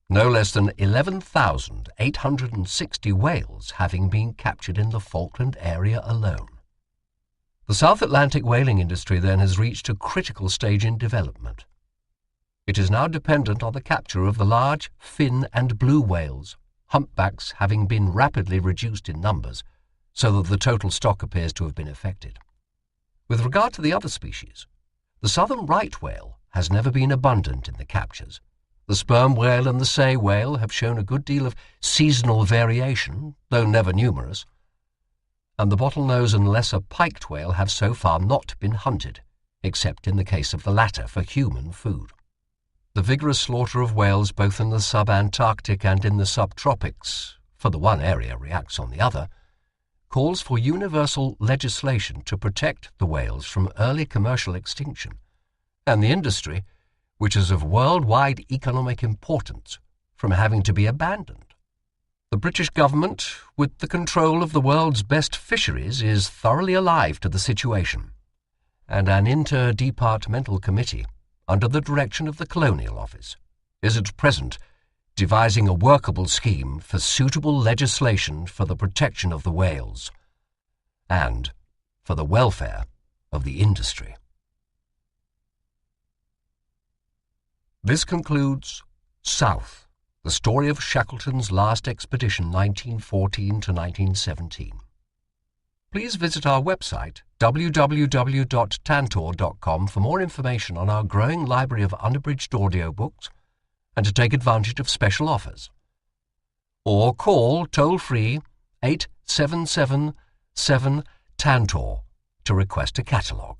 no less than 11,860 whales having been captured in the Falkland area alone. The South Atlantic whaling industry then has reached a critical stage in development. It is now dependent on the capture of the large fin and blue whales, humpbacks having been rapidly reduced in numbers, so that the total stock appears to have been affected. With regard to the other species, the southern right whale has never been abundant in the captures. The sperm whale and the sei whale have shown a good deal of seasonal variation, though never numerous, and the bottlenose and lesser piked whale have so far not been hunted, except in the case of the latter for human food. The vigorous slaughter of whales both in the subantarctic and in the subtropics, for the one area reacts on the other, calls for universal legislation to protect the whales from early commercial extinction, and the industry, which is of worldwide economic importance, from having to be abandoned. The British government, with the control of the world's best fisheries, is thoroughly alive to the situation, and an interdepartmental committee, under the direction of the Colonial Office, is at present devising a workable scheme for suitable legislation for the protection of the whales and for the welfare of the industry. This concludes South, the story of Shackleton's last expedition 1914 to 1917. Please visit our website www.tantor.com for more information on our growing library of unabridged audiobooks and to take advantage of special offers. Or call toll-free 877-7-TANTOR to request a catalogue.